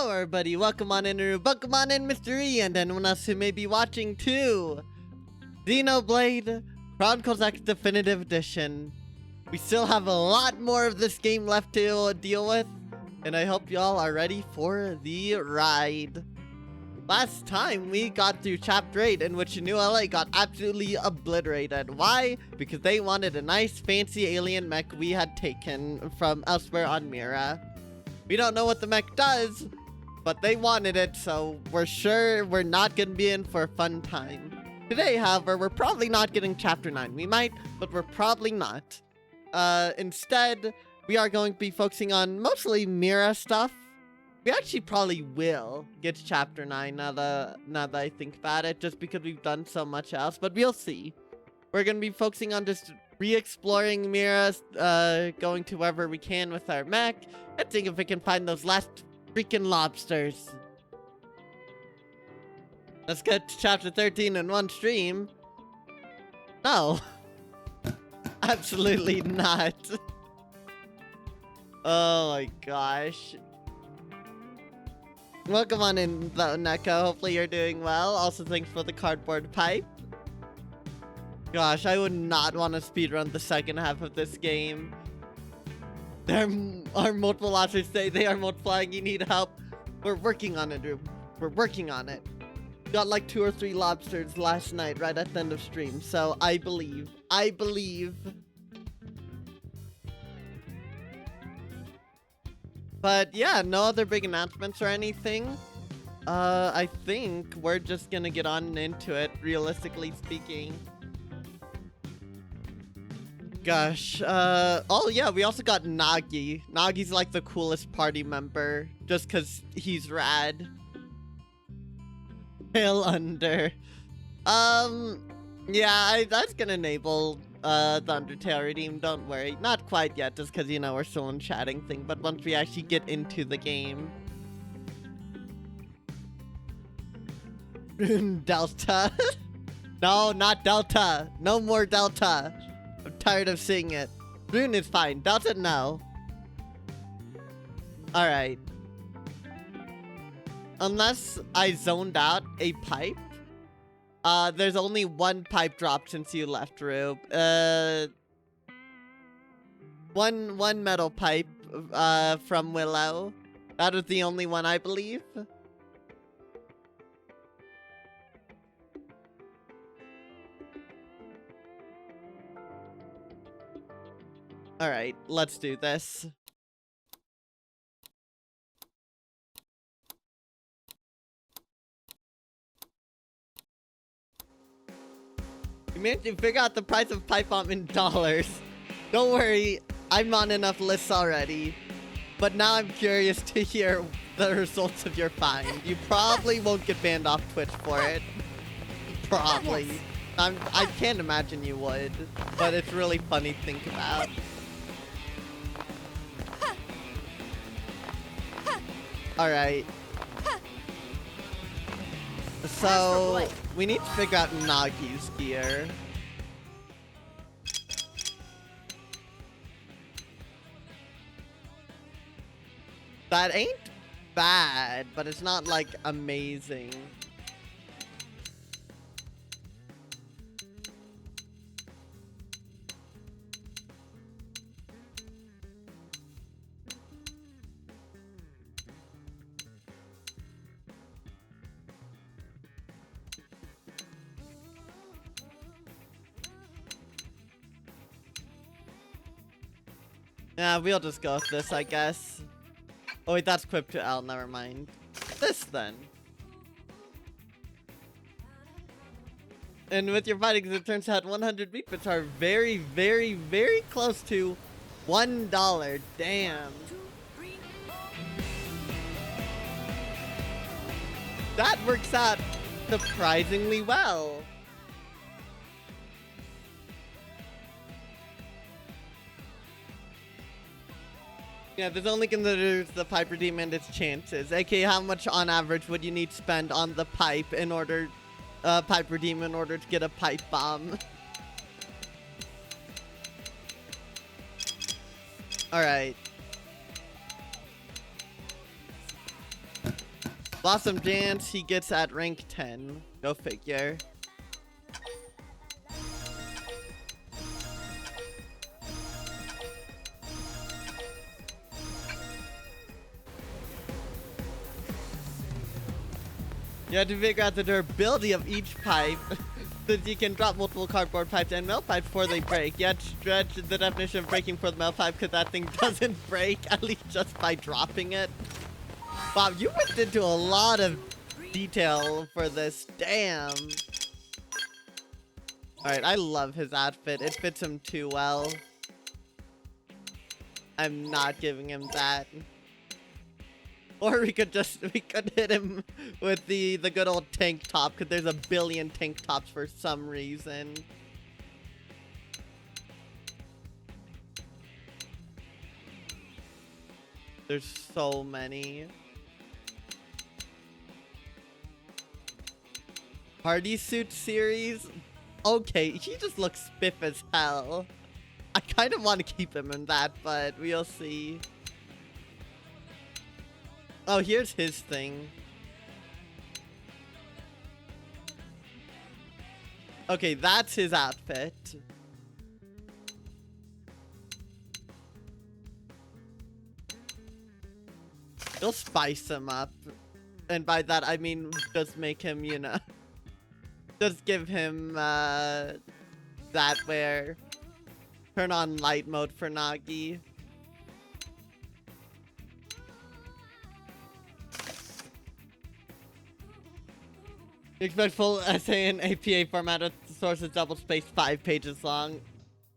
Hello everybody, welcome on in Mystery, and anyone else who may be watching too. Xenoblade Chronicles X Definitive Edition. We still have a lot more of this game left to deal with, and I hope y'all are ready for the ride. Last time we got through Chapter 8, in which New LA got absolutely obliterated. Why? Because they wanted a nice fancy alien mech we had taken from elsewhere on Mira. We don't know what the mech does, but they wanted it, so we're sure we're not gonna be in for a fun time. Today, however, we're probably not getting Chapter 9. We might, but we're probably not. Instead, we are going to be focusing on mostly Mira stuff. We actually probably will get to Chapter 9 now that I think about it, just because we've done so much else, but we'll see. We're gonna be focusing on just re-exploring Mira, going to wherever we can with our mech, and seeing if we can find those last freaking lobsters. Let's get to Chapter 13 in one stream. No. Absolutely not. Oh my gosh. Welcome on in, though, Neko. Hopefully you're doing well. Also, thanks for the cardboard pipe. Gosh, I would not want to speedrun the second half of this game. There are multiple lobsters today. They are multiplying. You need help. We're working on it, Rube. We're working on it. Got like 2 or 3 lobsters last night right at the end of stream. So I believe. I believe. But yeah, no other big announcements or anything. I think we're just gonna get on into it, realistically speaking. Gosh, oh yeah, we also got Nagi. Nagi's like the coolest party member, just cause he's rad. Hail under. Yeah, that's gonna enable, the Undertale redeem, don't worry. Not quite yet, just cause, you know, we're still in chatting thing, but once we actually get into the game. Delta. No, not Delta. No more Delta. I'm tired of seeing it. Rune is fine. Delta, no. Alright. Unless I zoned out a pipe. There's only one pipe dropped since you left, Rube. One metal pipe, from Willow. That was the only one, I believe. Alright, let's do this. You managed to figure out the price of pipe bomb in dollars. Don't worry, I'm on enough lists already. But now I'm curious to hear the results of your find. You probably won't get banned off Twitch for it. Probably. I can't imagine you would. But it's really funny to think about. Alright. So, we need to figure out Nagi's gear. That ain't bad, but it's not, like, amazing. Yeah, we'll just go with this, I guess. Oh wait, that's equipped to L, never mind. This then. And with your fighting, it turns out 100 beat bits are very, very, very close to $1. Damn. That works out surprisingly well. Yeah, this only considers the pipe redeem and its chances. aka how much on average would you need to spend on the pipe in order, pipe redeem in order to get a pipe bomb. Alright. Blossom Dance, he gets at rank 10. Go figure. You have to figure out the durability of each pipe. Since you can drop multiple cardboard pipes and milk pipes before they break. You have to stretch the definition of breaking for the milk pipe because that thing doesn't break, at least just by dropping it. Wow, you went into a lot of detail for this. Damn. Alright, I love his outfit. It fits him too well. I'm not giving him that. Or we could hit him with the good old tank top, because there's a billion tank tops for some reason. There's so many. Party suit series? Okay, he just looks spiff as hell. I kind of want to keep him in that, but we'll see. Oh, here's his thing. Okay, that's his outfit. He'll spice him up. And by that, I mean just make him, you know... just give him, that where... Turn on light mode for Nagi. Expect full essay in APA format with sources double-spaced 5 pages long.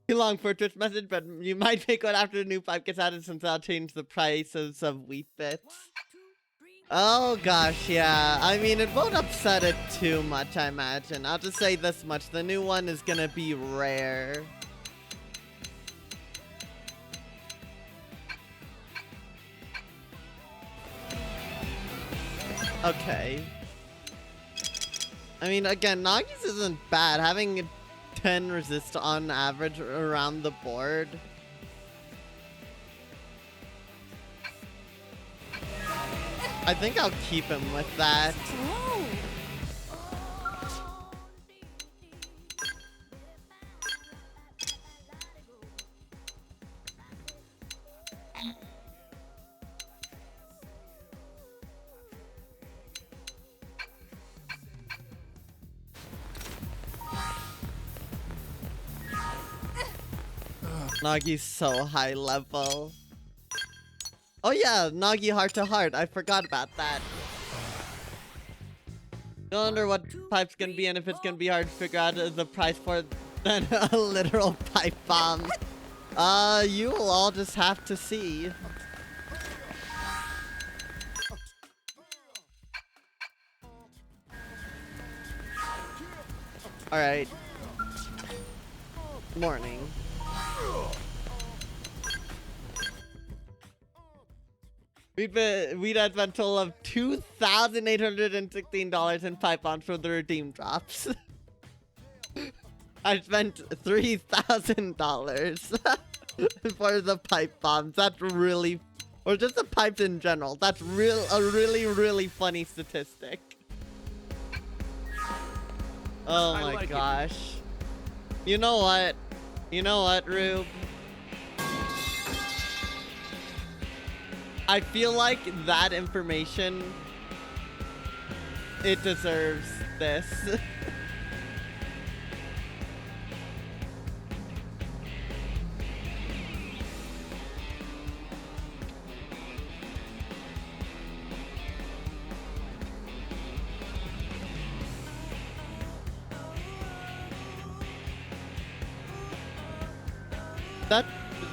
Too long for a Twitch message, but you might make one after the new 5 gets added since I'll change the prices of wheat bits. Oh gosh, yeah. I mean, it won't upset it too much, I imagine. I'll just say this much. The new one is gonna be rare. Okay. I mean, again, Nagi's isn't bad. Having 10 resist on average around the board. I think I'll keep him with that. Nagi's so high level. Oh yeah, Nagi heart to heart. I forgot about that. I wonder what pipe's gonna be and if it's gonna be hard to figure out the price for it than a literal pipe bomb. You will all just have to see. Alright. Morning. We'd had a total of $2,816 in pipe bombs for the redeem drops. I spent $3,000 for the pipe bombs. That's really, or just the pipes in general. That's a really funny statistic. Oh my gosh. You know what? You know what, Rube? I feel like that information, it deserves this.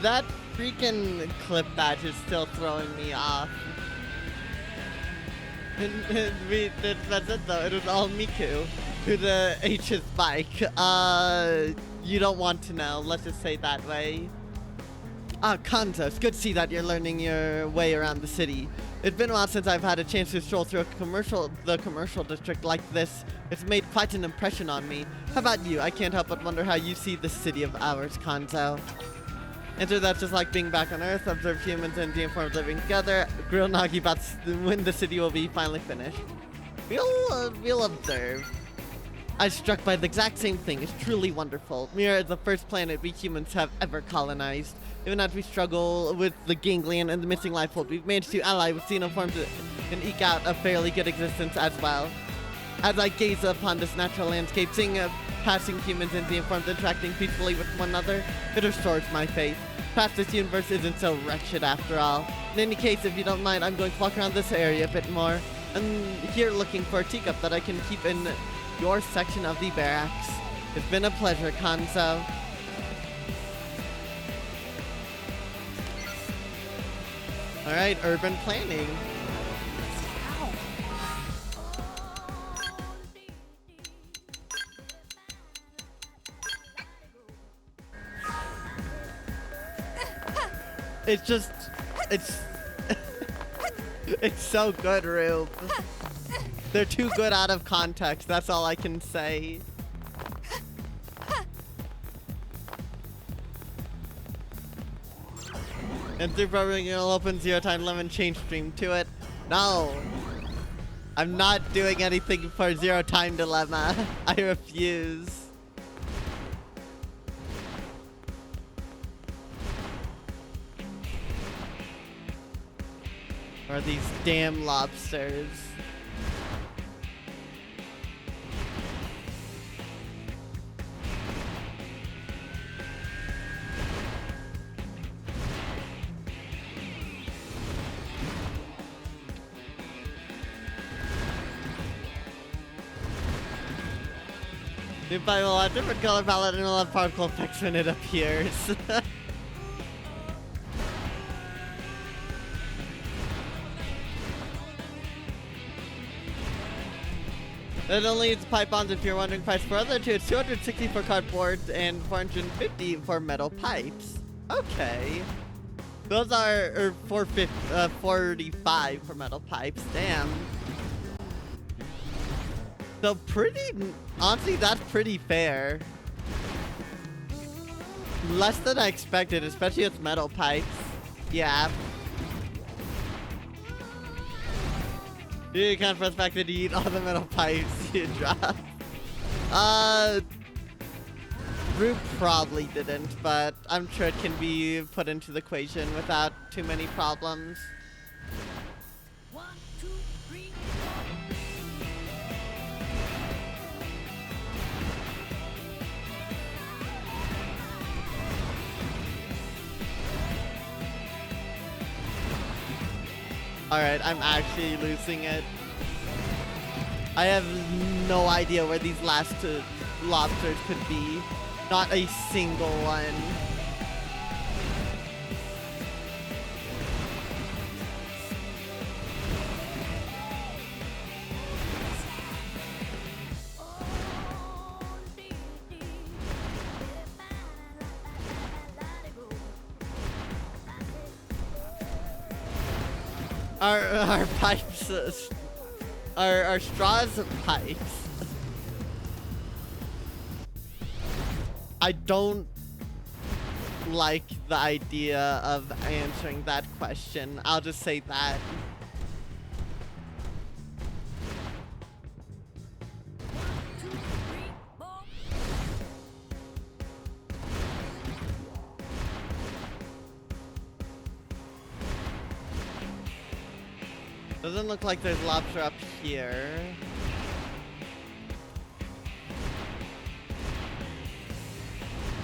That freaking clip badge is still throwing me off. That's it though, it was all Miku, who the H's bike. You don't want to know, let's just say it that way. Ah, Kanzo, it's good to see that you're learning your way around the city. It's been a while since I've had a chance to stroll through the commercial district like this. It's made quite an impression on me. How about you? I can't help but wonder how you see this city of ours, Kanzo. Answer that's just like being back on Earth. Observe humans and the informed living together. Grill Nagi about when the city will be finally finished. We'll observe. I was struck by the exact same thing. It's truly wonderful. Mira is the first planet we humans have ever colonized. Even as we struggle with the ganglion and the missing life form, we've managed to ally with xenoforms and eke out a fairly good existence as well. As I gaze upon this natural landscape, seeing passing humans and the informed interacting peacefully with one another, it restores my faith. Perhaps this universe isn't so wretched after all. In any case, if you don't mind, I'm going to walk around this area a bit more. I'm here looking for a teacup that I can keep in your section of the barracks. It's been a pleasure, Kanzo. Alright, urban planning. It's just, it's so good, Rube. They're too good out of context, that's all I can say. And through programming, you'll open 0 time lemon change stream to it. No. I'm not doing anything for 0 time dilemma. I refuse. Or these damn lobsters. If I will have different color palette and will have particle effects when it appears. It only needs pipe bonds if you're wondering. Price for other two, it's 260 for cardboard and 450 for metal pipes. Okay. Those are 45 for metal pipes. Damn. So honestly, that's pretty fair. Less than I expected, especially with metal pipes. Yeah. You can't for the fact that you eat all the metal pipes you drop. Root probably didn't, but I'm sure it can be put into the equation without too many problems. 1, 2, 3. Alright, I'm actually losing it. I have no idea where these last two lobsters could be. Not a single one. Our pipes, our straws and pipes. I don't like the idea of answering that question. I'll just say that. Doesn't look like there's lobster up here.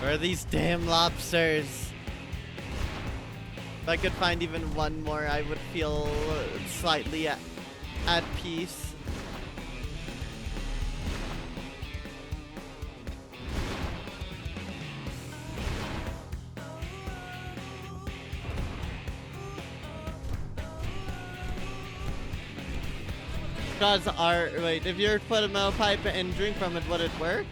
Where are these damn lobsters? If I could find even one more, I would feel slightly at peace. Straws are, wait, if you were to put a metal pipe and drink from it, would it work?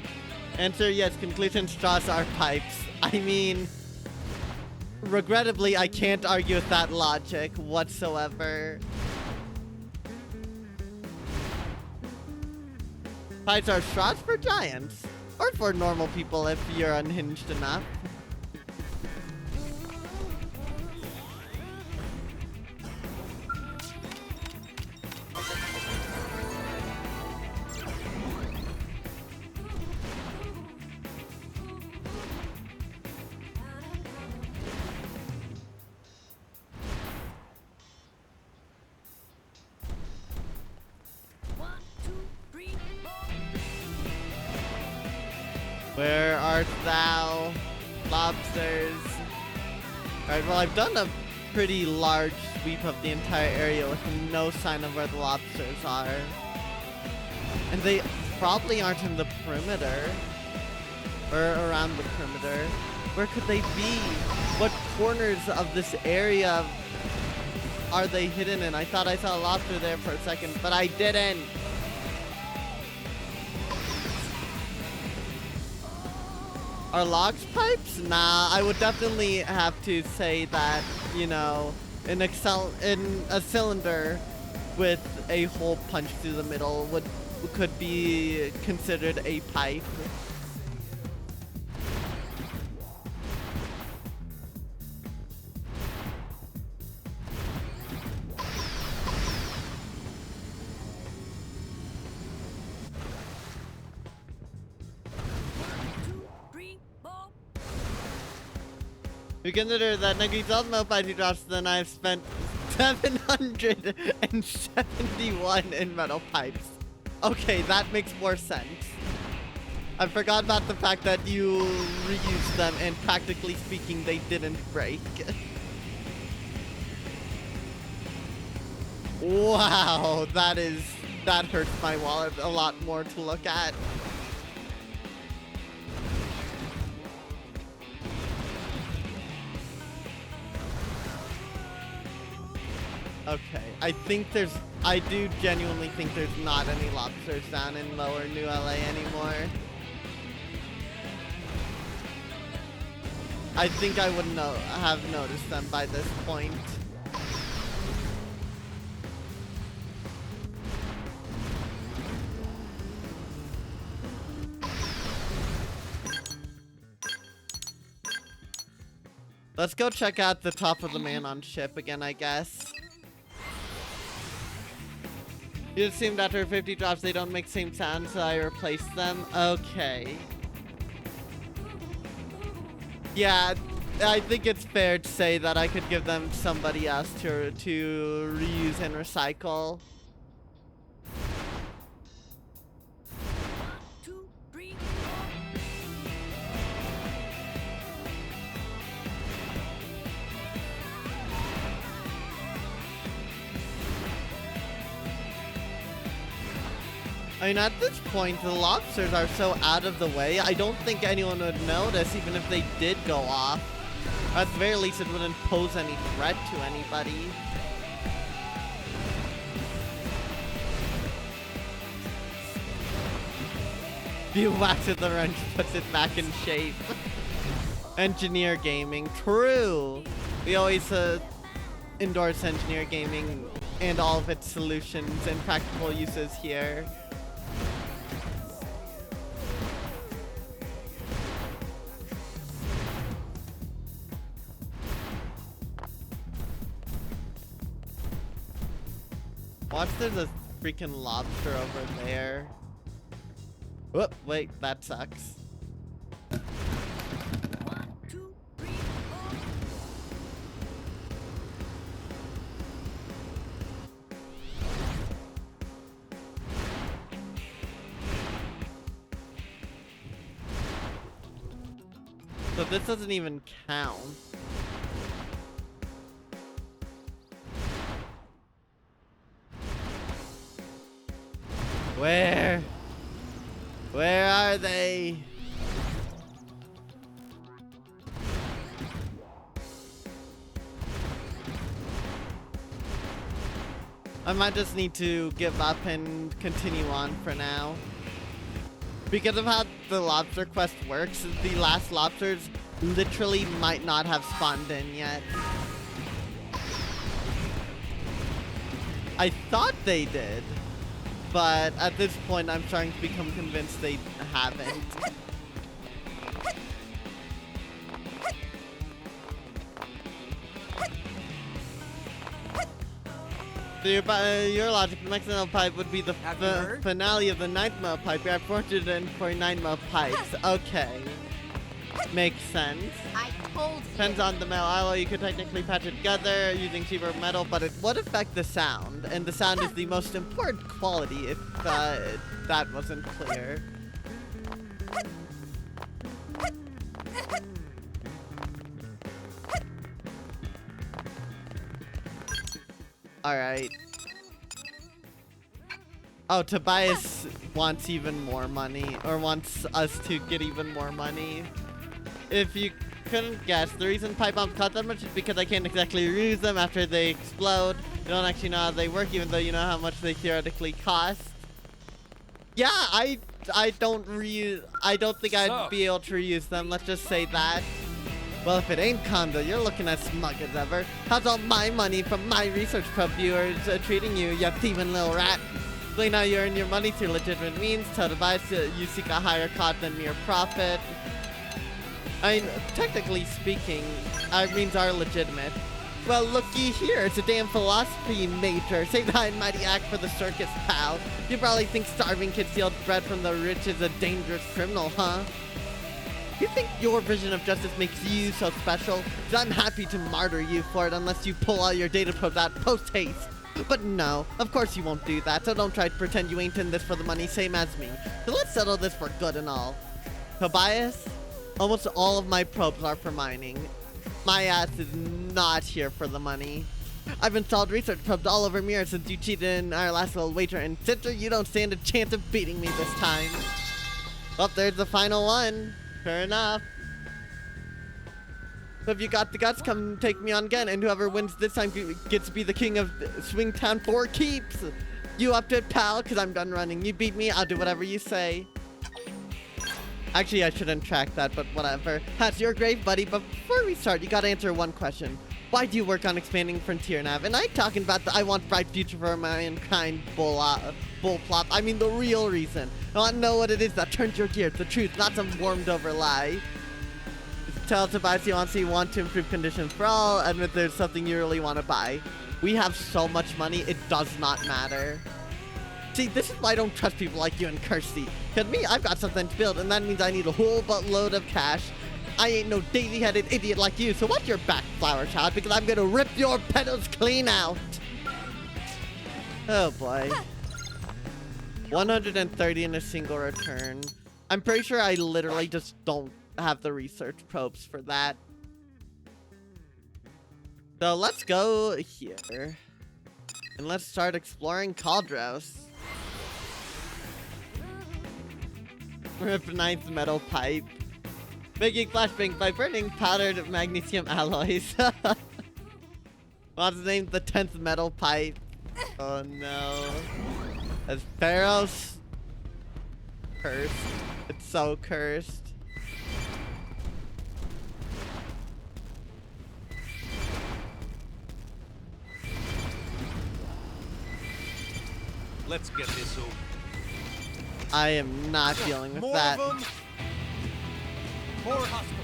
Answer, yes. Conclusion, straws are pipes. I mean, regrettably, I can't argue with that logic whatsoever. Pipes are straws for giants. Or for normal people if you're unhinged enough. Where art thou, lobsters? Alright, well, I've done a pretty large sweep of the entire area with no sign of where the lobsters are. And they probably aren't in the perimeter. Or around the perimeter. Where could they be? What corners of this area are they hidden in? I thought I saw a lobster there for a second, but I didn't. Are logs pipes? Nah, I would definitely have to say that, you know, in a cylinder with a hole punched through the middle could be considered a pipe. We consider that Nuggie's ultimate pipe he drops, then I've spent 771 in metal pipes. Okay, that makes more sense. I forgot about the fact that you reused them and practically speaking they didn't break. Wow, that hurts my wallet a lot more to look at. Okay, I do genuinely think there's not any lobsters down in lower New LA anymore. I think I would have noticed them by this point. Let's go check out the top of the man on ship again, I guess. It seemed after 50 drops they don't make same sound, so I replaced them. Okay. Yeah, I think it's fair to say that I could give them somebody else to reuse and recycle. 1, 2, 3, 4. I mean, at this point, the lobsters are so out of the way, I don't think anyone would notice, even if they did go off. At the very least, it wouldn't pose any threat to anybody. You whack with the wrench, puts it back in shape. Engineer gaming, true. We always endorse engineer gaming and all of its solutions and practical uses here. Watch, there's a freaking lobster over there. Whoop, wait, that sucks. 1, 2, 3, 4. So this doesn't even count. Where? Where are they? I might just need to give up and continue on for now. Because of how the lobster quest works, the last lobsters literally might not have spawned in yet. I thought they did, but at this point I'm starting to become convinced they haven't. So your logic, the next metal pipe would be the finale of the 9th metal pipe. You have 449 metal pipes. Okay. Makes sense. I told you. Depends on the metal alloy. You could technically patch it together using cheaper metal, but it would affect the sound. And the sound is the most important quality if that wasn't clear. Alright. Oh, Tobias wants even more money, or wants us to get even more money. If you couldn't guess, the reason pipe bombs cost that much is because I can't exactly reuse them after they explode. You don't actually know how they work, even though you know how much they theoretically cost. Yeah, I don't think I'd be able to reuse them, let's just say that. Well, if it ain't Kondo, you're looking as smug as ever. How's all my money from my research probe viewers treating you, you thieving little rat? Explain how you earn your money through legitimate means. Tell Tobias you seek a higher cause than mere profit. I mean, technically speaking, our means are legitimate. Well, looky here, it's a damn philosophy major. Say the high and mighty act for the circus, pal. You probably think starving kids steal bread from the rich is a dangerous criminal, huh? You think your vision of justice makes you so special? 'Cause I'm happy to martyr you for it unless you pull all your data probes out post-haste. But no, of course you won't do that, so don't try to pretend you ain't in this for the money, same as me. So let's settle this for good and all. Tobias, almost all of my probes are for mining. My ass is not here for the money. I've installed research probes all over Mirror since you cheated in our last little wager, and Cinder, you don't stand a chance of beating me this time. Well, there's the final one. Fair enough. So if you got the guts, come take me on again, and whoever wins this time gets to be the king of Swingtown for keeps. You up to it, pal? Because I'm done running. You beat me, I'll do whatever you say. Actually, I shouldn't track that, but whatever. That's your grave, buddy, but before we start, you gotta answer one question. Why do you work on expanding Frontier Nav? And I'm talking about the I want bright future for mankind bull plop. I mean the real reason. I want to know what it is that turns your gears. The truth, not some warmed over lie. Just tell Tobias you honestly want to improve conditions for all. Admit there's something you really want to buy. We have so much money, it does not matter. See, this is why I don't trust people like you and Kirsty. Cause me, I've got something to build, and that means I need a whole buttload of cash. I ain't no daisy-headed idiot like you, so watch your back, flower child, because I'm gonna rip your petals clean out. Oh boy. 130 in a single return. I'm pretty sure I literally just don't have the research probes for that. So let's go here. And let's start exploring Caldros. Rip ninth metal pipe. Making flashbang by burning powdered magnesium alloys. What's the name? The 10th metal pipe. Oh no. As Pharaoh's cursed. It's so cursed. Let's get this over. I am not dealing with More that. of them. More hospitals.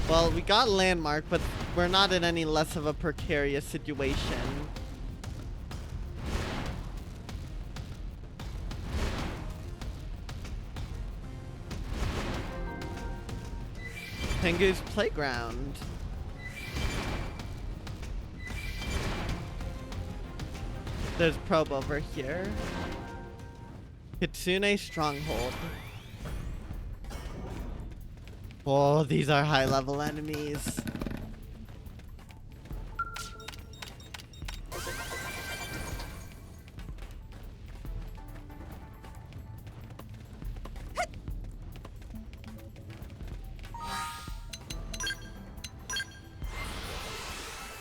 Well, we got landmark, but we're not in any less of a precarious situation. Tengu's playground. There's probe over here. Kitsune stronghold. Oh, these are high level enemies.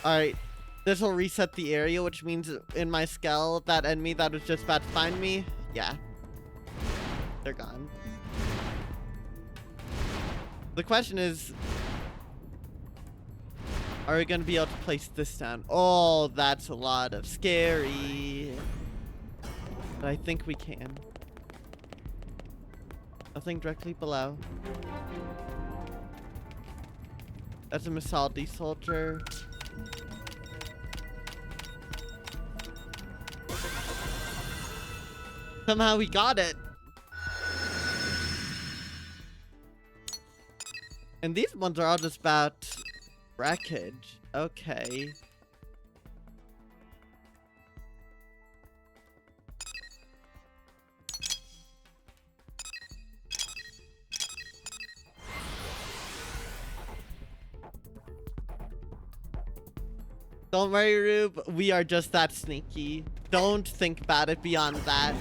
Alright, this will reset the area, which means in my skull, that enemy that was just about to find me, yeah, they're gone. The question is, are we going to be able to place this down? Oh, that's a lot of scary. But I think we can. Nothing directly below. That's a Misaldi soldier. Somehow we got it. And these ones are all just about Wreckage. Okay. Don't worry, Rube. We are just that sneaky. Don't think about it beyond that.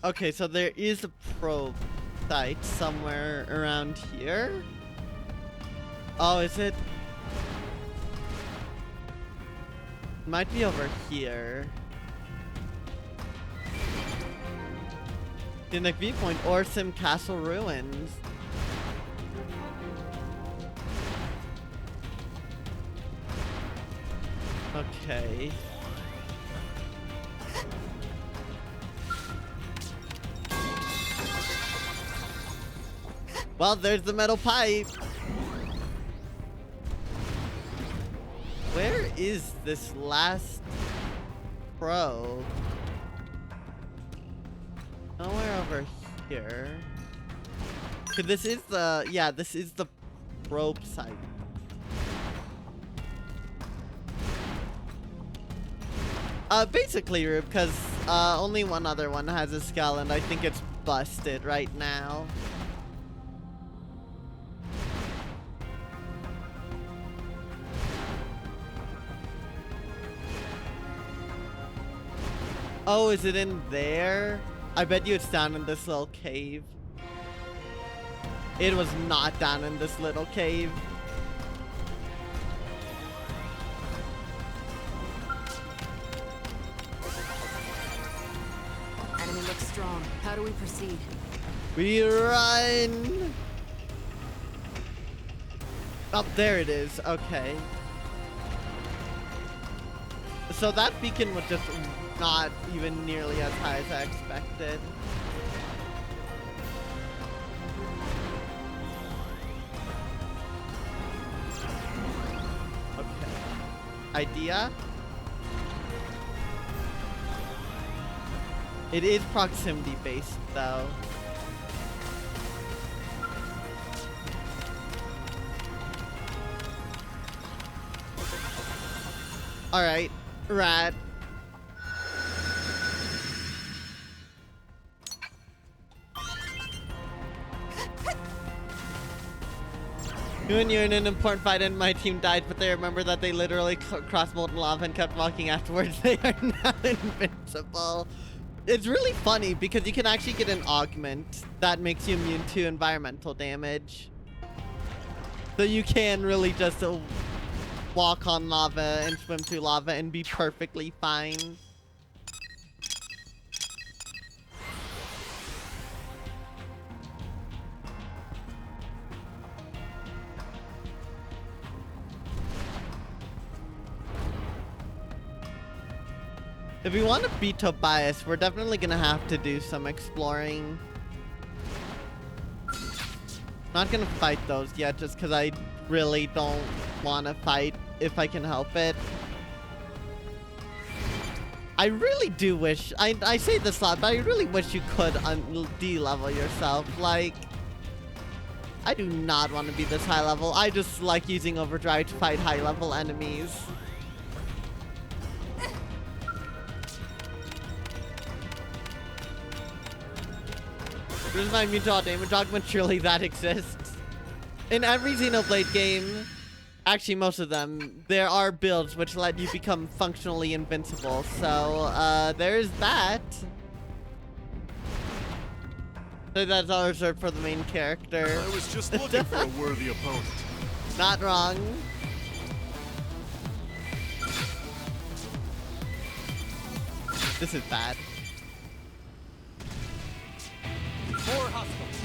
Okay, so there is a probe site somewhere around here. Oh, is it? Might be over here. In the viewpoint or Sim Castle ruins. Okay. Well, there's the metal pipe. Where is this last probe? Nowhere over here. Okay, this is the, yeah, this is the probe site. Basically, Rube, because only one other one has a skull, and I think it's busted right now. Oh, is it in there? I bet you it's down in this little cave. It was not down in this little cave. Enemy looks strong. How do we proceed? We run! Oh, there it is. Okay. So that beacon was just not even nearly as high as I expected. Okay. Idea? It is proximity based though. Alright, rat. When you're in an important fight and my team died, but they remember that they literally crossed molten lava and kept walking afterwards, they are now invincible. It's really funny because you can actually get an augment that makes you immune to environmental damage. So you can really just walk on lava and swim through lava and be perfectly fine. If we want to beat Tobias, we're definitely gonna have to do some exploring. Not gonna fight those yet, just because I really don't want to fight if I can help it. I really do wish, I say this a lot, but I really wish you could de-level yourself. Like, I do not want to be this high level. I just like using overdrive to fight high level enemies. There's my mutual damage augment, surely that exists. In every Xenoblade game, actually most of them, there are builds which let you become functionally invincible. So, there's that. So that's all reserved for the main character. I was just looking for a worthy opponent. Not wrong. This is bad. More hostiles.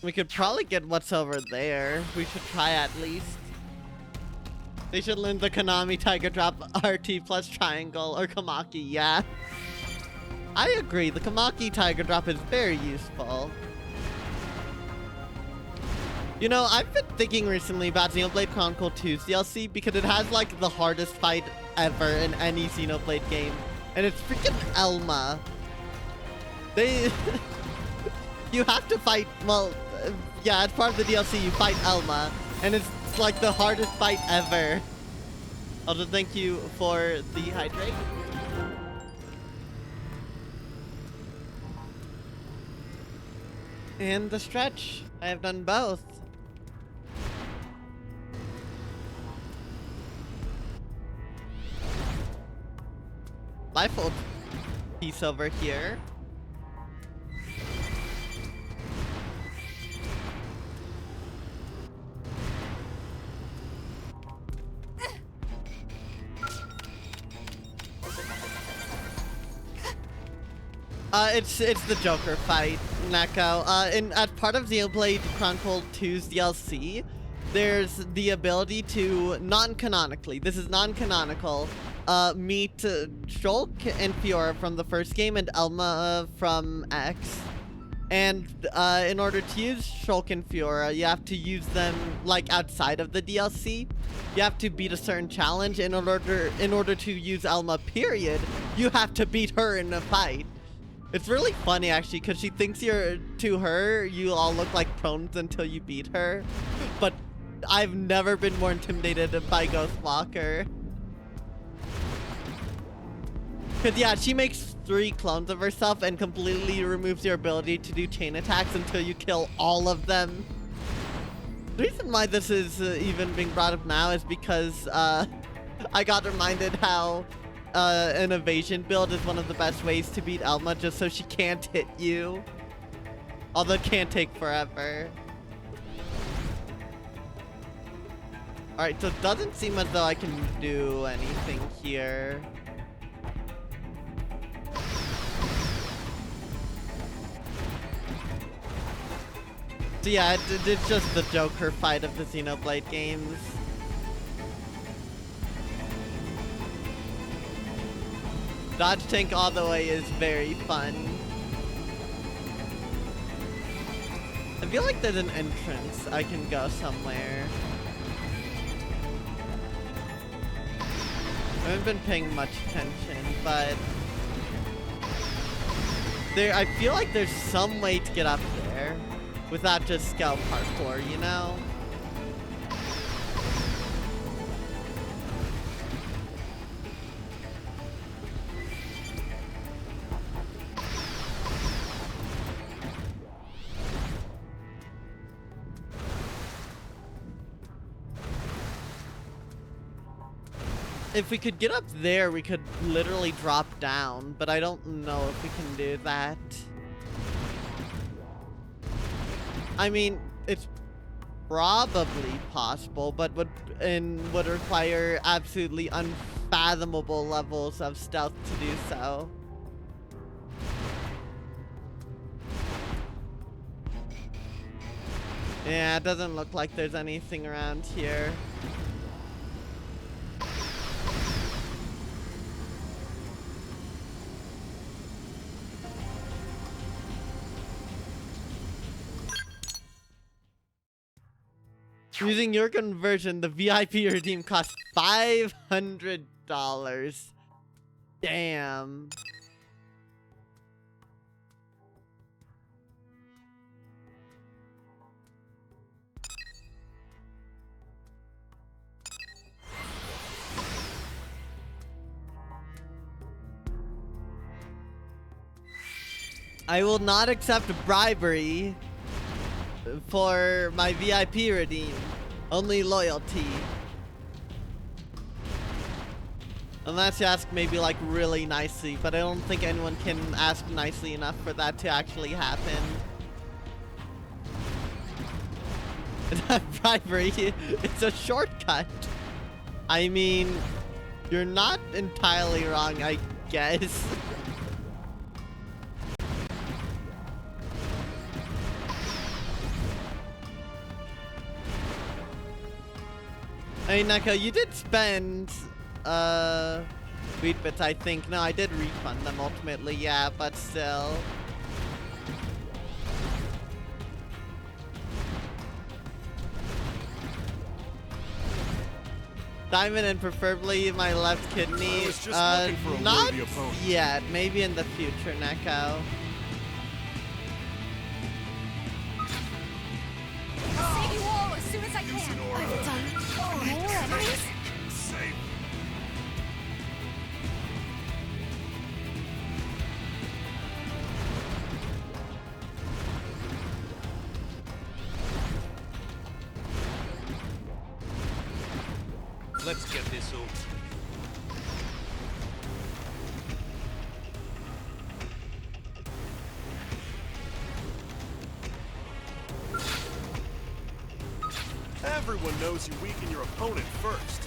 We could probably get what's over there. We should try at least. They should learn the Konami Tiger Drop RT plus triangle or Kamaki, yeah. I agree, the Kamaki Tiger Drop is very useful. You know, I've been thinking recently about Xenoblade Chronicle 2's DLC because it has like the hardest fight ever in any Xenoblade game. And it's freaking Elma. They... you have to fight, well, yeah, as part of the DLC you fight Elma. And it's like the hardest fight ever. Also, thank you for the hydrate. And the stretch. I have done both. Lifold piece over here. It's the Joker fight, Neko. As part of Xenoblade Chronicle 2's DLC, there's the ability to non-canonically, this is non-canonical, meet Shulk and Fiora from the first game and Elma from X. And in order to use Shulk and Fiora, you have to use them like outside of the DLC. You have to beat a certain challenge. In order to use Elma, period, you have to beat her in a fight. It's really funny actually, because she thinks to her, you all look like prones until you beat her. But I've never been more intimidated by Ghostwalker. Because yeah, she makes 3 clones of herself and completely removes your ability to do chain attacks until you kill all of them. The reason why this is even being brought up now is because I got reminded how an evasion build is one of the best ways to beat Elma, just so she can't hit you. Although it can take forever. Alright, so it doesn't seem as though I can do anything here. So yeah, it's just the Joker fight of the Xenoblade games. Dodge tank all the way is very fun. I feel like there's an entrance. I can go somewhere. I haven't been paying much attention, but I feel like there's some way to get up there without just scout parkour, you know? If we could get up there, we could literally drop down, but I don't know if we can do that. I mean, it's probably possible, but would require absolutely unfathomable levels of stealth to do so. Yeah, it doesn't look like there's anything around here. Using your conversion, the VIP redeem costs $500. Damn. I will not accept bribery for my VIP redeem. Only loyalty. Unless you ask maybe like really nicely, but I don't think anyone can ask nicely enough for that to actually happen. It's not bribery, it's a shortcut. I mean, you're not entirely wrong, I guess. Hey, Neko, you did spend, wheat bits, I think. No, I did refund them ultimately, yeah, but still. Diamond and preferably my left kidney. I was just looking for a Not worthy opponent. yet. Maybe in the future, Neko. I'll save you all as soon as I Using can. aura. I've done more enemies. Save. Let's get this over. Everyone knows you weaken your opponent first.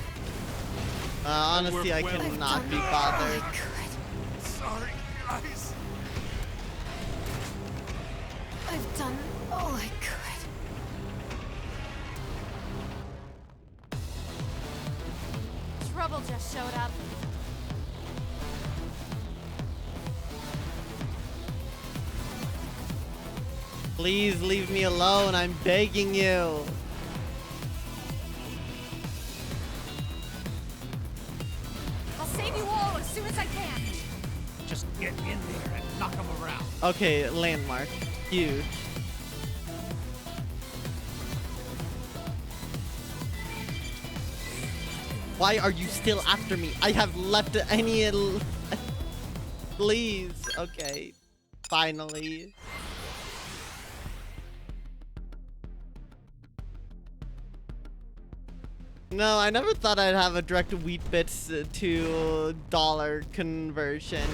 Honestly, I cannot be bothered. Sorry, guys. I've done all I could. Trouble just showed up. Please leave me alone. I'm begging you. I'll save you all as soon as I can. Just get in there and knock them around. Okay, landmark. Huge. Why are you still after me? I have left any... Please. Okay. Finally. No, I never thought I'd have a direct wheat bits to dollar conversion.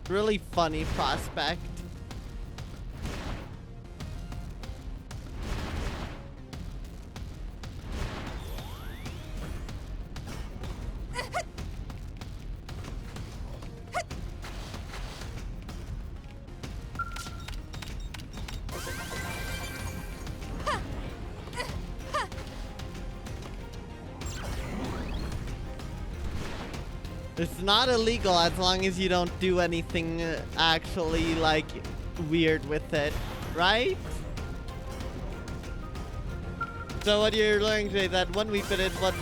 Really funny prospect. It's not illegal as long as you don't do anything actually, like, weird with it, right? So what you're learning today, that one wheat bit is one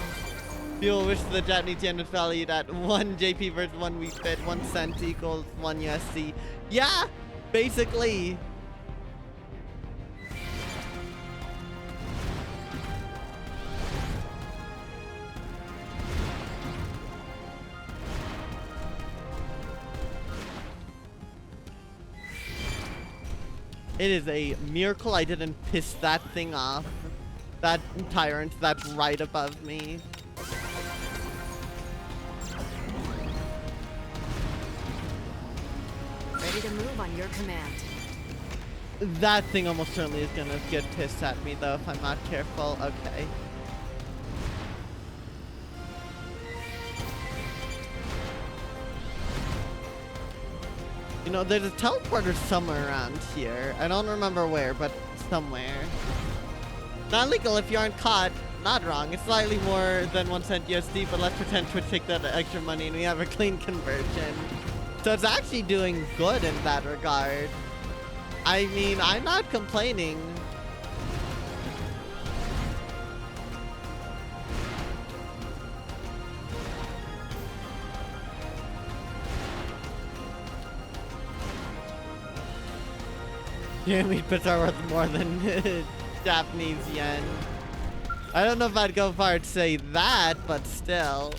fuel which the Japanese yen is valued at 1 JP versus 1 wheat bit, 1 cent equals 1 USD. Yeah, basically. It is a miracle I didn't piss that thing off. That tyrant that's right above me. Ready to move on your command. That thing almost certainly is gonna get pissed at me though if I'm not careful. Okay. You know, there's a teleporter somewhere around here. I don't remember where, but somewhere. Not legal if you aren't caught. Not wrong. It's slightly more than 1 cent USD, but let's pretend to take that extra money and we have a clean conversion. So it's actually doing good in that regard. I mean, I'm not complaining. Yeah, wheat bits are worth more than Japanese yen. I don't know if I'd go far to say that, but still.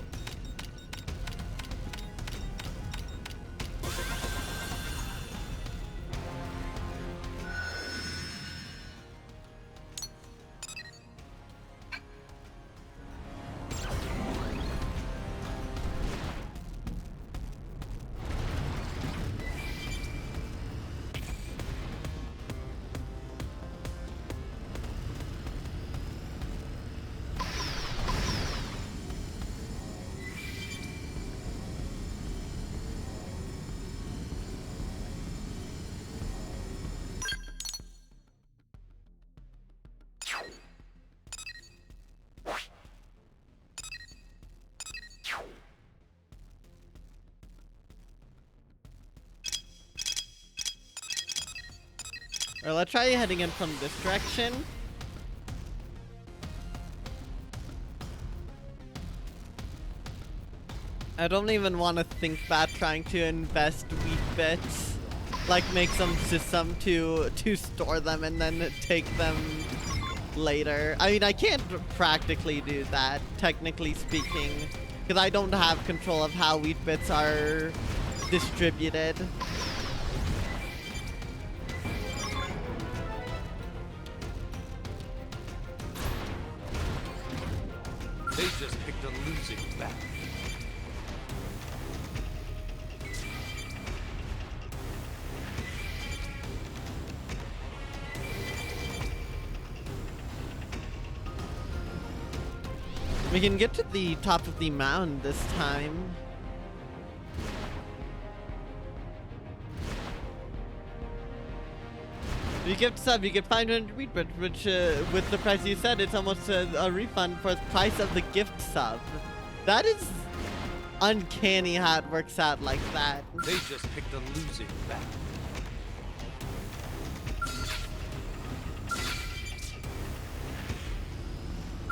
Or let's try heading in from this direction. I don't even want to think about trying to invest wheat bits. Like make some system to store them and then take them later. I mean, I can't practically do that, technically speaking, because I don't have control of how wheat bits are distributed. They just picked a losing battle. We can get to the top of the mountain this time. If you gift sub, you get 500 wheat bits, which with the price you said, it's almost a refund for the price of the gift sub. That is uncanny how it works out like that. They just picked a losing battle.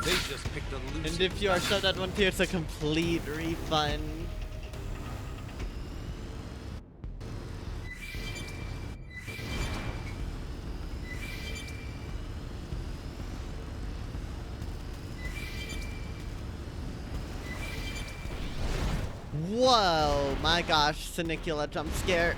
They just picked a losing And if you are subbed at 1 tier, it's a complete refund. Whoa, my gosh, Sinicula jump scare.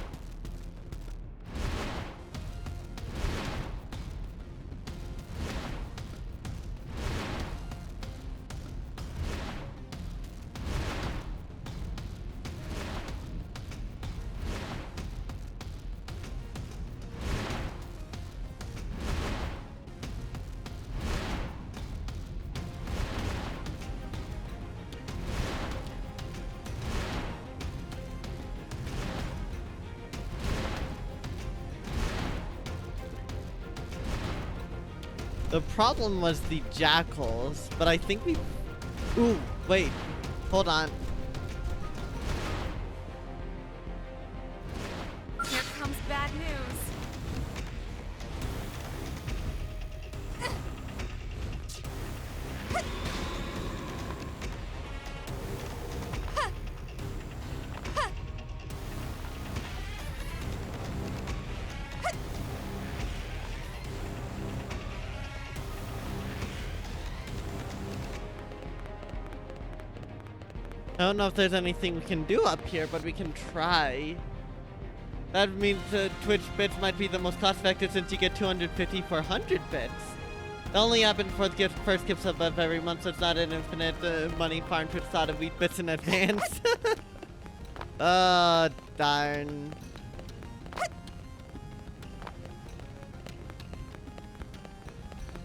The problem was the jackals, but I think we... Ooh, wait. Hold on. Here comes bad news. I don't know if there's anything we can do up here, but we can try. That means Twitch bits might be the most cost effective since you get 250 for 100 bits. It only happened for the first gift sub of every month, so it's not an infinite money farm. Twitch thought of wheat bits in advance. Oh, darn.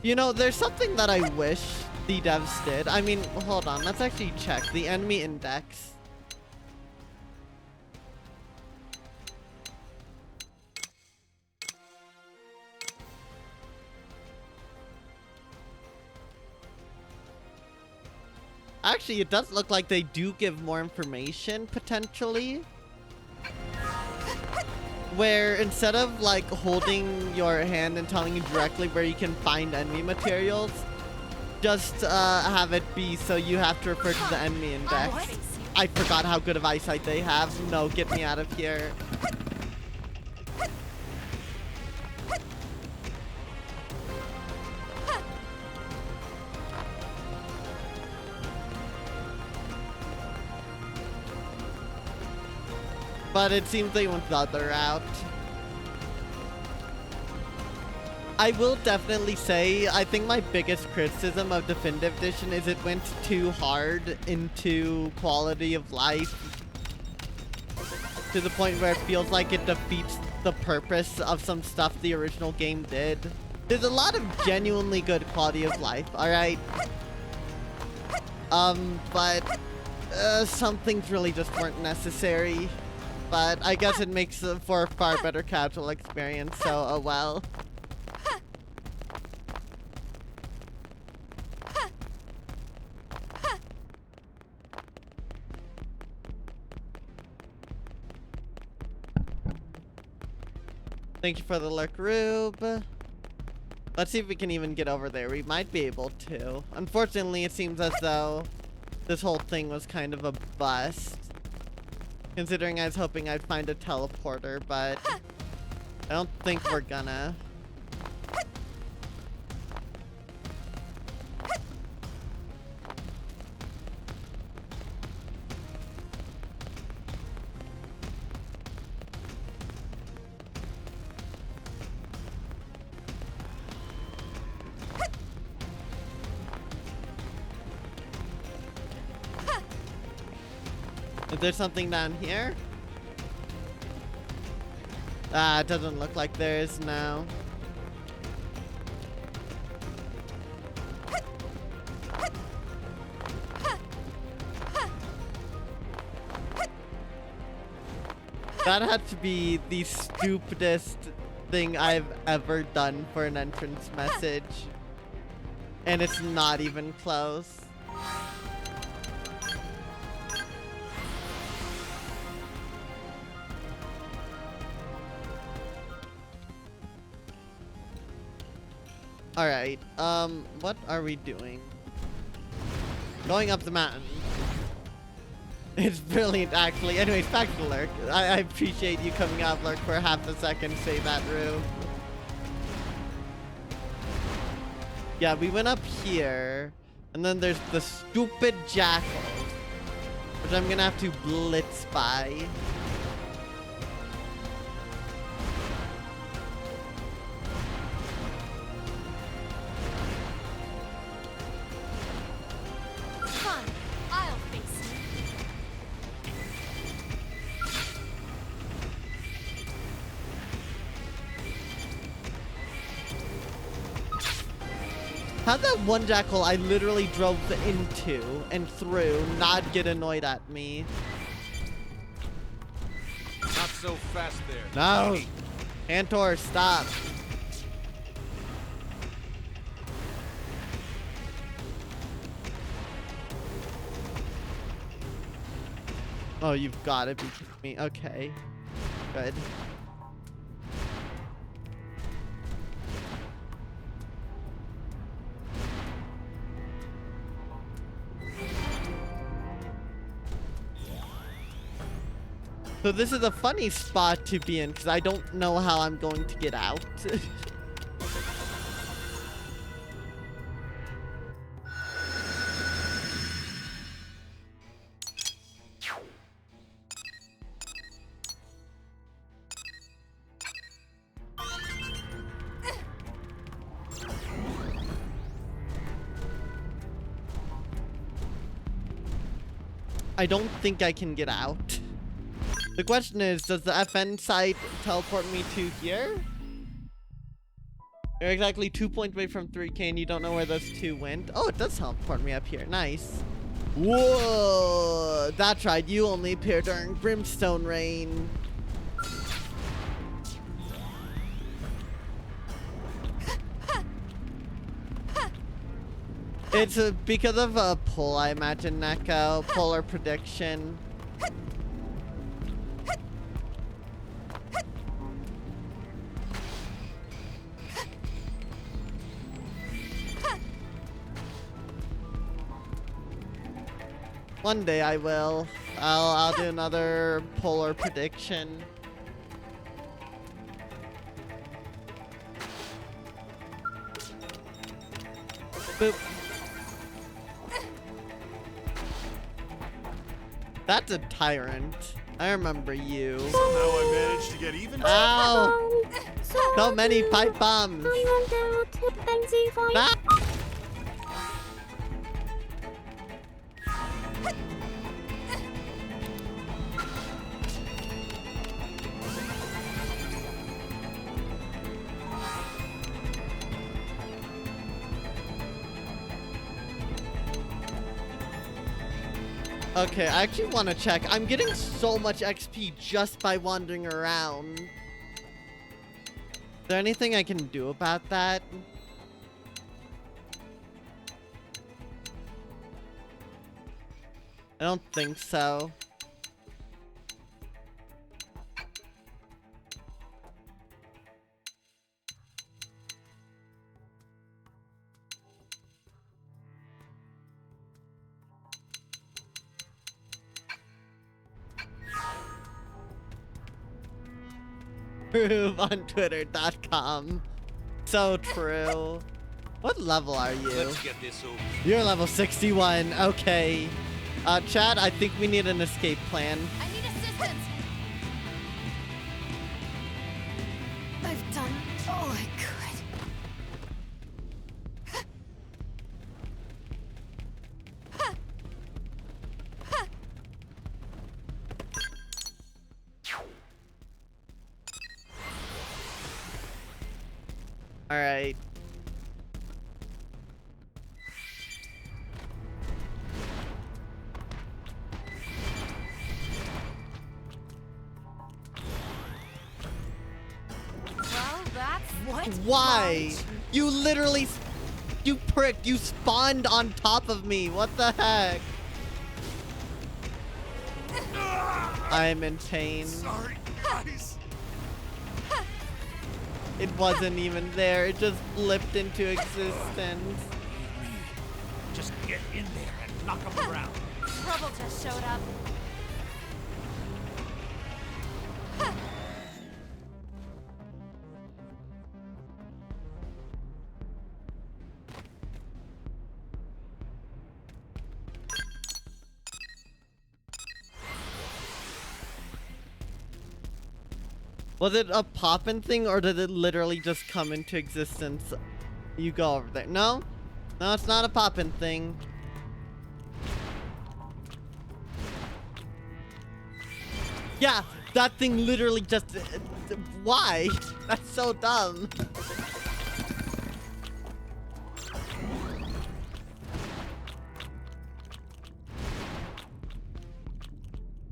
You know, there's something that I wish the devs did. I mean, hold on. Let's actually check the enemy index. Actually, it does look like they do give more information, potentially. Where instead of like holding your hand and telling you directly where you can find enemy materials, just have it be so you have to refer to the enemy index. I forgot how good of eyesight they have. No, get me out of here. But it seems they went the other route. I will definitely say, I think my biggest criticism of Definitive Edition is it went too hard into quality of life. To the point where it feels like it defeats the purpose of some stuff the original game did. There's a lot of genuinely good quality of life, alright? But some things really just weren't necessary. But I guess it makes for a far better casual experience, so oh well. Thank you for the lurk, Rube. Let's see if we can even get over there. We might be able to. Unfortunately, it seems as though this whole thing was kind of a bust. Considering I was hoping I'd find a teleporter, but I don't think we're gonna. Is there something down here? Ah, it doesn't look like there is now. That had to be the stupidest thing I've ever done for an entrance message. And it's not even close. Alright, what are we doing? Going up the mountain. It's brilliant, actually. Anyways, back to Lurk. I appreciate you coming out, Lurk, for half a second to say that, Rue. Yeah, we went up here, and then there's the stupid jackal, which I'm gonna have to blitz by. Fine, I'll face you. How'd that one jackal I literally drove into and through not get annoyed at me? Not so fast there. No! Antor, stop! Oh, you've gotta be kidding me. Okay. Good. So this is a funny spot to be in because I don't know how I'm going to get out. I don't think I can get out. The question is, does the FN site teleport me to here? You're exactly 2 points away from 3K and you don't know where those two went. Oh, it does teleport me up here. Nice. Whoa! That's right, you only appear during Brimstone Rain. It's because of a pull, I imagine, Neko. Polar prediction. One day I will. I'll do another polar prediction. Boop. That's a tyrant. I remember you. Somehow I managed to get even. Ow! So many pipe bombs. Ah! Okay, I actually want to check. I'm getting so much XP just by wandering around. Is there anything I can do about that? I don't think so. Prove on Twitter.com. So true. What level are you? Let's get this over. You're level 61. Okay. Chad, I think we need an escape plan. I need assistance. I've done all I could. All right. Well, that's what? Why? You literally, you prick, you spawned on top of me. What the heck? I'm in pain. Sorry, guys. It wasn't even there. It just flipped into existence. Just get in there and knock them around. Trouble just showed up. Was it a poppin' thing or did it literally just come into existence? You go over there. No? No, it's not a poppin' thing. Yeah, that thing literally just... why? That's so dumb.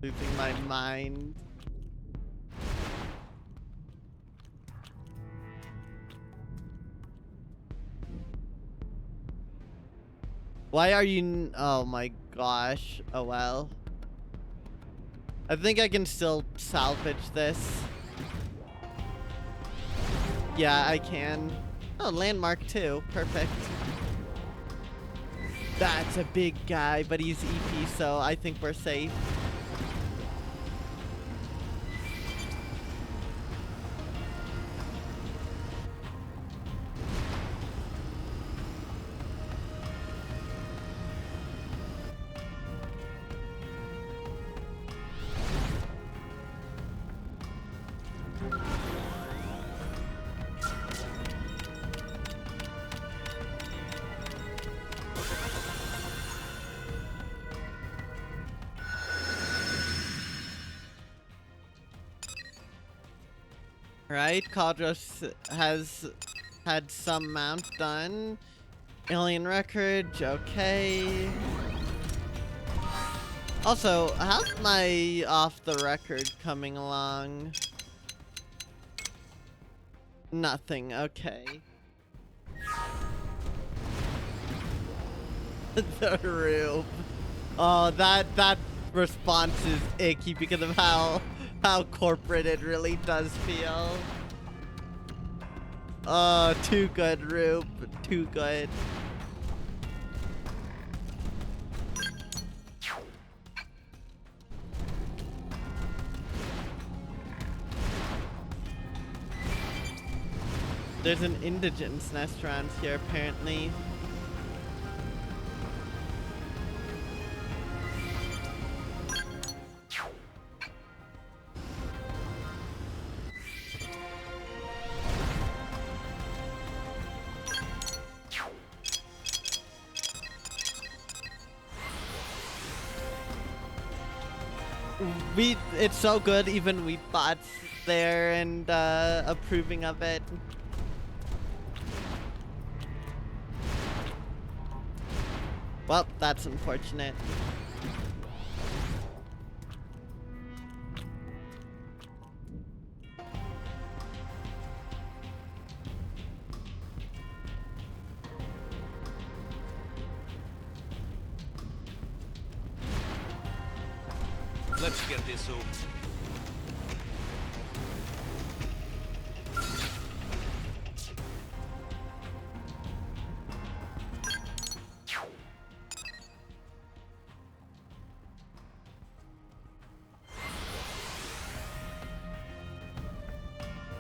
Losing my mind. Why are you... oh my gosh. Oh well. I think I can still salvage this. Yeah, I can. Oh, landmark too. Perfect. That's a big guy, but he's EP, so I think we're safe. Right, Kadros has had some mount done. Alien record, okay. Also, how's my off the record coming along? Nothing, okay. The roof. Oh, that response is icky because of how corporate it really does feel. Oh, too good, Rube. Too good. There's an indigence restaurant here, apparently. It's so good, even Wheatbot's there and approving of it. Well, that's unfortunate. Let's get this over.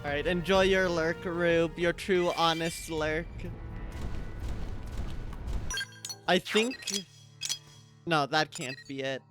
Alright, enjoy your lurk, Rube. Your true, honest lurk. I think... No, that can't be it.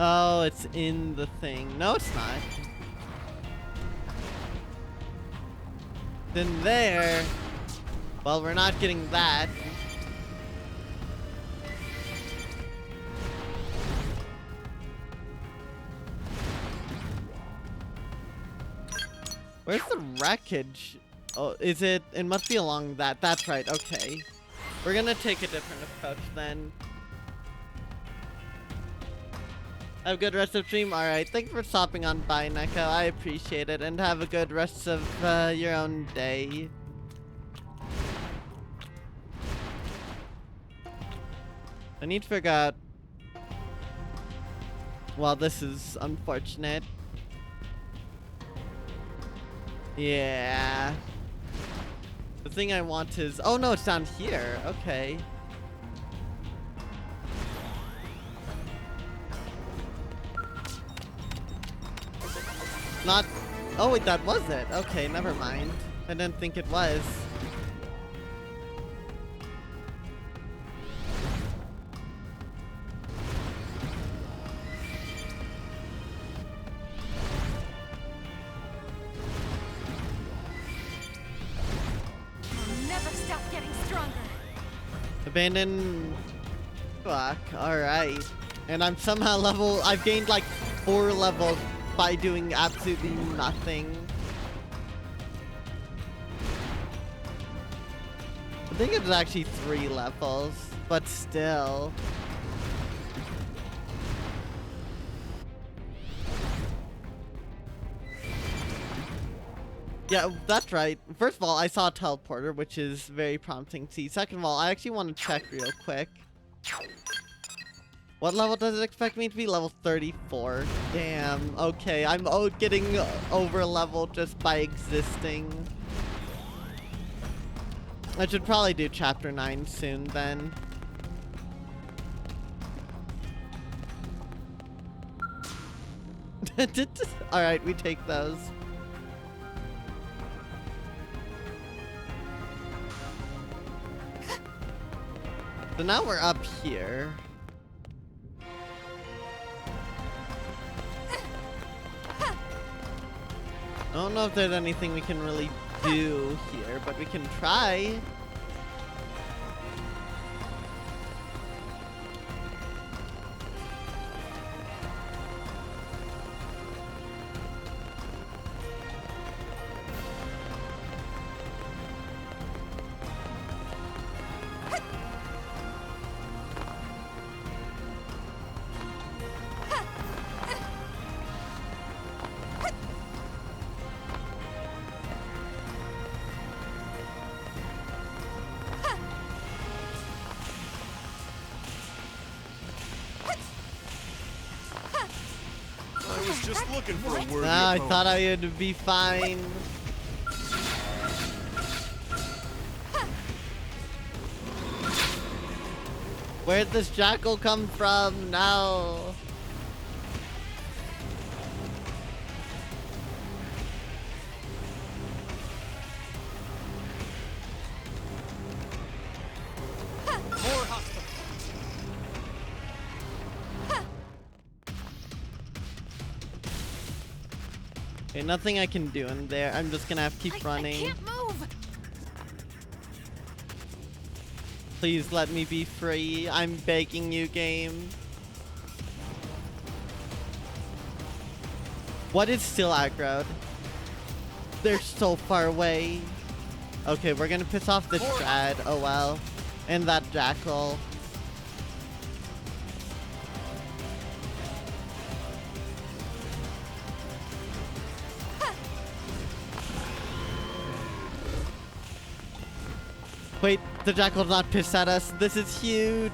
Oh, it's in the thing. No, it's not. It's in there. Well, we're not getting that. Where's the wreckage? Oh, is it? It must be along that. That's right. Okay. We're gonna take a different approach then. Have a good rest of stream. Alright, thanks for stopping on by, Neko. I appreciate it. And have a good rest of your own day. I need to figure out... Well, this is unfortunate. Yeah. The thing I want is... Oh no, it's down here. Okay. Not... Oh wait, that was it. Okay, never mind. I didn't think it was. I'll never stop getting stronger. Abandon... Fuck, alright. And I'm somehow level... I've gained like 4 levels by doing absolutely nothing. I think it's actually 3 levels, but still. Yeah, that's right. First of all, I saw a teleporter, which is very prompting to see. Second of all, I actually want to check real quick. What level does it expect me to be? Level 34. Damn. Okay, I'm getting over leveled just by existing. I should probably do chapter 9 soon then. Alright, we take those. So now we're up here. I don't know if there's anything we can really do here, but we can try. Just looking for a word. I thought I would be fine. Where'd this jackal come from? No. More hostile. Okay, nothing I can do in there. I'm just gonna have to keep running. I can't move. Please let me be free. I'm begging you, game. What is still aggroed? They're so far away. Okay, we're gonna piss off this Strad. Oh well. And that jackal. Wait, the jackal's not pissed at us. This is huge.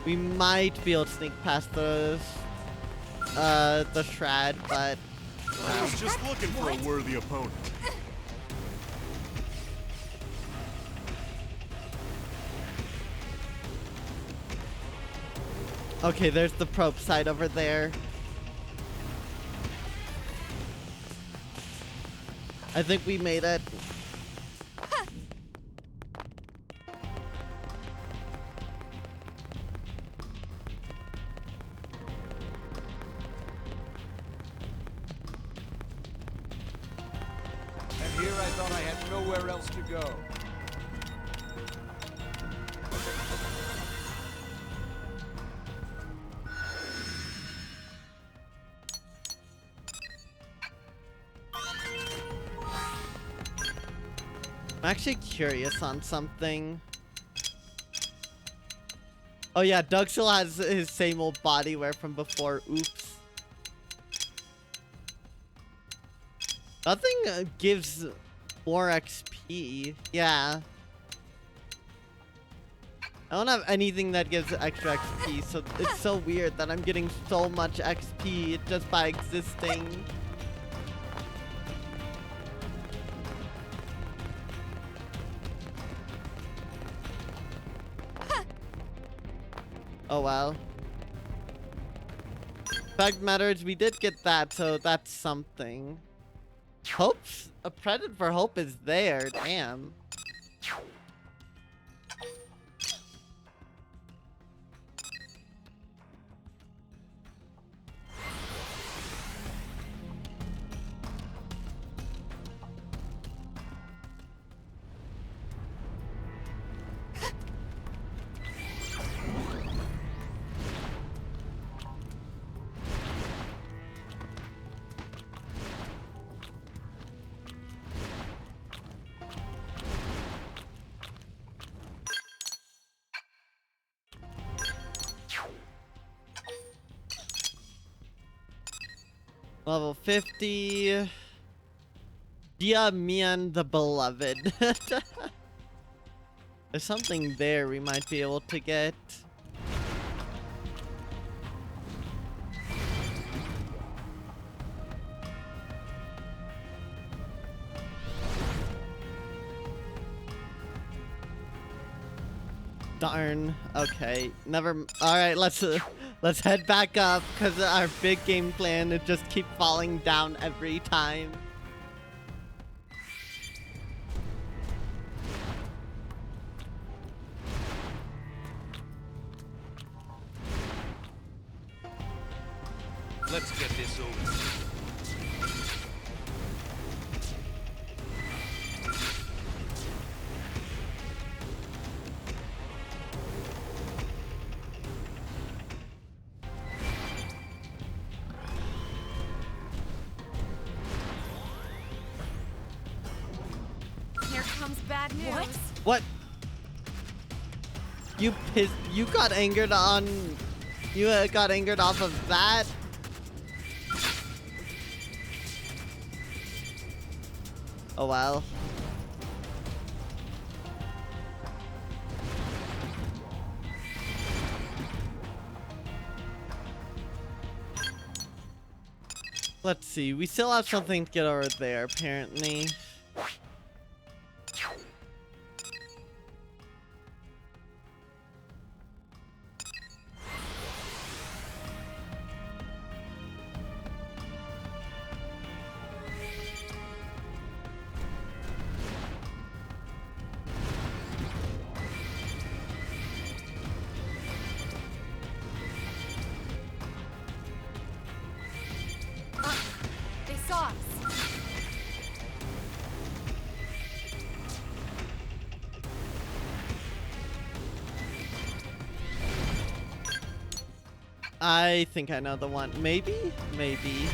We might be able to sneak past the shred, but I was just looking for a worthy opponent. okay, there's the probe site over there. I think we made it. And here I thought I had nowhere else to go. I'm actually curious on something. Oh yeah, Doug still has his same old body wear from before. Oops. Nothing gives more XP. Yeah. I don't have anything that gives extra XP, so it's so weird that I'm getting so much XP just by existing. Oh well. Fact matters, we did get that, so that's something. Hope's a credit for hope is there, damn. Level 50. Dia Mian the Beloved. There's something there we might be able to get. Darn. Okay. Never. All right. Let's head back up because our big game plan is just keep falling down every time. Let's get this over. Here comes bad news. What? You pissed? You got angered on? You got angered off of that? Oh well. Let's see. We still have something to get over there, apparently. They saw us. I think I know the one. Maybe? Maybe.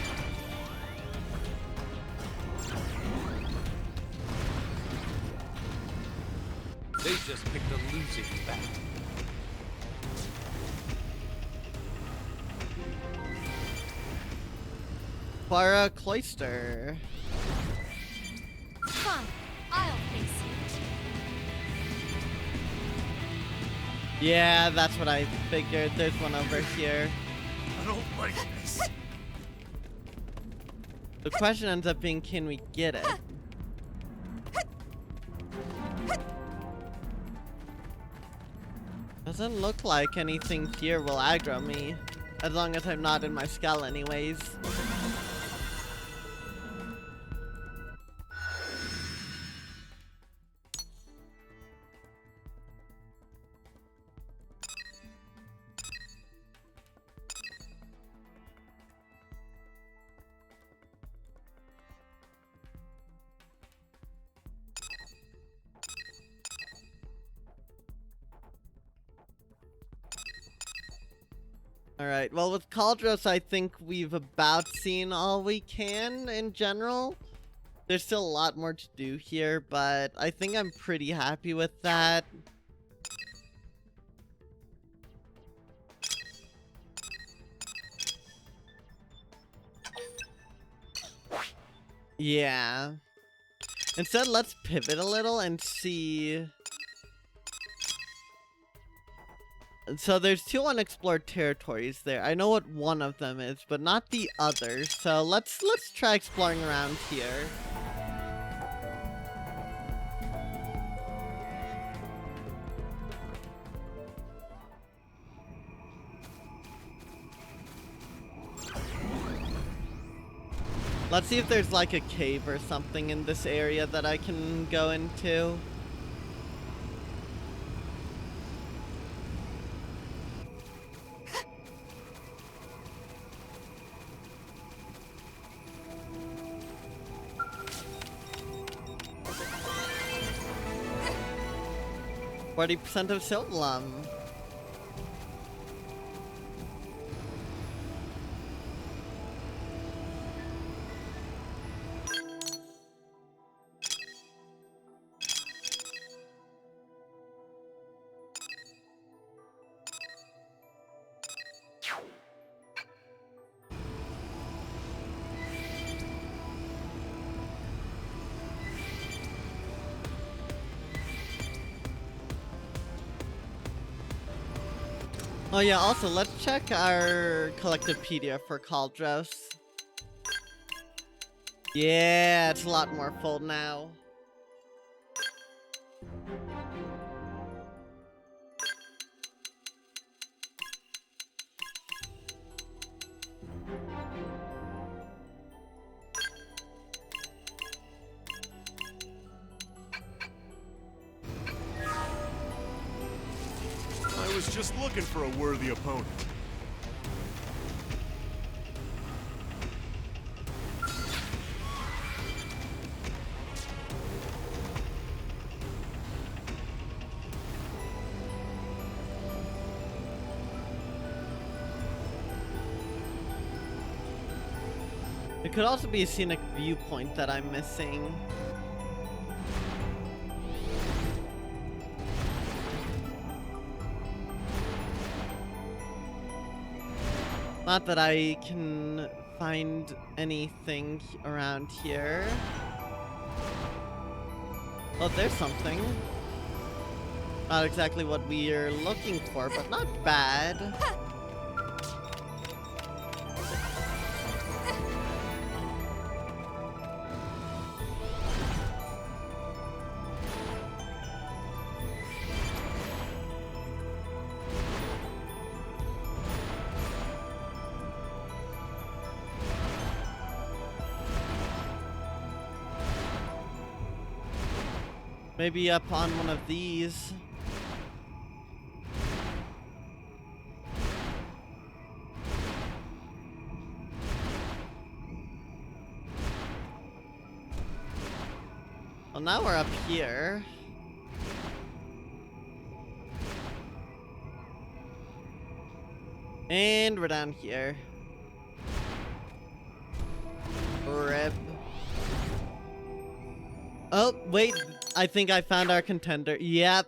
They just picked a losing battle. Clara Cloister. Fine. I'll Yeah, that's what I figured. There's one over here. I don't like this. The question ends up being, can we get it? Doesn't look like anything here will aggro me. As long as I'm not in my skull anyways. Alright, well with Cauldros, I think we've about seen all we can in general. There's still a lot more to do here, but I think I'm pretty happy with that. Yeah. Instead, let's pivot a little and see. So there's two unexplored territories there. I know what one of them is, but not the other. So let's try exploring around here. Let's see if there's like a cave or something in this area that I can go into. %40 of Silvlum. Oh yeah, also let's check our Collectivepedia for Cauldros. Yeah, it's a lot more full now. I was just looking for a worthy opponent. It could also be a scenic viewpoint that I'm missing. Not that I can find anything around here. Oh, there's something. Not exactly what we are looking for, but not bad. Maybe up on one of these. Well, now we're up here. And we're down here. Rip. Oh, wait. I think I found our contender. Yep.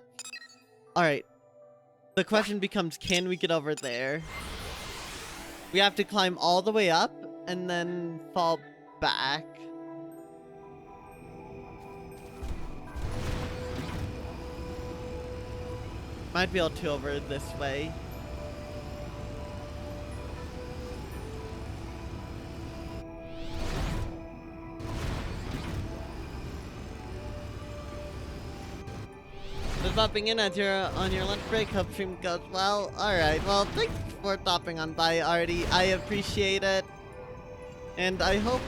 Alright. The question becomes, can we get over there? We have to climb all the way up and then fall back. Might be able to over this way. Just popping in as you're on your lunch break. Hope stream goes well. Alright, well, thanks for stopping on by, Artie. I appreciate it. And I hope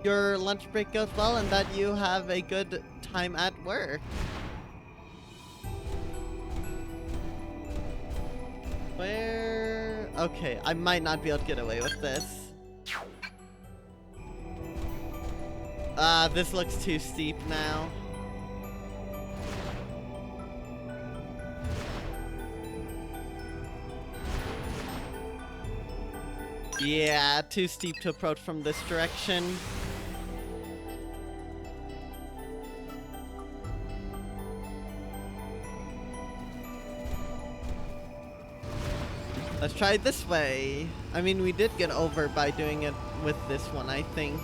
your lunch break goes well and that you have a good time at work. Where? Okay, I might not be able to get away with this. This looks too steep now. Yeah, too steep to approach from this direction. Let's try it this way. I mean, we did get over by doing it with this one, I think.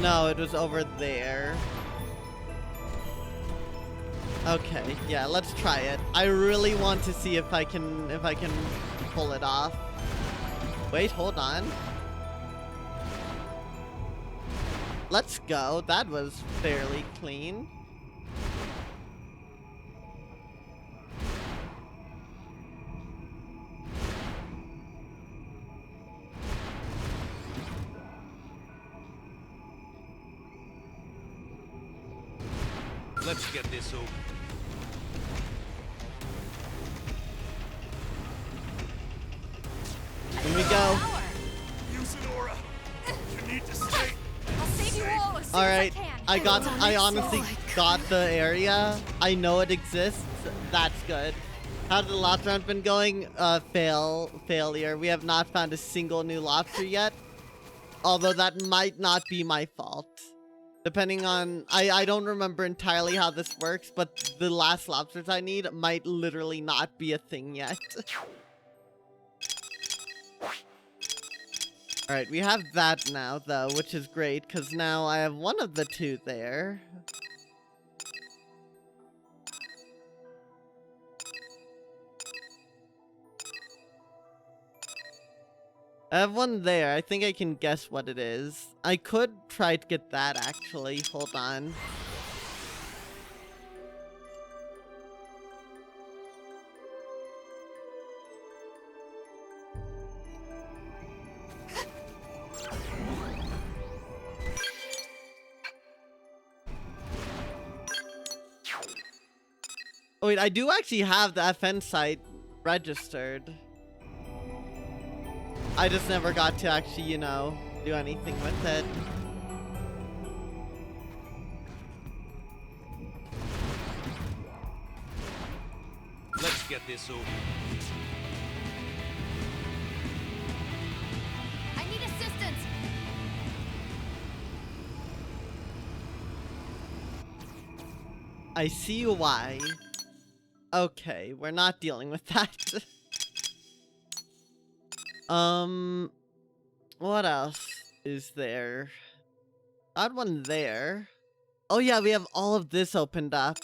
No, it was over there. Okay, yeah, let's try it. I really want to see if I can pull it off. Wait, hold on. Let's go. That was fairly clean. Let's get this over. Here we go. Usadora, you need to stay. I'll save you all as soon Alright, as I can. I honestly got the area. I know it exists. That's good. How's the lobster hunt been going? Failure. We have not found a single new lobster yet. Although that might not be my fault. Depending on, I don't remember entirely how this works, but the last lobsters I need might literally not be a thing yet. Alright, we have that now, though, which is great, because now I have one of the two there. I have one there. I think I can guess what it is. I could try to get that, actually. Hold on. Oh wait, I do actually have the FN site registered. I just never got to actually, you know, do anything with it. Let's get this over. I need assistance. I see why. Okay, we're not dealing with that. What else is there? Odd one there. Oh yeah, we have all of this opened up.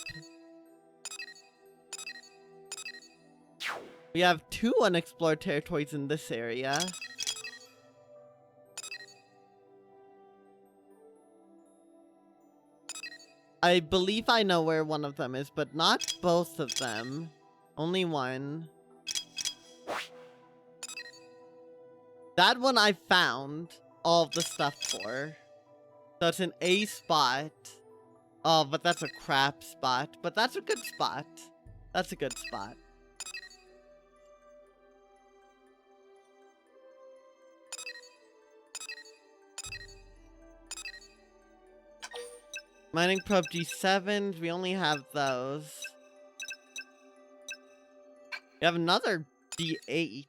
We have 2 unexplored territories in this area. I believe I know where one of them is, but not both of them. Only one. That one I found all of the stuff for. So it's an A spot. Oh, but that's a crap spot. But that's a good spot. That's a good spot. Mining probe G7s, we only have those. We have another D8.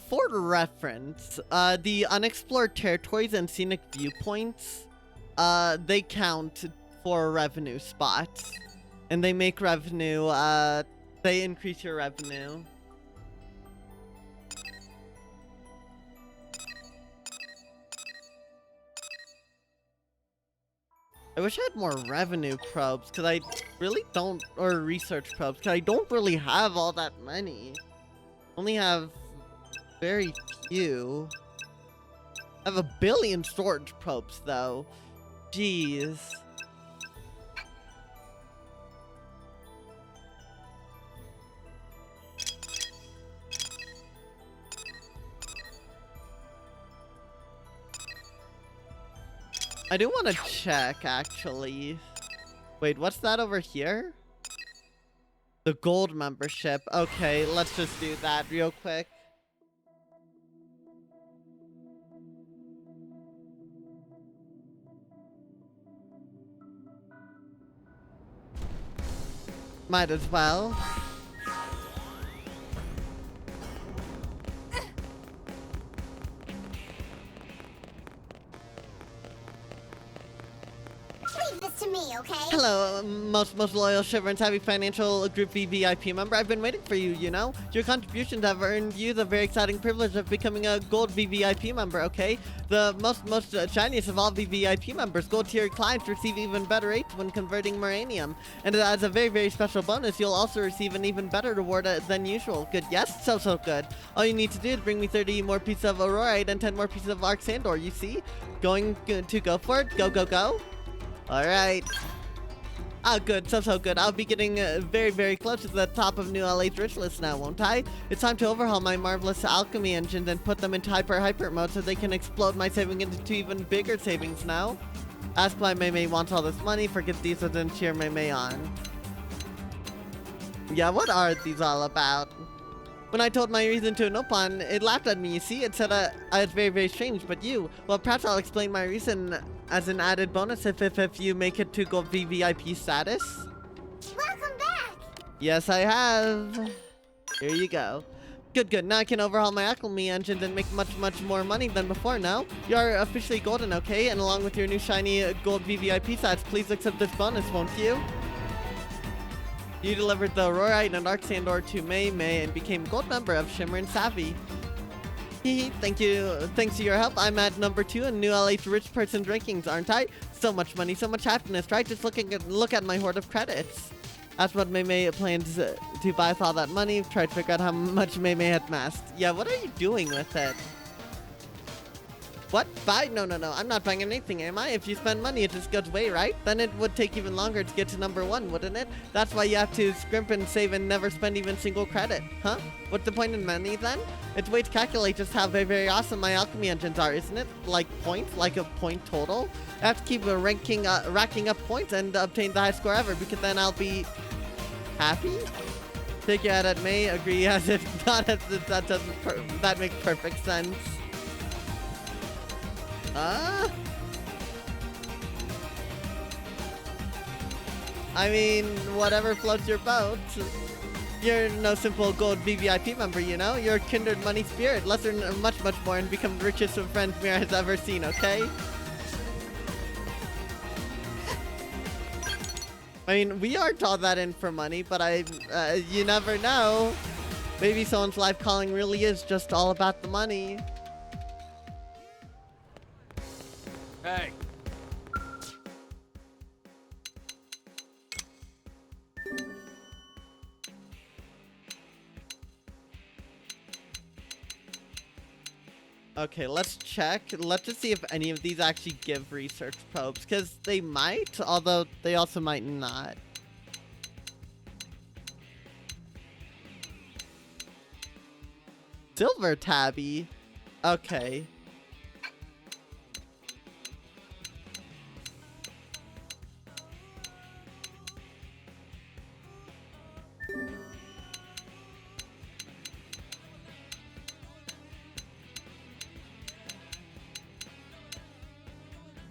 For reference, the unexplored territories and scenic viewpoints, they count for revenue spots. And they make revenue, they increase your revenue. I wish I had more revenue probes, because I really don't, or research probes, because I don't really have all that many. Only have very few. I have 1 billion storage probes, though. Jeez. I do want to check, actually. Wait, what's that over here? The gold membership. Okay, let's just do that real quick. Might as well. Leave this to me, okay? Hello, most loyal Shiver and Savvy Financial Group VIP member. I've been waiting for you, you know? Your contributions have earned you the very exciting privilege of becoming a gold VVIP member, okay? The most shiniest of all VVIP members, gold tier clients receive even better rates when converting Moranium. And as a very special bonus, you'll also receive an even better reward than usual. Good, yes? So good. All you need to do is bring me 30 more pieces of Aurorite and 10 more pieces of Arc Sandor, you see? Going to go for it? Go. Alright. Ah, good. So good. I'll be getting very close to the top of New LA's rich list now, won't I? It's time to overhaul my marvelous alchemy engines and put them into hyper mode so they can explode my saving into even bigger savings now. Ask why Mei wants all this money, forget these and then cheer Mei on. Yeah, what are these all about? When I told my reason to Nopon, it laughed at me, you see? It said I was very strange, but you... Well, perhaps I'll explain my reason as an added bonus if you make it to gold VVIP status. Welcome back! Yes, I have. Here you go. Good. Now I can overhaul my alchemy engine and make much more money than before now. You're officially golden, okay? And along with your new shiny gold VVIP stats, please accept this bonus, won't you? You delivered the Aurorite and Arc Sandor to Mei and became gold member of Shimmer and Savvy. Thank you. Thanks to your help, I'm at number 2 in New LA's rich person's rankings, aren't I? So much money, so much happiness, right? Just look at my hoard of credits. That's what Mei plans to buy with all that money. Try to figure out how much Mei had amassed. Yeah, what are you doing with it? What? Buy? No. I'm not buying anything, am I? If you spend money, it just goes away, right? Then it would take even longer to get to number 1, wouldn't it? That's why you have to scrimp and save and never spend even single credit. Huh? What's the point in money, then? It's a way to calculate just how very awesome my alchemy engines are, isn't it? Like points? Like a point total? I have to keep racking up points and obtain the highest score ever, because then I'll be... happy? Take your head at Mei, agree as if not as if that makes perfect sense. I mean, whatever floats your boat. You're no simple gold VVIP member, you know? You're a kindred money spirit. Let's earn much more and become the richest of friends Mira has ever seen, okay? I mean, we aren't all that in for money, but you never know. Maybe someone's life calling really is just all about the money. Hey. Okay, let's check. Let's just see if any of these actually give research probes, because they might, although they also might not. Silver tabby. Okay.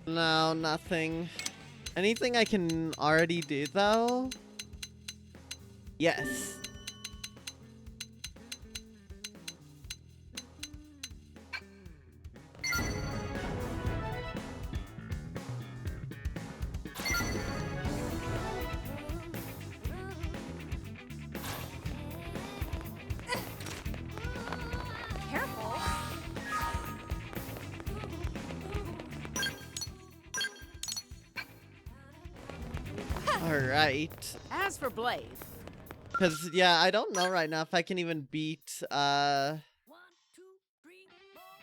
No, nothing. Anything I can already do, though? Yes. Alright. As for Blade, Because, yeah, I don't know right now if I can even beat, 1, 2, 3,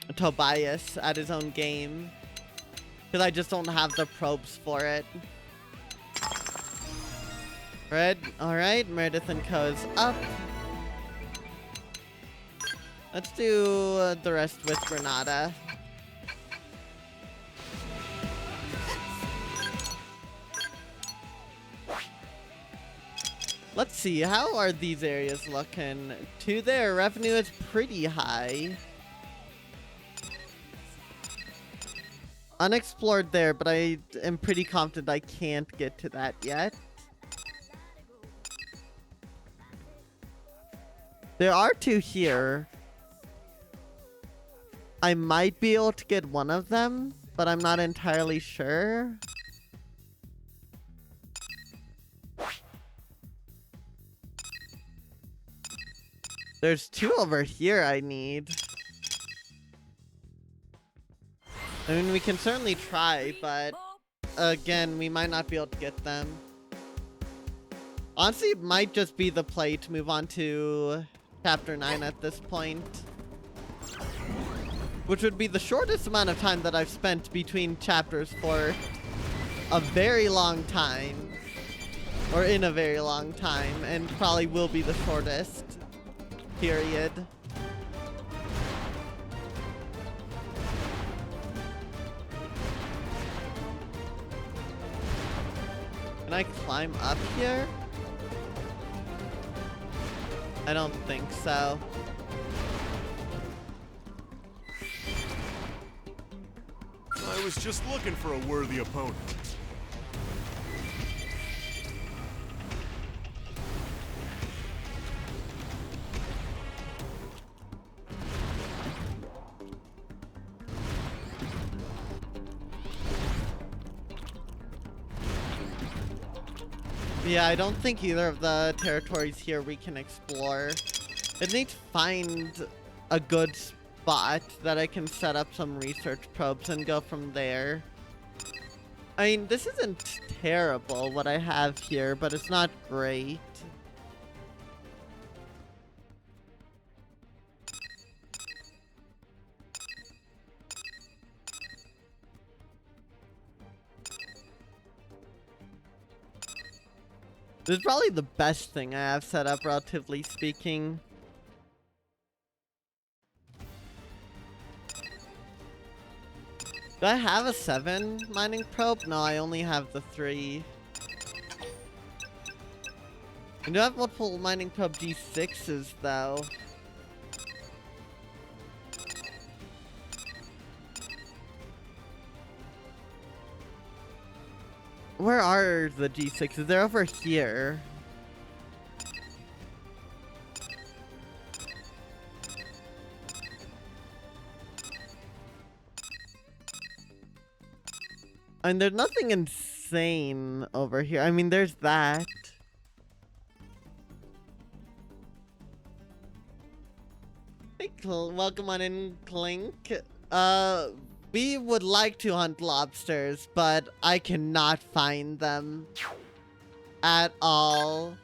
4. Tobias at his own game. Because I just don't have the probes for it. Alright, Meredith and Co. is up. Let's do the rest with Renata. Let's see, how are these areas looking? To their revenue is pretty high. Unexplored there, but I am pretty confident I can't get to that yet. There are 2 here. I might be able to get one of them, but I'm not entirely sure. There's 2 over here I need. I mean, we can certainly try, but again, we might not be able to get them. Honestly, it might just be the play to move on to Chapter 9 at this point. Which would be the shortest amount of time that I've spent between chapters for a very long time. Or in a very long time, and probably will be the shortest. Period. Can I climb up here? I don't think so. I was just looking for a worthy opponent. Yeah, I don't think either of the territories here we can explore. I need to find a good spot that I can set up some research probes and go from there. I mean, this isn't terrible what I have here, but it's not great. This is probably the best thing I have set up, relatively speaking. Do I have a 7 mining probe? No, I only have the 3. I do have multiple mining probe G6s, though. Where are the G6s? They're over here. And there's nothing insane over here. I mean, there's that. Hey, welcome on in, Clink. We would like to hunt lobsters, but I cannot find them at all.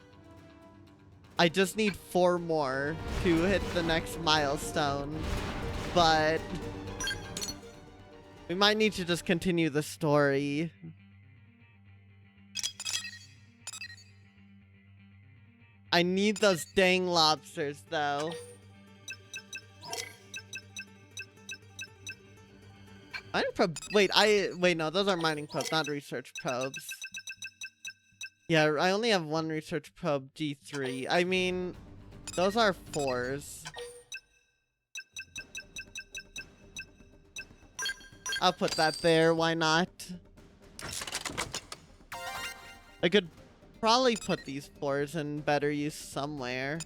I just need 4 more to hit the next milestone, but we might need to just continue the story. I need those dang lobsters, though. Mining probe. Wait, no, those are mining probes, not research probes. Yeah, I only have 1 research probe G3. I mean, those are 4s. I'll put that there, why not? I could probably put these 4s in better use somewhere.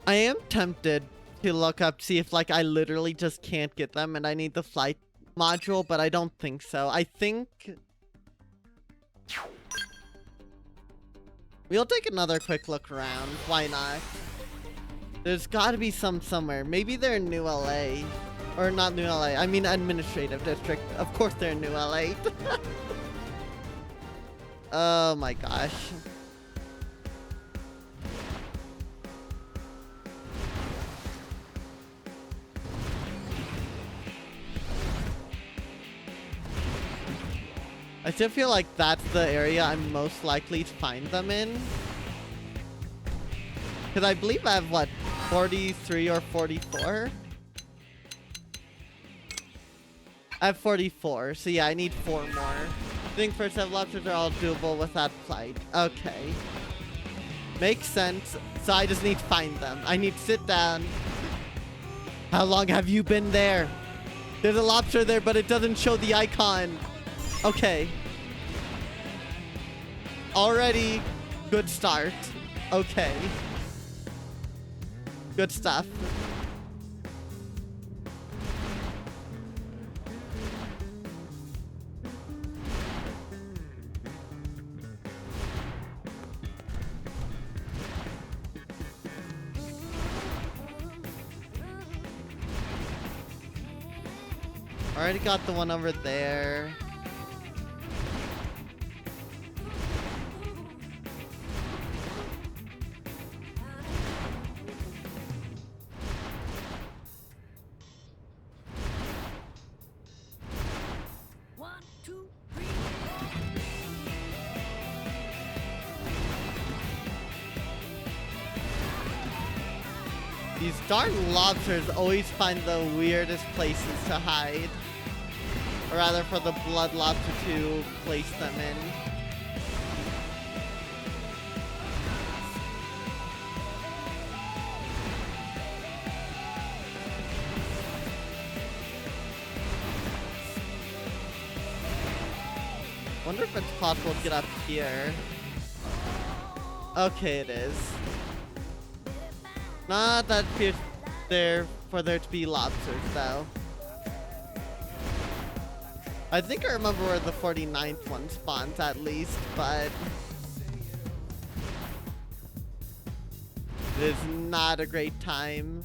I am tempted to look up, see if like I literally just can't get them and I need the flight module, but I don't think so. I think we'll take another quick look around. Why not? There's gotta be some somewhere. Maybe they're in New LA. Or not New LA. I mean administrative district. Of course they're in New LA. Oh my gosh. I still feel like that's the area I'm most likely to find them in. Because I believe I have, what, 43 or 44? I have 44, so yeah, I need 4 more. I think first 7 lobsters are all doable without flight. Okay. Makes sense. So I just need to find them. I need to sit down. How long have you been there? There's a lobster there, but it doesn't show the icon. Okay. Already good start. Okay. Good stuff. Already got the one over there. These darn lobsters always find the weirdest places to hide. Or rather for the blood lobster to place them in. Wonder if it's possible to get up here. Okay, it is. Not that appears there for there to be lobsters, though. I think I remember where the 49th one spawns at least, but it is not a great time.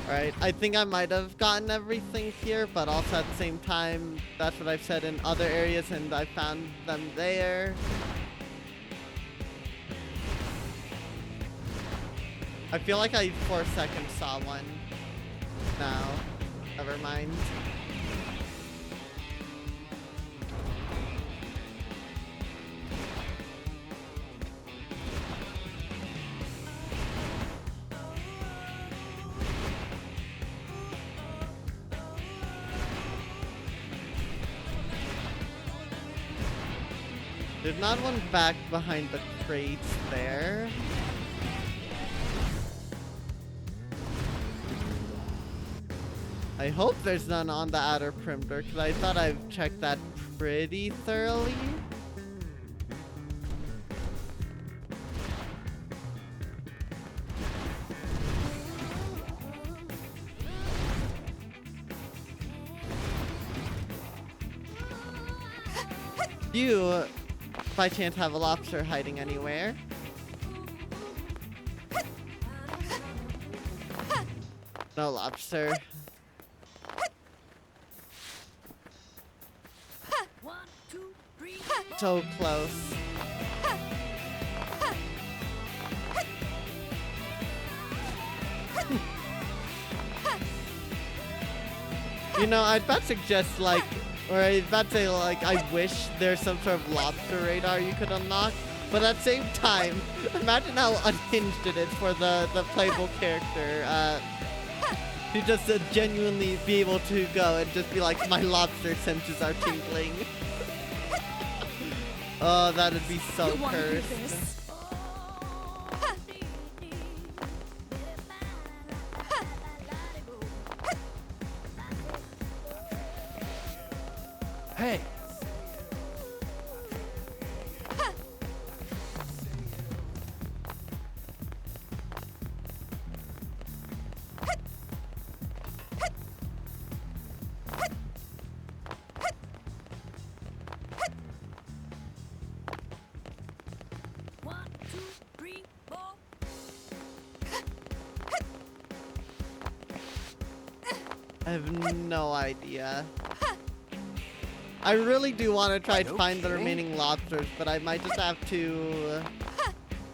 Alright, I think I might have gotten everything here, but also at the same time, that's what I've said in other areas, and I found them there. I feel like I, for a second, saw one. No, never mind. There's not one back behind the crates there. I hope there's none on the outer perimeter, because I thought I've checked that pretty thoroughly. Do you, by chance, have a lobster hiding anywhere? No lobster. So close. You know, I'd about to suggest, like, or I'd about to say, like, I wish there's some sort of lobster radar you could unlock, but at the same time, imagine how unhinged it is for the playable character, to just genuinely be able to go and just be like, my lobster senses are tingling. Oh, that would be so cursed. I have no idea. I really do want to try to find the remaining lobsters, but I might just have to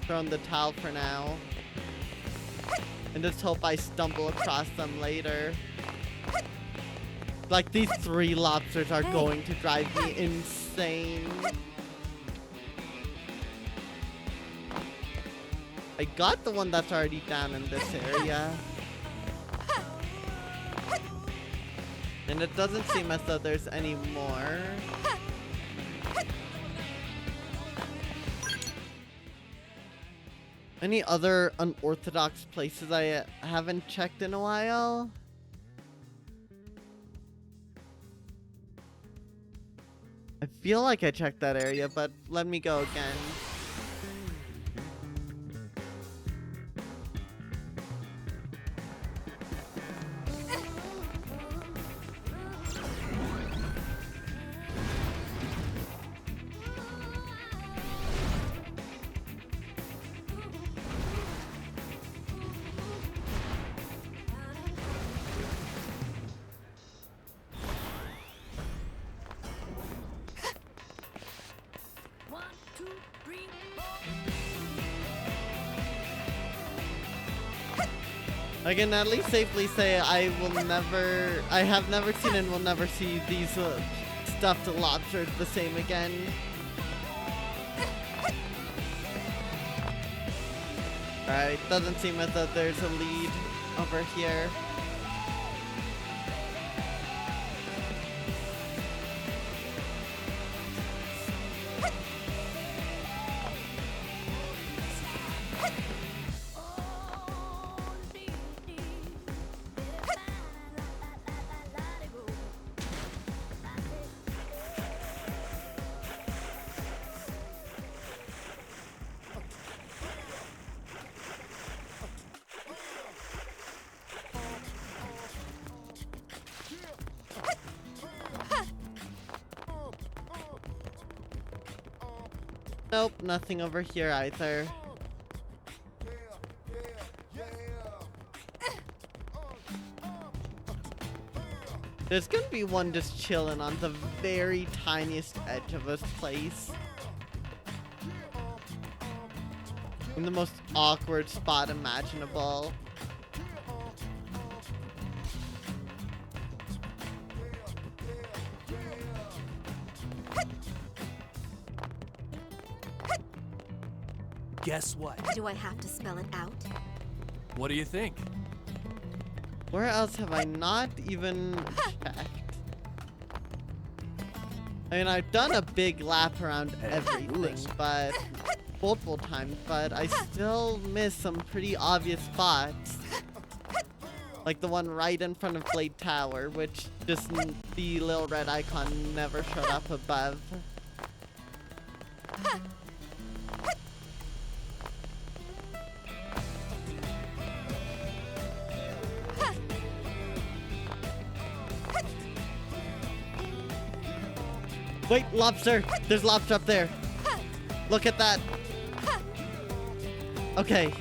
throw in the towel for now. And just hope I stumble across them later. Like, these 3 lobsters are going to drive me insane. I got the one that's already down in this area. And it doesn't seem as though there's any more. Any other unorthodox places I haven't checked in a while? I feel like I checked that area, but let me go again. I can at least safely say I have never seen and will never see these stuffed lobsters the same again. Alright, doesn't seem as though there's a lead over here. Nope, nothing over here either. There's gonna be one just chilling on the very tiniest edge of this place. In the most awkward spot imaginable. Guess what? Do I have to spell it out? What do you think? Where else have I not even checked? I mean, I've done a big lap around everything, but multiple times, but I still miss some pretty obvious spots. Like the one right in front of Blade Tower, which just the little red icon never showed up above. Wait, lobster! There's lobster up there. Look at that. Okay.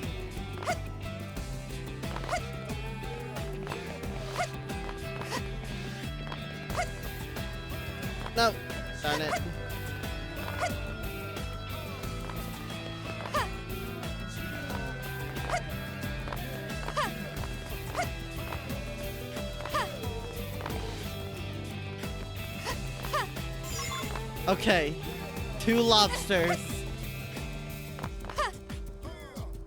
No. Darn it. Okay, 2 lobsters.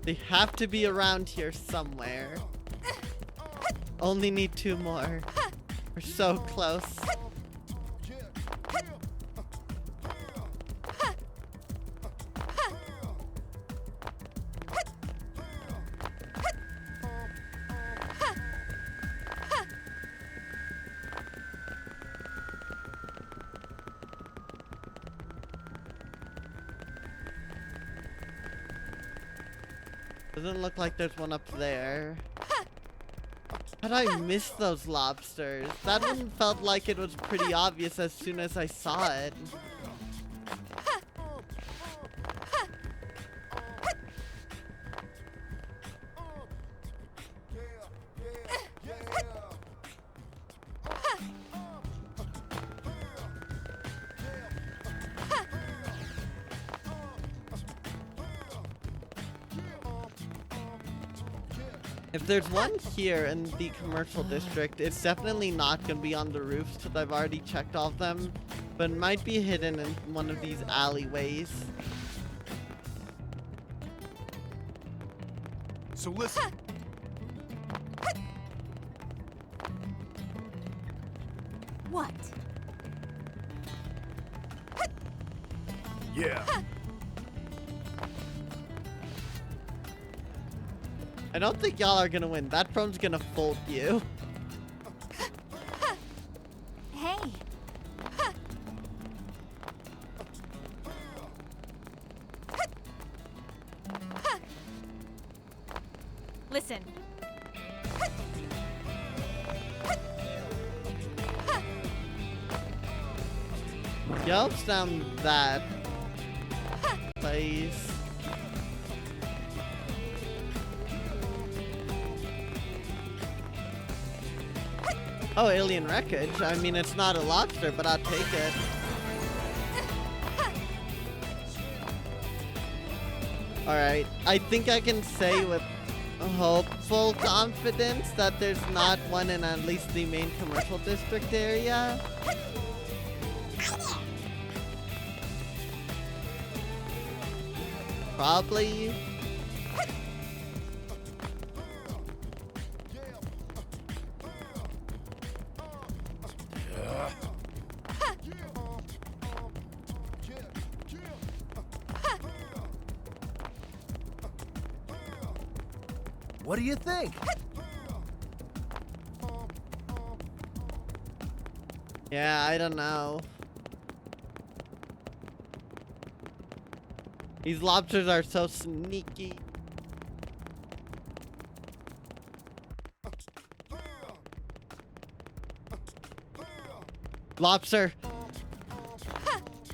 They have to be around here somewhere. Only need 2 more. We're so close. Doesn't look like there's one up there. How'd I miss those lobsters? That one felt like it was pretty obvious as soon as I saw it. If there's one here in the commercial district, it's definitely not going to be on the roofs because I've already checked all of them. But it might be hidden in one of these alleyways. So listen. What? Yeah. I don't think y'all are going to win. That chrome's going to fold you. Hey. Listen. Yelps down that place. Oh, alien wreckage. I mean, it's not a lobster, but I'll take it. Alright, I think I can say with hopeful confidence that there's not one in at least the main commercial district area. Probably. What do you think? Yeah, I don't know. These lobsters are so sneaky. Lobster.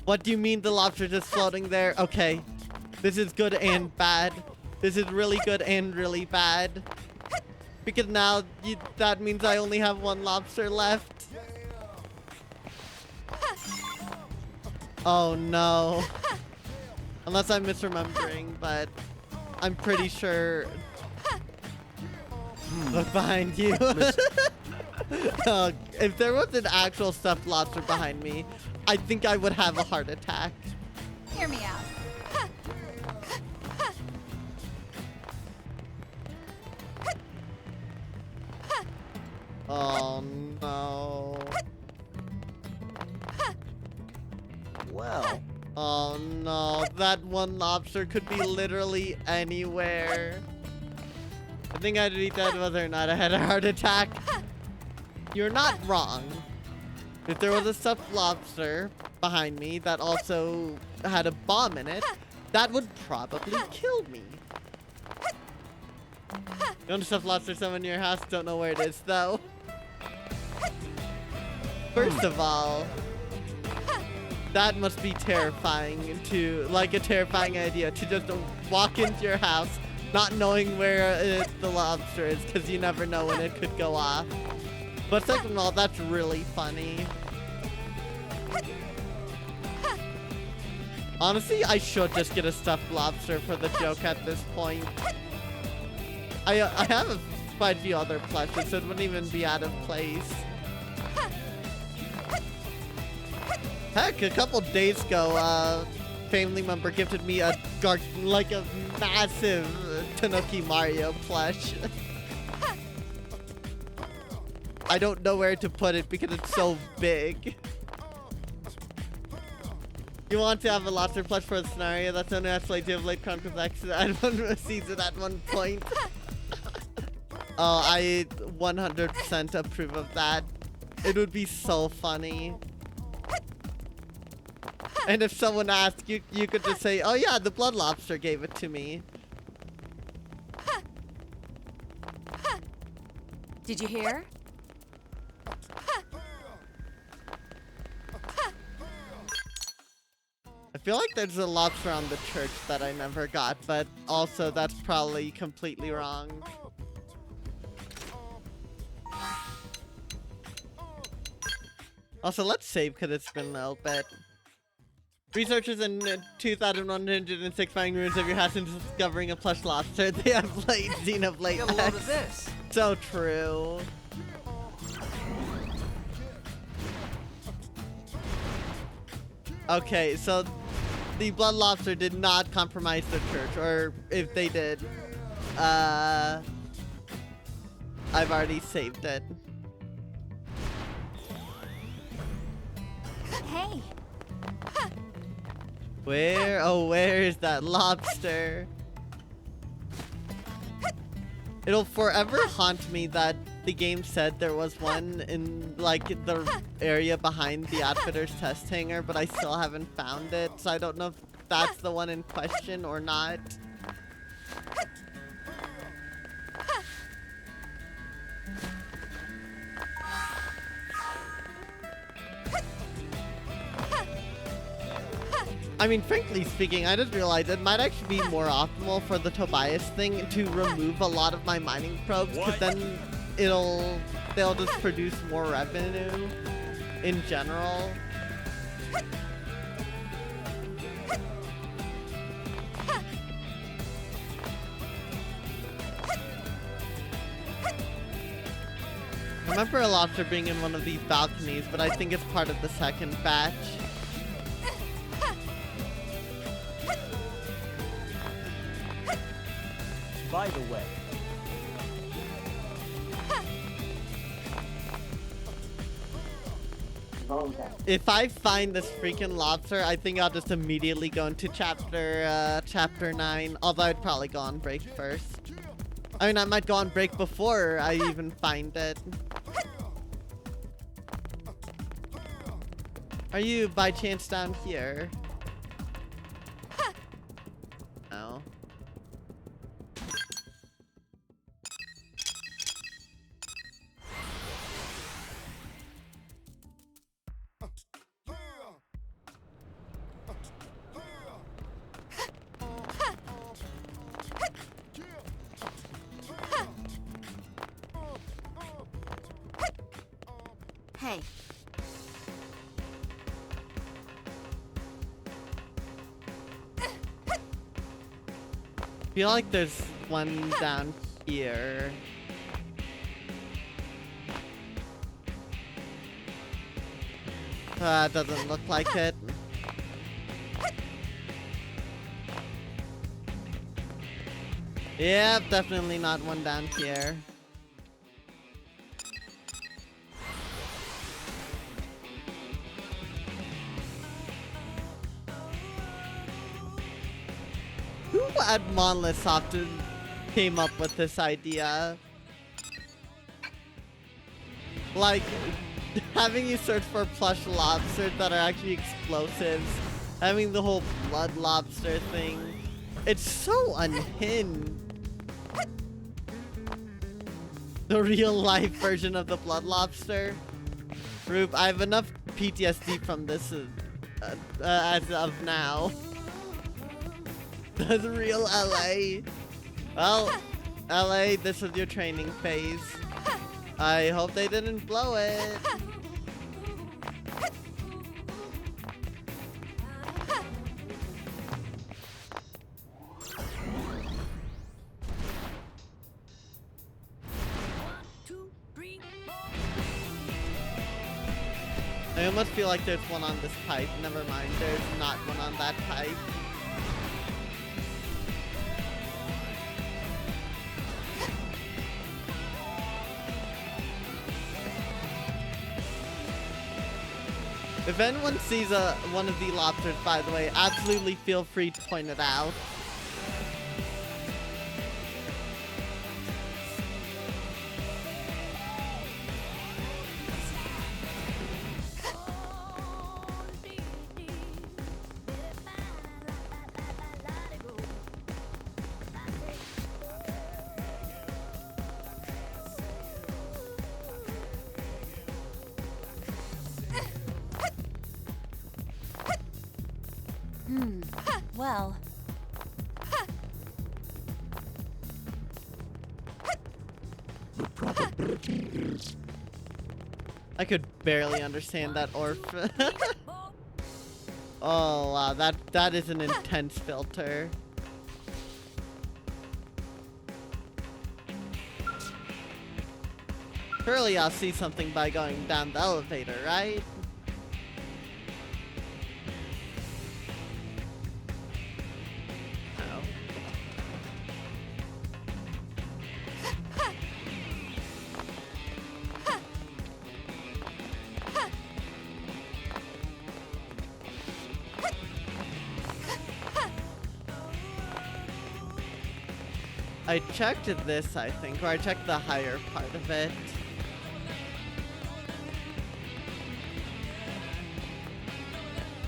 What do you mean the lobster just floating there? Okay. This is good and bad. This is really good and really bad. Because now that means I only have one lobster left. Oh no. Unless I'm misremembering, but I'm pretty sure. Look behind you. If there was an actual stuffed lobster behind me, I think I would have a heart attack. Hear me out. Oh no. Well, Oh no, that one lobster could be literally anywhere. I think I'd eat that whether or not I had a heart attack. You're not wrong. If there was a stuffed lobster behind me that also had a bomb in it, that would probably kill me. You own a stuffed lobster somewhere in your house? Don't know where it is though. First of all, that must be terrifying to, like a terrifying idea to just walk into your house not knowing where the lobster is because you never know when it could go off. But second of all, that's really funny. Honestly, I should just get a stuffed lobster for the joke at this point. I have quite a few other plushes, so it wouldn't even be out of place. Heck, a couple days ago, a family member gifted me a massive Tanuki Mario plush. I don't know where to put it because it's so big. You want to have a lobster plush for a scenario that's only actually to have late Chronicles X at one season at one point. Oh, I 100% approve of that. It would be so funny. And if someone asked, you could just say, oh yeah, the blood lobster gave it to me. Did you hear? I feel like there's a lobster on the church that I never got, but also that's probably completely wrong. Also, let's save because it's been a little bit. Researchers in 2,106 finding ruins of your house and discovering a plush lobster. They have played Xenoblade Get a load of X. this. So true. Okay, so the blood lobster did not compromise the church, or if they did, I've already saved it. Hey, Where? Oh, where is that lobster? It'll forever haunt me that the game said there was one in, like, the area behind the Outfitter's test hangar, but I still haven't found it, so I don't know if that's the one in question or not. I mean, frankly speaking, I just realized it might actually be more optimal for the Tobias thing to remove a lot of my mining probes, because then they'll just produce more revenue in general. I remember a lobster being in one of these balconies, but I think it's part of the second batch. By the way, If I find this freaking lobster, I think I'll just immediately go into chapter 9. Although I'd probably go on break first. I mean, I might go on break before I even find it. Are you by chance down here? No. hey. I feel like there's one down here. Doesn't look like it. Yep, definitely not one down here. Who at Monolith Soft came up with this idea? Like, having you search for plush lobsters that are actually explosives, having the whole blood lobster thing. It's so unhinged. The real life version of the blood lobster. Rube, I have enough PTSD from this as of now. The real LA. Well, LA, this is your training phase. I hope they didn't blow it. I almost feel like there's one on this pipe. Never mind, there's not one on that pipe. If anyone sees one of the lobsters, by the way, absolutely feel free to point it out. Well. I could barely understand that orph. Oh wow, that is an intense filter. Surely I'll see something by going down the elevator, right? No. I checked this, I think, or I checked the higher part of it.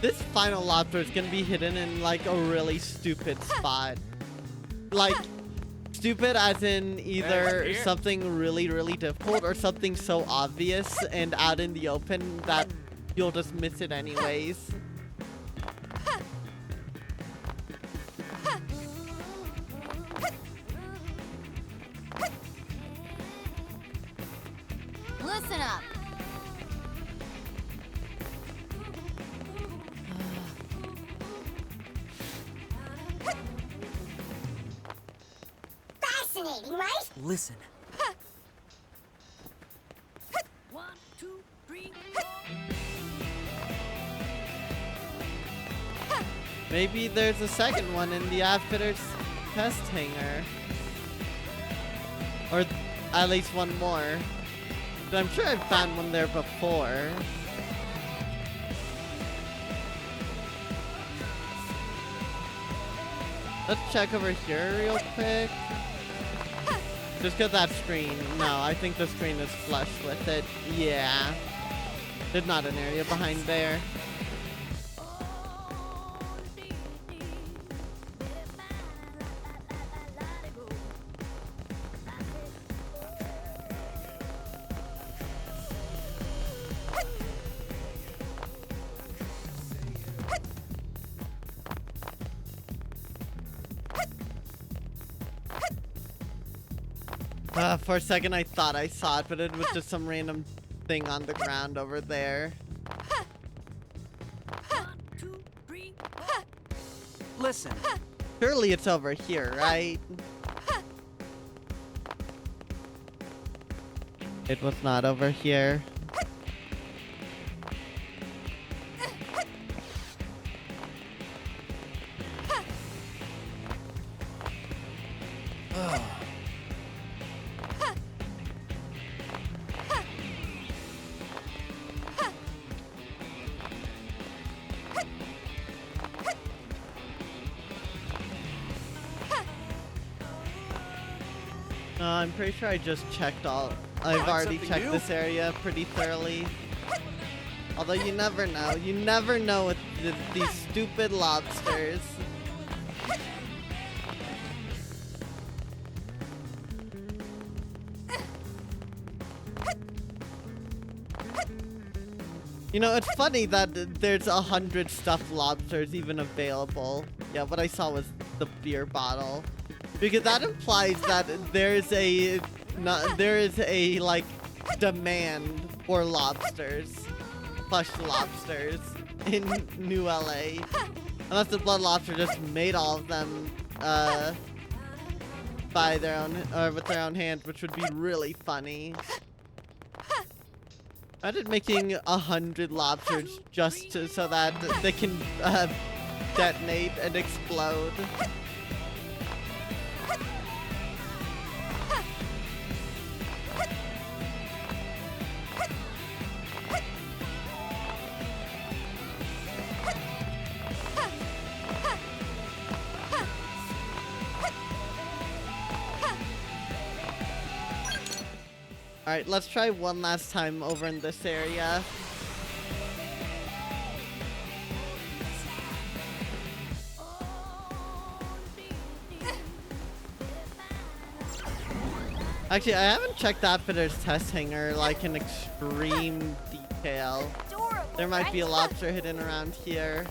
This final lobster is gonna be hidden in like a really stupid spot. Like, stupid as in either something really, really difficult or something so obvious and out in the open that you'll just miss it anyways. Listen up. Fascinating, right? Listen. 1, 2, 3, Maybe there's a second one in the outfitter's test hangar. Or at least one more. But I'm sure I've found one there before. Let's check over here real quick. Just get that screen. No, I think the screen is flush with it. Yeah. There's not an area behind there. For a second I thought I saw it, but it was just some random thing on the ground over there. 1, 2, 3. Listen. Surely it's over here, right? It was not over here. I'm pretty sure I just checked all. I've Find already something checked new? this area pretty thoroughly. Although you never know. You never know with these stupid lobsters. You know, it's funny that there's 100 stuffed lobsters even available. Yeah, what I saw was the beer bottle. Because that implies that there's a like demand for lobsters, plush lobsters in New LA. Unless the blood lobster just made all of them by their own or with their own hands, which would be really funny. Imagine making 100 lobsters just so that they can detonate and explode. Alright, let's try one last time over in this area. Actually, I haven't checked that fitter's test hangar like in extreme detail. Adorable, There might be a right? lobster hidden around here.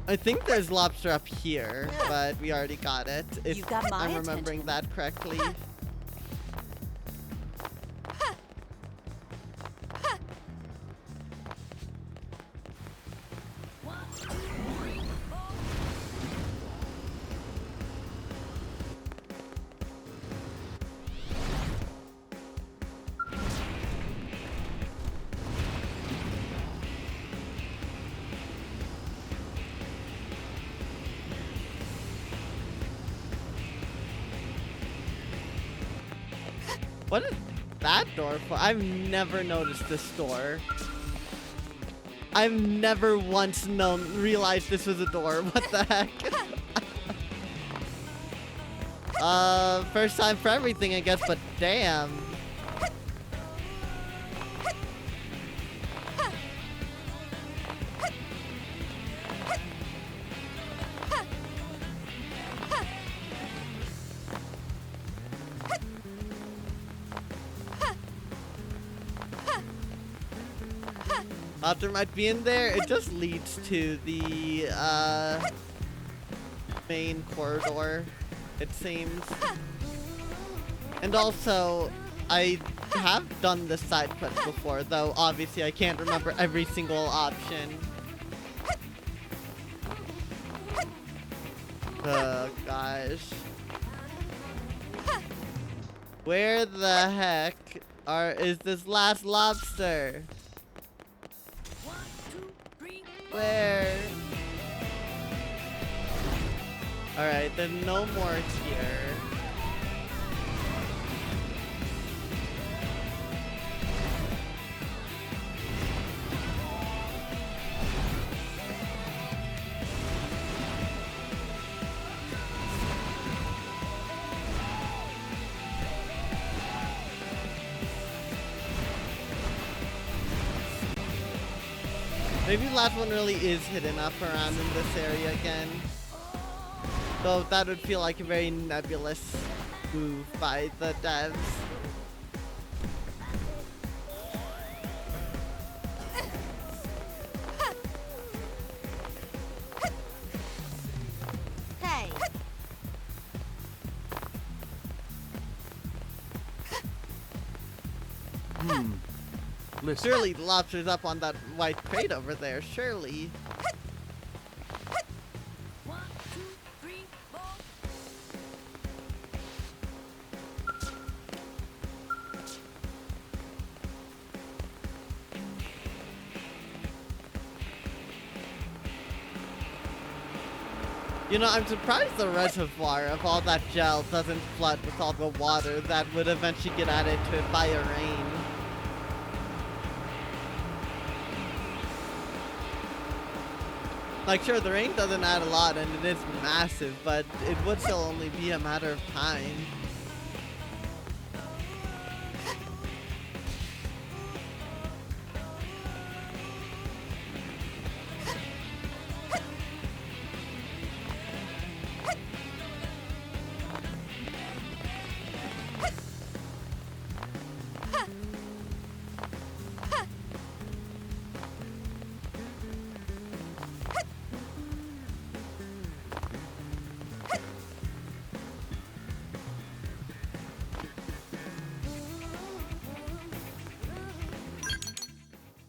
I think there's lobster up here, but we already got it. If You've got my I'm remembering attention. that correctly. What is that door for? I've never noticed this door. I've never once realized this was a door. What the heck? First time for everything, I guess, but damn. Lobster might be in there. It just leads to the main corridor, it seems. And also, I have done this side quest before, though obviously I can't remember every single option. Oh gosh. Where the heck is this last lobster? Where? Alright, there's no more here. Maybe the last one really is hidden up around in this area again. Though that would feel like a very nebulous move by the devs. Hey. Listen. Surely the lobster's up on that white crate over there, surely. You know, I'm surprised the reservoir of all that gel doesn't flood with all the water that would eventually get added to it by a rain. Like, sure, the rain doesn't add a lot and it is massive, but it would still only be a matter of time.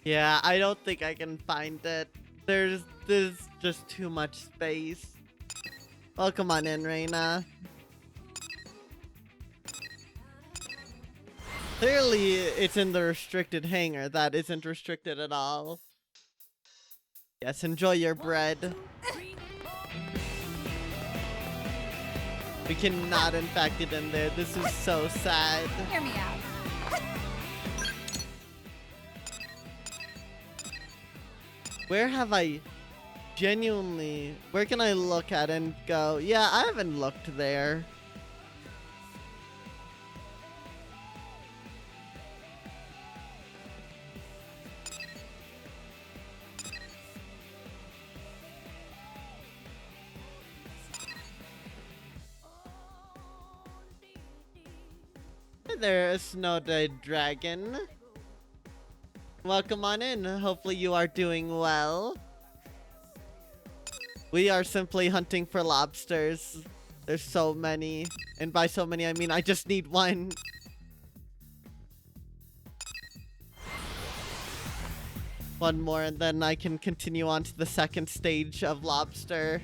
Yeah, I don't think I can find it. There's just too much space. Well, come on in, Reina. Clearly, it's in the restricted hangar. That isn't restricted at all. Yes, enjoy your bread. We cannot in fact get in there. This is so sad. Hear me out. Where have I genuinely... Where can I look at and go, yeah, I haven't looked there. Hey there, Snow the Dragon. Welcome on in. Hopefully you are doing well. We are simply hunting for lobsters. There's so many. And by so many, I mean I just need one. One more and then I can continue on to the second stage of lobster.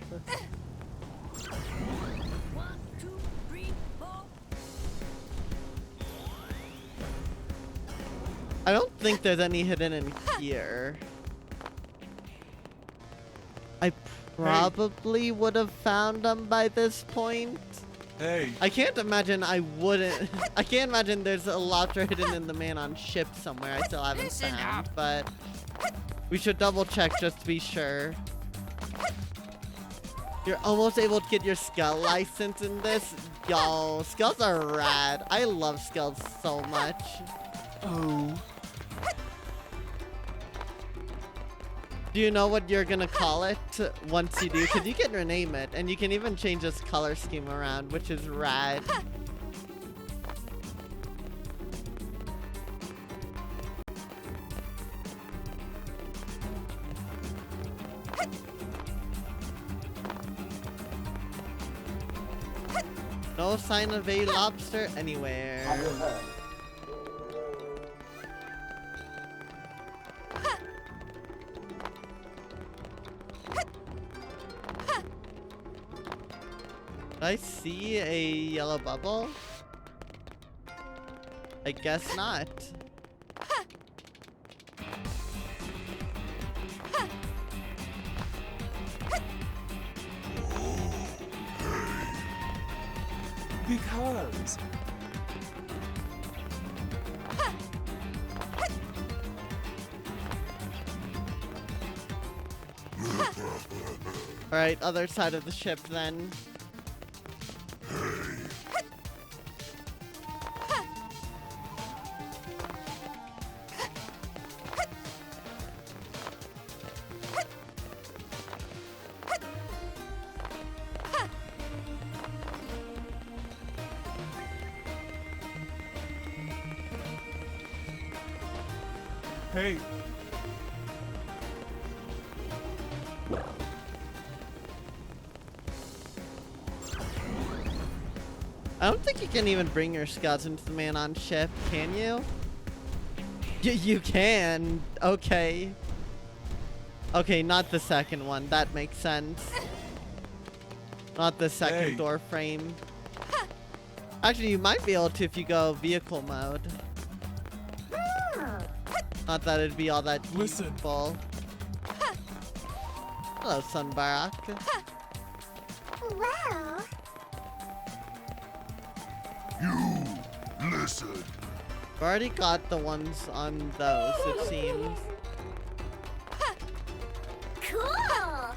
I don't think there's any hidden in here. probably would have found them by this point. Hey. I can't imagine I wouldn't. I can't imagine there's a lobster hidden in the man on ship somewhere I still haven't Listen found, up. but we should double check just to be sure. You're almost able to get your skull license in this. Y'all, skulls are rad. I love skulls so much. Oh. Do you know what you're gonna call it once you do? Because you can rename it, and you can even change its color scheme around, which is rad. No sign of a lobster anywhere. Did I see a yellow bubble? I guess not. Because. Alright, other side of the ship then. Hey. I don't think you can even bring your scouts into the man on ship, can you? You can. Okay. Okay, not the second one. That makes sense. Not the second Hey. door frame. Actually, you might be able to if you go vehicle mode. Not that it'd be all that Listen. useful. Hello, Sunbarak. Well, You listen. I've already got the ones on those, it seems. cool.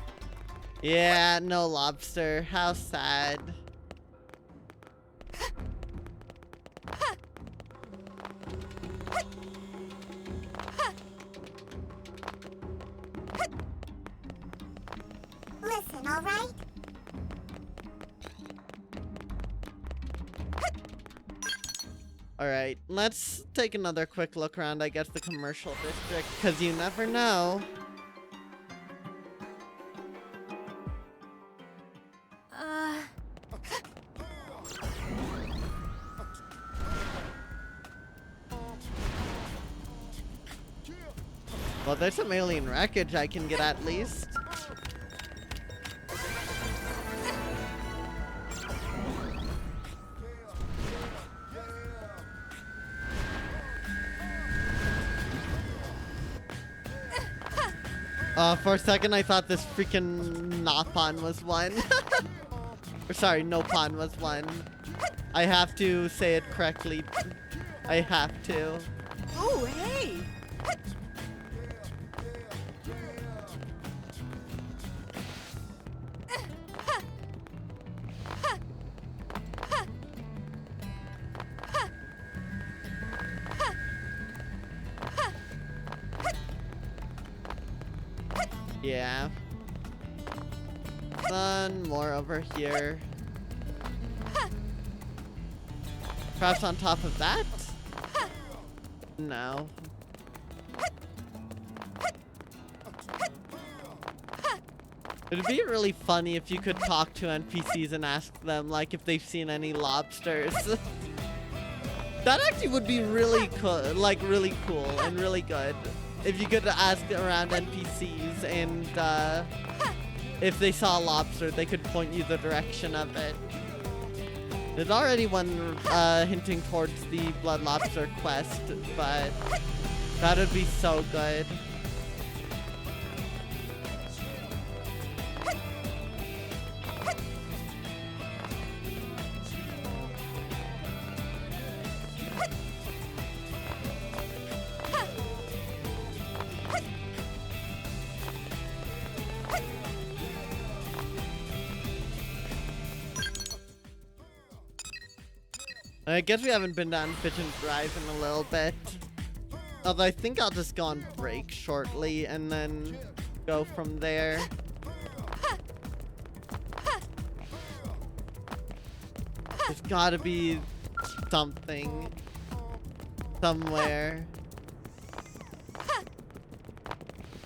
Yeah, no lobster. How sad. Listen, all right? Alright, let's take another quick look around, I guess, the commercial district, because you never know. Well, there's some alien wreckage I can get at least. For a second I thought this freaking Nopon was one. Or sorry, Nopon was one. I have to say it correctly. I have to. Oh, hey! Yeah. Then more over here. Perhaps on top of that? No. It'd be really funny if you could talk to NPCs and ask them, like, if they've seen any lobsters. That actually would be really cool, like, really cool and really good. If you could ask around NPCs and, if they saw a lobster, they could point you the direction of it. There's already one, hinting towards the Blood Lobster quest, but that would be so good. I guess we haven't been down Fish and Drive in a little bit. Although I think I'll just go on break shortly and then go from there. There's gotta be something somewhere.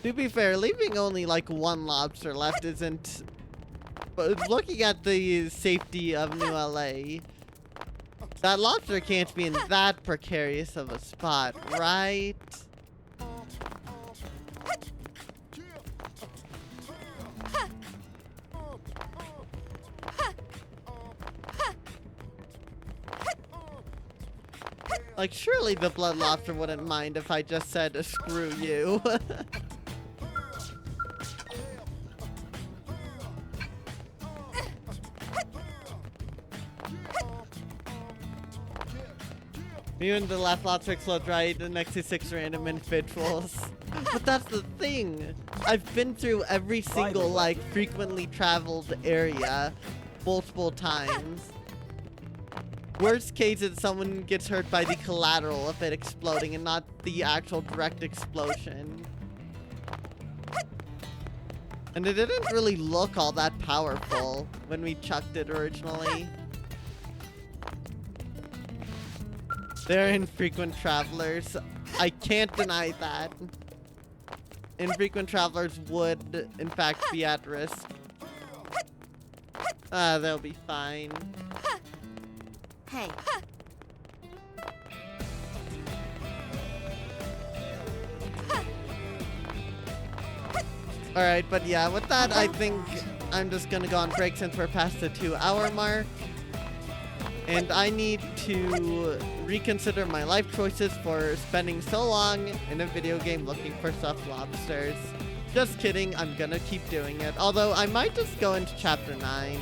To be fair, leaving only like one lobster left isn't... But looking at the safety of New LA, that lobster can't be in that precarious of a spot, right? Like, surely the blood lobster wouldn't mind if I just said, screw you. Even the left lobster explodes right next to 6 random individuals. But that's the thing. I've been through every single, like, frequently traveled area multiple times. Worst case is someone gets hurt by the collateral of it exploding and not the actual direct explosion. And it didn't really look all that powerful when we chucked it originally. They're infrequent travelers. I can't deny that. Infrequent travelers would, in fact, be at risk. They'll be fine. Hey. Alright, but yeah, with that, I think I'm just gonna go on break since we're past the 2-hour mark. And I need to reconsider my life choices for spending so long in a video game looking for stuffed lobsters. Just kidding, I'm gonna keep doing it. Although, I might just go into Chapter 9.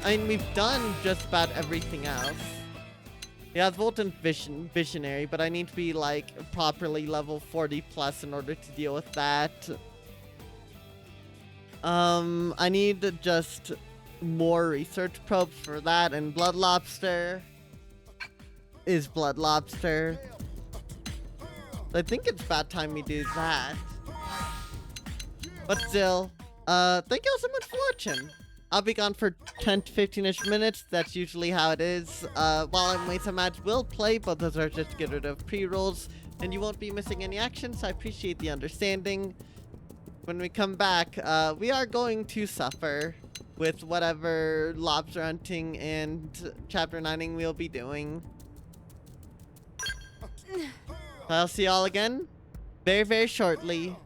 I mean, we've done just about everything else. Yeah, it's Volton Visionary, but I need to be, like, properly level 40 plus in order to deal with that. I need just more research probes for that, and Blood Lobster is Blood Lobster. I think it's about time we do that. But still, thank you all so much for watching. I'll be gone for 10 to 15-ish minutes. That's usually how it is. While I'm away, some ads will play, but those are just to get rid of pre-rolls, and you won't be missing any action, so I appreciate the understanding. When we come back, we are going to suffer with whatever lobster hunting and chapter 9ing we'll be doing. I'll see y'all again very, very shortly.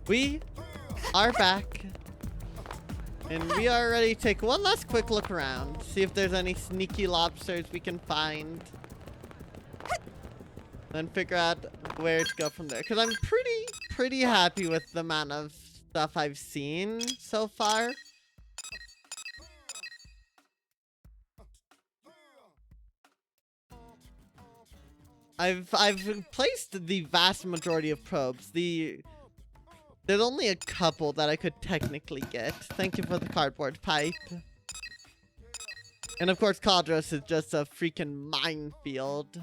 We are back. And we are ready to take one last quick look around. See if there's any sneaky lobsters we can find. Then figure out where to go from there. Because I'm pretty happy with the amount of stuff I've seen so far. I've placed the vast majority of probes. There's only a couple that I could technically get. Thank you for the cardboard pipe. And of course, Caldros is just a freaking minefield.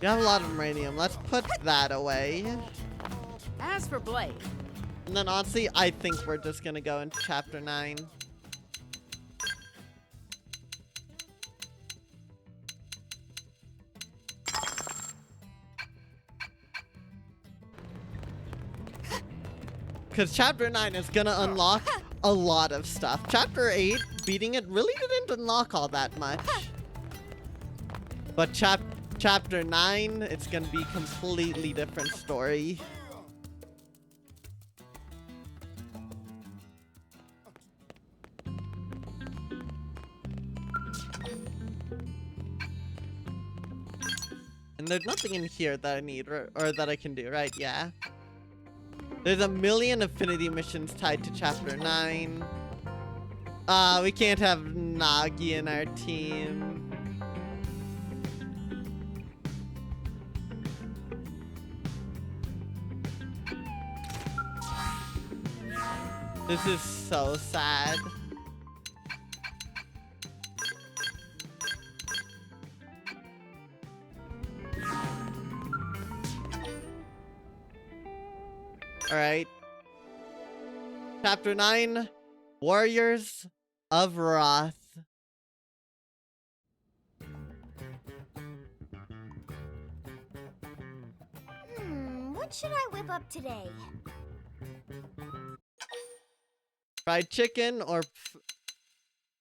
You have a lot of uranium. Let's put that away. As for Blade, And then honestly, I think we're just gonna go into chapter 9. Because chapter 9 is gonna unlock a lot of stuff. Chapter 8, beating it really didn't unlock all that much. But chapter 9, it's gonna be a completely different story. And there's nothing in here that I need or that I can do, right? Yeah. There's a million affinity missions tied to chapter 9. We can't have Nagi in our team. This is so sad. Alright. Chapter 9, Warriors of Wrath. What should I whip up today? Fried chicken or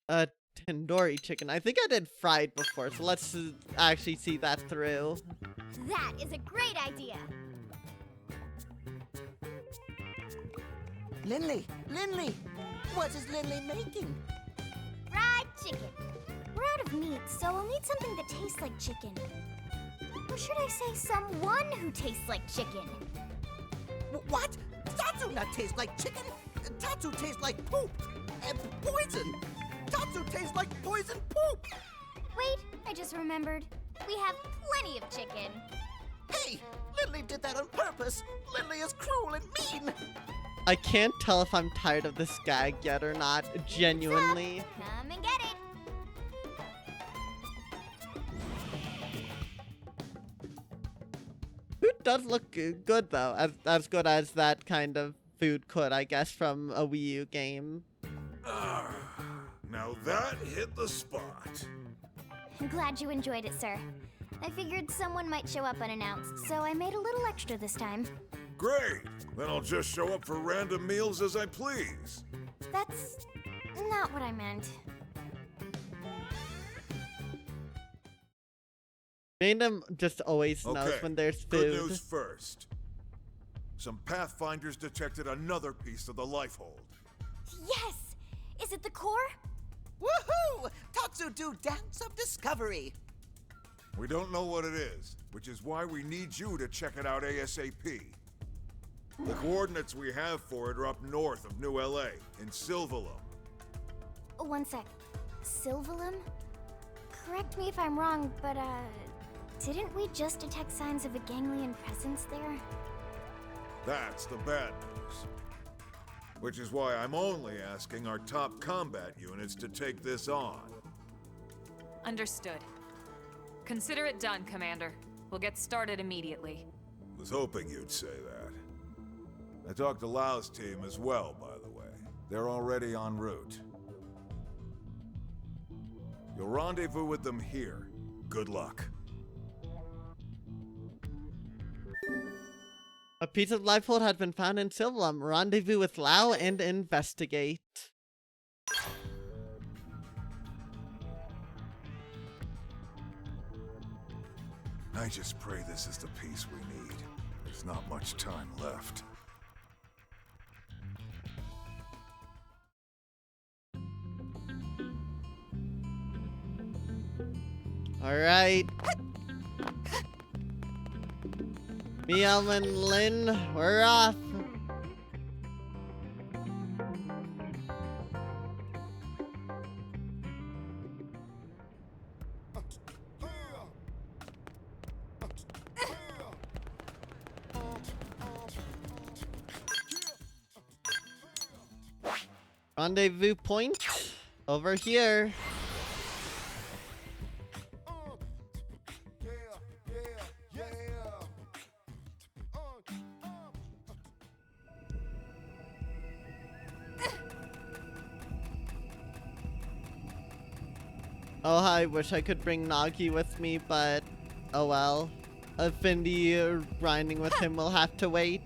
tandoori chicken. I think I did fried before, so let's actually see that through. That is a great idea. Lindley! What is Lindley making? Fried chicken. We're out of meat, so we'll need something that tastes like chicken. Or should I say someone who tastes like chicken? What? Tatsu not taste like chicken? Tatsu tastes like poop! And poison! Tatsu tastes like poison poop! Wait, I just remembered. We have plenty of chicken. Hey! Lindley did that on purpose! Lindley is cruel and mean! I can't tell if I'm tired of this gag yet or not, genuinely. Come and get it. Food does look good though, as good as that kind of food could, I guess, from a Wii U game. Now that hit the spot. I'm glad you enjoyed it, sir. I figured someone might show up unannounced, so I made a little extra this time. Great! Then I'll just show up for random meals as I please. That's not what I meant. Random just always knows Okay, when there's food. good news first. Some Pathfinders detected another piece of the life hold. Yes! Is it the core? Woohoo! Tatsu do dance of discovery! We don't know what it is, which is why we need you to check it out ASAP. The coordinates we have for it are up north of New LA, in Silvalum. One sec. Silvalum? Correct me if I'm wrong, but, didn't we just detect signs of a ganglion presence there? That's the bad news. Which is why I'm only asking our top combat units to take this on. understood. Consider it done, Commander. We'll get started immediately. Was hoping you'd say that. I talked to Lau's team as well, by the way. They're already en route. You'll rendezvous with them here. Good luck. A piece of life hold had been found in Silvalum. Rendezvous with Lau and investigate. I just pray this is the peace we need. There's not much time left. Alright. Meow and Lynn, we're off. Rendezvous point over here. Oh, I wish I could bring Nagi with me, but oh well. Affinity grinding with him will have to wait.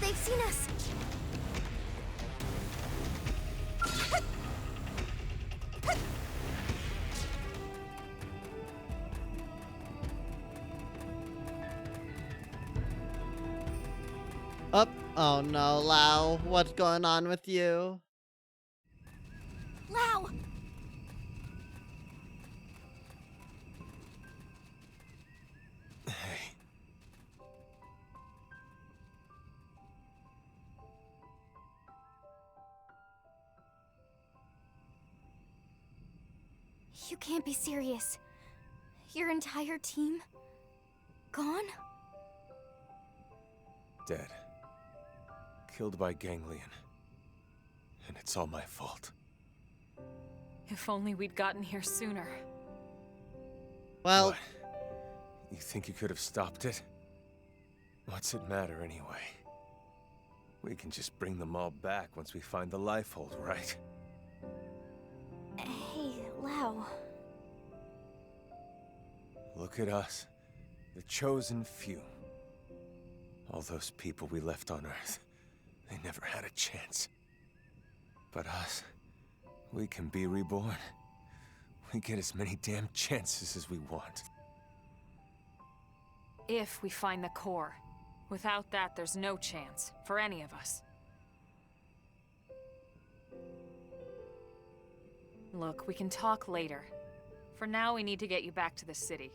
They've seen us. Up. Oh no, Lau. What's going on with you? Lau! Hey. You can't be serious. Your entire team? Gone? Dead. Killed by ganglion. And it's all my fault. If only we'd gotten here sooner. Well, What? You think you could have stopped it? What's it matter anyway? We can just bring them all back once we find the life hold, right? Hey, Lau. Look at us. The chosen few. All those people we left on Earth. They never had a chance. But us, we can be reborn. We get as many damn chances as we want. If we find the core. Without that, there's no chance. For any of us. Look, we can talk later. For now, we need to get you back to the city.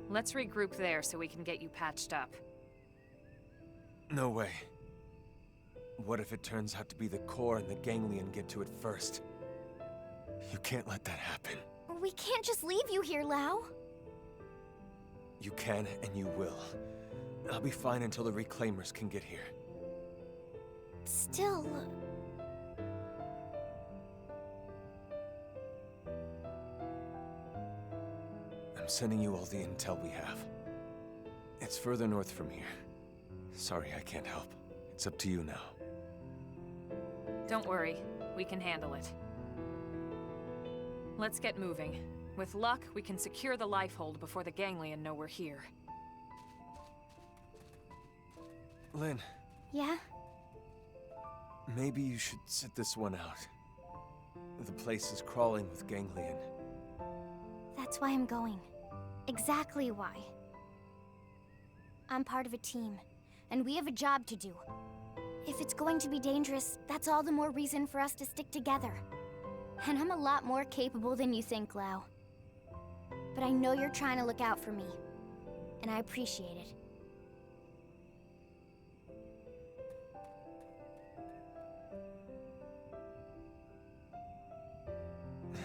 Let's regroup there so we can get you patched up. No way. What if it turns out to be the core and the ganglion get to it first? You can't let that happen. We can't just leave you here, Lau. You can and you will. I'll be fine until the reclaimers can get here. Still... I'm sending you all the intel we have. It's further north from here. Sorry I can't help. It's up to you now. Don't worry, we can handle it. Let's get moving. With luck, we can secure the life hold before the ganglion know we're here. Lynn, Yeah? maybe you should sit this one out. The place is crawling with ganglion. That's why I'm going. Exactly why. I'm part of a team, and we have a job to do. If it's going to be dangerous, that's all the more reason for us to stick together. And I'm a lot more capable than you think, Lau. But I know you're trying to look out for me, and I appreciate it.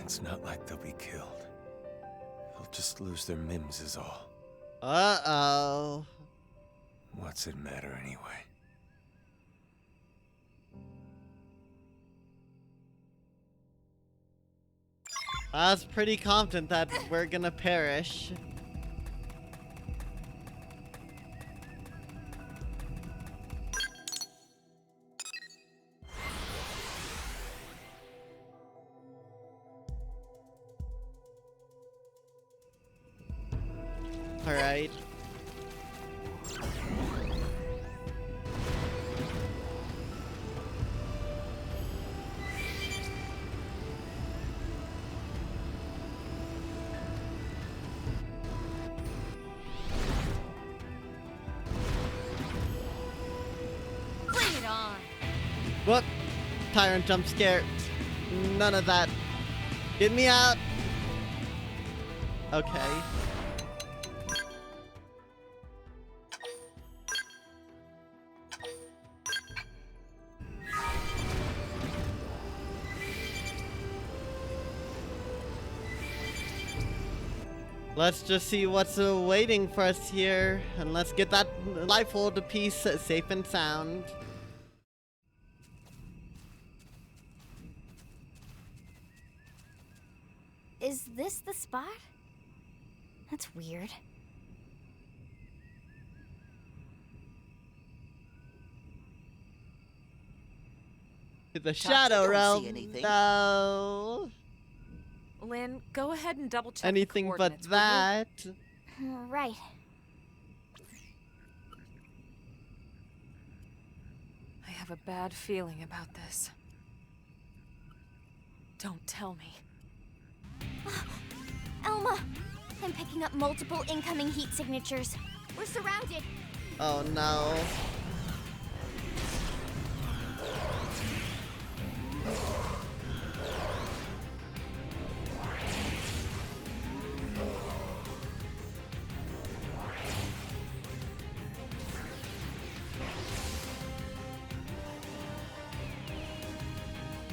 It's not like they'll be killed. They'll just lose their mims is all. uh-oh. What's it matter anyway? I was pretty confident that we're gonna perish. Alright. Whoop. Tyrant jump scare. None of that. Get me out. Okay. Let's just see what's waiting for us here, and let's get that life hold piece safe and sound. Is this the spot? That's weird. The Shadow don't see Realm. anything. No. Lynn, go ahead and double check Anything the but coordinates, will you? that. Right. I have a bad feeling about this. Don't tell me. Elma! I'm picking up multiple incoming heat signatures. We're surrounded. Oh no.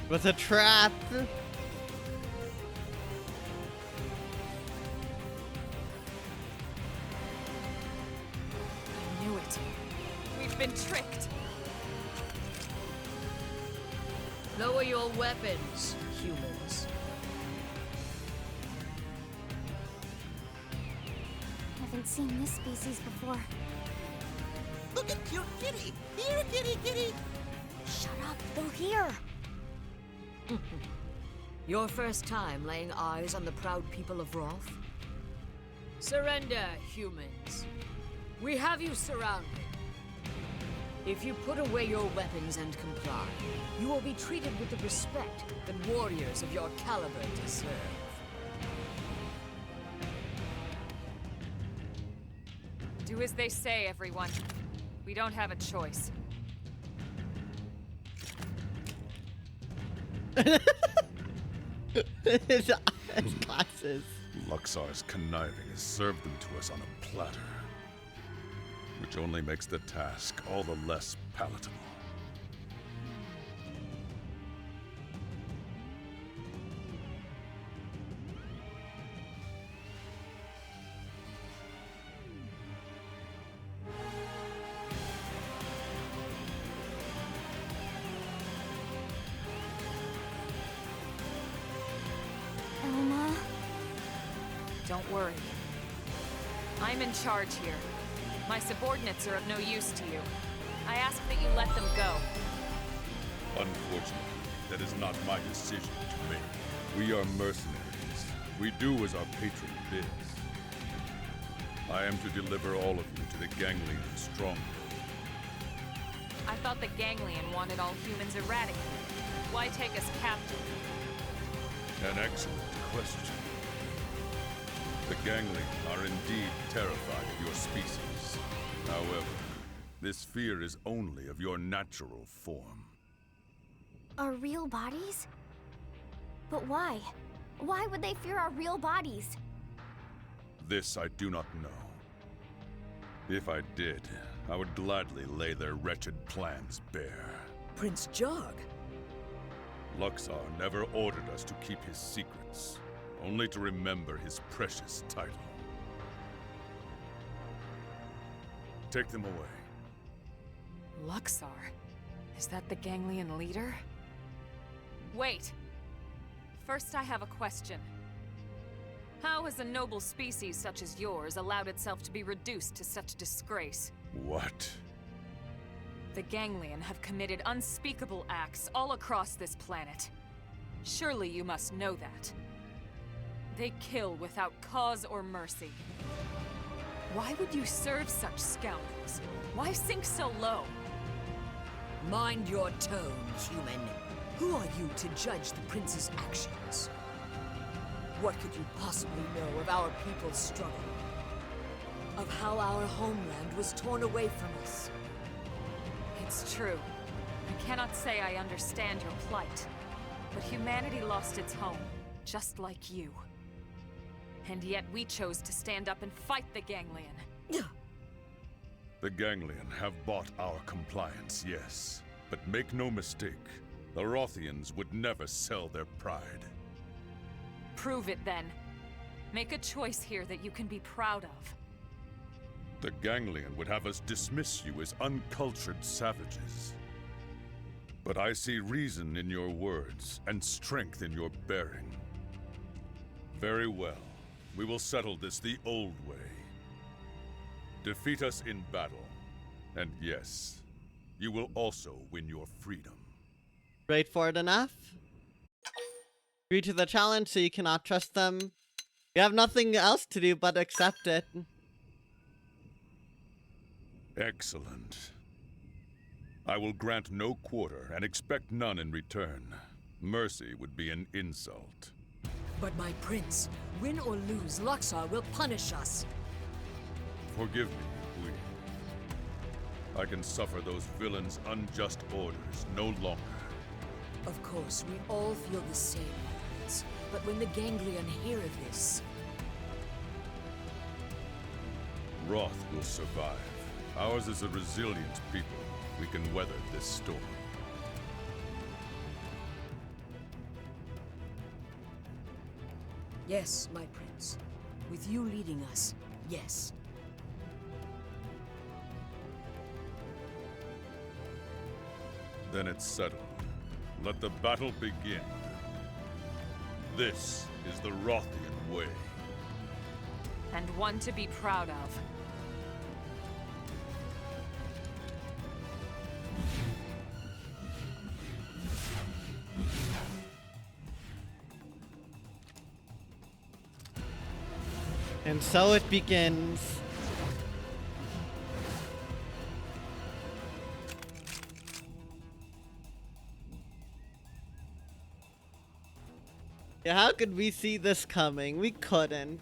It was a trap. I knew it. We've been tricked. Lower your weapons, humans. Haven't seen this species before. Look at cute kitty. Here, kitty, kitty. Shut up, they're here. Your first time laying eyes on the proud people of Rolf? Surrender, humans. We have you surrounded. If you put away your weapons and comply, you will be treated with the respect that warriors of your caliber deserve. Do as they say, everyone. We don't have a choice. His glasses. Luxar's conniving has served them to us on a platter, which only makes the task all the less palatable. Elma? Don't worry. I'm in charge here. My subordinates are of no use to you. I ask that you let them go. Unfortunately, that is not my decision to make. We are mercenaries. We do as our patron bids. I am to deliver all of you to the Ganglion stronghold. I thought the Ganglion wanted all humans eradicated. Why take us captive? An excellent question. The Ganglion are indeed terrified of your species. However, this fear is only of your natural form. Our real bodies? But why? Why would they fear our real bodies? This I do not know. If I did, I would gladly lay their wretched plans bare. Prince Jog? Luxar never ordered us to keep his secrets, only to remember his precious title. Take them away. Luxar? Is that the Ganglion leader? Wait! First I have a question. How has a noble species such as yours allowed itself to be reduced to such disgrace? What? The Ganglion have committed unspeakable acts all across this planet. Surely you must know that. They kill without cause or mercy. Why would you serve such scoundrels? Why sink so low? Mind your tone, human. Who are you to judge the prince's actions? What could you possibly know of our people's struggle? Of how our homeland was torn away from us? It's true. I cannot say I understand your plight, but humanity lost its home, just like you. And yet we chose to stand up and fight the Ganglion. The Ganglion have bought our compliance, yes. But make no mistake, the Rothians would never sell their pride. Prove it then. Make a choice here that you can be proud of. The Ganglion would have us dismiss you as uncultured savages. But I see reason in your words and strength in your bearing. Very well. We will settle this the old way. Defeat us in battle, and yes, you will also win your freedom. Straightforward enough. Agree to the challenge so you cannot trust them. You have nothing else to do but accept it. Excellent. I will grant no quarter and expect none in return. Mercy would be an insult. But my prince, win or lose, Luxor will punish us. Forgive me, Queen. I can suffer those villains' unjust orders no longer. Of course, we all feel the same, my prince. But when the Ganglion hear of this... Wrath will survive. Ours is a resilient people. We can weather this storm. Yes, my prince. With you leading us, yes. Then it's settled. Let the battle begin. This is the Rothian way. And one to be proud of. And so it begins. Yeah, how could we see this coming? We couldn't.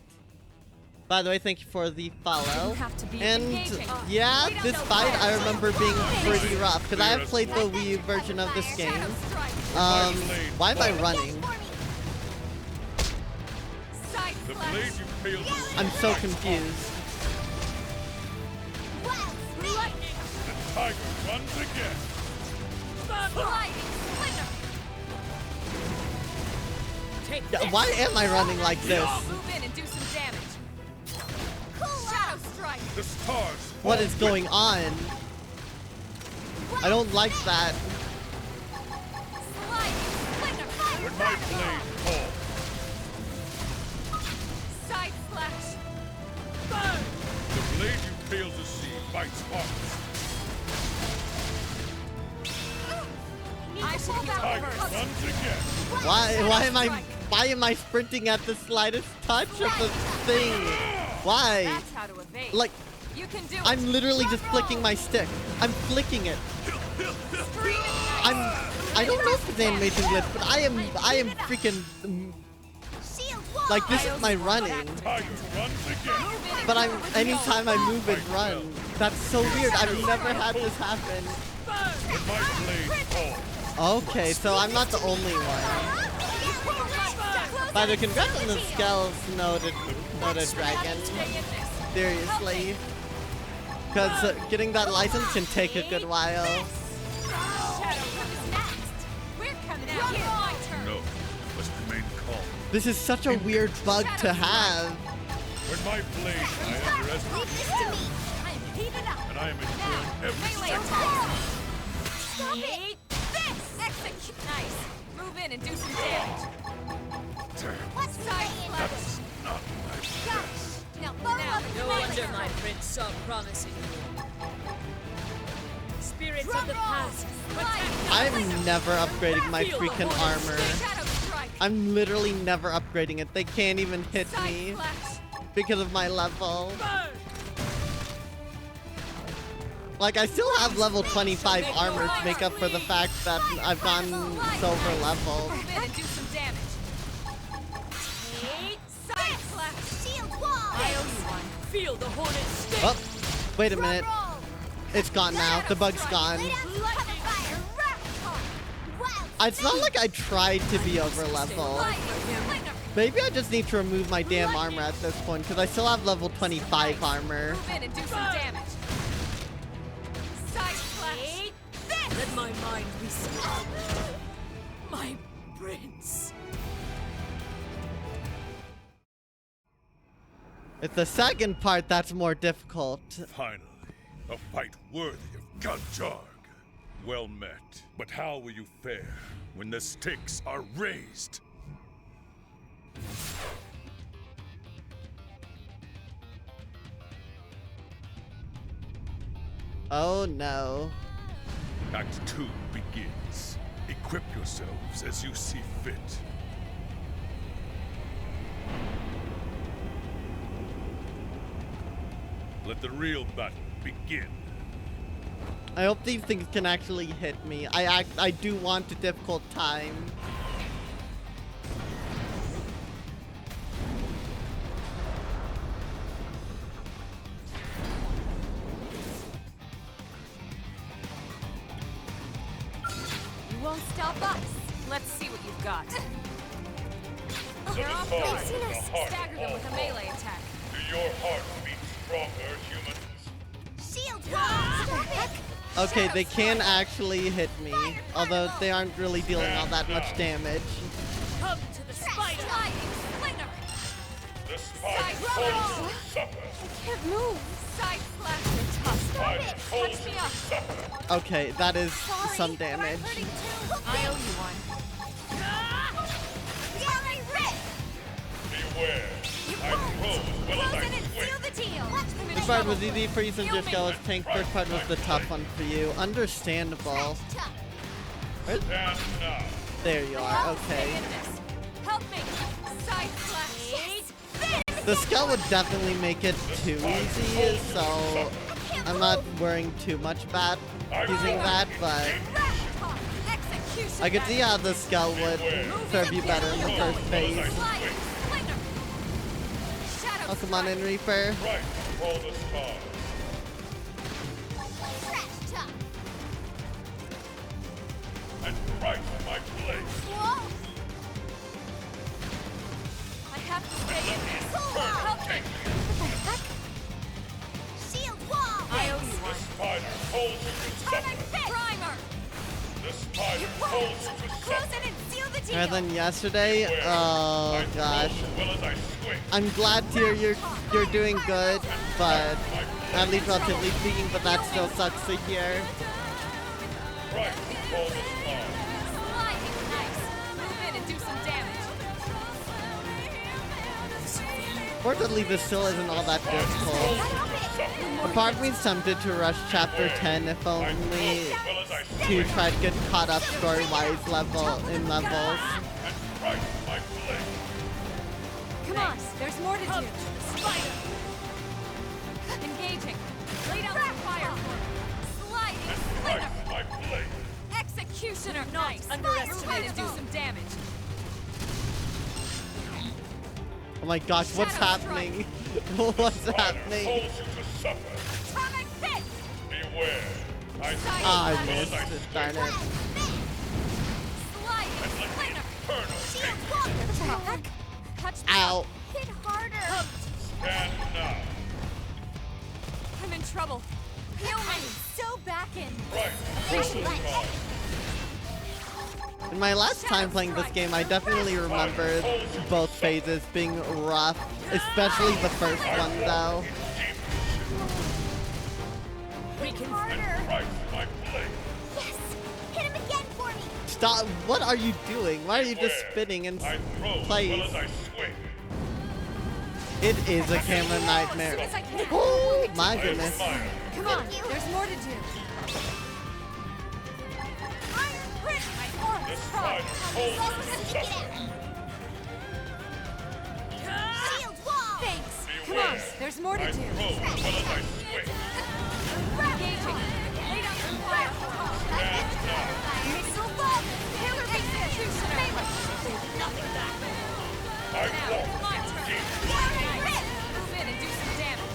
By the way, thank you for the follow. And yeah, this fight I remember being pretty rough because I have played the Wii version of this game. Why am I running? The blade you failed to see. I'm so confused. The tiger runs again. Yeah, why am I running like this? Move in and do some damage. Shadow strike. The stars. What is going on? I don't like that. When my blade falls. Side slash. Burn! The blade you fail to see bites hearts. I should heal Tiger first. runs again. Why am I sprinting at the slightest touch of the thing? Why? That's how to evade. Like, you can do I'm it. literally just flicking my stick. I'm flicking it. I don't know if it's animation glitch, but I am freaking like, this is my running. Tiger runs again. But anytime I move and run. That's so weird. I've never had this happen. When my blade falls. Okay, so I'm not the only one. By the way, congrats on the skills, noted dragon. Seriously. Because getting that license can take a good while. No, must remain calm. This is such a weird bug to have. When my blade, I underestimate. And I am enjoying every second. Stop it! This! Execute! Nice. Move in and do some damage. What's Side slash. That's not my best. Now, No wonder my prince saw promise in you. Spirits of the past, protect us. I'm never upgrading my freaking armor. Shadow strike. I'm literally never upgrading it. They can't even hit me Side slash. because of my level. Like, I still have level 25 armor to make up for the fact that I've gone silver level. Move in and do some damage. Side slash. Shield wall! I owe you one. Feel the hornet sting. Oh, wait a minute. It's gone now. The bug's gone. It's not like I tried to be over level. Maybe I just need to remove my damn armor at this point, because I still have level 25 armor. Move in and do some damage. Side slash. Let my mind be still. My prince. It's the second part that's more difficult. Finally, a fight worthy of Ganjarg. Well met. But how will you fare when the stakes are raised? Oh no. Act 2 begins. Equip yourselves as you see fit. Let the real battle begin. I hope these things can actually hit me. I do want a difficult time. You won't stop us. Let's see what you've got. They're Let us off fall guard. into the heart Stagger them with a melee attack. Do your hearts beat stronger, humans? Shield wall! Okay, they can actually hit me, although they aren't really dealing all that much damage. Come to the spider. Sliding slinger. The Side spider slash. calls to suffer. Can't move. Side slash. You're tough. Spider calls Touch me to up. suffer. Okay, that is some But I'm damage. hurting too. I owe you one. Beware. I throw as well as I swing. This part was easy for you since your skill was tank. First part was the tough one for you. Understandable. Where's- Stand now. There you are, okay. Help me. Side slash. The skill would definitely make it too easy, so I'm not worrying too much about using that, but Execution. I could see how the skill would serve you better in the first phase. Sliding slinger. Shadow Oh, come on in, Reaper. Right, roll the star. And right on my blade. I have to stay in this. Help me. Shield wall! I owe you The one. spider holds you to suffer. Primer. The spider holds you to Close suffer. in and seal the deal! Better than yesterday? Oh gosh. As well as I swing. I'm glad to hear you're doing good, but at least relatively speaking, but that still sucks to hear. Right, roll the star. Sliding. Nice. Move in and do some damage. Fortunately, this still isn't all that difficult. A part of me's tempted to rush chapter 10 if only As well as I to swing. try to get caught up story-wise in levels. And right on my blade. Come on. There's more to do. Spider. Engaging. Lay down some fire for me. Sliding. Right Slinger. on my blade. Executioner. Not Nice. underestimate Move in and do some damage. Oh my gosh, what's Shadow happening? What's Spider happening? holds you to suffer. Atomic fist. Beware. I Ah, I as well missed as I it, darn it. Sliding. Slinger. Eternal Attack. Touch me. Ow. Hit harder! stand now. I'm in trouble. Heal me. So back in. Right, roll the star. In my last time playing this game, I definitely remember both phases being rough, especially the first one though. Hit harder! Right, my blade. Yes! Hit him again for me! Stop, what are you doing? Why are you just spinning in I throw as well place? as I swing. It is a camera nightmare. As I can. Oh my goodness. Fire. Come on. There's more to do. Iron Prick! The spider holds you to suffer. Shield wall! Thanks. Come Beware. on. There's more to I do. throw as well as I swing. Engaging. Lay down some fire. Stand now. Missile ball! Killer executioner. Nothing back! I Now, walk my in turn. deep. Nice. Move in and do some damage.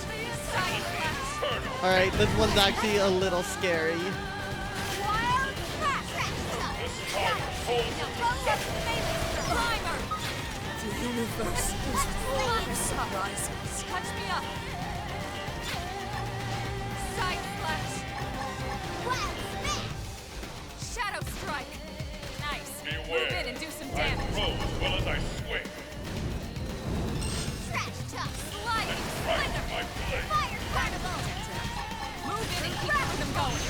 Side slash. Eternal. Alright, this one's actually a little scary. Wild crash! The spider Primer! The universe is full of surprises. Touch me up. Side flash. Wild smash! Shadow strike. Nice. Beware. Move in and do some I damage. throw as well as I swing. Trash tuck! Sliding Right, splendor. my blade. Fire carnival! Move in and keep the rhythm going.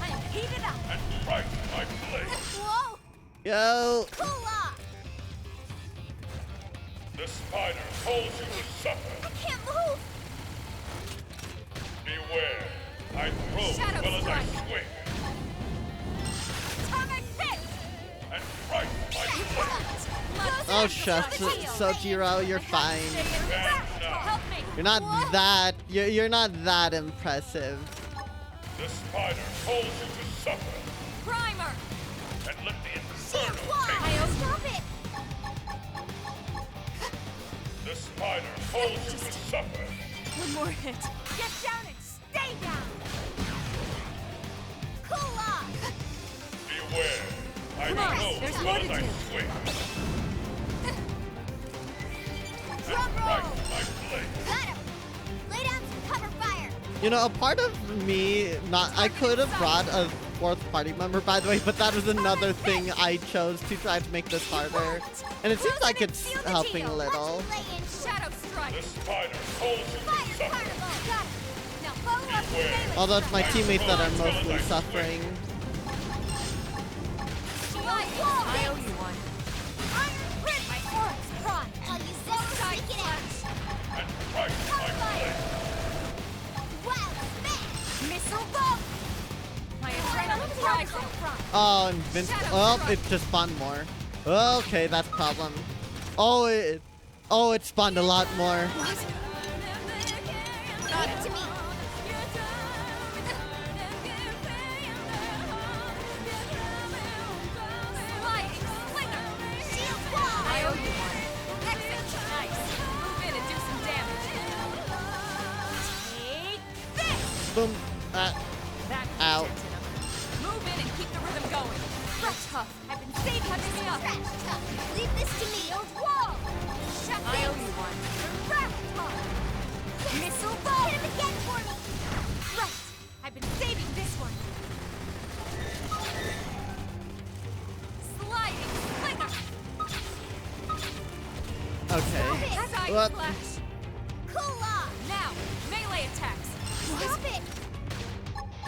I am heated up! And right, my blade. Whoa! Yo. Cool off! The spider calls you to suffer. I can't move! Beware. I throw Shadow as well as I strike. swing. Atomic hit. And right, my blade. Oh, shucks. Sojiro, you're fine. Help me. You're not that. You're not that impressive. The spider calls you to suffer. Primer. And let the Shield inferno wall! take Stop it! The spider calls you to suffer. One more hit. Get down and stay down! Cool off! Beware. I Come on, throw there's as more well to as I do. swing. Drum And roll! right, my blade. Got him! Lay down some cover fire! You know, a part of me, I could have brought a fourth party member, by the way, but that was another thing I chose to try to make this harder. And it seems like it's helping a little. Lay in Shadow strike. The spider calls you to fire suffer. carnival! Got him! Now follow up with melee! Although it's my teammates that are mostly suffering. Shield wall! I owe you one. Iron grip! My aura's prod! I'll use this to Side sneak it out! flash. And right, my blade. Wild smash! Missile bolt. My adrenaline's rising. Oh, invincible. Oh, it just spawned more. Okay, that's a problem. Oh, it spawned a lot more. Leave it to me! Sliding slinger. Shield wall! I owe you one. Exit. Nice. Move in and do some damage. Take this. Boom. That Ow. dented him. Move in and keep the rhythm going. You're tough. I've been saving me up. Trash tuck! Leave this to me! Shield wall! Shut I owe you one. Missile ball! Hit him again for me! Right. I've been saving this one. Sliding slinger. Okay. Side What? flash. Cool off! Now, melee attacks. Stop it!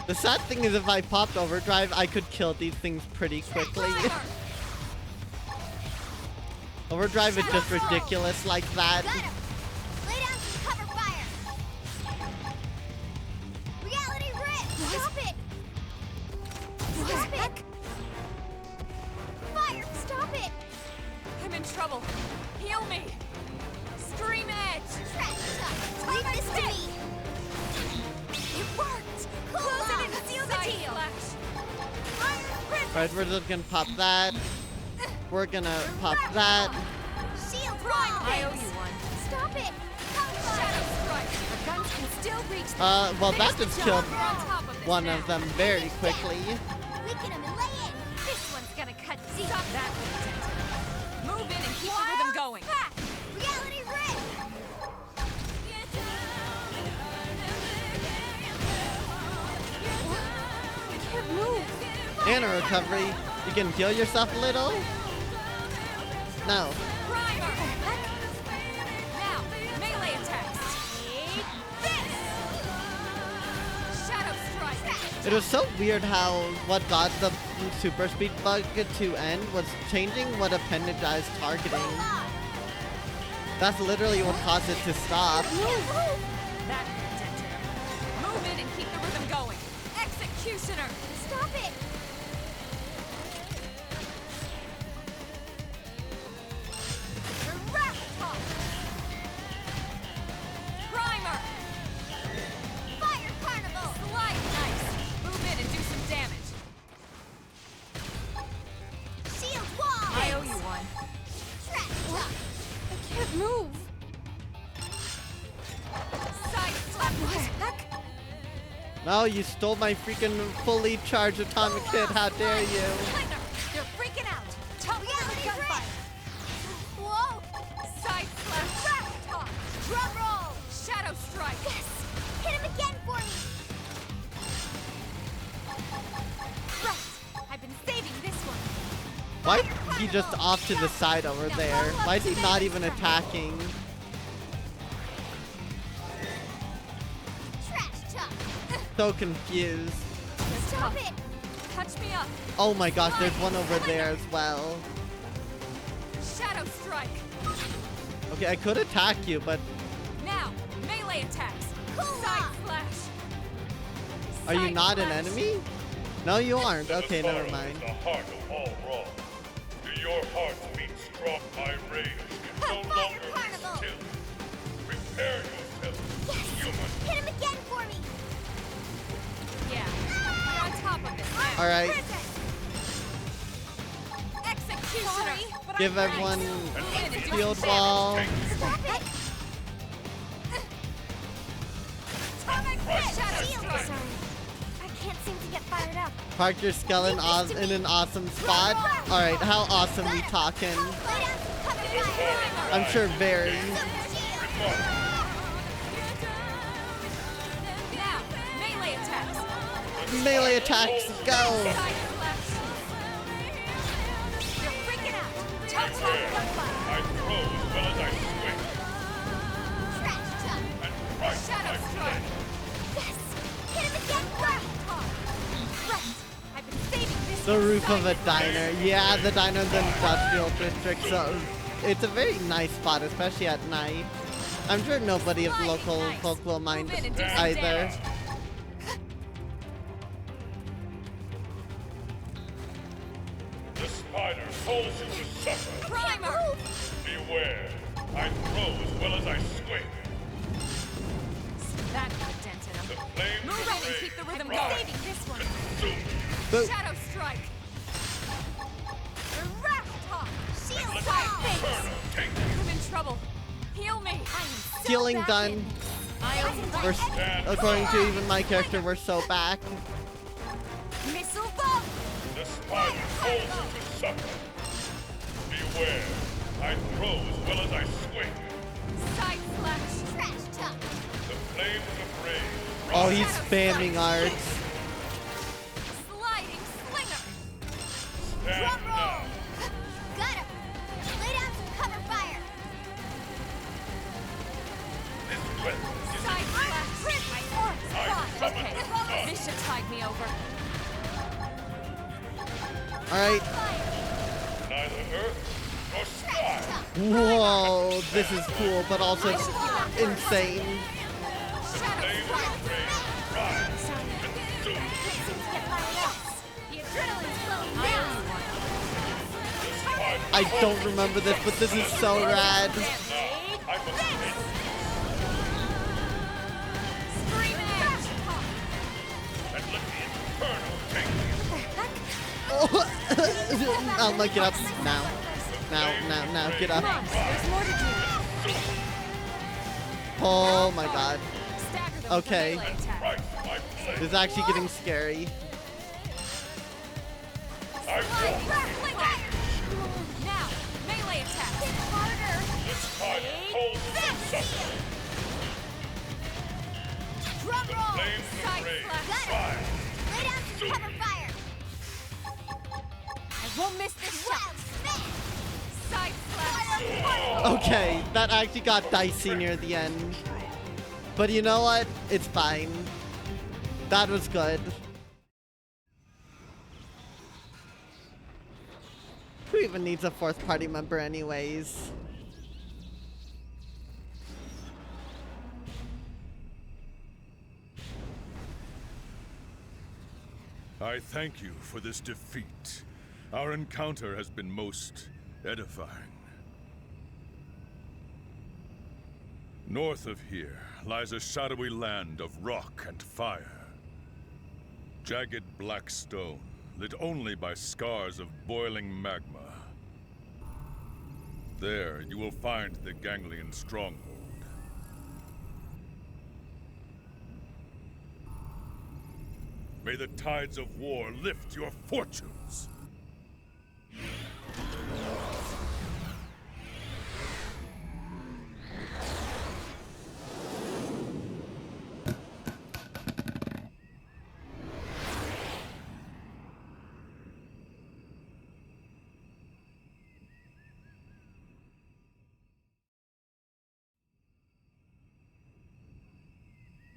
The sad thing is if I popped overdrive, I could kill these things pretty quickly. Primer. Overdrive is just ridiculous like that. Got him! Lay down some cover fire! Reality rip! Stop it! Stop it! Fire! Stop it! I'm in trouble. Heal me. Stream edge. Trash tuck! Leave this to me! It worked! Cool Close off! it and seal the deal. Flash. Iron grip! Right, we're just gonna pop that. We're gonna pop that. Shield wall! I owe you one. Stop it! Cover fire! Shadow strike. Our guns can still reach them. Well, that Finish just the killed job. We're on top of this one now. of them very quickly. Weaken him and lay in! This one's gonna cut deep. Stop that. Move in and keep the rhythm going. Reality rip! I can't move. And a recovery. You can heal yourself a little? No. Primer. Now, melee attacks. Take this. Shadow strike. It was so weird how what got the super speed bug to end was changing what appendage I was targeting. That's literally what caused it to stop. That dented him. Move in and keep the rhythm going. Executioner. Stop it! Raptor. Primer. Fire carnival! Slide nice. Move in and do some damage. Shield wall! I owe you one. Trash tuck! I can't move. Side slap. What? No, you stole my freaking fully charged atomic hit. How dare you? They're freaking out. Why is he just off to the side over there? Why is he not even attacking? So confused. Stop it! Touch me up. Oh my gosh, there's one over there as well. Shadow strike. Okay, I could attack you, but Now, melee attacks. Side slash. are you Side not an slash. enemy? No, you aren't. Okay, never mind. The heart of all wrong. Do your heart beat strong? My rage can no longer be still. Prepare yourself, human. Hit him again for me! Yeah, you're on top of this. All right, Executioner. But give I'm everyone ready. shield wall. Stop it! Atomic fist. Shadow Shield! strike. Sorry. I can't seem to get fired up. Park your skeleton in an awesome spot. All right, how awesome we talking? Lay down some cover fire! I'm sure very. Now, melee attacks. Melee attacks, go! Side slash. You're freaking out. Touch gunfire. I throw as well as I swing. Trash chuck! And right Shadow strike. Yes! Hit him again! Right! Right. I've been saving this. The for roof of a Simon. diner. Yeah, the diner in the industrial district. So it's a very nice spot, especially at night. I'm sure nobody of local folk will mind Move in and do some either. damage. The spider calls you to suffer. Primer. Beware. I throw as well as I swing. That got a dent in The him. flames Move of in and rage keep the rhythm rise. going. Saving this one. Boop. Shadow strike. Wrath talk. Shield Let side the face. inferno take I'm in trouble. Heal me. Healing done. We're, according to even my character, we're so back. Missile bomb! The spider calls you to suffer. Beware. I throw as well as I swing. Side slash. Trash chuck! The flames of rage Oh, rise. he's spamming arts. Sliding slinger. Stand Drum roll! now. Got him! Lay down some cover fire! This weapon is Side slash. Okay, this should tide me over. All right. neither earth nor sky. Whoa, this is cool, but also insane. Shadow strike. Rise. Sorry. I can't seem to get fired up. The adrenaline's slowing down. I don't remember this, but this is so rad. I must hit. And let the inferno take you. Oh, I'll look it up now. Now, get up. There's more to do. Oh my god. Stagger them with Okay. a melee attack. Right, my blade. This is actually getting scary. I walk. Now, melee attack. The spider calls you to suffer. Drum The roll! flames Side of rage slash. rise. Lay down some cover fire! I won't miss this Well, shot. smash! Side slash. Okay, that actually got dicey near the end. But you know what? It's fine. That was good. Who even needs a fourth party member anyways? I thank you for this defeat. Our encounter has been most edifying. North of here lies a shadowy land of rock and fire. Jagged black stone, lit only by scars of boiling magma. There you will find the Ganglion stronghold. May the tides of war lift your fortunes!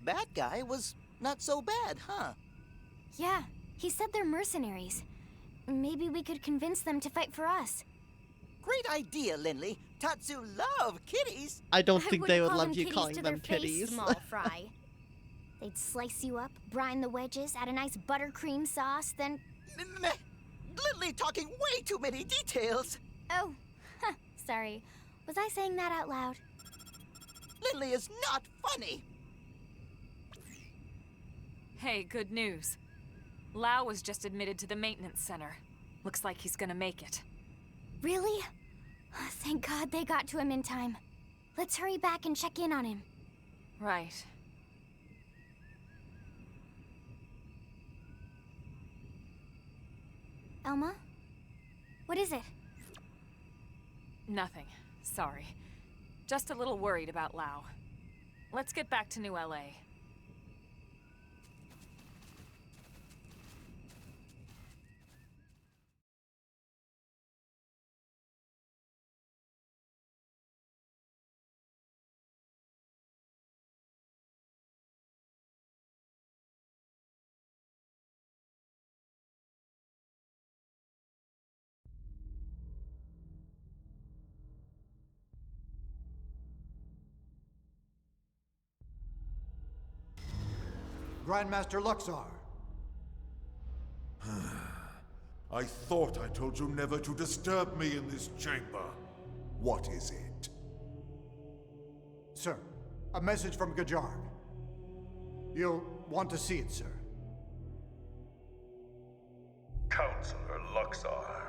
bad guy was not so bad, huh? Yeah, he said they're mercenaries. Maybe we could convince them to fight for us. Great idea, Lindley. Tatsu love kitties. I don't I think they would wouldn't call love them you kitties calling to them their face, kitties. small fry. They'd slice you up, brine the wedges, add a nice buttercream sauce, then... Meh. Lindley talking way too many details. Oh, sorry. Was I saying that out loud? Lindley is not funny. Hey, good news. Lau was just admitted to the maintenance center. Looks like he's gonna make it. Really? Thank God they got to him in time. Let's hurry back and check in on him. Right. Elma? What is it? Nothing. Sorry. Just a little worried about Lau. Let's get back to New LA. Grandmaster Luxar. I thought I told you never to disturb me in this chamber. What is it? Sir, a message from Gajarg. You'll want to see it, sir. Counselor Luxar,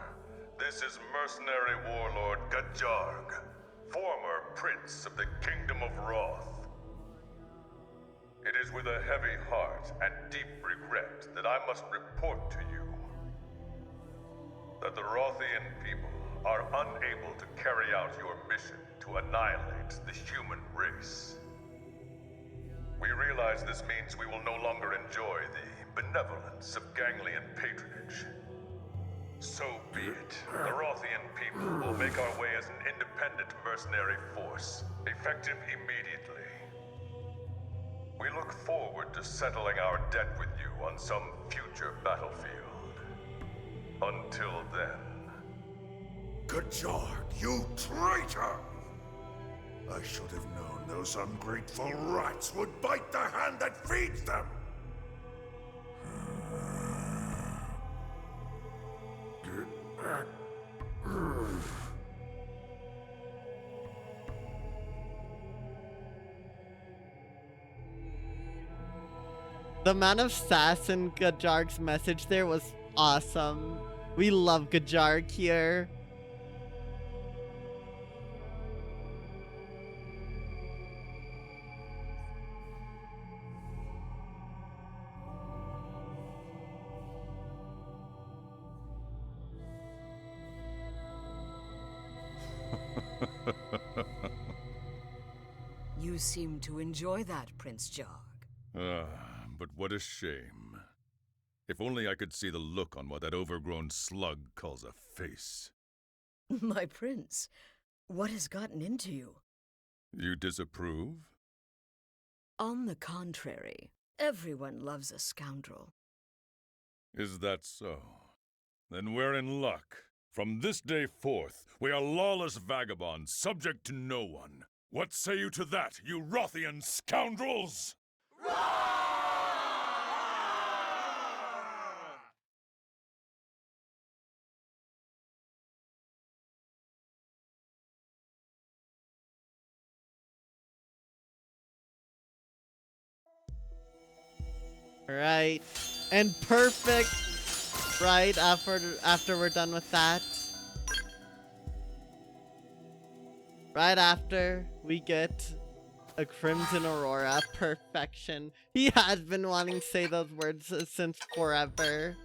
this is mercenary warlord Gajarg, former prince of the Kingdom of Roth. It is with a heavy heart and deep regret that I must report to you that the Rothian people are unable to carry out your mission to annihilate the human race. We realize this means we will no longer enjoy the benevolence of Ganglian patronage. So be it. The Rothian people will make our way as an independent mercenary force, effective immediately. We look forward to settling our debt with you on some future battlefield. Until then... Gajarg, you traitor! I should have known those ungrateful rats would bite the hand that feeds them! The amount of sass in Gajarg's message there was awesome. We love Gajarg here. You seem to enjoy that, Prince Jarg. But what a shame. If only I could see the look on what that overgrown slug calls a face. My prince, what has gotten into you? You disapprove? On the contrary, everyone loves a scoundrel. Is that so? Then we're in luck. From this day forth, we are lawless vagabonds, subject to no one. What say you to that, you Rothian scoundrels? Right. And perfect. Right after we're done with that. Right after we get a Crimson Aurora. Perfection. He has been wanting to say those words since forever.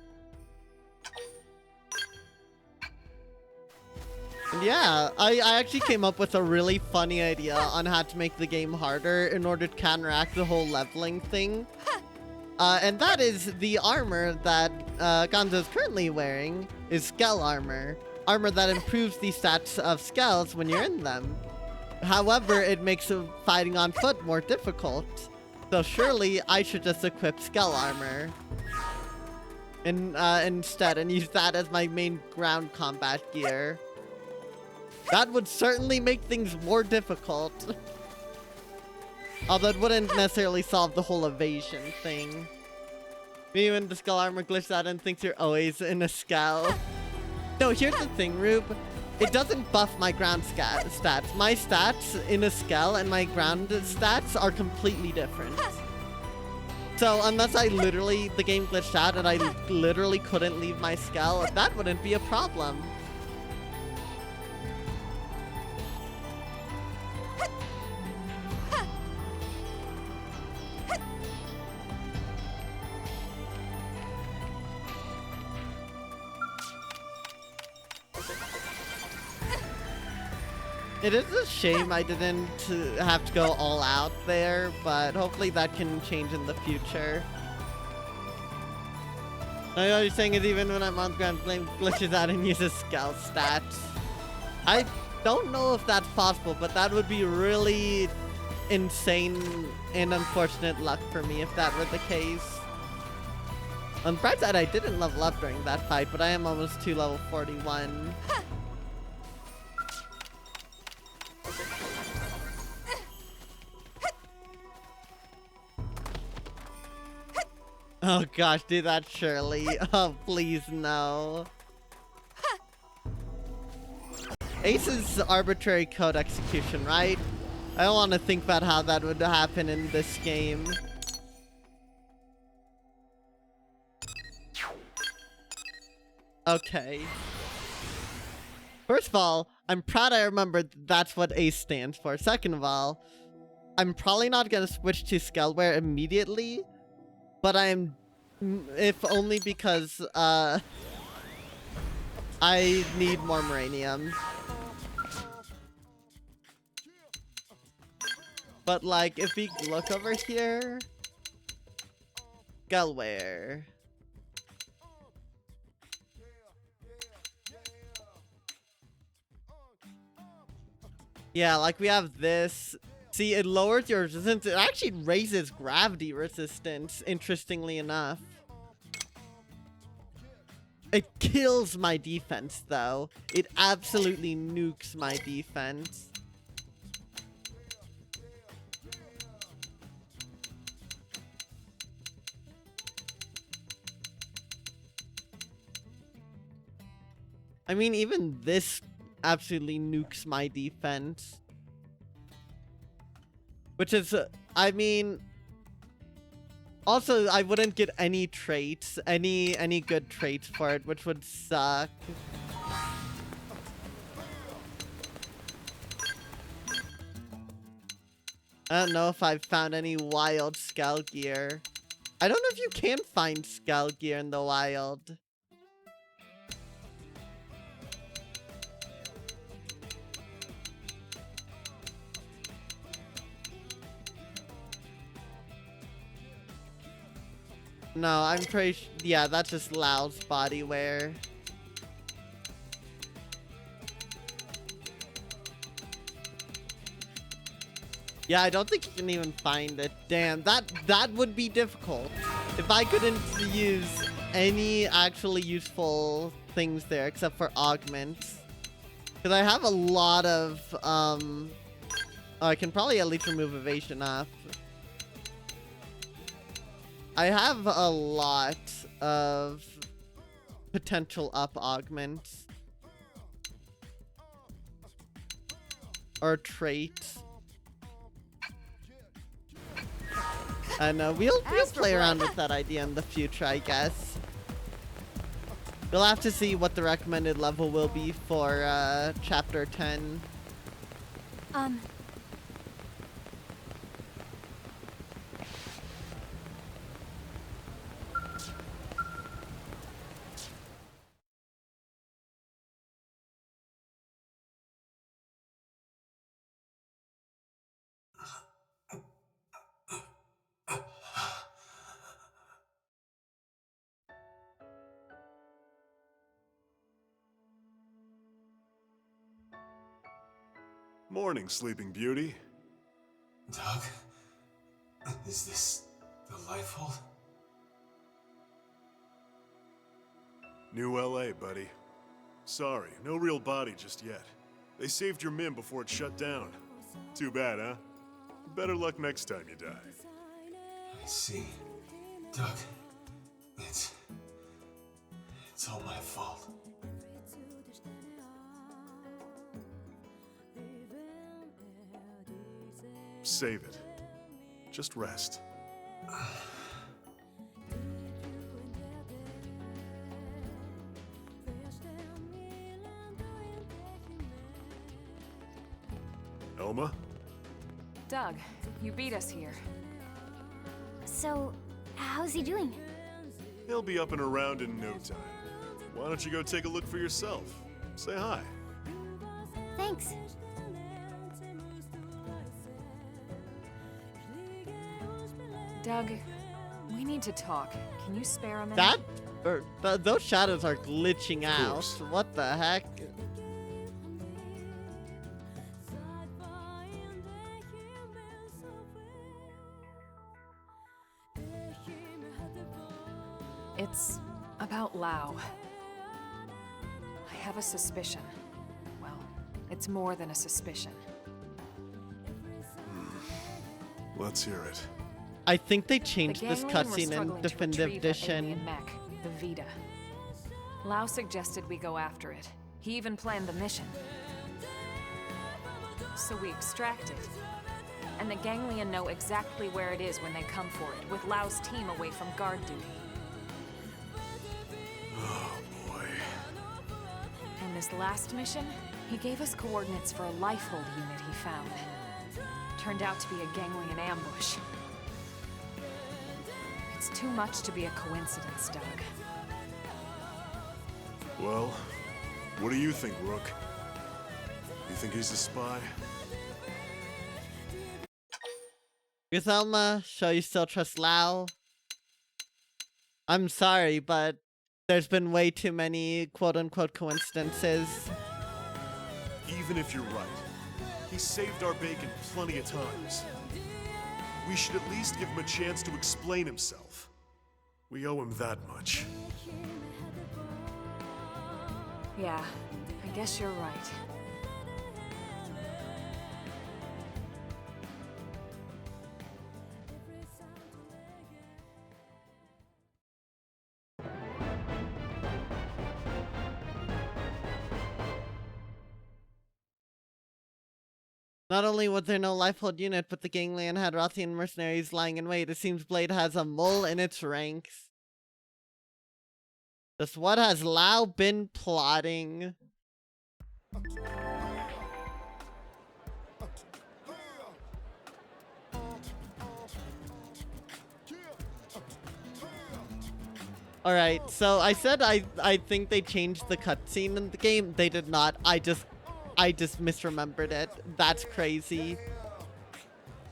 And yeah, I actually came up with a really funny idea on how to make the game harder in order to counteract the whole leveling thing. And that is the armor that Gonzo is currently wearing is Skell armor. Armor that improves the stats of Skells when you're in them. However, it makes fighting on foot more difficult. So surely I should just equip Skull Armor instead and use that as my main ground combat gear. That would certainly make things more difficult. Although it wouldn't necessarily solve the whole evasion thing. Maybe when the Skull Armor glitches out and thinks you're always in a skull. No, here's the thing, Rube. It doesn't buff my ground stats. My stats in a skull and my ground stats are completely different. So unless the game glitched out and I literally couldn't leave my skull, that wouldn't be a problem. It is a shame I didn't have to go all out there, but hopefully that can change in the future. Now, what you're saying is even when I'm on ground, Flame glitches out and uses skull stats. I don't know if that's possible, but that would be really insane and unfortunate luck for me if that were the case. On the bright side, I didn't level up during that fight, but I am almost to level 41. Oh gosh, do that, Shirley. Oh, please, no. Ace's arbitrary code execution, right? I don't want to think about how that would happen in this game. Okay. First of all, I'm proud I remembered that's what ACE stands for. Second of all, I'm probably not going to switch to Skullware immediately. But I'm, if only because, I need more Moranium. But, like, if we look over here... Skullware. Yeah, like, we have this... See, it lowers your resistance. It actually raises gravity resistance, interestingly enough. It kills my defense, though. It absolutely nukes my defense. I mean, even this absolutely nukes my defense. Which is, I mean, also I wouldn't get any traits, any good traits for it, which would suck. I don't know if I've found any wild skull gear. I don't know if you can find skull gear in the wild. No, I'm pretty yeah, that's just Lau's body wear. Yeah, I don't think you can even find it. Damn, that would be difficult. If I couldn't use any actually useful things there except for augments. Because I have a lot of, oh, I can probably at least remove evasion off. I have a lot of potential up augments. Or traits. And we'll play around with that idea in the future, I guess. We'll have to see what the recommended level will be for chapter 10. Morning, Sleeping Beauty. Doug? Is this the Lifehold? New LA, buddy. Sorry, no real body just yet. They saved your MIM before it shut down. Too bad, huh? Better luck next time you die. I see. Doug, it's all my fault. Save it. Just rest. Elma? Doug, you beat us here. So, how's he doing? He'll be up and around in no time. Why don't you go take a look for yourself? Say hi. Thanks. Doug, we need to talk. Can you spare a minute? Those shadows are glitching out. course. What the heck? It's about Lau. I have a suspicion. Well, it's more than a suspicion. Let's hear it. I think they The changed this Ganglion were cutscene in struggling to Definitive retrieve that Edition. alien mech, the Vita. Lau suggested we go after it. He even planned the mission. So we extract it. And the Ganglion know exactly where it is when they come for it, with Lau's team away from guard duty. Oh boy. And this last mission, he gave us coordinates for a Lifehold unit he found. Turned out to be a Ganglion ambush. It's too much to be a coincidence, Doug. Well, what do you think, Rook? You think he's a spy? Griselma, so you still trust Lau? I'm sorry, but there's been way too many quote-unquote coincidences. Even if you're right, he saved our bacon plenty of times. We should at least give him a chance to explain himself. We owe him that much. Yeah, I guess you're right. Not only was there no Lifehold unit, but the Ganglion had Rothian mercenaries lying in wait. It seems Blade has a mole in its ranks. Just what has Lau been plotting? Alright, so I said I think they changed the cutscene in the game. They did not. I just misremembered it. That's crazy.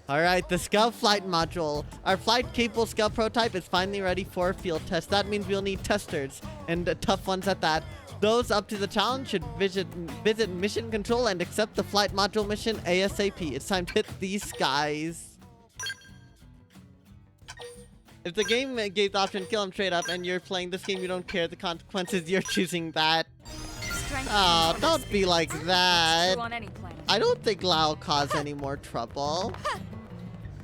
Alright, the Scout Flight Module. Our flight-capable Scout prototype is finally ready for a field test. That means we'll need testers, and tough ones at that. Those up to the challenge should visit Mission Control and accept the Flight Module mission ASAP. It's time to hit these skies. If the game gave the option kill him straight up and you're playing this game, you don't care the consequences, you're choosing that. Oh, don't be like that. True on any planet. I don't think Lau will cause any more trouble.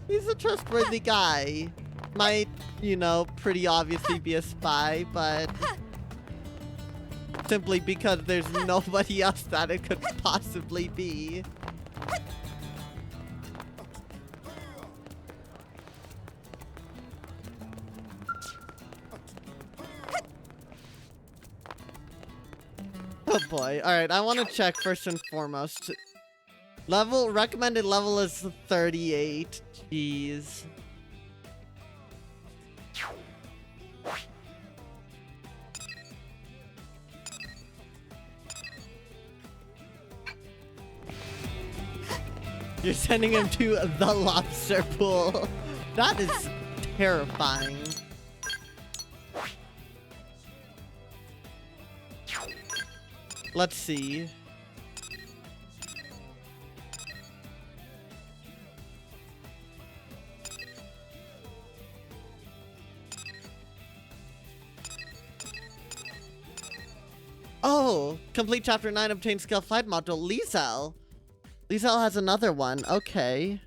He's a trustworthy guy. Might, you know, pretty obviously be a spy, but simply because there's nobody else that it could possibly be. Oh boy. Alright, I want to check first and foremost. Recommended level is 38. Jeez. You're sending him to the lobster pool. That is terrifying. Let's see. Oh, complete chapter 9, obtain skill flight module. Liesel. Liesel has another one. Okay.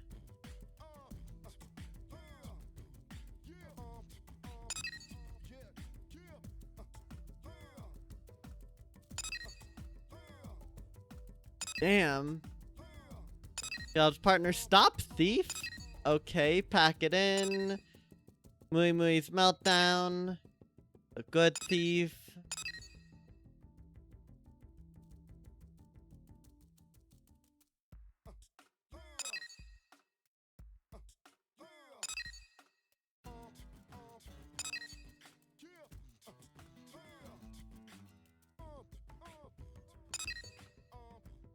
Damn. Gild's partner, stop thief. Okay, pack it in. Mui Mui's meltdown. A good thief.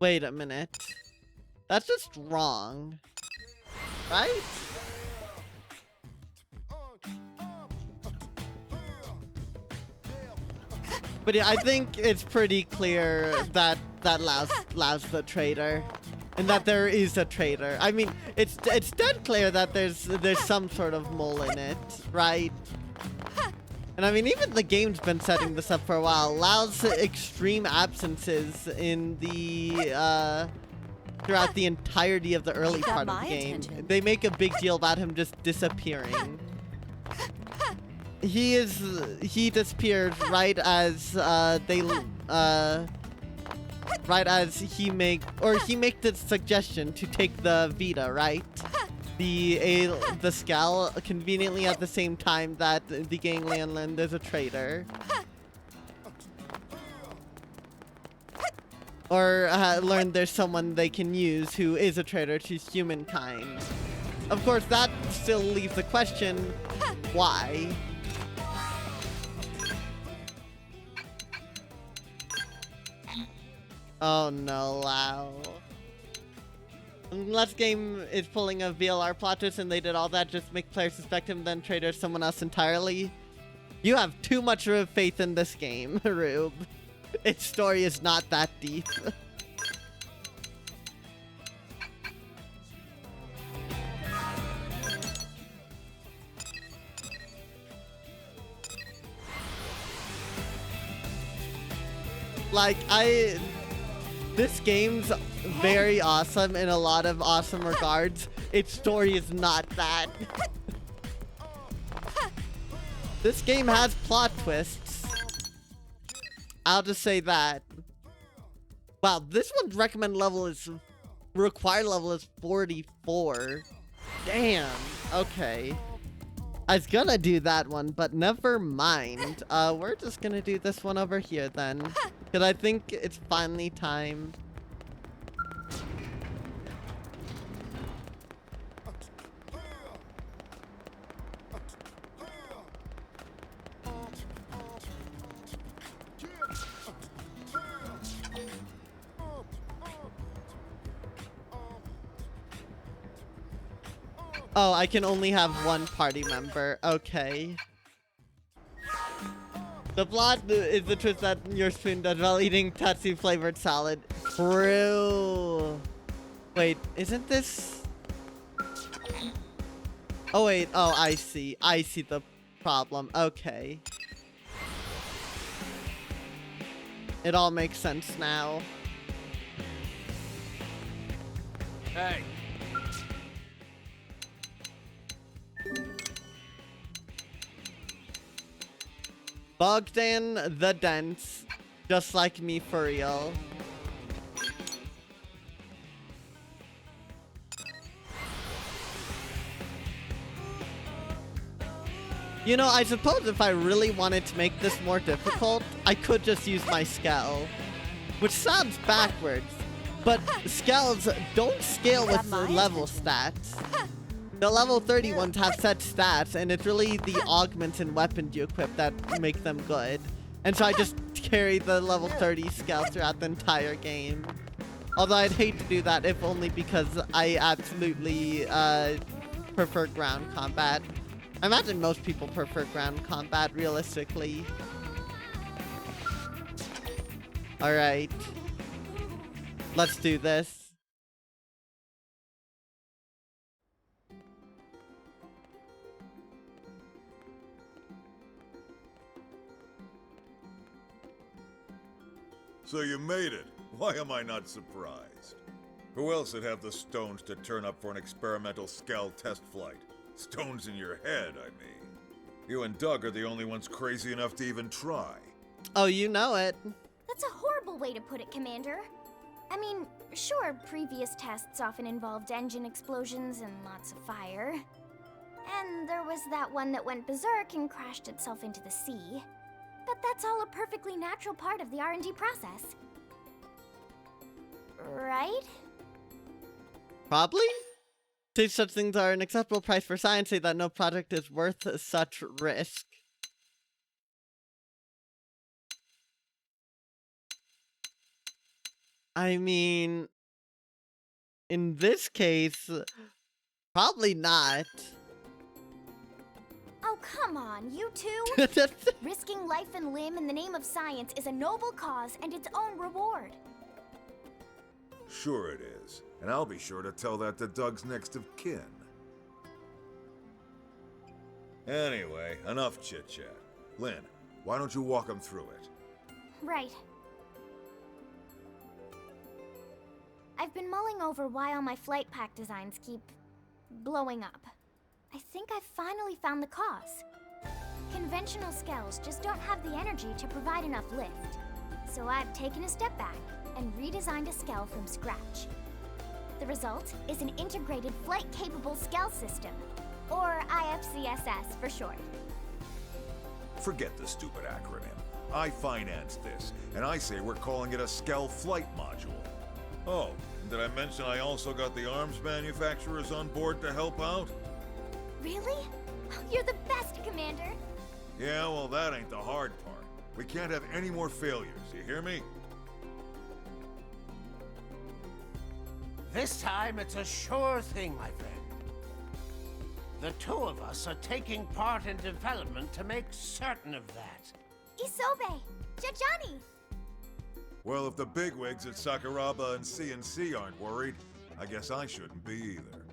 Wait a minute. That's just wrong. Right? But yeah, I think it's pretty clear that Lau's the traitor. And that there is a traitor. I mean, it's dead clear that there's some sort of mole in it, right? And I mean, even the game's been setting this up for a while. Lau's extreme absences in the throughout the entirety of the early part of the game. They make a big deal about him just disappearing. He disappears right as he make the suggestion to take the Vita, right? The Scal conveniently at the same time that the gangland learned there's a traitor. Or learned there's someone they can use who is a traitor to humankind. Of course, that still leaves the question, why? Oh no, Lau. Unless game is pulling a VLR plot twist and they did all that, just make players suspect him, then traitor someone else entirely. You have too much faith in this game, Rube. Its story is not that deep. Like, this game's very awesome in a lot of awesome regards. Its story is not that. This game has plot twists. I'll just say that. Wow, this one's required level is 44. Damn. Okay. I was gonna do that one, but never mind. We're just gonna do this one over here then. Because I think it's finally time. Oh, I can only have one party member. Okay. The plot is the twist that your spoon does while eating Tatsu flavored salad. True. Wait, isn't this... Oh wait, oh I see. I see the problem. Okay. It all makes sense now. Hey. Bogdan the Dense, just like me for real. You know, I suppose if I really wanted to make this more difficult, I could just use my Skell. Which sounds backwards, but Skells don't scale with the level stats. The level 30 ones have set stats, and it's really the augments and weapons you equip that make them good. And so I just carry the level 30 Skell throughout the entire game. Although I'd hate to do that, if only because I absolutely prefer ground combat. I imagine most people prefer ground combat, realistically. Alright. Let's do this. So you made it. Why am I not surprised? Who else would have the stones to turn up for an experimental Skell test flight? Stones in your head, I mean. You and Doug are the only ones crazy enough to even try. Oh, you know it. That's a horrible way to put it, Commander. I mean, sure, previous tests often involved engine explosions and lots of fire. And there was that one that went berserk and crashed itself into the sea. But that's all a perfectly natural part of the R&D process. Right? Probably? Say such things are an acceptable price for science, say that no project is worth such risk. I mean, in this case, probably not. Oh, come on, you two! Risking life and limb in the name of science is a noble cause and its own reward. Sure it is. And I'll be sure to tell that to Doug's next of kin. Anyway, enough chit-chat. Lynn, why don't you walk him through it? Right. I've been mulling over why all my flight pack designs keep blowing up. I think I've finally found the cause. Conventional skells just don't have the energy to provide enough lift. So I've taken a step back and redesigned a skell from scratch. The result is an integrated flight-capable skell system, or IFCSS for short. Forget the stupid acronym. I financed this, and I say we're calling it a Skell Flight Module. Oh, did I mention I also got the arms manufacturers on board to help out? Really? You're the best, Commander. Yeah, well, that ain't the hard part. We can't have any more failures, you hear me? This time it's a sure thing, my friend. The two of us are taking part in development to make certain of that. Isobe! Jajani! Well, if the bigwigs at Sakuraba and CNC aren't worried, I guess I shouldn't be either.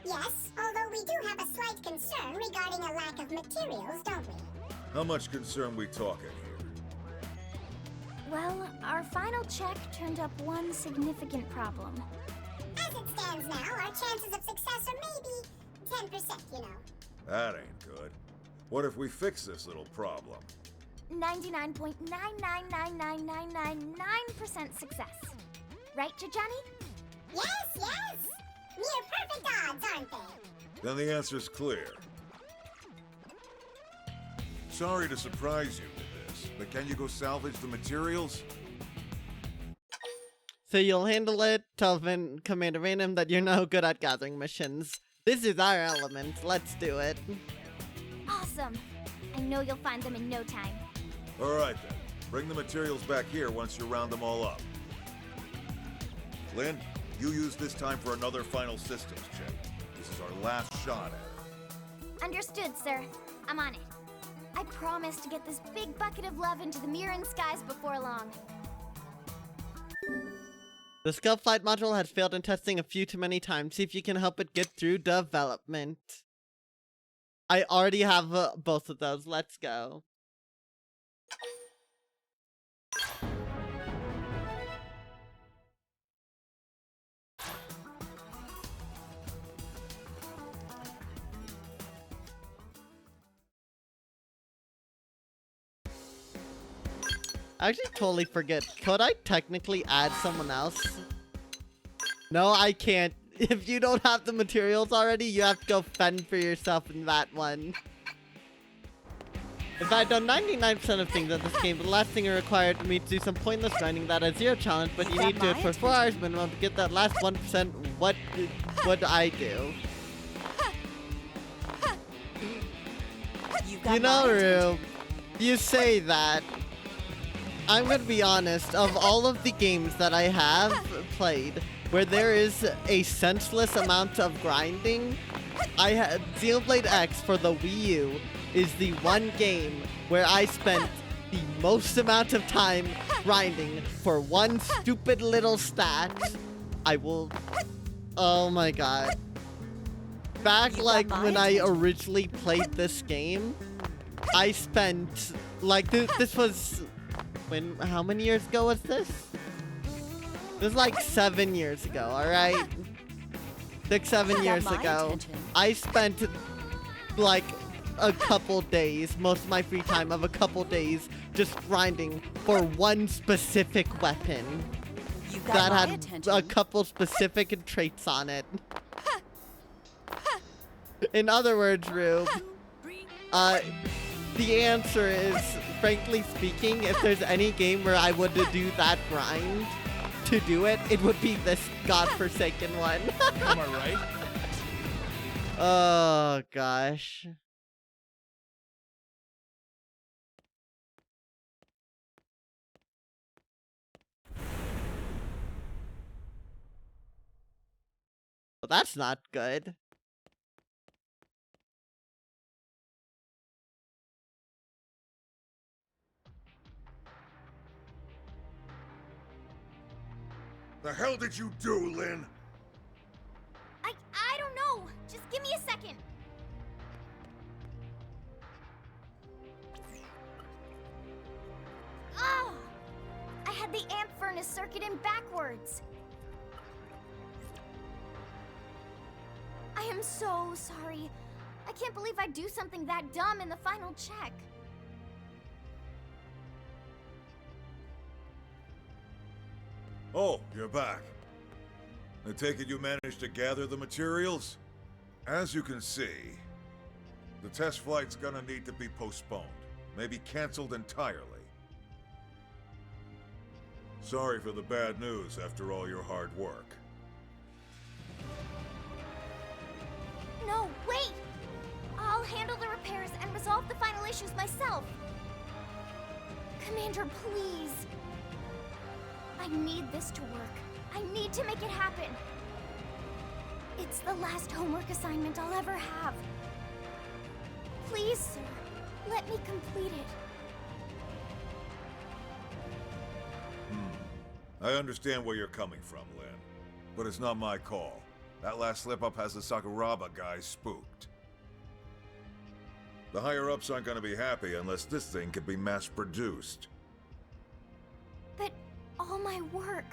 Yes, although we do have a slight concern regarding a lack of materials, don't we? How much concern we talking here? Well, our final check turned up one significant problem. As it stands now, our chances of success are maybe 10%, you know. That ain't good. What if we fix this little problem? 99.9999999% success. Right, Jajani? Yes, yes! Near perfect odds, aren't they? Then the answer's clear. Sorry to surprise you with this, but can you go salvage the materials? So you'll handle it, tell Commander Random that you're no good at gathering missions. This is our element, let's do it. Awesome! I know you'll find them in no time. Alright then, bring the materials back here once you round them all up. Lynn, you use this time for another final systems check. This is our last shot at it. Understood, sir. I'm on it. I promise to get this big bucket of love into the Mirren skies before long. The Skell Flight module has failed in testing a few too many times. See if you can help it get through development. I already have both of those. Let's go. I actually totally forget. Could I technically add someone else? No, I can't. If you don't have the materials already, you have to go fend for yourself in that one. If I've done 99% of things in this game, the last thing it required me to do some pointless grinding that has zero challenge, but you need to do it for 4 hours minimum to get that last 1%. What would I do? You know, Rue, you say that. I'm gonna be honest, of all of the games that I have played where there is a senseless amount of grinding, I had Xenoblade X for the Wii U is the one game where I spent the most amount of time grinding for one stupid little stat. I will... Oh my god. Back like when I originally played this game, I spent like this was How many years ago was this? This was like 7 years ago, alright? 6, 7 Got years my ago. attention. I spent like a couple days, most of my free time of a couple days, just grinding for one specific weapon You got that my had attention. a couple specific traits on it. In other words, Rube, the answer is, frankly speaking, if there's any game where I would do that grind to do it, it would be this godforsaken one. Am I right? Oh, gosh. Well, that's not good. The hell did you do, Lynn? I don't know. Just give me a second. Oh! I had the amp furnace circuit in backwards. I am so sorry. I can't believe I'd do something that dumb in the final check. Oh, you're back. I take it you managed to gather the materials? As you can see, the test flight's gonna need to be postponed. Maybe canceled entirely. Sorry for the bad news after all your hard work. No, wait! I'll handle the repairs and resolve the final issues myself. Commander, please. I need this to work. I need to make it happen. It's the last homework assignment I'll ever have. Please, sir, let me complete it. I understand where you're coming from, Lynn. But it's not my call. That last slip-up has the Sakuraba guys spooked. The higher-ups aren't gonna be happy unless this thing can be mass-produced. But all my work...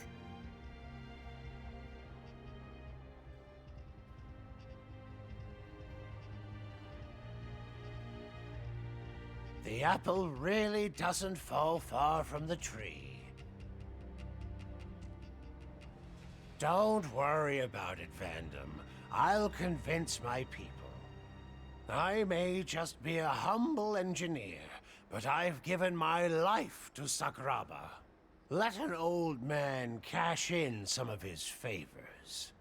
The apple really doesn't fall far from the tree. Don't worry about it, Vandom. I'll convince my people. I may just be a humble engineer, but I've given my life to Sakuraba. Let an old man cash in some of his favors.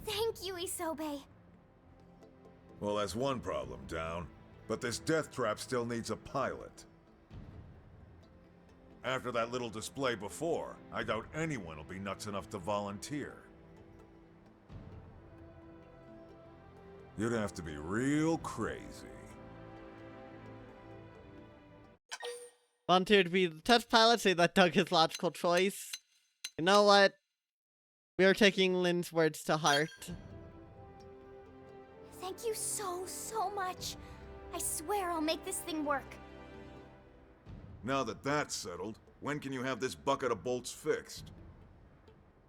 Thank you, Isobe. Well, that's one problem down. But this death trap still needs a pilot. After that little display before, I doubt anyone will be nuts enough to volunteer. You'd have to be real crazy. Volunteer to be the test pilot, say that Doug is logical choice. You know what? We are taking Lynn's words to heart. Thank you so much. I swear I'll make this thing work. Now that that's settled, when can you have this bucket of bolts fixed?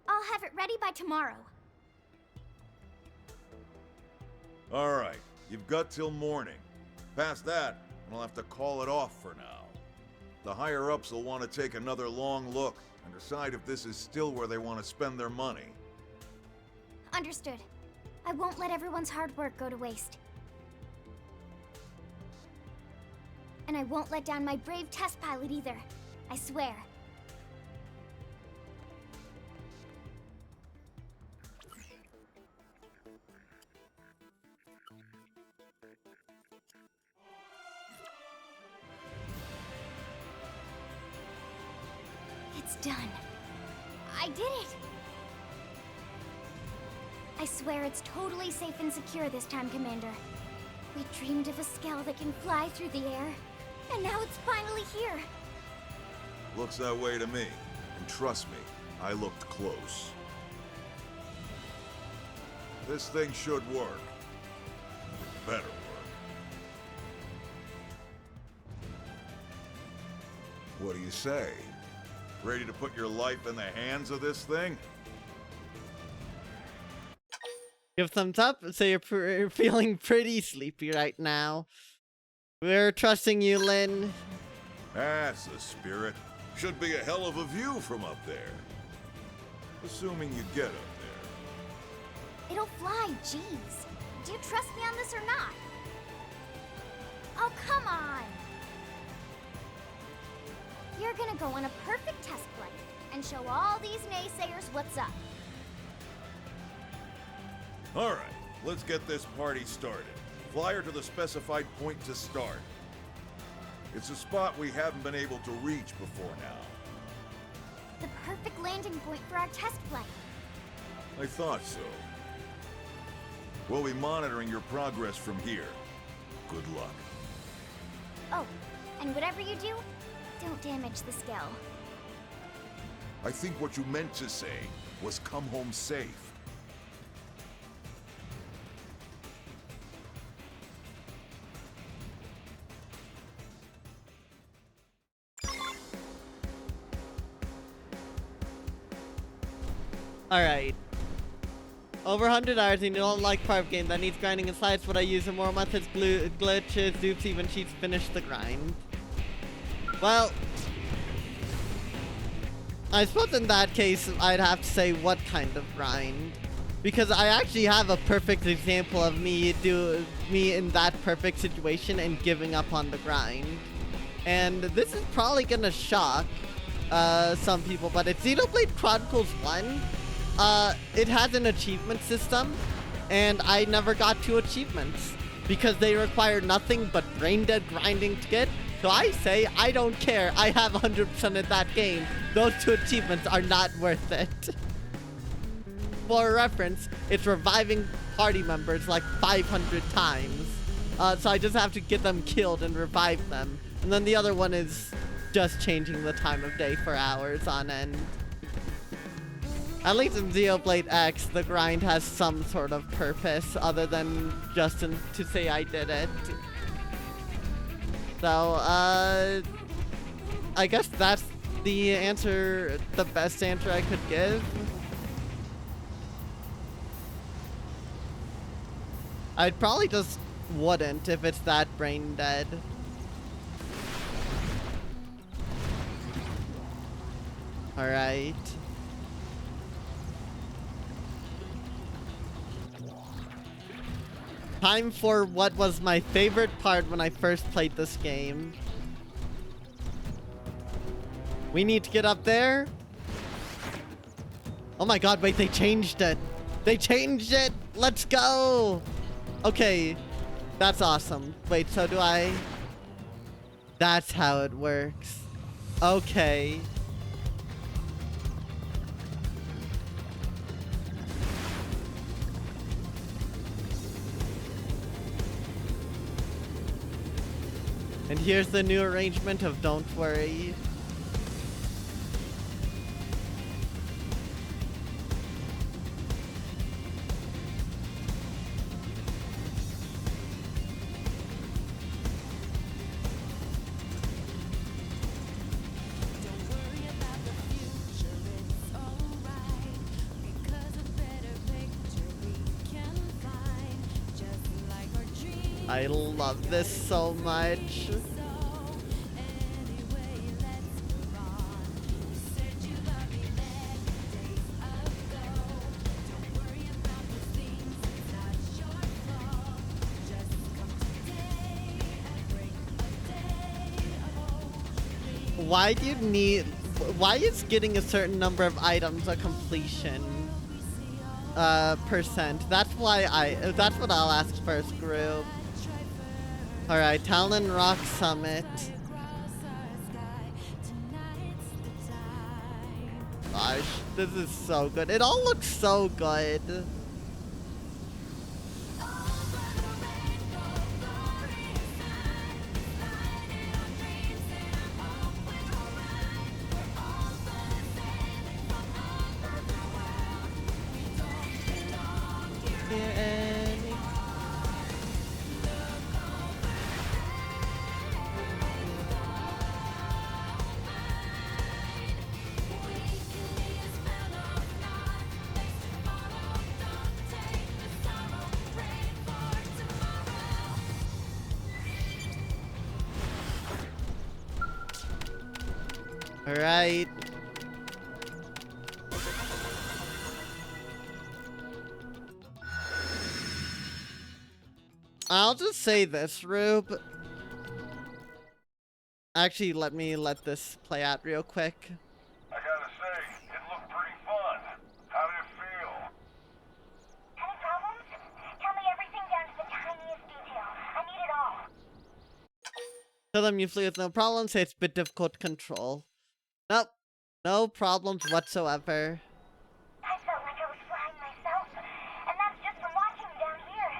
I'll have it ready by tomorrow. Alright, you've got till morning. Past that, and I'll have to call it off for now. The higher-ups will want to take another long look and decide if this is still where they want to spend their money. Understood. I won't let everyone's hard work go to waste. And I won't let down my brave test pilot either. I swear. It's done. I did it! I swear it's totally safe and secure this time, Commander. We dreamed of a Skell that can fly through the air, and now it's finally here. Looks that way to me. And trust me, I looked close. This thing should work. It better work. What do you say? Ready to put your life in the hands of this thing? Give thumbs up. So you're feeling pretty sleepy right now. We're trusting you, Lynn. That's the spirit. Should be a hell of a view from up there. Assuming you get up there. It'll fly, jeez. Do you trust me on this or not? Oh, come on! You're gonna go on a perfect test flight and show all these naysayers what's up. Alright, let's get this party started. Fly her to the specified point to start. It's a spot we haven't been able to reach before now. The perfect landing point for our test flight. I thought so. We'll be monitoring your progress from here. Good luck. Oh, and whatever you do, don't damage the Skell. I think what you meant to say was come home safe. Alright. Over 100 hours and you don't like part of game that needs grinding and slides. What I use in more methods, glitches, dupes, even cheats, finish the grind. Well, I suppose in that case, I'd have to say what kind of grind. Because I actually have a perfect example of me in that perfect situation and giving up on the grind. And this is probably gonna shock some people, but it's Xenoblade Chronicles 1. It has an achievement system, and I never got 2 achievements because they require nothing but brain dead grinding to get. So I say, I don't care. I have 100% of that game. Those 2 achievements are not worth it. For reference, it's reviving party members like 500 times. So I just have to get them killed and revive them. And then the other one is just changing the time of day for hours on end. At least in Xenoblade X, the grind has some sort of purpose other than just to say I did it. So, I guess that's the answer, the best answer I could give. I'd probably just wouldn't if it's that brain dead. Alright. Time for what was my favorite part when I first played this game. We need to get up there. Oh my god, wait, they changed it. They changed it. Let's go. Okay, that's awesome. Wait, so do I? That's how it works. Okay. And here's the new arrangement of Don't Worry. I love this so much. Why is getting a certain number of items a completion percent? That's what I'll ask first, group. Alright, Talon Rock Summit. Gosh, this is so good. It all looks so good. Alright. I'll just say this, Rube. Actually, let this play out real quick. I gotta say, it looked pretty fun. How did it feel? Any problems? Tell me everything down to the tiniest detail. I need it all. Tell them you flew with no problems, say it's a bit difficult to control. Nope. No problems whatsoever. I felt like I was flying myself, and that's just from watching you down here.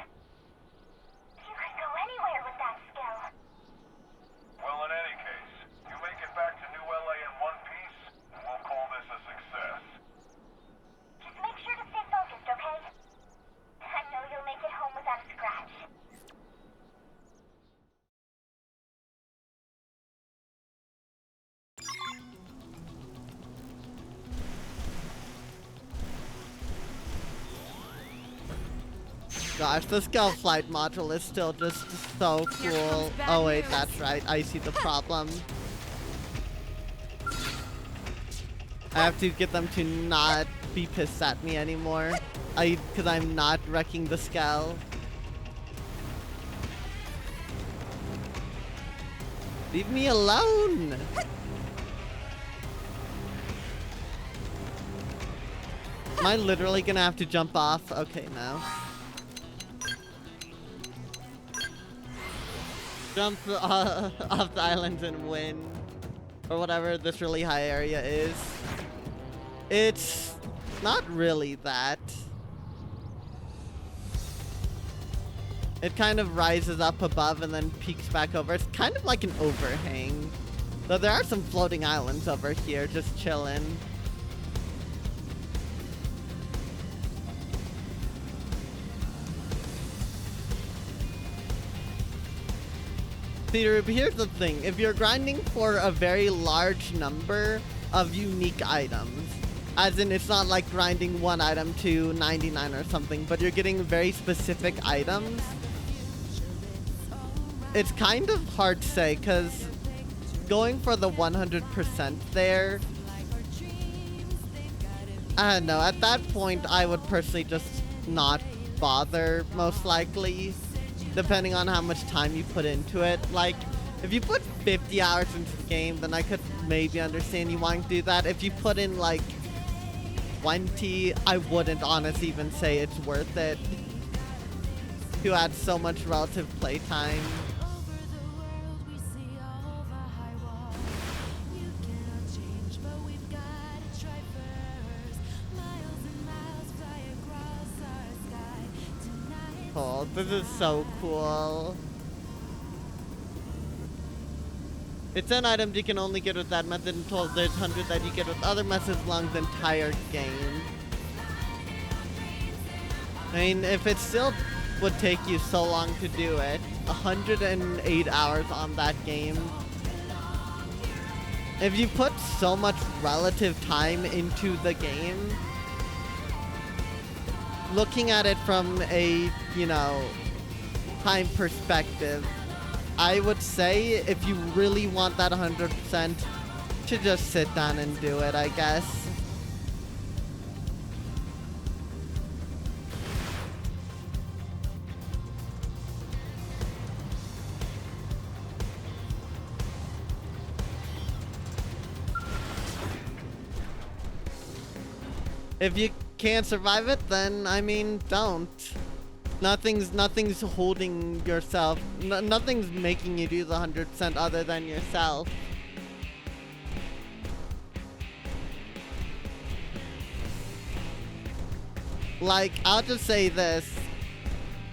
You could go anywhere with that skill. Well, in any case, you make it back to New LA in one piece, and we'll call this a success. Just make sure to stay focused, okay? I know you'll make it home without a scratch. Gosh, the Scout Flight module is still just so cool. Oh wait, that's right. I see the problem. I have to get them to not be pissed at me anymore. Because I'm not wrecking the Scout. Leave me alone! Am I literally gonna have to jump off? Okay, now. Jump off the island and win. Or whatever this really high area is. It's not really that. It kind of rises up above and then peaks back over. It's kind of like an overhang. Though there are some floating islands over here just chilling. But here's the thing, if you're grinding for a very large number of unique items, as in it's not like grinding one item to 99 or something, but you're getting very specific items, it's kind of hard to say, because going for the 100% there, I don't know, at that point I would personally just not bother, most likely. Depending on how much time you put into it. Like, if you put 50 hours into the game, then I could maybe understand you wanting to do that. If you put in, like, 20, I wouldn't honestly even say it's worth it. To add so much relative playtime. Cool. This is so cool. It's 10 items you can only get with that method until there's 100 that you get with other methods along the entire game. I mean, if it still would take you so long to do it, 108 hours on that game. If you put so much relative time into the game, looking at it from a, you know, time perspective, I would say if you really want that 100%, to just sit down and do it, I guess. If you can't survive it, then, I mean, don't. Nothing's holding yourself. Nothing's making you do the 100% other than yourself. Like, I'll just say this.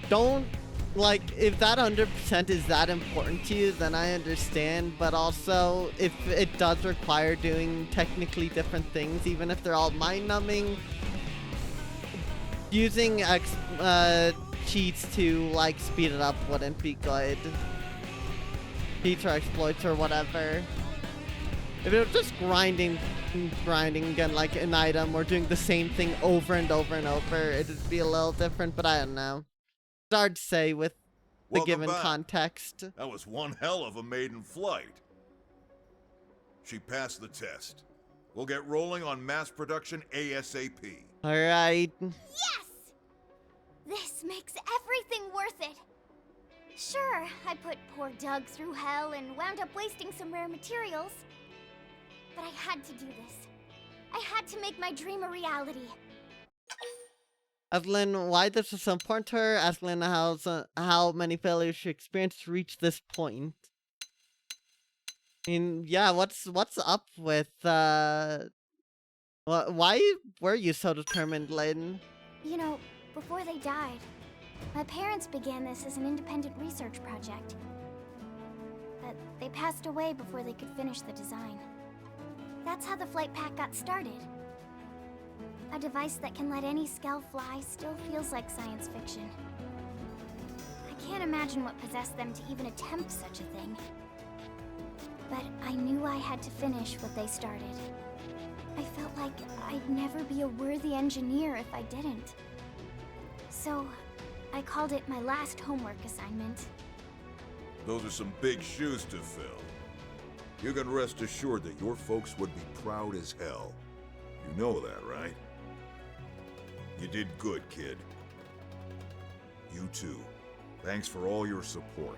Don't, like, if that 100% is that important to you, then I understand. But also, if it does require doing technically different things, even if they're all mind-numbing, using cheats to, like, speed it up wouldn't be good. Cheats or exploits or whatever. If it was just grinding again like an item or doing the same thing over and over and over, it'd be a little different, but I don't know. It's hard to say with the Welcome given back. context. That was one hell of a maiden flight. She passed the test. We'll get rolling on mass production ASAP. Alright. Yes! This makes everything worth it. Sure, I put poor Doug through hell and wound up wasting some rare materials. But I had to do this. I had to make my dream a reality. Ask Lynn why this is so important to her. Ask Lynn how many failures she experienced to reach this point. I mean, yeah, what's up with, why were you so determined, Lynn? You know, before they died, my parents began this as an independent research project. But they passed away before they could finish the design. That's how the flight pack got started. A device that can let any Skell fly still feels like science fiction. I can't imagine what possessed them to even attempt such a thing. But I knew I had to finish what they started. I felt like I'd never be a worthy engineer if I didn't. So, I called it my last homework assignment. Those are some big shoes to fill. You can rest assured that your folks would be proud as hell. You know that, right? You did good, kid. You too. Thanks for all your support.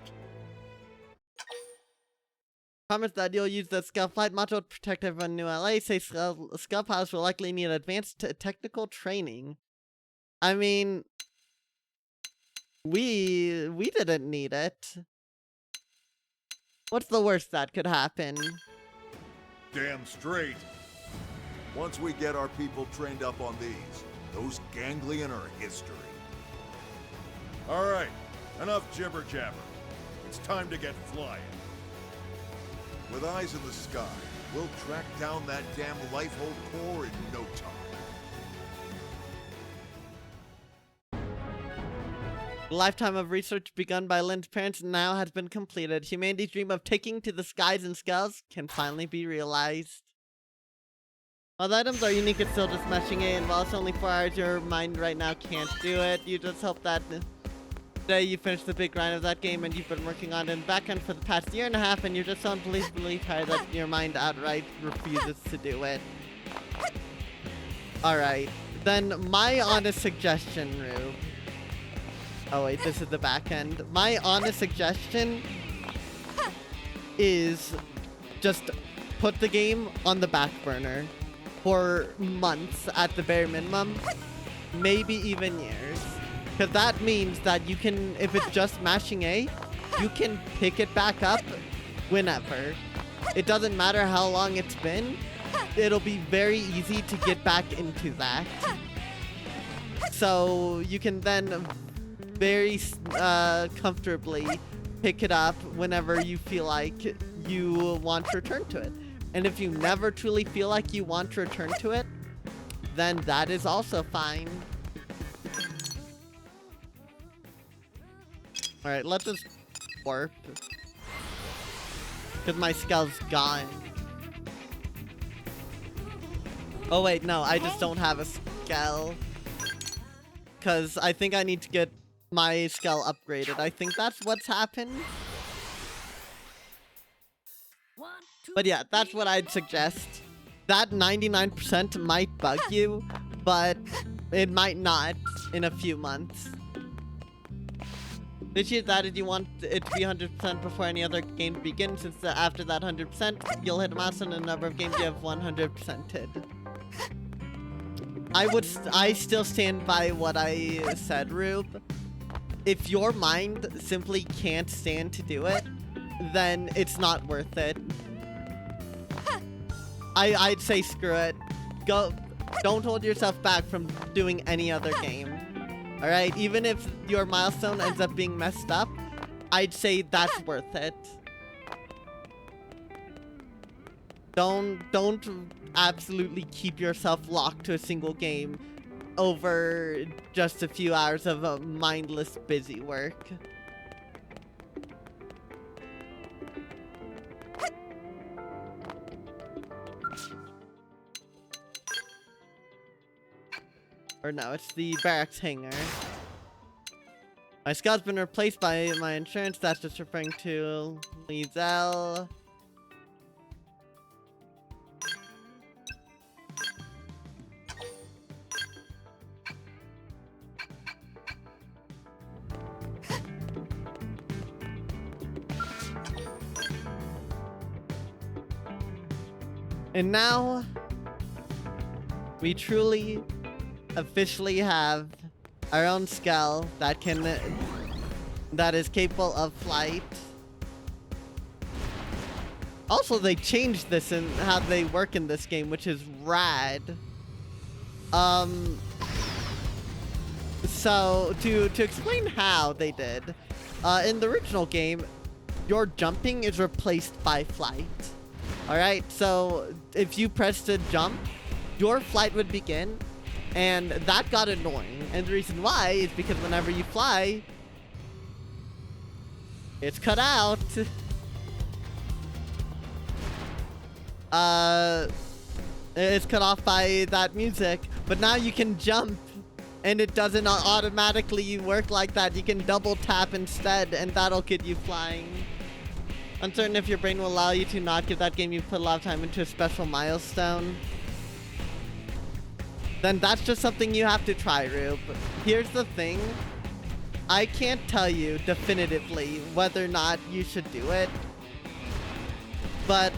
Promise that you'll use the Skell flight module to protect everyone in New LA. Say Skell pilots will likely need advanced technical training. I mean, we didn't need it. What's the worst that could happen? Damn straight. Once we get our people trained up on these, those ganglion are history. All right, enough jibber jabber. It's time to get flying. With eyes in the sky, we'll track down that damn Lifehold core in no time. The lifetime of research begun by Lynn's parents now has been completed. Humanity's dream of taking to the skies in Skells can finally be realized. While the items are unique, it's still just meshing it, and while it's only 4 hours, your mind right now can't do it. You just hope that today you finish the big grind of that game, and you've been working on it in the background for the past year and a half, and you're just so unbelievably tired that your mind outright refuses to do it. Alright, then my honest suggestion, Rube. Oh wait, this is the back end. My honest suggestion is just put the game on the back burner for months at the bare minimum, maybe even years. Because that means that you can, if it's just mashing A, you can pick it back up whenever. It doesn't matter how long it's been, it'll be very easy to get back into that. So you can then very comfortably pick it up whenever you feel like you want to return to it. And if you never truly feel like you want to return to it, then that is also fine. Alright, let this warp. Because my Skell's gone. Oh wait, no, I just don't have a Skell. Because I think I need to get my Skell upgraded. I think that's what's happened. But yeah, that's what I'd suggest. That 99% might bug you, but it might not in a few months. This year's added you want it to be 100% before any other game begins, since after that 100%, you'll hit a milestone in the number of games you have 100%ed. I still stand by what I said, Rube. If your mind simply can't stand to do it, then it's not worth it. I'd say screw it. Go. Don't hold yourself back from doing any other game. Alright, even if your milestone ends up being messed up, I'd say that's worth it. Don't absolutely keep yourself locked to a single game over just a few hours of mindless busy work. Or no, it's the barracks hangar. My Skell's been replaced by my insurance. That's just referring to Liesel. And now, we truly, officially have our own skull that is capable of flight. Also, they changed this in how they work in this game, which is rad. So, to explain how they did, in the original game, your jumping is replaced by flight. Alright, so if you press to jump, your flight would begin, and that got annoying. And the reason why is because whenever you fly, it's cut out. It's cut off by that music, but now you can jump, and it doesn't automatically work like that. You can double tap instead, and that'll get you flying. Uncertain if your brain will allow you to not give that game you put a lot of time into a special milestone. Then that's just something you have to try, Rube. Here's the thing. I can't tell you definitively whether or not you should do it. But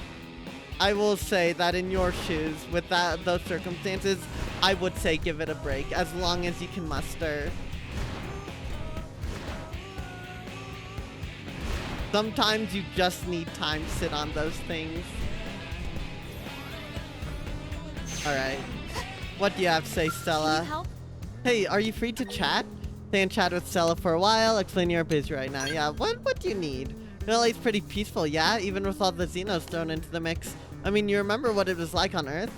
I will say that in your shoes, with those circumstances, I would say give it a break, as long as you can muster. Sometimes you just need time to sit on those things. Alright. What do you have to say, Stella? Can you help? Hey, are you free to chat? Stay and chat with Stella for a while. Explain you're busy right now. Yeah, what do you need? LA's pretty peaceful, yeah? Even with all the Xenos thrown into the mix. I mean, you remember what it was like on Earth?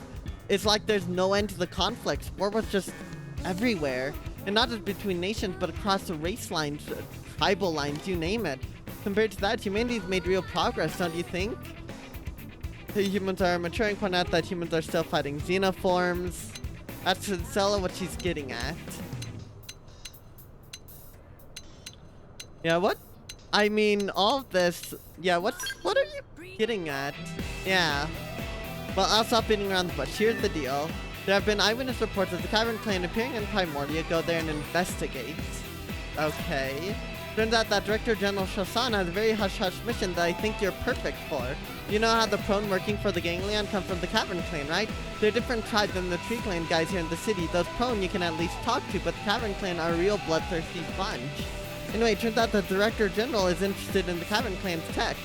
It's like there's no end to the conflicts. War was just everywhere. And not just between nations, but across the race lines, tribal lines, you name it. Compared to that, humanity's made real progress, don't you think? The humans are maturing, point out that humans are still fighting xenoforms. That's Stella what she's getting at. Yeah, what? I mean, all of this... Yeah, what are you getting at? Yeah. Well, I'll stop beating around the bush. Here's the deal. There have been eyewitness reports of the Cavern Clan appearing in Primordia. Go there and investigate. Okay. Turns out that Director General Shosan has a very hush-hush mission that I think you're perfect for. You know how the prone working for the Ganglion come from the Cavern Clan, right? They're different tribes than the Tree Clan guys here in the city. Those prone you can at least talk to, but the Cavern Clan are a real bloodthirsty bunch. Anyway, it turns out the Director General is interested in the Cavern Clan's tech.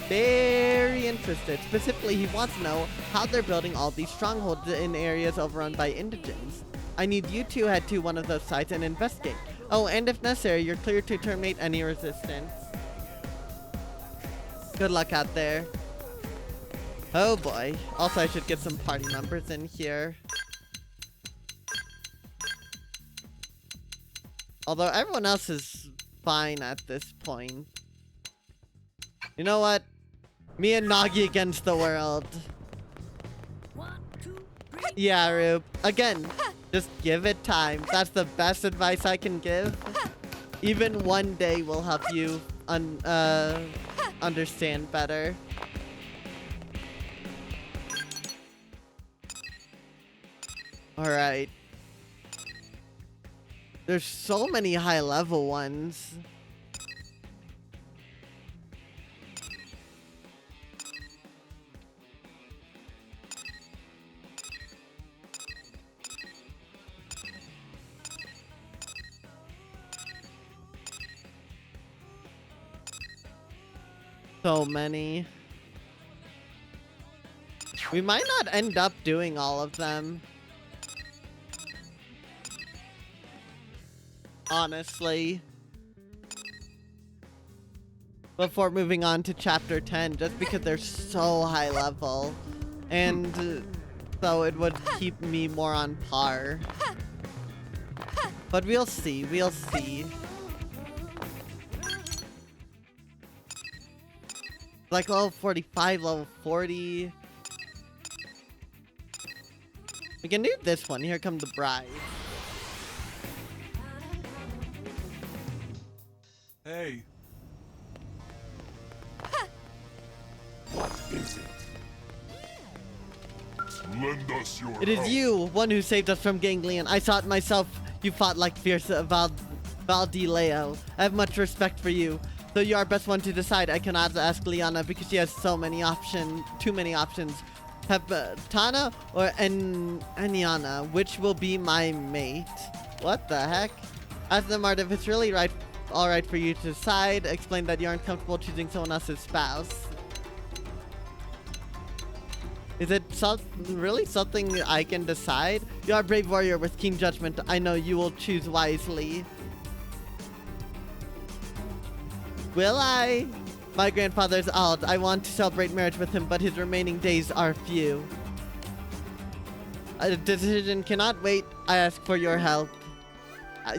Very interested. Specifically, he wants to know how they're building all these strongholds in areas overrun by indigents. I need you to head to one of those sites and investigate. Oh, and if necessary, you're clear to terminate any resistance. Good luck out there. Oh boy. Also, I should get some party members in here. Although everyone else is fine at this point. You know what? Me and Nagi against the world. 1, 2, 3. Yeah, Rube. Again, just give it time. That's the best advice I can give. Even one day will help you understand better. Alright. There's so many high-level ones. So many. We might not end up doing all of them. Honestly. Before moving on to chapter 10, just because they're so high level. And so it would keep me more on par. But we'll see, we'll see. Like level 45, level 40. We can do this one. Here come the bride. Hey. What is it? Lend us your It is help. you, one who saved us from Ganglion. I saw it myself. You fought like fierce Valdileo. I have much respect for you. Though you are best one to decide, I cannot ask Liana because she has so many options, too many options. Heptana or Eniana? Which will be my mate? What the heck? Ask Nemard if it's really alright for you to decide. Explain that you aren't comfortable choosing someone else's spouse. Is it really something I can decide? You are a brave warrior with keen judgment. I know you will choose wisely. Will I? My grandfather's old. I want to celebrate marriage with him, but his remaining days are few. A decision cannot wait. I ask for your help.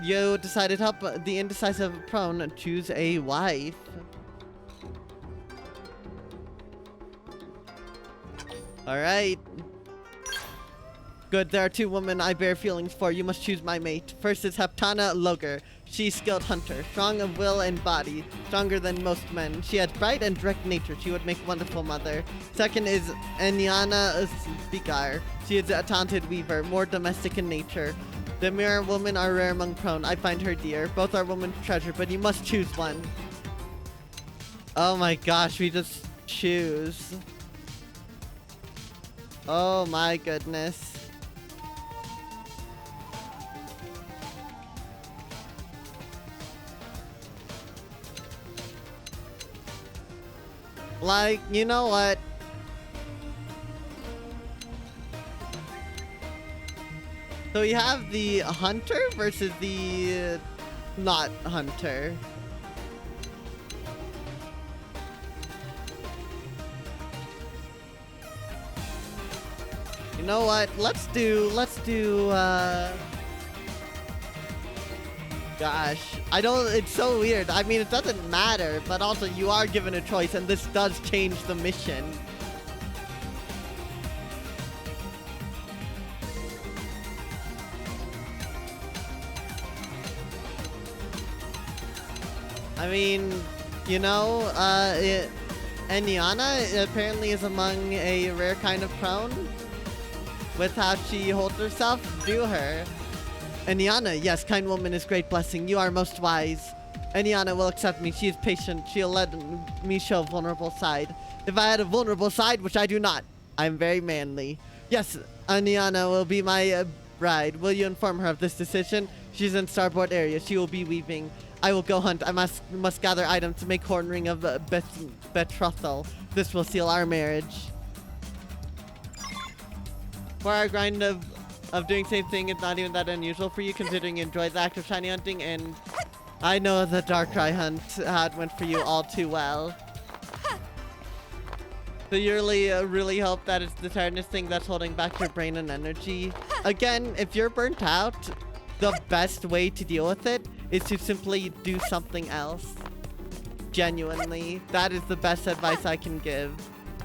You decided help the indecisive prone. Choose a wife. Alright. Good, there are two women I bear feelings for. You must choose my mate. First is Heptana Loger. She's skilled hunter, strong of will and body, stronger than most men. She has bright and direct nature. She would make a wonderful mother. Second is Eniana Spikar. She is a talented weaver, more domestic in nature. The mirror women are rare among prone. I find her dear. Both are women's treasure, but you must choose one. Oh my gosh, we just choose. Oh my goodness. Like, you know what? So we have the hunter versus the not hunter. You know what? Let's do, gosh, I don't, it's so weird. I mean, it doesn't matter, but also you are given a choice and this does change the mission. I mean, you know, Eniana apparently is among a rare kind of prone. With how she holds herself, do her. Eniana, yes, kind woman is great blessing. You are most wise. Eniana will accept me. She is patient. She'll let me show a vulnerable side. If I had a vulnerable side, which I do not, I'm very manly. Yes, Eniana will be my bride. Will you inform her of this decision? She's in starboard area. She will be weaving. I will go hunt. I must gather items to make horn ring of betrothal. This will seal our marriage. For our grind of doing same thing, it's not even that unusual for you, considering you enjoy the act of shiny hunting, and I know the Darkrai hunt had went for you all too well. So you really hope that it's the tiredness thing that's holding back your brain and energy. Again, if you're burnt out, the best way to deal with it is to simply do something else. Genuinely, that is the best advice I can give.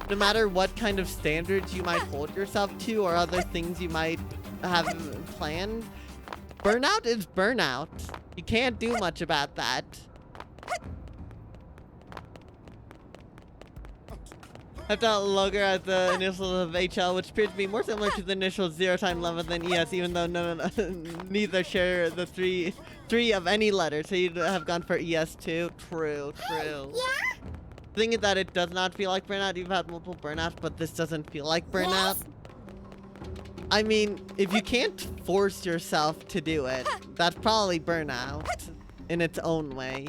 No matter what kind of standards you might hold yourself to or other things you might have planned, burnout is burnout. You can't do much about that. I've done Loger as the initials of HL, which appears to be more similar to the initial 0-time level than ES, even though neither share the three of any letter. So you'd have gone for ES too. True. Yeah? The thing is that it does not feel like burnout. You've had multiple burnouts, but this doesn't feel like burnout. Yes? I mean, if you can't force yourself to do it, that's probably burnout in its own way.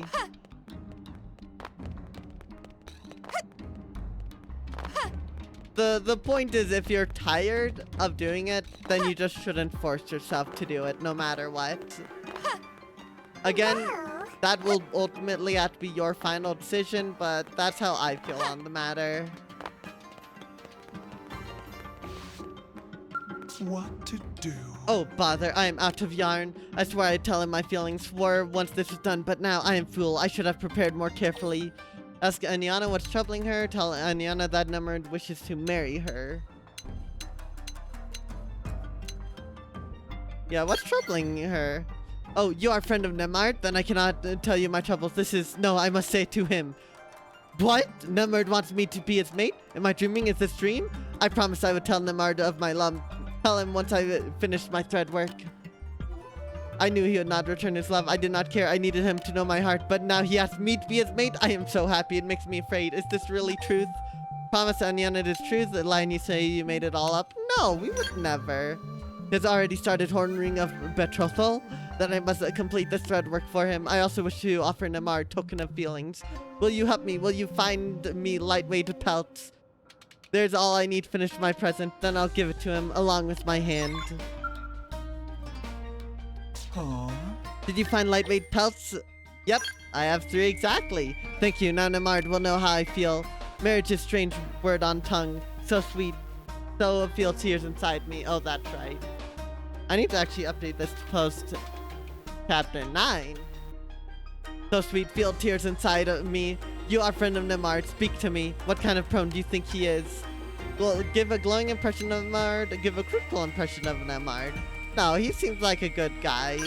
The point is, if you're tired of doing it, then you just shouldn't force yourself to do it, no matter what. Again, that will ultimately have to be your final decision, but that's how I feel on the matter. What to do? Oh, bother, I am out of yarn. I swear I'd tell him my feelings for once this was done, but now I am fool. I should have prepared more carefully. Ask Eniana what's troubling her. Tell Eniana that Nemard wishes to marry her. Yeah, what's troubling her? Oh, you are a friend of Nemard? Then I cannot tell you my troubles. No, I must say it to him. What? Nemard wants me to be his mate? Am I dreaming? Is this dream? I promised I would tell Nemard of my love. Tell him once I finished my thread work. I knew he would not return his love. I did not care. I needed him to know my heart. But now he asked me to be his mate. I am so happy. It makes me afraid. Is this really truth? Promise, Onion, it is true that line you say you made it all up? No, we would never. He's already started horning of betrothal, that I must complete this thread work for him. I also wish to offer Namar a token of feelings. Will you help me? Will you find me lightweight pelts? There's all I need to finish my present, then I'll give it to him, along with my hand. Aww. Did you find lightweight pelts? Yep, I have 3 exactly. Thank you, now Namard will know how I feel. Marriage is strange word on tongue. So sweet. So feel tears inside me. Oh, that's right. I need to actually update this to post chapter 9. So sweet, feel tears inside of me. You are friend of Namard. Speak to me. What kind of prone do you think he is? Well, give a glowing impression of Namard. Give a critical impression of Namard. No, he seems like a good guy.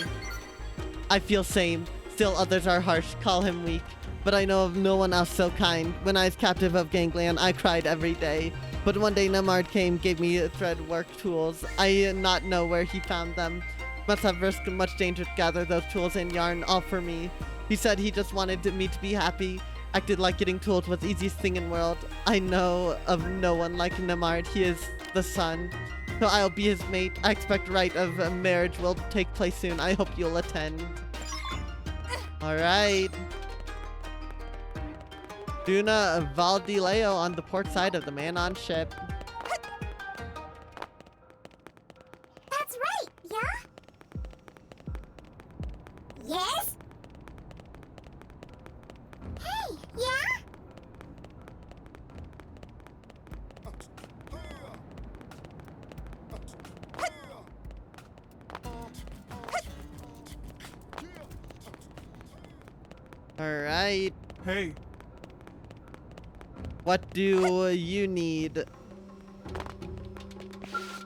I feel same. Still others are harsh. Call him weak. But I know of no one else so kind. When I was captive of Gangland, I cried every day. But one day Namard came, gave me thread work tools. I not know where he found them. Must have risked much danger to gather those tools and yarn all for me. He said he just wanted me to be happy. Acted like getting tools was the easiest thing in the world. I know of no one like Namard. He is the sun. So I'll be his mate. I expect rite of marriage will take place soon. I hope you'll attend. Alright. Duna Valdileo on the port side of the man-on ship. That's right, yeah? Yes? Hey, yeah? Alright. Hey. What do you need?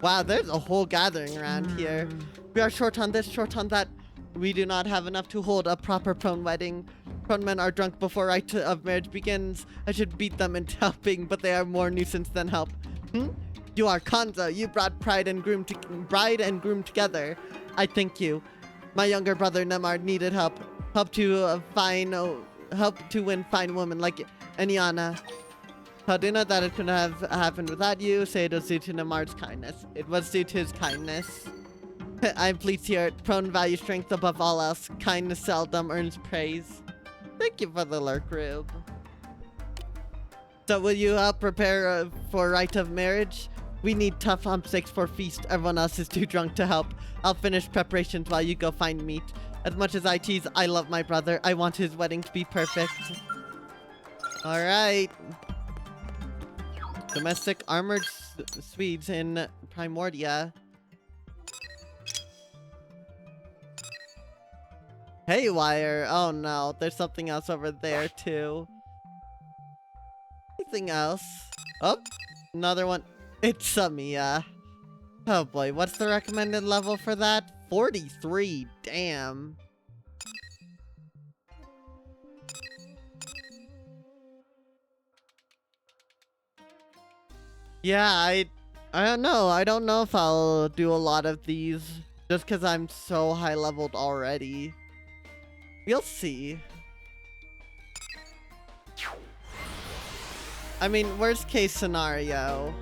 Wow, there's a whole gathering around here. We are short on this, short on that. We do not have enough to hold a proper prone wedding. Prone men are drunk before rite of marriage begins. I should beat them into helping, but they are more nuisance than help. You are Kanzo. You brought bride and groom together. I thank you. My younger brother Namard needed help. Help to win fine women like Eniana. How do you know that it could have happened without you? Say it was due to Namard's kindness. It was due to his kindness. I'm pleased to hear it. Prone value strength above all else. Kindness seldom earns praise. Thank you for the lurk, Rube. So will you help prepare for rite of marriage? We need tough hump steaks for feast. Everyone else is too drunk to help. I'll finish preparations while you go find meat. As much as I tease, I love my brother. I want his wedding to be perfect. Alright. Domestic armored Swedes in Primordia. Haywire. Oh no, there's something else over there too. Anything else? Oh, another one. It's Samia. Oh boy, what's the recommended level for that? 43. Damn. Yeah, I don't know. I don't know if I'll do a lot of these just because I'm so high leveled already. We'll see. I mean, worst case scenario.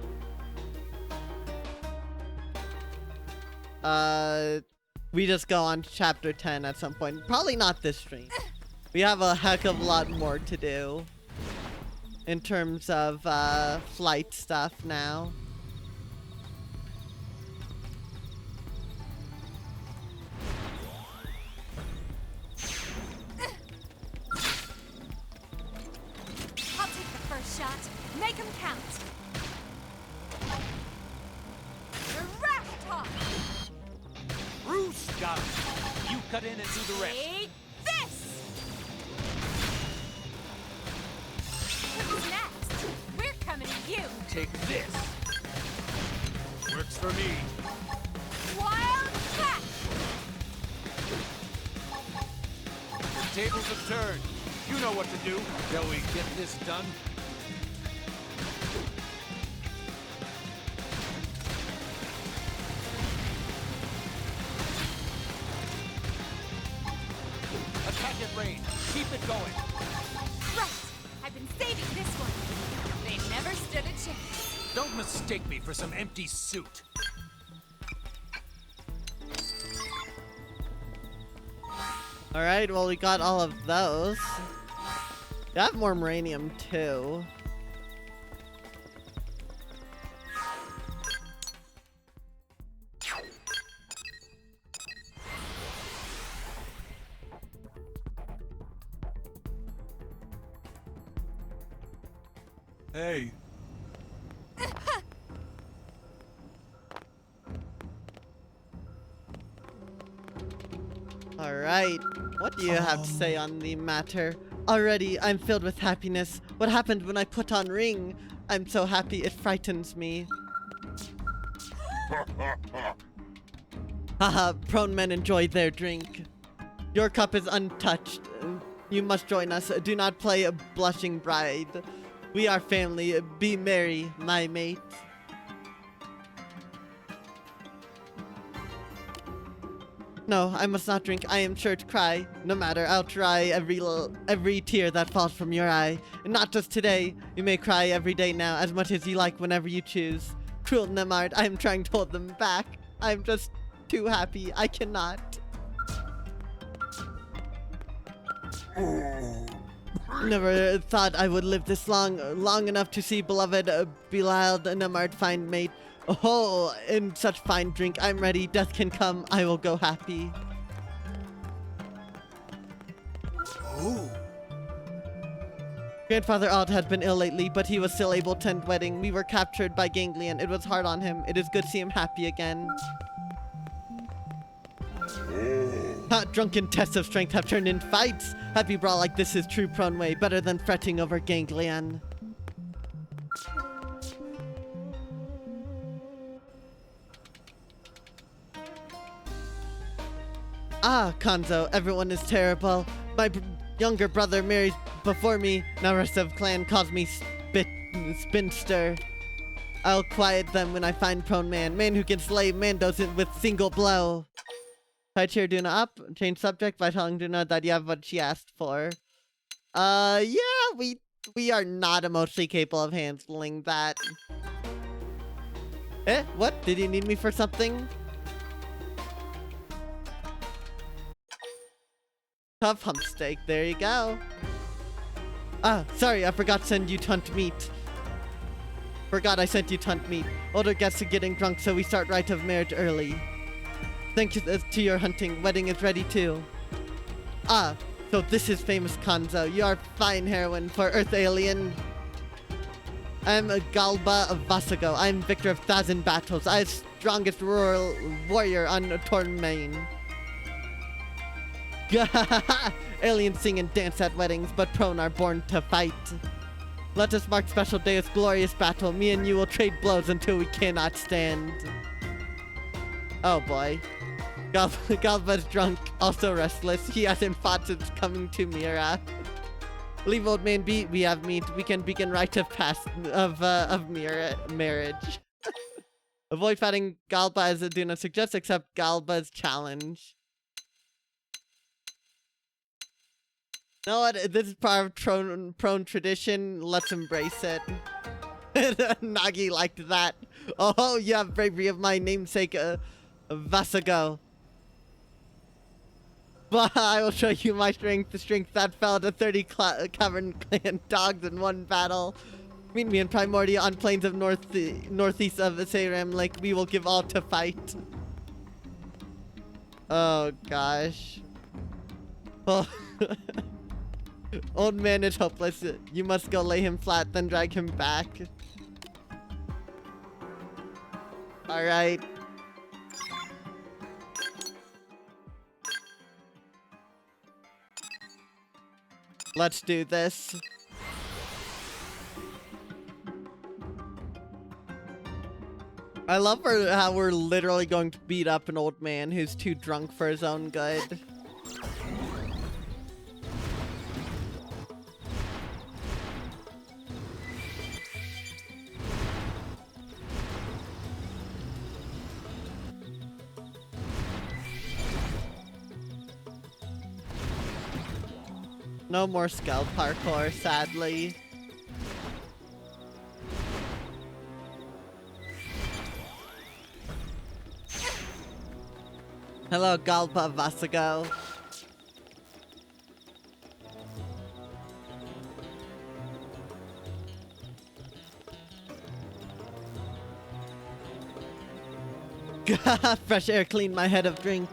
We just go on to chapter 10 at some point. Probably not this stream. We have a heck of a lot more to do in terms of flight stuff now. I'll take the first shot. Make him count. Raft off. Bruce got it. You cut in and do the rest. Take this. Who's next? We're coming to you. Take this. Works for me. Wild cat. The tables have turned. You know what to do. Shall we get this done? Attack at range. Keep it going. Right. I've been saving this one. They never stop. stood a chance. Don't mistake me for some empty suit. Alright, well, we got all of those. We have more uranium, too. Hey. Alright, what do you have to say on the matter? Already, I'm filled with happiness. What happened when I put on ring? I'm so happy it frightens me. Haha, prone men enjoy their drink. Your cup is untouched. You must join us. Do not play a blushing bride. We are family. Be merry, my mate. No, I must not drink. I am sure to cry. No matter, I'll dry every tear that falls from your eye. And not just today. You may cry every day now, as much as you like whenever you choose. Cruel Nemard, I am trying to hold them back. I'm just too happy. I cannot. Never thought I would live this long enough to see beloved, belisled Nemard find mate. Oh, in such fine drink, I'm ready. Death can come, I will go happy. Oh. Grandfather Alt had been ill lately, but he was still able to attend wedding. We were captured by Ganglion. It was hard on him. It is good to see him happy again. Hot drunken tests of strength have turned into fights. Happy brawl like this is true prone way, better than fretting over Ganglion. Ah, Konzo, everyone is terrible. My younger brother married before me. Now rest of clan calls me spinster. I'll quiet them when I find prone man. Man who can slay Mandos with single blow. Try cheer Duna up. Change subject by telling Duna that you have what she asked for. Yeah, we are not emotionally capable of handling that. Eh? What? Did you need me for something? Tough hump steak. There you go. Ah, sorry, I forgot to send you tunt meat. Forgot I sent you tunt meat. Older gets to getting drunk, so we start rite of marriage early. Thank you to your hunting. Wedding is ready too. Ah, so this is famous Konzo. You are fine heroine for Earth Alien. I'm a Galba of Vasago. I'm victor of 1,000 battles. I'm strongest rural warrior on Tormain. Aliens sing and dance at weddings, but prone are born to fight. Let us mark special day with glorious battle. Me and you will trade blows until we cannot stand. Oh boy. Galba's drunk, also restless. He hasn't fought since coming to Mira. Leave old man be. We have meat. We can begin rite of Mira marriage. Avoid fighting Galba as Aduna suggests, accept Galba's challenge. You know what? This is part of prone tradition. Let's embrace it. Nagi liked that. Oh, you have bravery of my namesake, Vasago. But I will show you my strength, the strength that fell to 30 Cavern Clan dogs in one battle. Meet me in Primordia on plains of northeast of the Seiram Lake. We will give all to fight. Oh, gosh. Oh. Old man is hopeless. You must go lay him flat, then drag him back. Alright. Let's do this. I love how we're literally going to beat up an old man who's too drunk for his own good. No more skull parkour, sadly. Hello, Galpa Vasago. Fresh air cleaned my head of drink.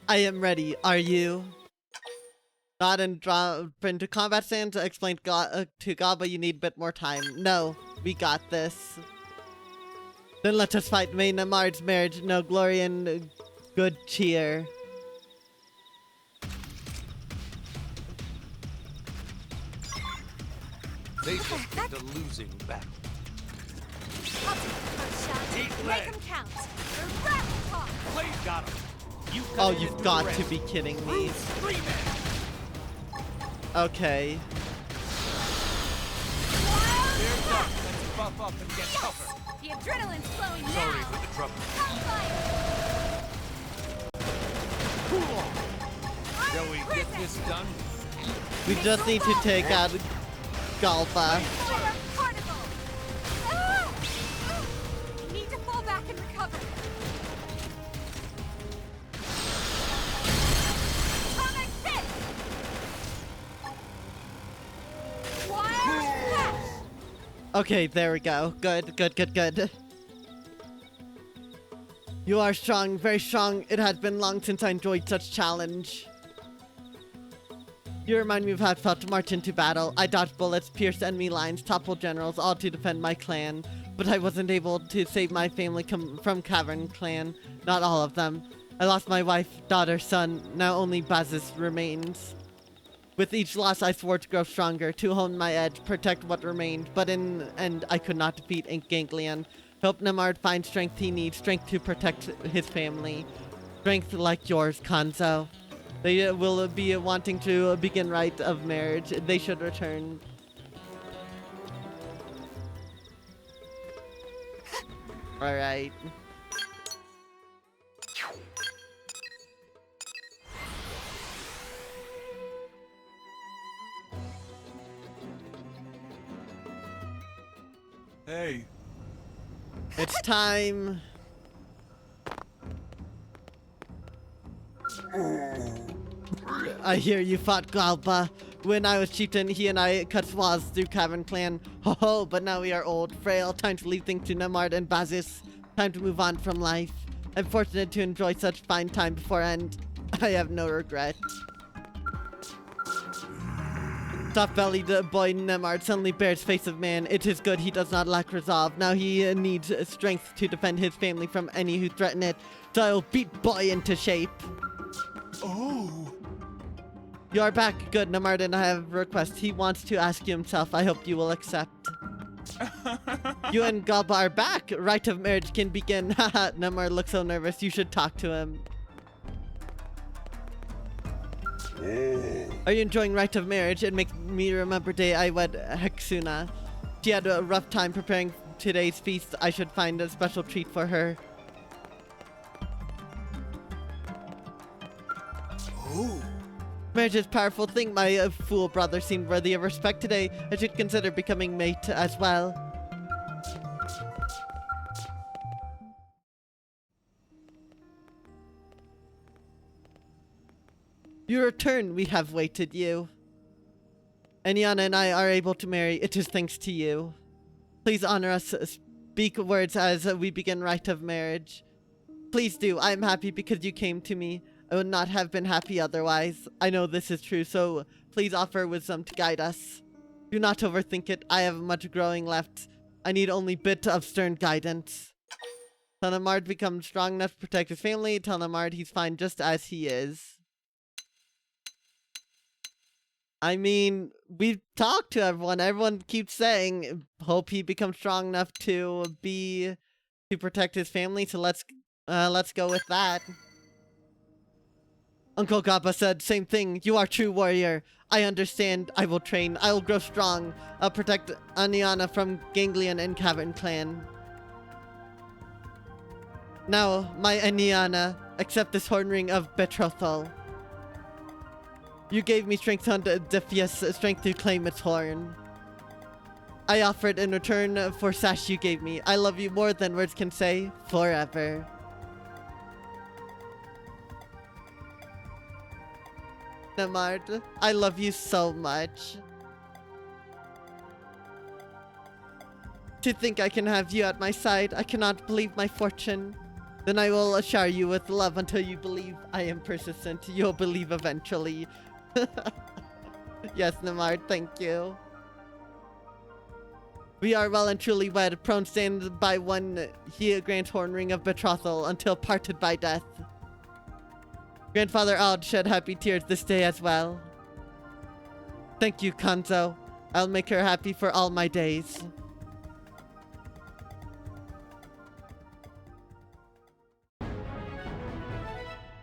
I am ready. Are you? Not in drop into combat stands. Explained to Gaba you need a bit more time. No, we got this. Then let us fight. May Namard's marriage no glory and good cheer. They just picked a losing battle. Make them count. Rattle talk. Blade got him. You Oh, you've got to be kidding me. Okay. They're done. Let's buff up and get tougher. The adrenaline's flowing Sorry now. for the trouble. Shall we get this done? We just need to take out Galpa. You need to fall back and recover. Atomic fist. Wild flash. Okay, there we go. Good, good, good, good. You are strong, very strong. It has been long since I enjoyed such challenge. You remind me of how I felt to march into battle. I dodged bullets, pierced enemy lines, toppled generals, all to defend my clan. But I wasn't able to save my family from Cavern Clan. Not all of them. I lost my wife, daughter, son. Now only Bazis remains. With each loss, I swore to grow stronger, to hone my edge, protect what remained. But in the end, I could not defeat Ganglion. Help Namard find strength he needs, strength to protect his family. Strength like yours, Kanzo. They will be wanting to begin rite of marriage. They should return. Alright. Hey. It's time. I hear you fought Galpa. When I was chieftain, he and I cut swaths through Cavern Clan. Ho ho, but now we are old, frail. Time to leave things to Namard and Bazis. Time to move on from life. I'm fortunate to enjoy such fine time before end. I have no regret. Soft-bellied boy Nemard suddenly bears face of man. It is good he does not lack resolve. Now he needs strength to defend his family from any who threaten it. So I will beat boy into shape. Oh. You are back. Good. Namard and I have a request. He wants to ask you himself. I hope you will accept. You and Galba are back. Rite of marriage can begin. Haha. Namard looks so nervous. You should talk to him. Are you enjoying rite of marriage? It makes me remember day I wed Hexuna. She had a rough time preparing today's feast. I should find a special treat for her. Oh. Marriage is a powerful thing. My fool brother seemed worthy of respect today. I should consider becoming mate as well. Your return, we have waited you. Eniana and I are able to marry. It is thanks to you. Please honor us. Speak words as we begin rite of marriage. Please do. I am happy because you came to me. I would not have been happy otherwise. I know this is true, so please offer wisdom to guide us. Do not overthink it. I have much growing left. I need only bit of stern guidance. Tell Namard becomes strong enough to protect his family. Tell Namard he's fine just as he is. I mean, we've talked to everyone. Everyone keeps saying, hope he becomes strong enough to protect his family. So let's go with that. Uncle Gappa said, same thing. You are true warrior. I understand. I will train. I will grow strong. I'll protect Aniana from Ganglion and Cavern Clan. Now, my Aniana, accept this horn ring of betrothal. You gave me strength to Defias, strength to claim its horn. I offer it in return for sash you gave me. I love you more than words can say, forever. Namard. I love you so much. To think I can have you at my side, I cannot believe my fortune. Then I will shower you with love until you believe I am persistent. You'll believe eventually. Yes, Namard, thank you. We are well and truly wed, prone stand by one he grant horn ring of betrothal until parted by death. Grandfather Ald shed happy tears this day as well. Thank you, Kanzo. I'll make her happy for all my days.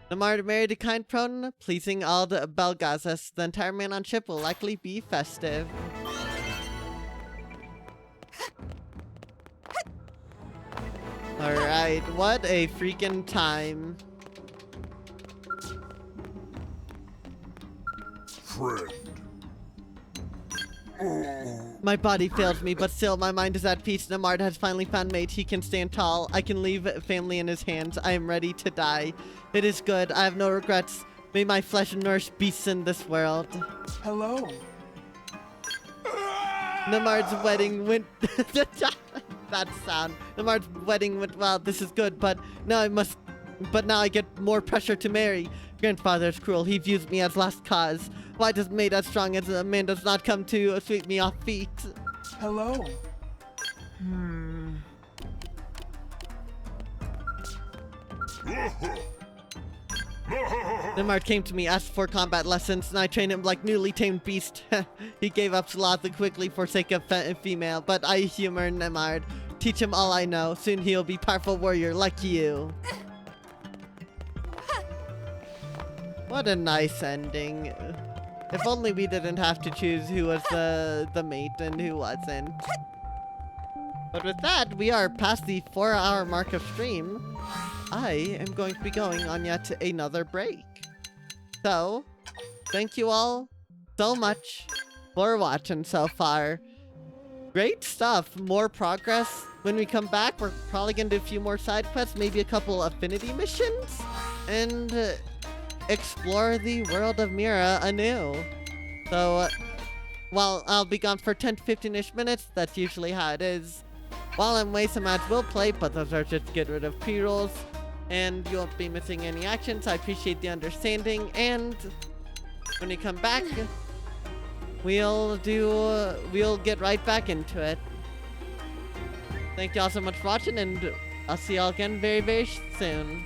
Namard married a kind prone, pleasing Ald Belgazes. The entire man on ship will likely be festive. Alright, what a freaking time. Friend. My body fails me, but still my mind is at peace. Namard has finally found mate. He can stand tall. I can leave family in his hands. I am ready to die. It is good. I have no regrets. May my flesh nourish beasts in this world. Hello. Namard's wedding went... that sound. Namard's wedding went well. This is good, but now I get more pressure to marry. Grandfather's cruel. He views me as last cause. Why does maid as strong as a man does not come to sweep me off feet? Hello. Namard came to me, asked for combat lessons, and I trained him like newly tamed beast. He gave up sloth and quickly forsake a female, but I humor Namard. Teach him all I know. Soon he'll be powerful warrior like you. What a nice ending. If only we didn't have to choose who was the mate and who wasn't. But with that, we are past the 4-hour mark of stream. I am going to be going on yet another break. So, thank you all so much for watching so far. Great stuff. More progress. When we come back, we're probably going to do a few more side quests, maybe a couple affinity missions, and explore the world of Mira anew. So, while I'll be gone for 10 to 15-ish minutes, that's usually how it is. While I'm away, some ads will play, but those are just to get rid of pre-rolls, and you won't be missing any actions. I appreciate the understanding, and when you come back, we'll get right back into it. Thank you all so much for watching, and I'll see y'all again very, very soon.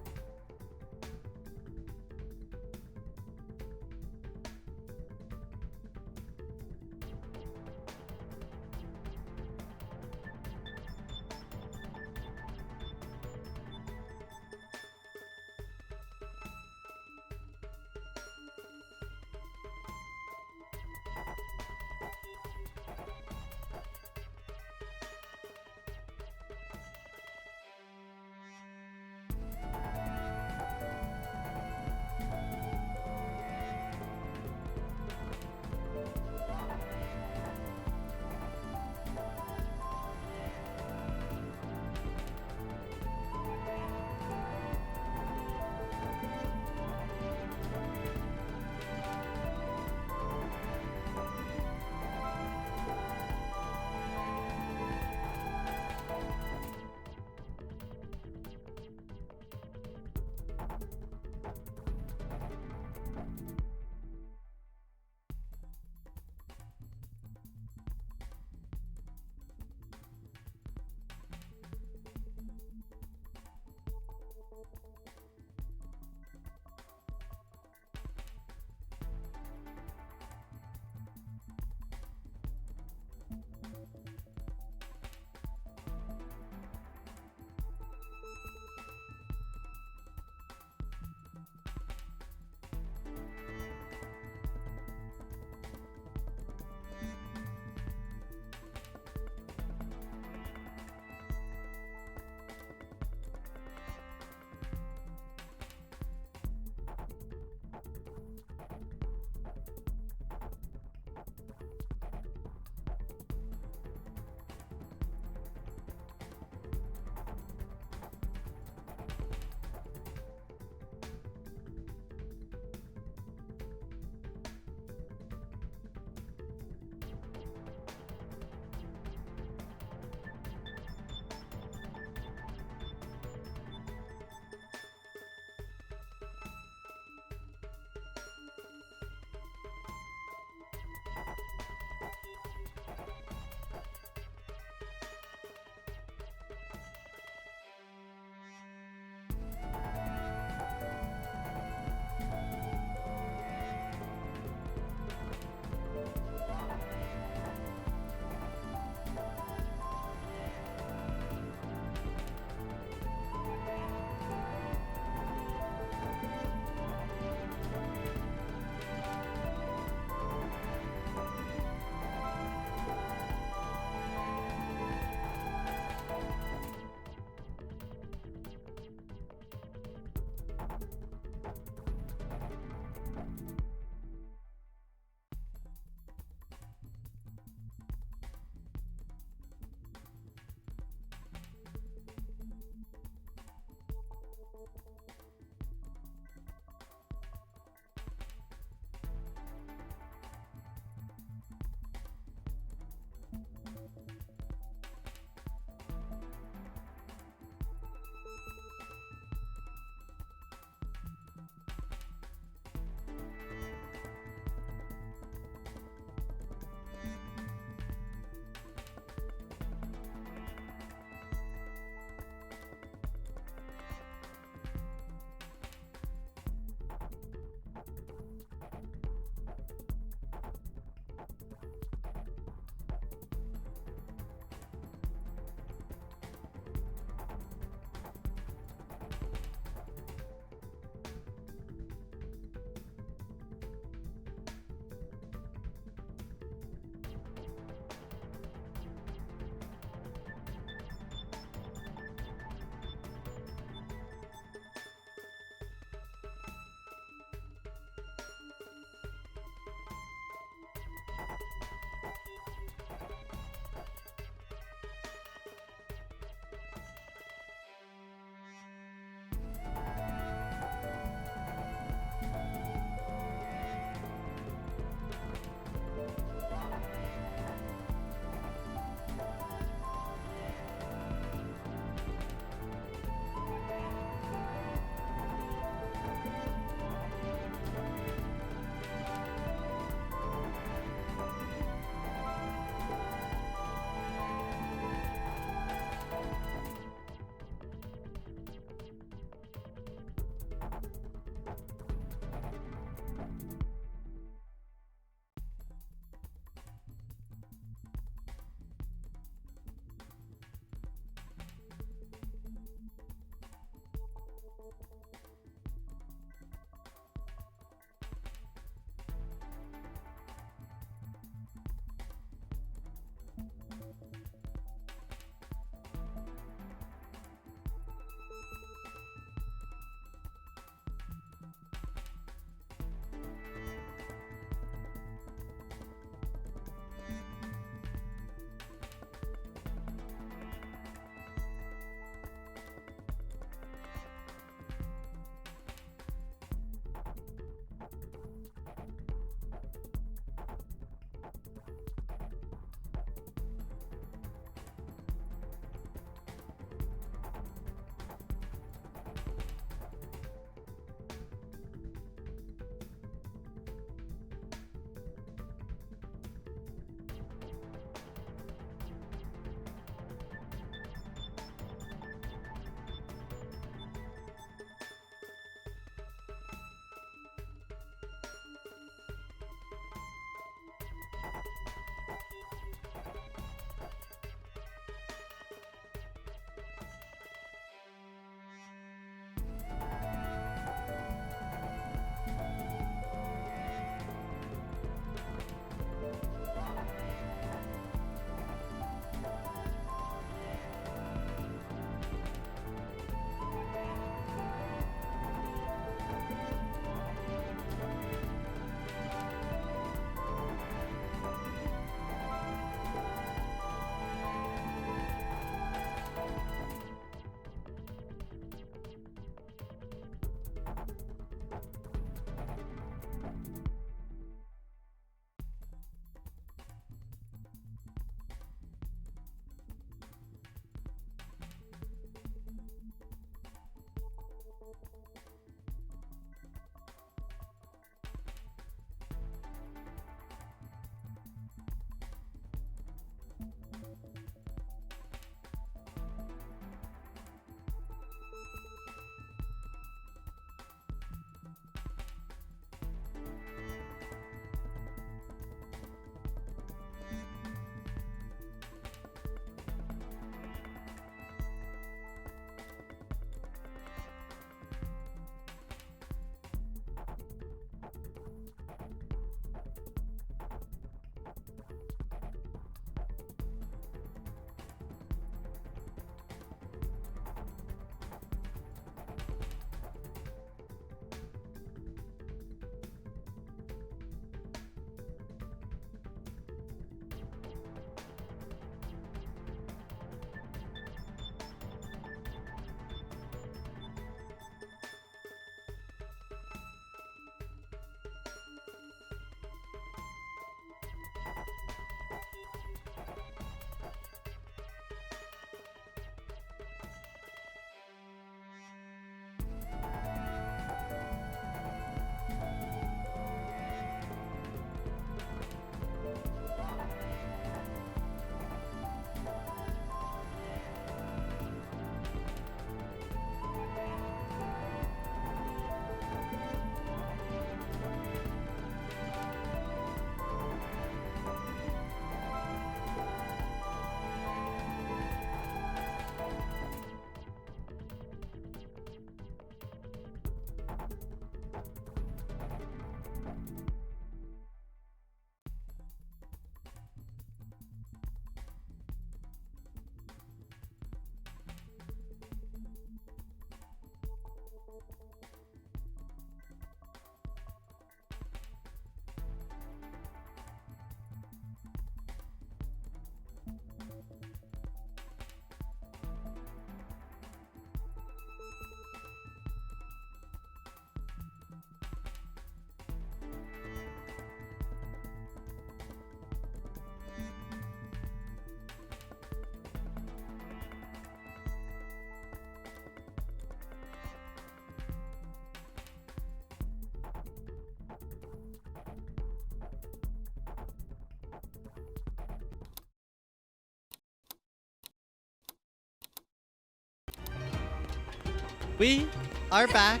We are back,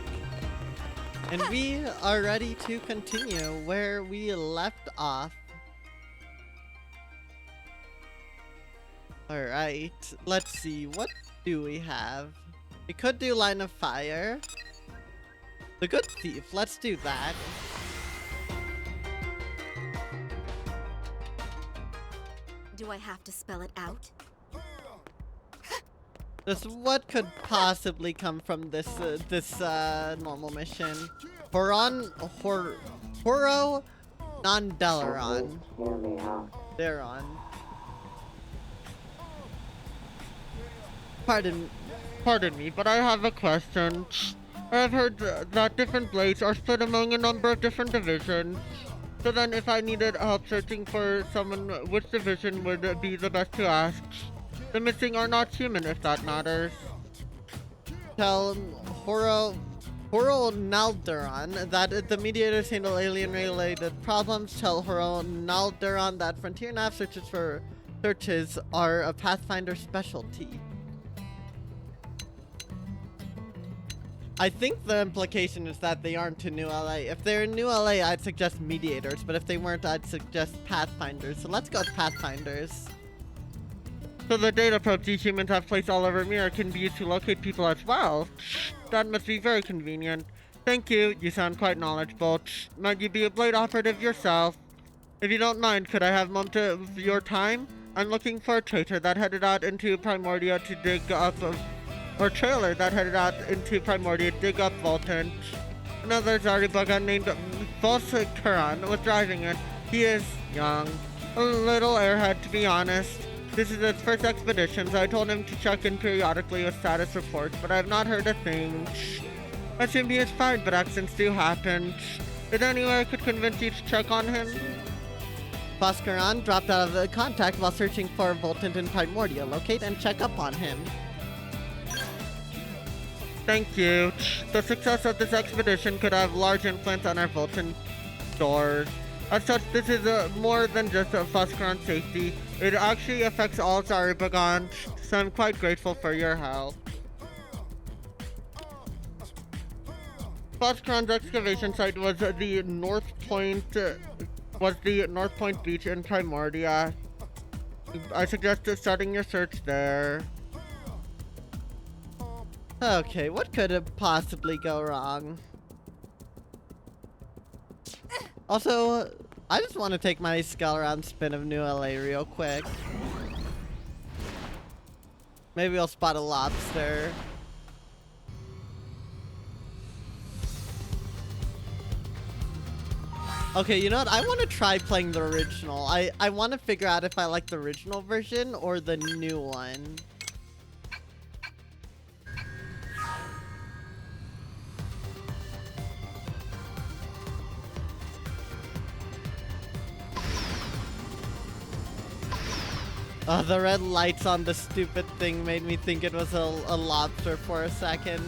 and we are ready to continue where we left off. Alright, let's see, what do we have? We could do line of fire. The good thief, let's do that. Do I have to spell it out? Just what could possibly come from this normal mission? Horo non-Delaron. Deron. Pardon me, but I have a question. I've heard that different blades are split among a number of different divisions. So then if I needed help searching for someone, which division would be the best to ask? The missing are not human, if that matters. Tell Horo Nalderon that the mediators handle alien-related problems. Tell Horo Nalderon that Frontier Nav searches are a Pathfinder specialty. I think the implication is that they aren't in New LA. If they're in New LA, I'd suggest mediators, but if they weren't, I'd suggest Pathfinders. So let's go with Pathfinders. So the data probes these humans have placed all over Mirror can be used to locate people as well. That must be very convenient. Thank you, you sound quite knowledgeable. Might you be a blade operative yourself? If you don't mind, could I have a moment of your time? I'm looking for a traitor that headed out into Primordia to dig up or trailer that headed out into Primordia to dig up Volton. Another Zaribaga named Volsakaran was driving it. He is young, a little airhead to be honest. This is his first expedition, so I told him to check in periodically with status reports, but I have not heard a thing. I assume he is fine, but accidents do happen. Is there any way I could convince you to check on him? Voskaran dropped out of the contact while searching for Volton in Primordia. Locate and check up on him. Thank you. The success of this expedition could have large influence on our Volton doors. As such, this is more than just a Voskaran's safety. It actually affects all Zaribagans, so I'm quite grateful for your help. Voskaran's excavation site was the North Point Beach in Primordia. I suggest starting your search there. Okay, what could possibly go wrong? Also, I just want to take my skull-around spin of New LA real quick. Maybe I'll spot a lobster. Okay, you know what? I want to try playing the original. I want to figure out if I like the original version or the new one. Oh, the red lights on the stupid thing made me think it was a lobster for a second.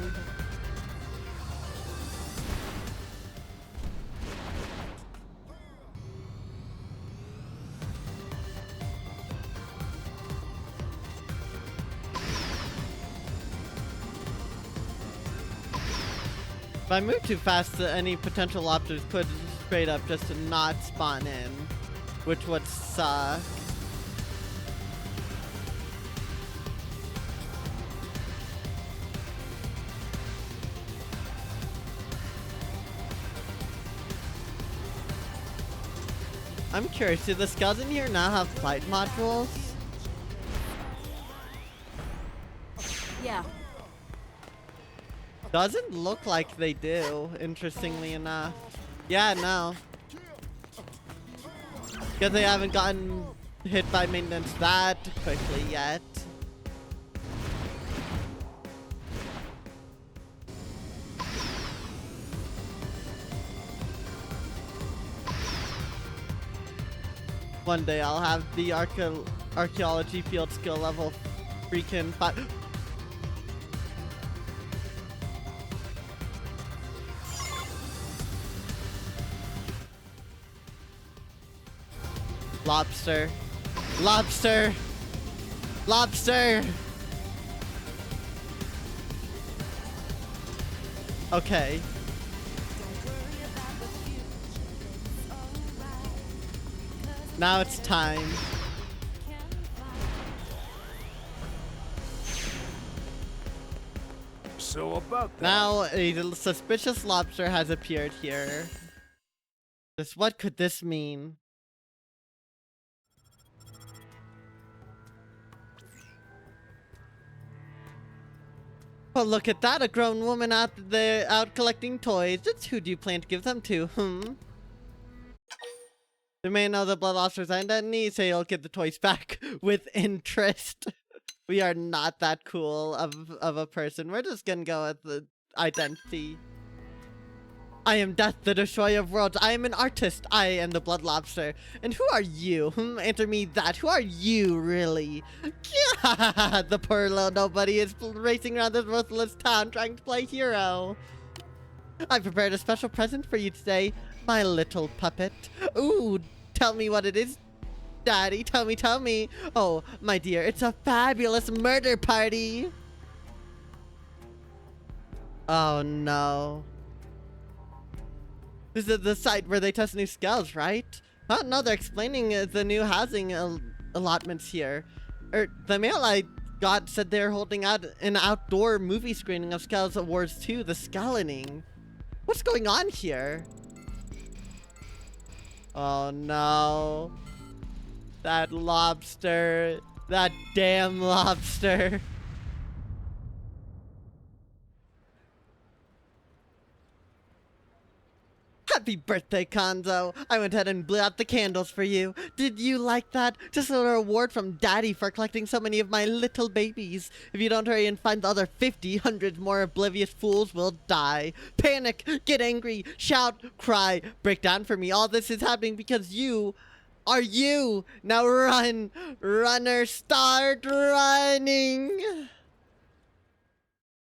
If I move too fast, any potential lobsters could straight up just not spawn in, which would suck. I'm curious, do the skulls in here now have flight modules? Yeah. Doesn't look like they do, interestingly enough. Yeah, no. Because they haven't gotten hit by maintenance that quickly yet. One day I'll have the archaeology field skill level freaking Lobster. Lobster! Lobster! Okay. Now it's time. So about that. Now a suspicious lobster has appeared here. What could this mean? Oh, look at that, a grown woman out there out collecting toys. Just who do you plan to give them to, You may know the blood lobster's identity, so you'll get the toys back with interest. We are not that cool of a person. We're just gonna go with the identity. I am Death, the destroyer of worlds. I am an artist. I am the blood lobster. And who are you? Answer me that. Who are you, really? The poor little nobody is racing around this worthless town trying to play hero. I prepared a special present for you today, my little puppet. Ooh, tell me what it is, Daddy. Tell me. Oh, my dear, it's a fabulous murder party. Oh, no. This is the site where they test new skills, right? Oh, no, they're explaining the new housing allotments here. The mail I got said they're holding out an outdoor movie screening of Skells Awards 2, The Scallioning. What's going on here? Oh, no. That lobster. That damn lobster. Happy birthday, Konzo. I went ahead and blew out the candles for you. Did you like that? Just a little reward from Daddy for collecting so many of my little babies. If you don't hurry and find the other 50, hundreds more oblivious fools will die. Panic, get angry, shout, cry, break down for me. All this is happening because you are you. Now run, runner, start running.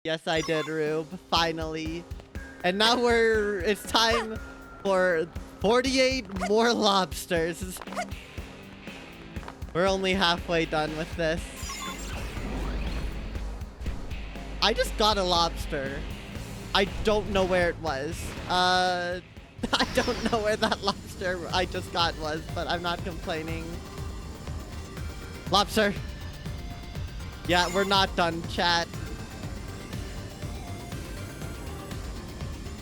Yes, I did, Rube. Finally. And now it's time for 48 more lobsters. We're only halfway done with this. I just got a lobster. I don't know where it was. I don't know where that lobster I just got was, but I'm not complaining. Lobster. Yeah, we're not done, chat.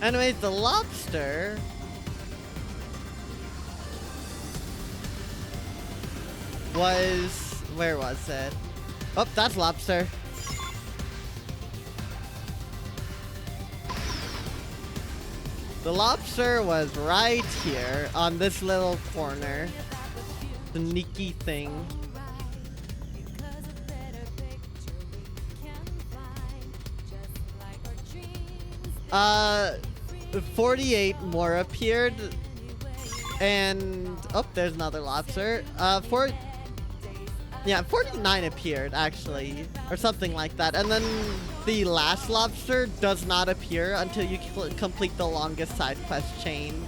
Anyways, the lobster was... Where was it? Oh, that's lobster. The lobster was right here on this little corner. Sneaky thing. 48 more appeared, and oh, there's another lobster. 49 appeared actually, or something like that. And then the last lobster does not appear until you complete the longest side quest chain.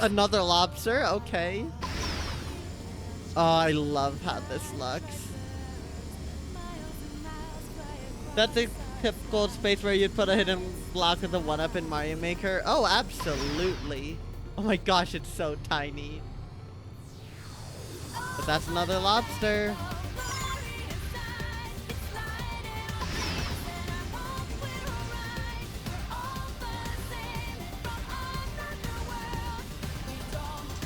Another lobster, okay. Oh, I love how this looks. That's a typical space where you'd put a hidden block of the 1-up in Mario Maker. Oh, absolutely. Oh my gosh, it's so tiny. But that's another lobster.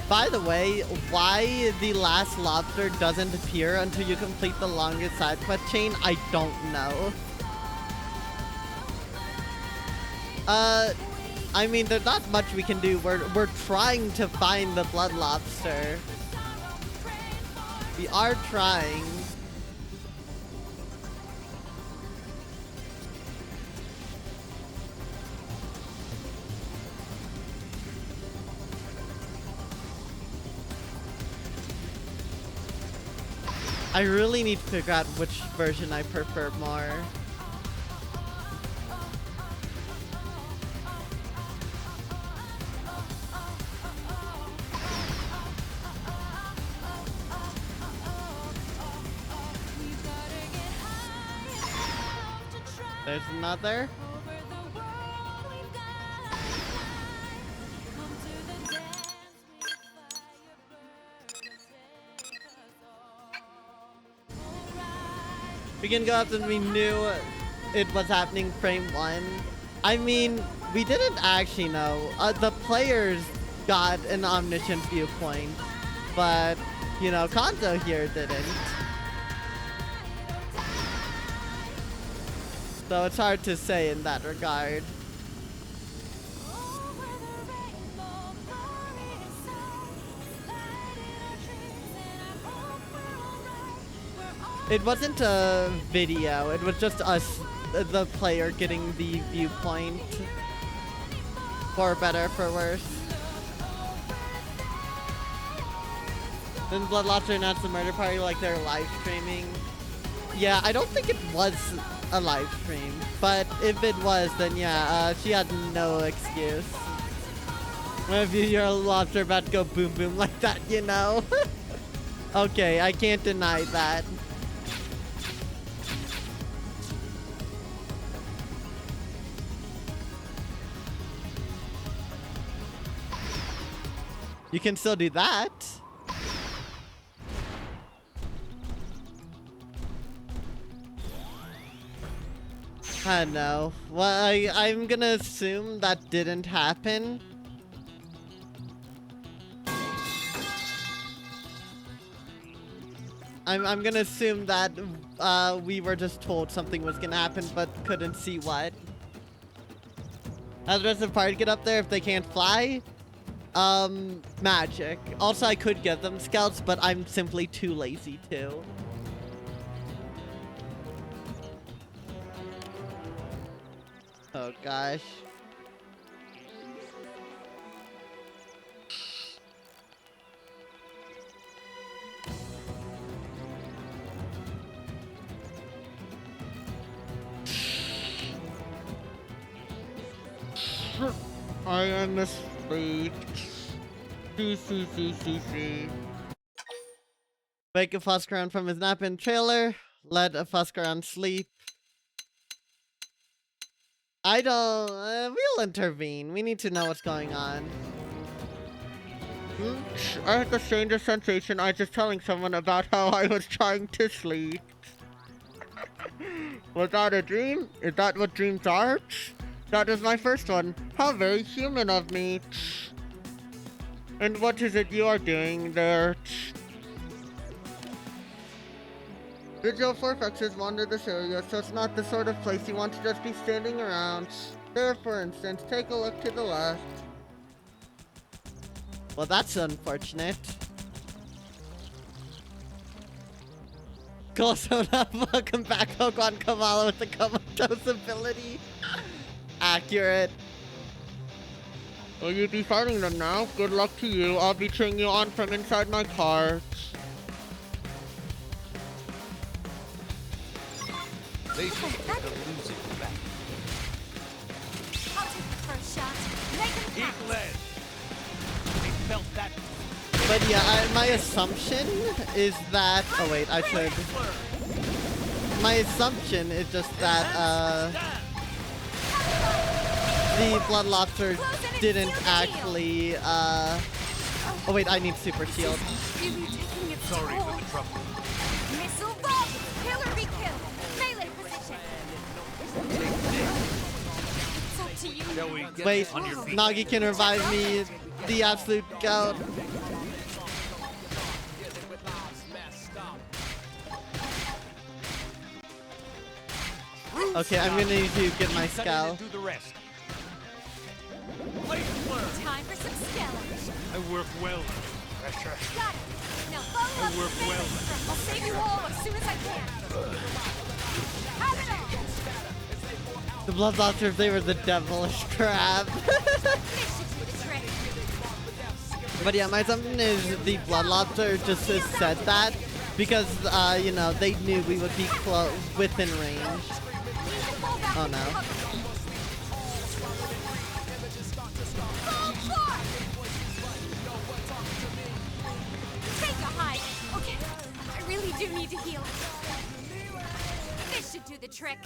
By the way, why the last lobster doesn't appear until you complete the longest side quest chain, I don't know. I mean, there's not much we can do. We're trying to find the blood lobster. We are trying. I really need to figure out which version I prefer more. There's another. We can go up and we knew it was happening frame 1. I mean, we didn't actually know. The players got an omniscient viewpoint, but, you know, Kanto here didn't. So it's hard to say in that regard. It wasn't a video, it was just us, the player, getting the viewpoint. For better, for worse. Then Blood Lobster announced the murder party like they're live streaming. Yeah, I don't think it was a live stream, but if it was, then yeah, she had no excuse. If you're a lobster about to go boom boom like that, you know? Okay, I can't deny that. You can still do that. I don't know. Well, I'm gonna assume that didn't happen. I'm gonna assume that we were just told something was gonna happen, but couldn't see what. How does the rest of the party get up there if they can't fly? Magic. Also, I could get them scouts, but I'm simply too lazy to. Oh gosh. I am asleep. See. Wake a Fuscaron from his nap in trailer. Let a Fuscaron sleep. I don't... we'll intervene. We need to know what's going on. I had the strangest sensation. I was just telling someone about how I was trying to sleep. Was that a dream? Is that what dreams are? That is my first one. How very human of me. And what is it you are doing there? Digital Forfexes wander this area, so it's not the sort of place you want to just be standing around. There, for instance, take a look to the left. Well, that's unfortunate. Golsona, welcome back, Hokwon Kamala with the comatose ability. Accurate. Will you be fighting them now? Good luck to you. I'll be cheering you on from inside my car. They think they're losing back. I'll take the first shot. Make him Keep count. led. They felt that. But yeah, my assumption is that... Oh wait, I should... My assumption is just that, the Blood Lobster didn't actually, Oh wait, I need Super Shield. Really taking its Sorry toll. for the trouble. Missile vault! Kill or be killed! Melee position! It's up to you. Shall we get Wait, on your feet? Nagi can revive me, the absolute goat. Okay, I'm gonna need to get my skull. Do the rest. Time for some skeleton. I work well. Pressure. Got it. Now follow up I work the well. melee. I'll save you all as soon as I can. Have it all. The Blood Lobster, if they were the devilish crab. This should do the trick. But yeah, my assumption is the Blood Lobster just said that because, you know, they knew we would be within range. Oh no. Take a hike. Okay, I really do need to heal. This should do the trick.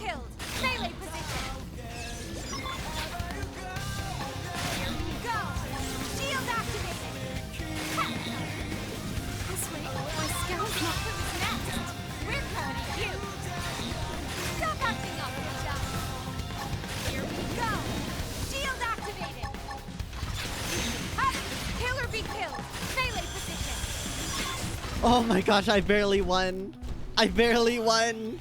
killed! Melee position! Here you go! Shield activated! Ha! This way, my skele's not for his nest! We're proud of you! Stop acting up, Michelle! Here we go! Shield activated! Ha! Kill or be killed! Melee position! Oh my gosh, I barely won. I barely won.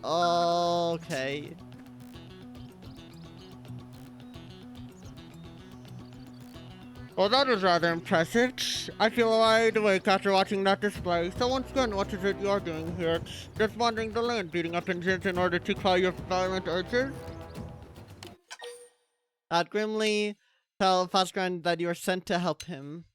Okay. Well, that was rather impressive. I feel wide awake after watching that display. So once again, what is it you're doing here? Just wandering the land, beating up engines in order to quell your violent urges? Grimly, tell Fosgran that you are sent to help him.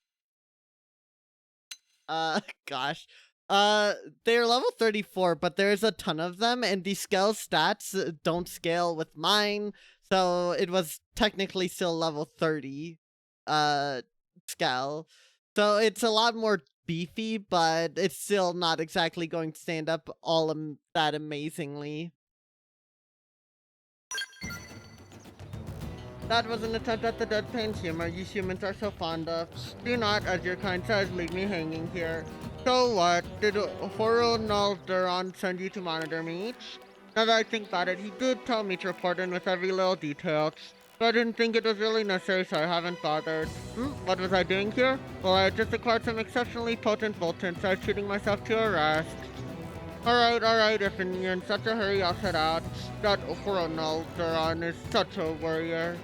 Gosh. They're level 34, but there's a ton of them, and the scale stats don't scale with mine, so it was technically still level 30, scale. So it's a lot more beefy, but it's still not exactly going to stand up all that amazingly. That was an attempt at the deadpan humor you humans are so fond of. Do not, as your kind says, leave me hanging here. So what? Did Horunalduron send you to monitor me? Now that I think about it, he did tell me to report in with every little detail. But I didn't think it was really necessary, so I haven't bothered. What was I doing here? Well, I had just acquired some exceptionally potent voltants, so I was treating myself to a rest. Alright, if you're in such a hurry, I'll head out. That Horunalduron is such a warrior.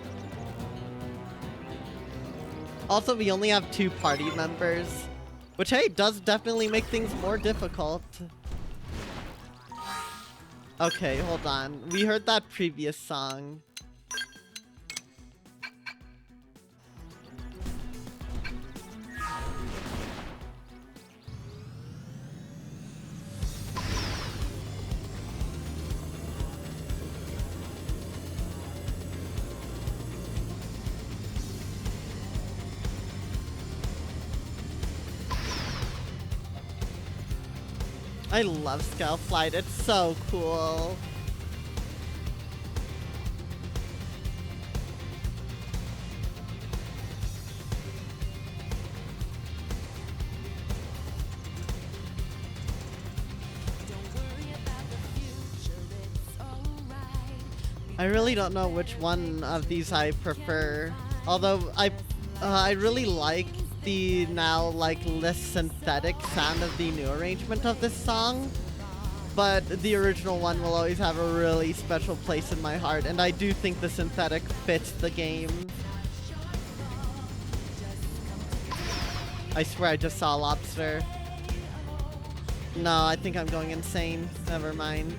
Also, we only have 2 party members, which, hey, does definitely make things more difficult. Okay, hold on. We heard that previous song. I love Scale Flight, it's so cool. I really don't know which one of these I prefer. Although I really like the now less synthetic sound of the new arrangement of this song, but the original one will always have a really special place in my heart, and I do think the synthetic fits the game. I swear I just saw a lobster. No, I think I'm going insane. Never mind.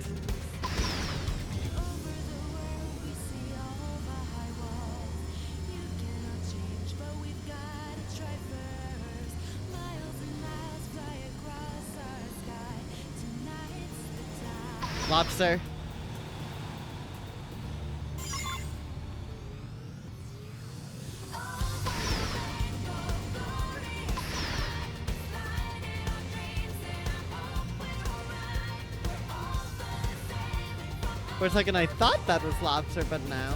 Lobster. For a second I thought that was lobster, but no.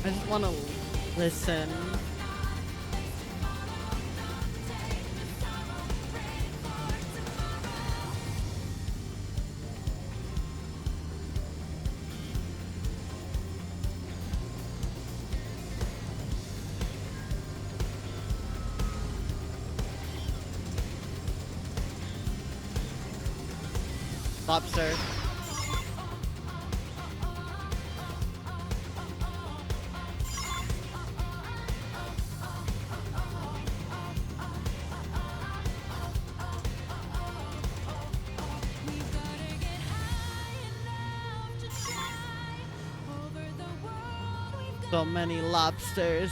I just want to listen. Lobster. So many lobsters.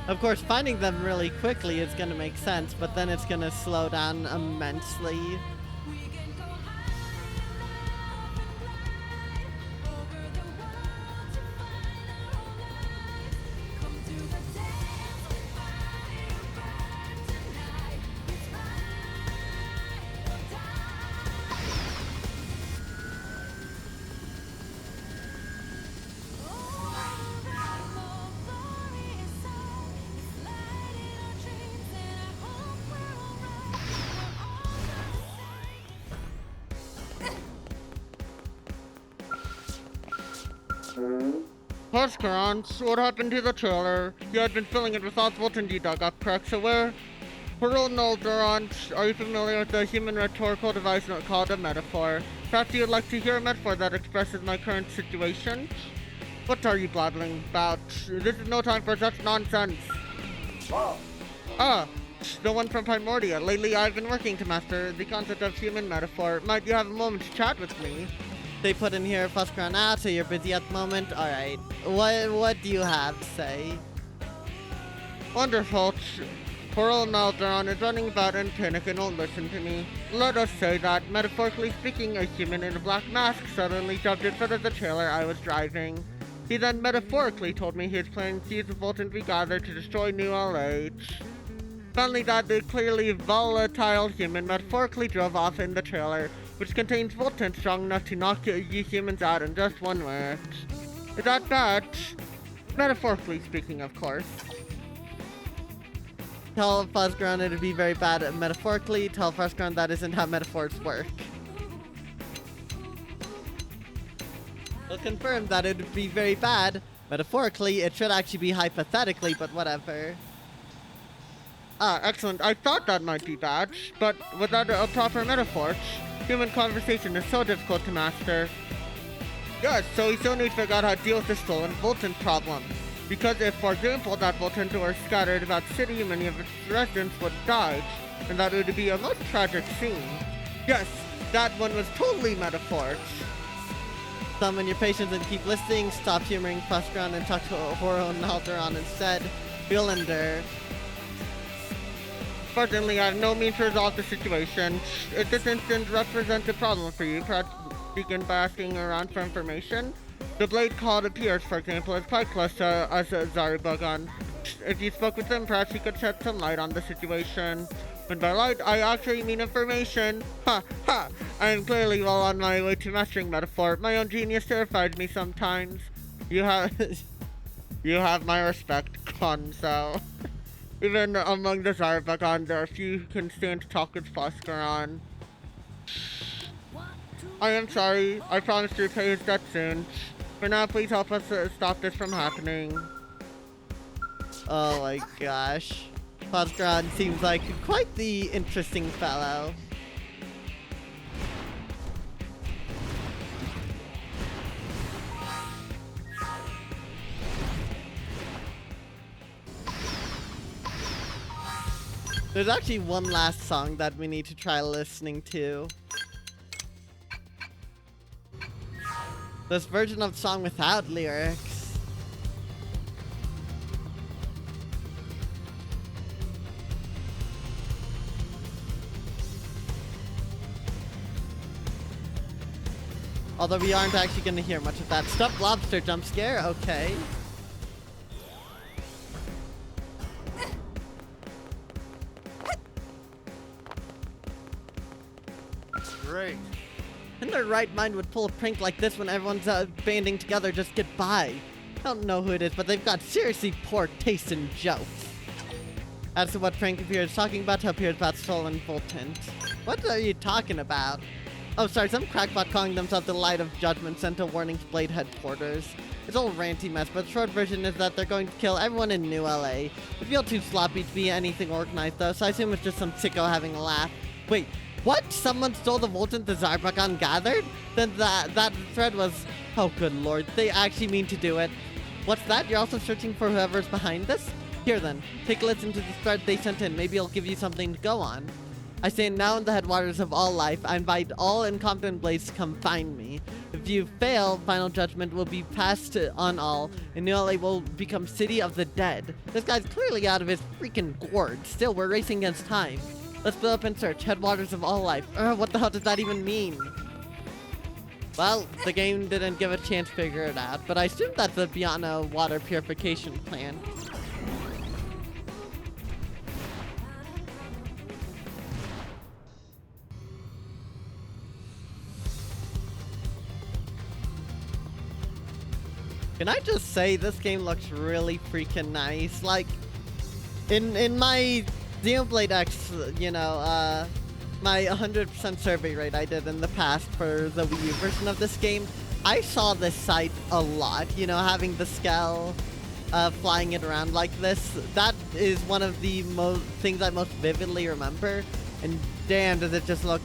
Of course, finding them really quickly is gonna make sense, but then it's gonna slow down immensely. Fuzcaron, what happened to the trailer? You had been filling it with oswald and dug up, correct? So where? Nolderon, are you familiar with the human rhetorical device called a metaphor? Perhaps you would like to hear a metaphor that expresses my current situation? What are you blabbling about? This is no time for such nonsense. Ah, the one from Primordia. Lately I've been working to master the concept of human metaphor. Might you have a moment to chat with me? They put in here, Fuzcaron, so you're busy at the moment? Alright. What do you have to say? Wonderful. Poor old Nalderon is running about in panic and won't listen to me. Let us say that, metaphorically speaking, a human in a black mask suddenly jumped in front of the trailer I was driving. He then metaphorically told me he was planning to use the Voltant we gathered to destroy New LH. Finally, that the clearly volatile human metaphorically drove off in the trailer, which contains Voltant strong enough to knock you humans out in just one word. Is that bad? Metaphorically speaking, of course. Tell Fuzcaron it'd be very bad metaphorically. Tell Fuzcaron that isn't how metaphors work. We'll confirm that it would be very bad metaphorically. It should actually be hypothetically, but whatever. Ah, excellent. I thought that might be bad, but without a proper metaphor, human conversation is so difficult to master. Yes, so we still need to figure out how to deal with the stolen Voltant problem. Because if, for example, that Voltant were scattered about the city, many of its residents would die, and that would be a most tragic scene. Yes, that one was totally metaphoric. Summon your patience and keep listening. Stop humoring Fuzcaron and talk to Horo and Nalderon instead. Yolander. Fortunately, I have no means to resolve the situation. If this instance represents a problem for you, perhaps begin by asking around for information. The blade called appears, for example, is quite close to us Zarubagan. If you spoke with him, perhaps he could shed some light on the situation. And by light, I actually mean information. Ha ha! I am clearly well on my way to mastering metaphor. My own genius terrifies me sometimes. You have my respect, Conso. Even among the Zarubagan, there are few who can stand to talk with Fuzcaron. I am sorry. I promise to repay his debt soon. For now, please help us stop this from happening. Oh my gosh. Fuzcaron seems like quite the interesting fellow. There's actually one last song that we need to try listening to. This version of the song without lyrics. Although we aren't actually going to hear much of that. Stuffed lobster jump scare, okay. Great. In their right mind would pull a prank like this when everyone's banding together just to get by. I don't know who it is, but they've got seriously poor taste in jokes. As to what Frank Appear is talking about, appears about stolen Voltant. What are you talking about? Oh, sorry, some crackpot calling themselves the Light of Judgment sent a warning to Blade headquarters. It's all ranty mess, but the short version is that they're going to kill everyone in New LA. It feels too sloppy to be anything organized though, so I assume it's just some sicko having a laugh. Wait. What? Someone stole the Voltant the Zarubagan gathered? Then that thread was... Oh, good lord. They actually mean to do it. What's that? You're also searching for whoever's behind this? Here then. Take a listen to the thread they sent in. Maybe it'll give you something to go on. I stand now in the headwaters of all life. I invite all incompetent blades to come find me. If you fail, final judgment will be passed on all, and New LA will become City of the Dead. This guy's clearly out of his freaking gourd. Still, we're racing against time. Let's split up and search. Headwaters of all life. What the hell does that even mean? Well, the game didn't give a chance to figure it out, but I assume that's the Biana water purification plant. Can I just say this game looks really freaking nice? Like, in my Xenoblade X, you know, my 100% survey rate I did in the past for the Wii U version of this game, I saw this sight a lot, you know, having the Skell flying it around like this. That is one of the things I most vividly remember. And damn, does it just look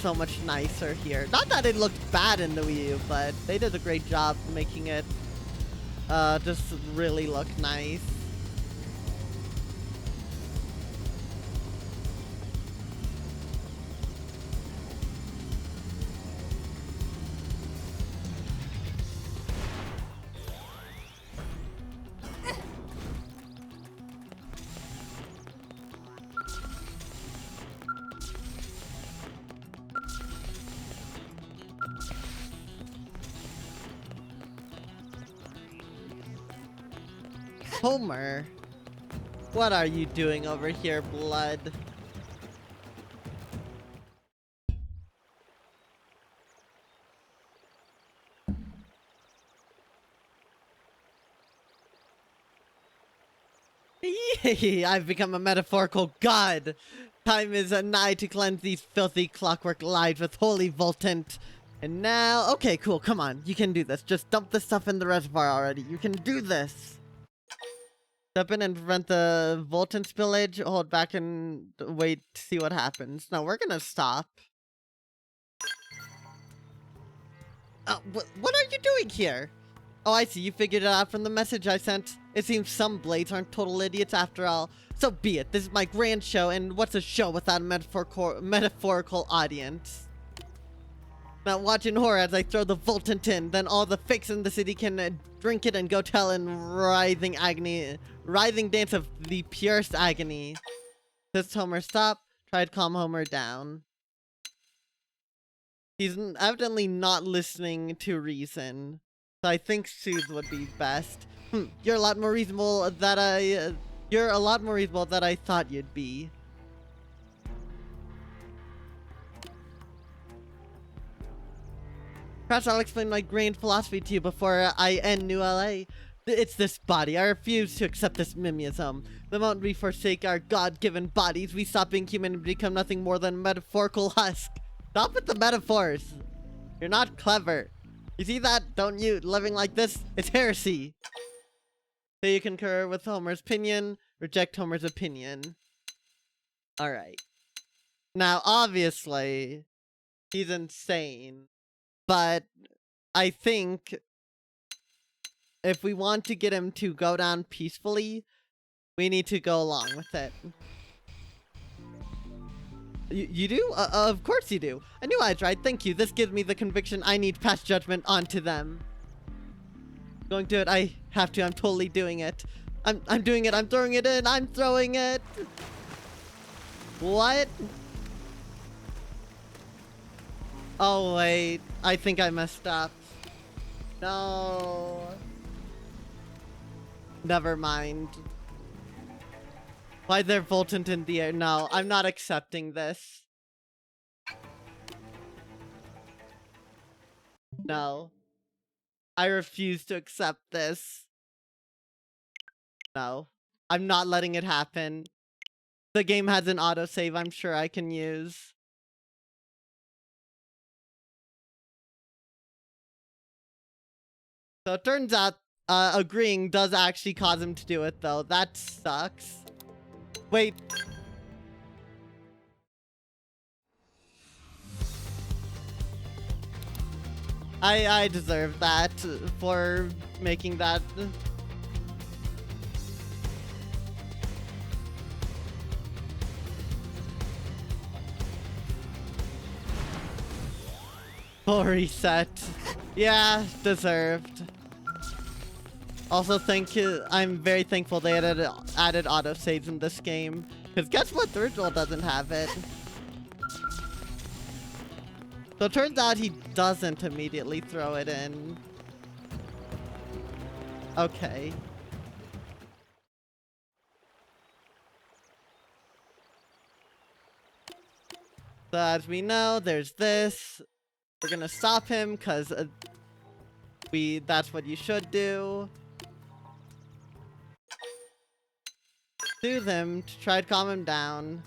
so much nicer here. Not that it looked bad in the Wii U, but they did a great job making it just really look nice. Homer, what are you doing over here, Blood? I've become a metaphorical god. Time is nigh to cleanse these filthy clockwork lives with holy voltant. And now, okay, cool, come on, you can do this. Just dump the stuff in the reservoir already. You can do this. Step in and prevent the voltant spillage. Hold back and wait to see what happens. No, we're gonna stop. What are you doing here? Oh, I see. You figured it out from the message I sent. It seems some blades aren't total idiots after all. So be it. This is my grand show, and what's a show without a metaphorical audience? Now watch in horror as I throw the voltant in. Then all the fakes in the city can drink it and go tell in writhing dance of the purest agony. Says Homer, stop. Try to calm Homer down. He's evidently not listening to reason. So I think soothe would be best. You're a lot more reasonable that I thought you'd be. Perhaps I'll explain my grand philosophy to you before I end New LA. It's this body. I refuse to accept this mimeism. The moment we forsake our God-given bodies, we stop being human and become nothing more than a metaphorical husk. Stop with the metaphors. You're not clever. You see that, don't you? Living like this, it's heresy. So you concur with Homer's opinion, reject Homer's opinion. Alright. Now, obviously, he's insane. But I think if we want to get him to go down peacefully, we need to go along with it. You do? Of course you do. I knew I was right. Thank you. This gives me the conviction I need to pass judgment onto them. Going to it. I have to. I'm totally doing it. I'm doing it. I'm throwing it in. I'm throwing it. What? Oh, wait. I think I messed up. No. Never mind. Why they're voltant in the air? No, I'm not accepting this. No. I refuse to accept this. No. I'm not letting it happen. The game has an autosave I'm sure I can use. So it turns out, agreeing does actually cause him to do it, though. That sucks. Wait. I deserve that for making that. Full reset. Yeah, deserved. Also, I'm very thankful they added autosaves in this game. Because guess what? The original doesn't have it. So it turns out he doesn't immediately throw it in. Okay. So as we know, there's this. We're gonna stop him because that's what you should do. Soothe him to try to calm him down.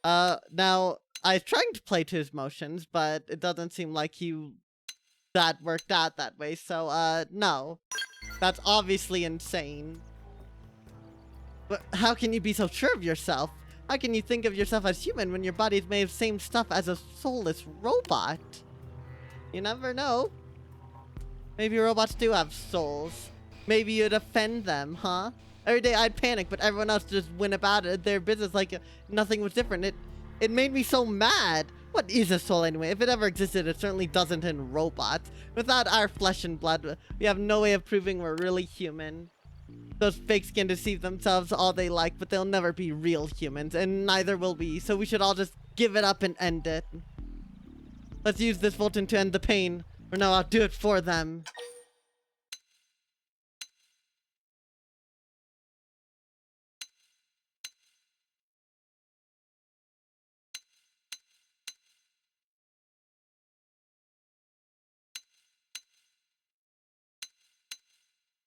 Now, I was trying to play to his motions, but it doesn't seem like that worked out that way, so, no. That's obviously insane. But how can you be so sure of yourself? How can you think of yourself as human when your body is made of the same stuff as a soulless robot? You never know. Maybe robots do have souls. Maybe you'd offend them, huh? Every day I'd panic, but everyone else just went about their business like nothing was different. It made me so mad. What is a soul anyway? If it ever existed, it certainly doesn't in robots. Without our flesh and blood, we have no way of proving we're really human. Those fakes can deceive themselves all they like, but they'll never be real humans, and neither will we, so we should all just give it up and end it. Let's use this Volton to end the pain, or no, I'll do it for them.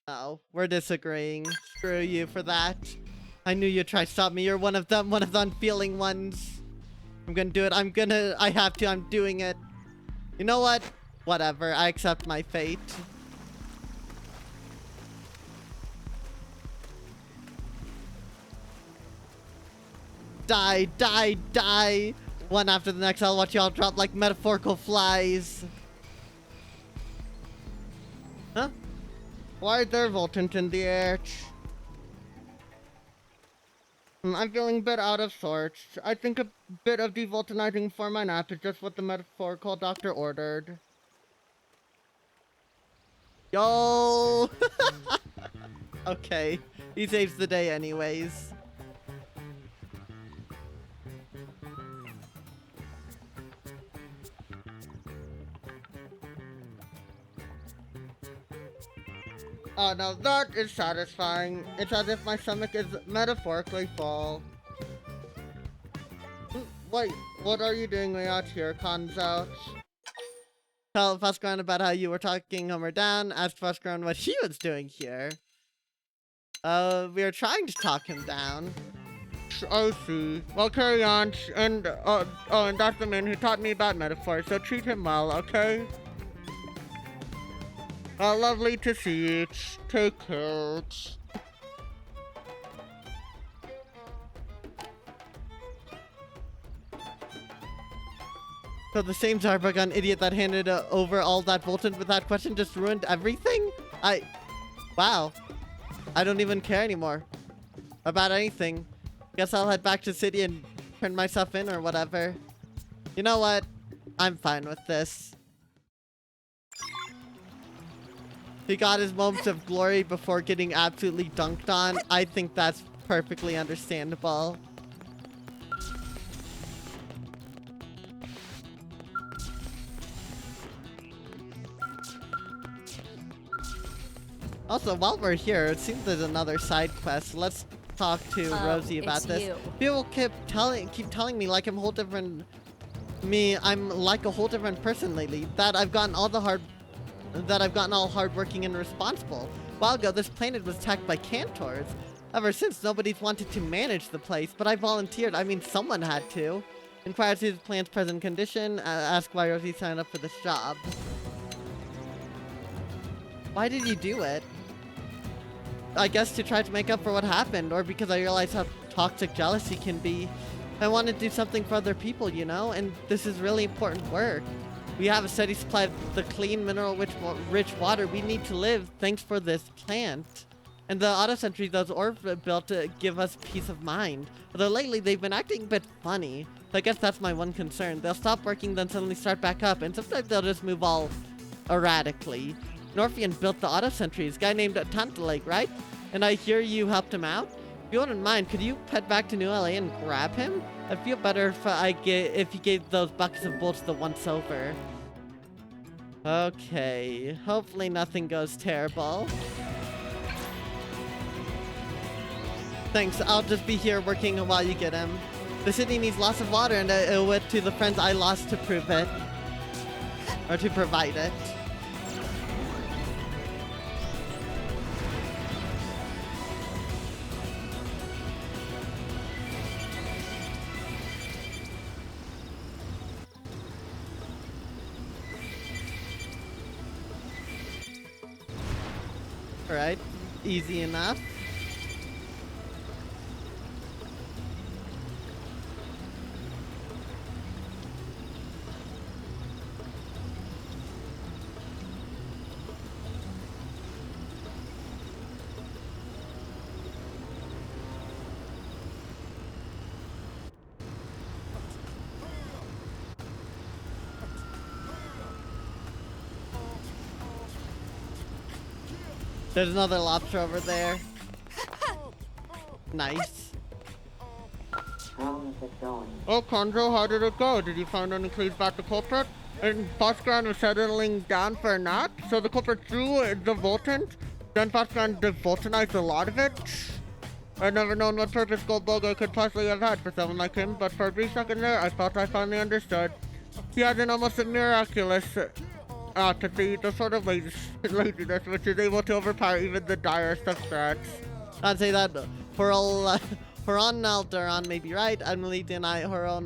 Oh, we're disagreeing. Screw you for that. I knew you'd try to stop me. You're one of them, one of the unfeeling ones. I'm gonna do it. I have to. I'm doing it. You know what? Whatever. I accept my fate. Die, die, die. One after the next, I'll watch y'all drop like metaphorical flies. Huh? Why is there Voltant in the air? I'm feeling a bit out of sorts. I think a bit of devulcanizing for my nap is just what the metaphorical doctor ordered. Yo! Okay, he saves the day anyways. Oh, now that is satisfying. It's as if my stomach is metaphorically full. Wait, what are you doing way out here, Konzo? Tell Fuskron about how you were talking Homer down. Ask Fuskron what he was doing here. We were trying to talk him down. I see. Well, carry on. And, and that's the man who taught me about metaphors, so treat him well, okay? Lovely to see you. Take care. So the same Zarbagon idiot that handed over all that Volton with that question just ruined everything? Wow. I don't even care anymore about anything. Guess I'll head back to the city and turn myself in or whatever. You know what? I'm fine with this. He got his moments of glory before getting absolutely dunked on. I think that's perfectly understandable. Also, while we're here, it seems there's another side quest. Let's talk to Rosie about this. You. People keep telling me like I'm a whole different I'm like a whole different person lately. That I've gotten all hardworking and responsible. A while ago, this planet was attacked by Cantors. Ever since, nobody's wanted to manage the place, but I volunteered. I mean, someone had to. Inquire to the planet's present condition, ask why Rosie signed up for this job. Why did you do it? I guess to try to make up for what happened, or because I realized how toxic jealousy can be. I want to do something for other people, you know, and this is really important work. We have a steady supply of the clean, mineral-rich water we need to live thanks for this plant. And the auto sentries those orcs built to give us peace of mind. Although lately they've been acting a bit funny. So I guess that's my one concern. They'll stop working, then suddenly start back up, and sometimes they'll just move all erratically. Norfian built the auto sentries, guy named Tantalake, right? And I hear you helped him out? If you wouldn't mind, could you head back to New LA and grab him? I'd feel better if you gave those buckets of bolts the once over. Okay, hopefully nothing goes terrible. Thanks, I'll just be here working while you get him. The city needs lots of water, and I owe it to the friends I lost to prove it. Or to provide it. right? Easy enough. There's another lobster over there. Nice. Oh, Conjo, how did it go? Did you find any clues about the culprit? And Fosgran was settling down for a nap, so the culprit threw the Voltant. Then Fosgran devoltanized a lot of it. I'd never known what purpose Goldboga could possibly have had for someone like him, but for a brief second there, I thought I finally understood. He has an almost miraculous apathy, the sort of laziness which is able to overpower even the direst of threats. I'd say that Horon Alderon may be right. I'm really denying Horon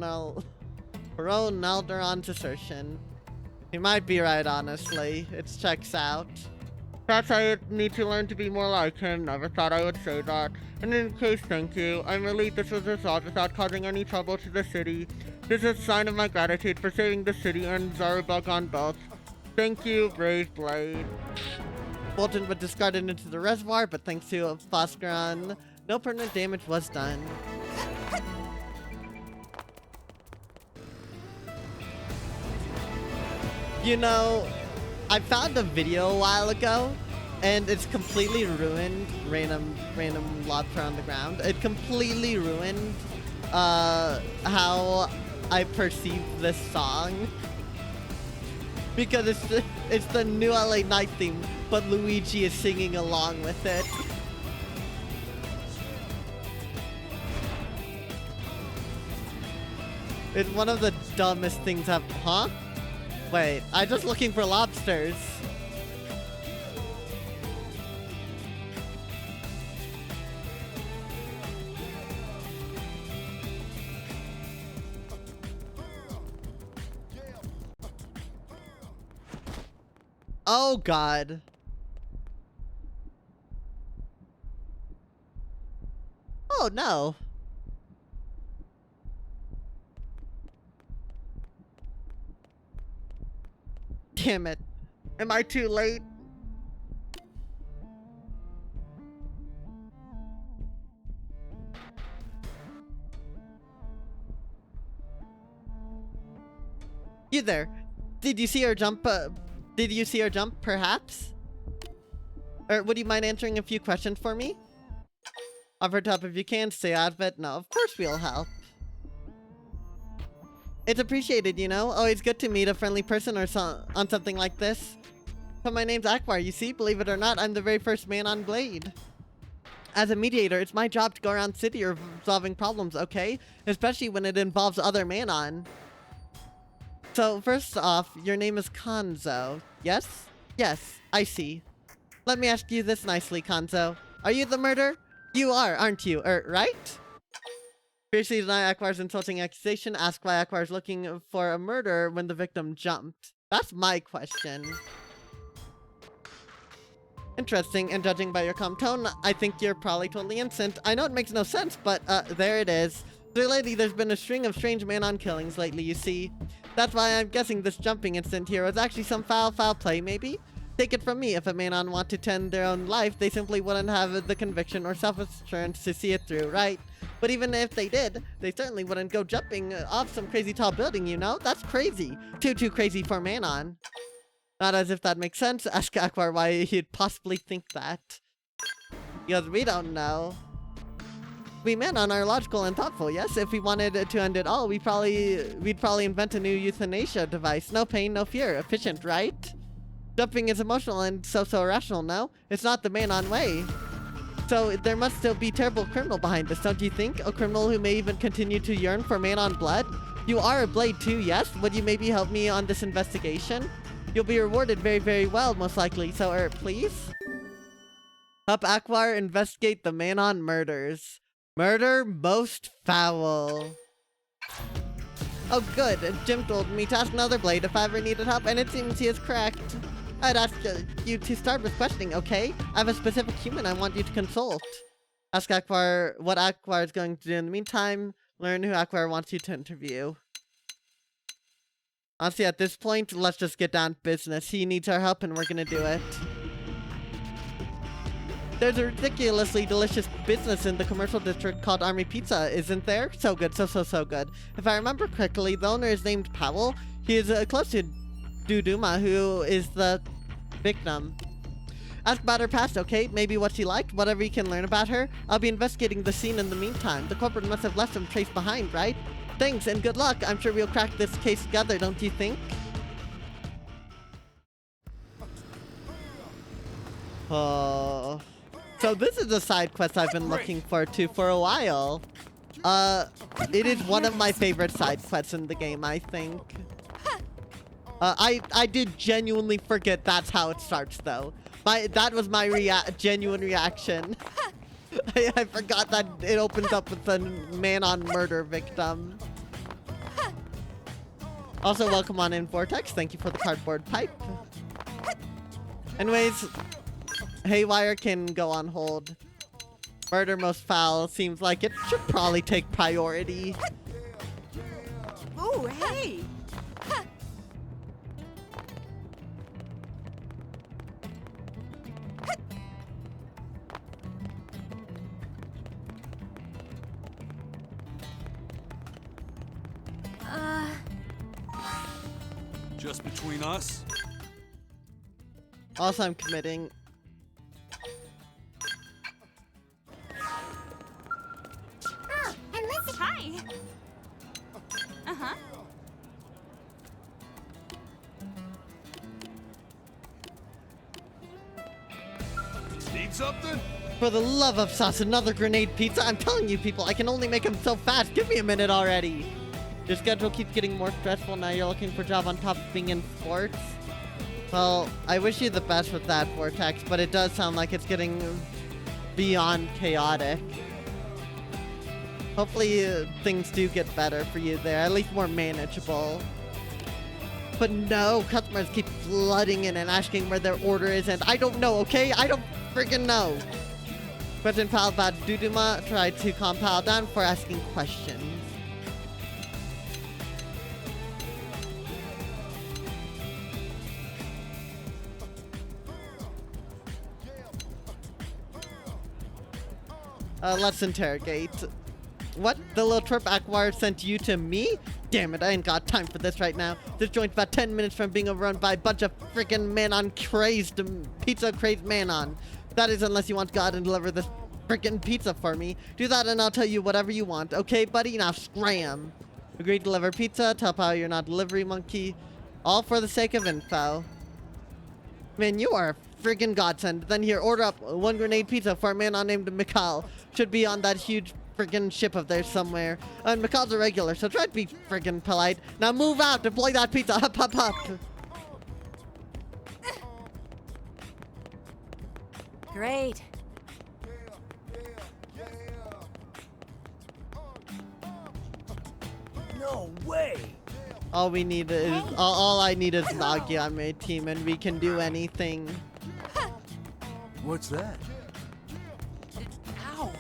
Alderon's assertion. He might be right, honestly. It checks out. Perhaps I need to learn to be more like him. Never thought I would say that. In any case, thank you. I'm relieved this was resolved without causing any trouble to the city. This is a sign of my gratitude for saving the city and Zarubug on both. Thank you, Brave Blade. Bolton was discarded into the reservoir, but thanks to Fosgran, no permanent damage was done. You know, I found a video a while ago, and it's completely ruined random lobster on the ground. It completely ruined how I perceive this song. Because it's the New LA Night theme, but Luigi is singing along with it. It's one of the dumbest things I've... Huh? Wait, I'm just looking for lobsters. Oh, God. Oh, no. Damn it. Am I too late? You there. Did you see her jump? Did you see her jump, perhaps? Or would you mind answering a few questions for me? Offer to help if you can. Stay out of it. No, of course we'll help. It's appreciated, you know? Always good to meet a friendly person or on something like this. But my name's Akbar, you see? Believe it or not, I'm the very first man on Blade. As a mediator, it's my job to go around city resolving problems, okay? Especially when it involves other Manon. So, first off, your name is Kanzo, yes? Yes, I see. Let me ask you this nicely, Kanzo. Are you the murderer? You are, aren't you? Right? Fiercely deny Akbar's insulting accusation. Ask why Akbar is looking for a murderer when the victim jumped. That's my question. Interesting, and judging by your calm tone, I think you're probably totally innocent. I know it makes no sense, but there it is. So lately, there's been a string of strange Manon killings lately, you see. That's why I'm guessing this jumping incident here was actually some foul play, maybe? Take it from me, if a Manon wanted to end their own life, they simply wouldn't have the conviction or self-assurance to see it through, right? But even if they did, they certainly wouldn't go jumping off some crazy tall building, you know? That's crazy. Too crazy for Manon. Not as if that makes sense. Ask Akbar why he'd possibly think that. Because we don't know. We Manon are logical and thoughtful, yes? If we wanted to end it all, we'd probably invent a new euthanasia device. No pain, no fear. Efficient, right? Jumping is emotional and so irrational, no? It's not the Manon way. So there must still be a terrible criminal behind this, don't you think? A criminal who may even continue to yearn for Manon blood? You are a Blade too, yes? Would you maybe help me on this investigation? You'll be rewarded very, very well, most likely. So, please? Help Akbar investigate the Manon murders. Murder most foul. Oh, good. Jim told me to ask another Blade if I ever needed help, and it seems he is correct. I'd ask you to start with questioning, okay? I have a specific human I want you to consult. Ask Akbar what Akbar is going to do in the meantime. Learn who Akbar wants you to interview. Honestly, at this point, let's just get down to business. He needs our help and we're gonna do it. There's a ridiculously delicious business in the commercial district called Army Pizza, isn't there? So good, so good. If I remember correctly, the owner is named Powell. He is close to Duduma, who is the victim. Ask about her past, okay? Maybe what she liked, whatever you can learn about her. I'll be investigating the scene in the meantime. The culprit must have left some trace behind, right? Thanks and good luck. I'm sure we'll crack this case together, don't you think? Oh. So this is a side quest I've been looking forward to for a while. It is one of my favorite side quests in the game, I think. I did genuinely forget that's how it starts, though. That was my genuine reaction. I forgot that it opens up with a man-on murder victim. Also, welcome on in, Vortex. Thank you for the cardboard pipe. Anyways, Haywire can go on hold. Murder most foul seems like it should probably take priority. Oh, hey! Just between us? Also, I'm committing. Oh, and listen. Hi. Uh-huh. Need something? For the love of sauce, another grenade pizza? I'm telling you people, I can only make them so fast. Give me a minute already. Your schedule keeps getting more stressful now. You're looking for a job on top of being in sports. Well, I wish you the best with that, Vortex, but it does sound like it's getting beyond chaotic. Hopefully things do get better for you there, at least more manageable. But no, customers keep flooding in and asking where their order is, and I don't know, okay? I don't friggin' know. Question Pal about Duduma. Try to calm Pal down before asking questions. Let's interrogate. What? The little trip Akbar sent you to me? Damn it, I ain't got time for this right now. This joint's about 10 minutes from being overrun by a bunch of freaking pizza crazed man-on. That is, unless you want God to deliver this freaking pizza for me. Do that and I'll tell you whatever you want. Okay, buddy? Now scram. Agree to deliver pizza. Tell Pal you're not delivery monkey. All for the sake of info. Man, you are a friggin' godsend. Then here, order up 1 grenade pizza for a man named Mikhail. Should be on that huge friggin' ship of theirs somewhere. And Mikhail's a regular, so try to be friggin' polite. Now move out, deploy that pizza, up, up, up. Great. No way! All we need is, all I need is Nagi on my team and we can do anything. What's that? Ow!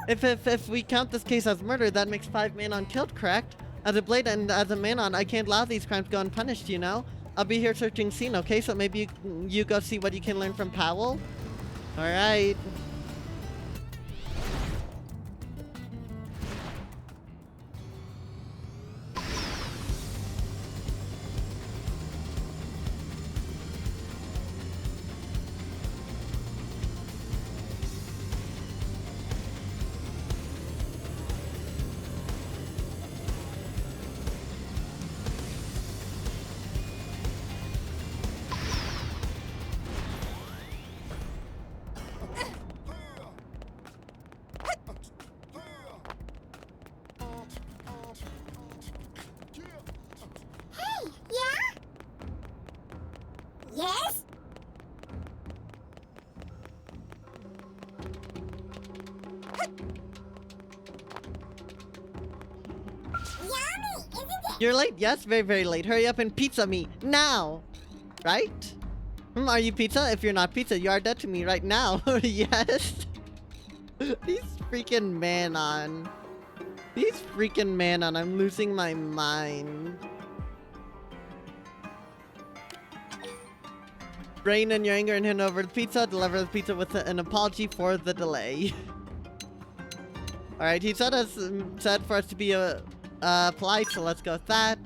If we count this case as murder, that makes 5 man-on killed, correct? As a blade and as a man-on, I can't allow these crimes to go unpunished, you know? I'll be here searching scene, okay? So maybe you go see what you can learn from Powell? Alright. You're late? Yes, very, very late. Hurry up and pizza me now. Right? Are you pizza? If you're not pizza, you are dead to me right now. Yes. These freaking Manon. These freaking Manon. I'm losing my mind. Rein in your anger and hand over the pizza. Deliver the pizza with an apology for the delay. Alright, he said for us to be polite, so let's go with that.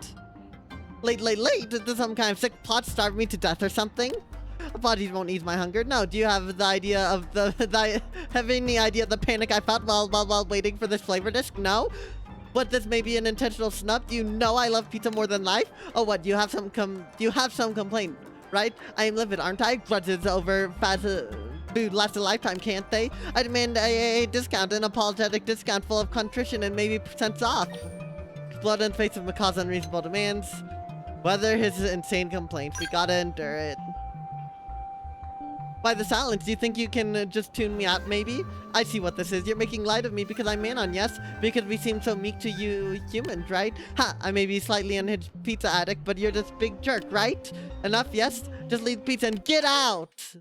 Late. Did some kind of sick plot starve me to death or something? Apologies won't ease my hunger. No, do you have the idea of have any idea of the panic I felt while waiting for this flavor disc? No? What, this may be an intentional snub? Do you know I love pizza more than life? Oh, what, you have some complaint, right? I am livid, aren't I? Grudges over fast food last a lifetime, can't they? I demand a discount, an apologetic discount full of contrition and maybe % off. Blood in the face of Macaw's unreasonable demands. Whether his insane complaints, we gotta endure it. By the silence, do you think you can just tune me out, maybe? I see what this is. You're making light of me because I'm Manon, yes? Because we seem so meek to you humans, right? Ha! I may be slightly unhinged pizza addict, but you're this big jerk, right? Enough, yes? Just leave pizza and get out!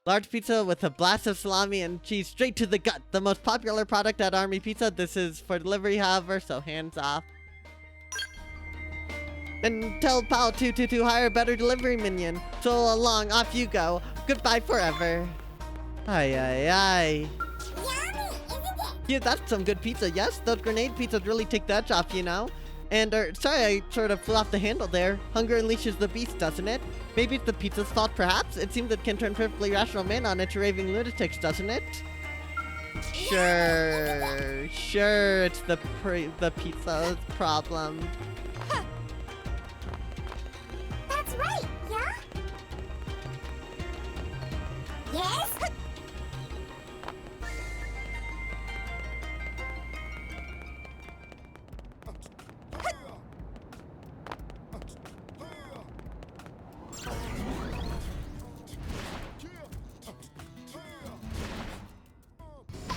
Large pizza with a blast of salami and cheese straight to the gut. The most popular product at Army Pizza. This is for delivery, however, so hands off. And tell pal 222 hire a better delivery minion. So long, off you go. Goodbye forever. Yummy, isn't it? Yeah, that's some good pizza, yes? Those grenade pizzas really take the edge off, you know? And, sorry, I sort of flew off the handle there. Hunger unleashes the beast, doesn't it? Maybe it's the pizza's fault, perhaps? It seems it can turn perfectly rational men on into raving lunatics, doesn't it? Sure, it's the pizza's problem. That's right, yeah? Yes?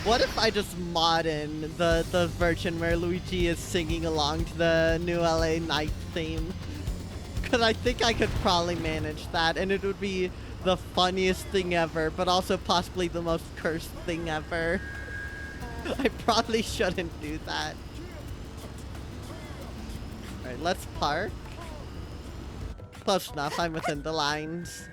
What if I just mod in the version where Luigi is singing along to the New LA night theme? Because I think I could probably manage that, and it would be the funniest thing ever, but also possibly the most cursed thing ever. I probably shouldn't do that. Alright, let's park. Close enough, I'm within the lines.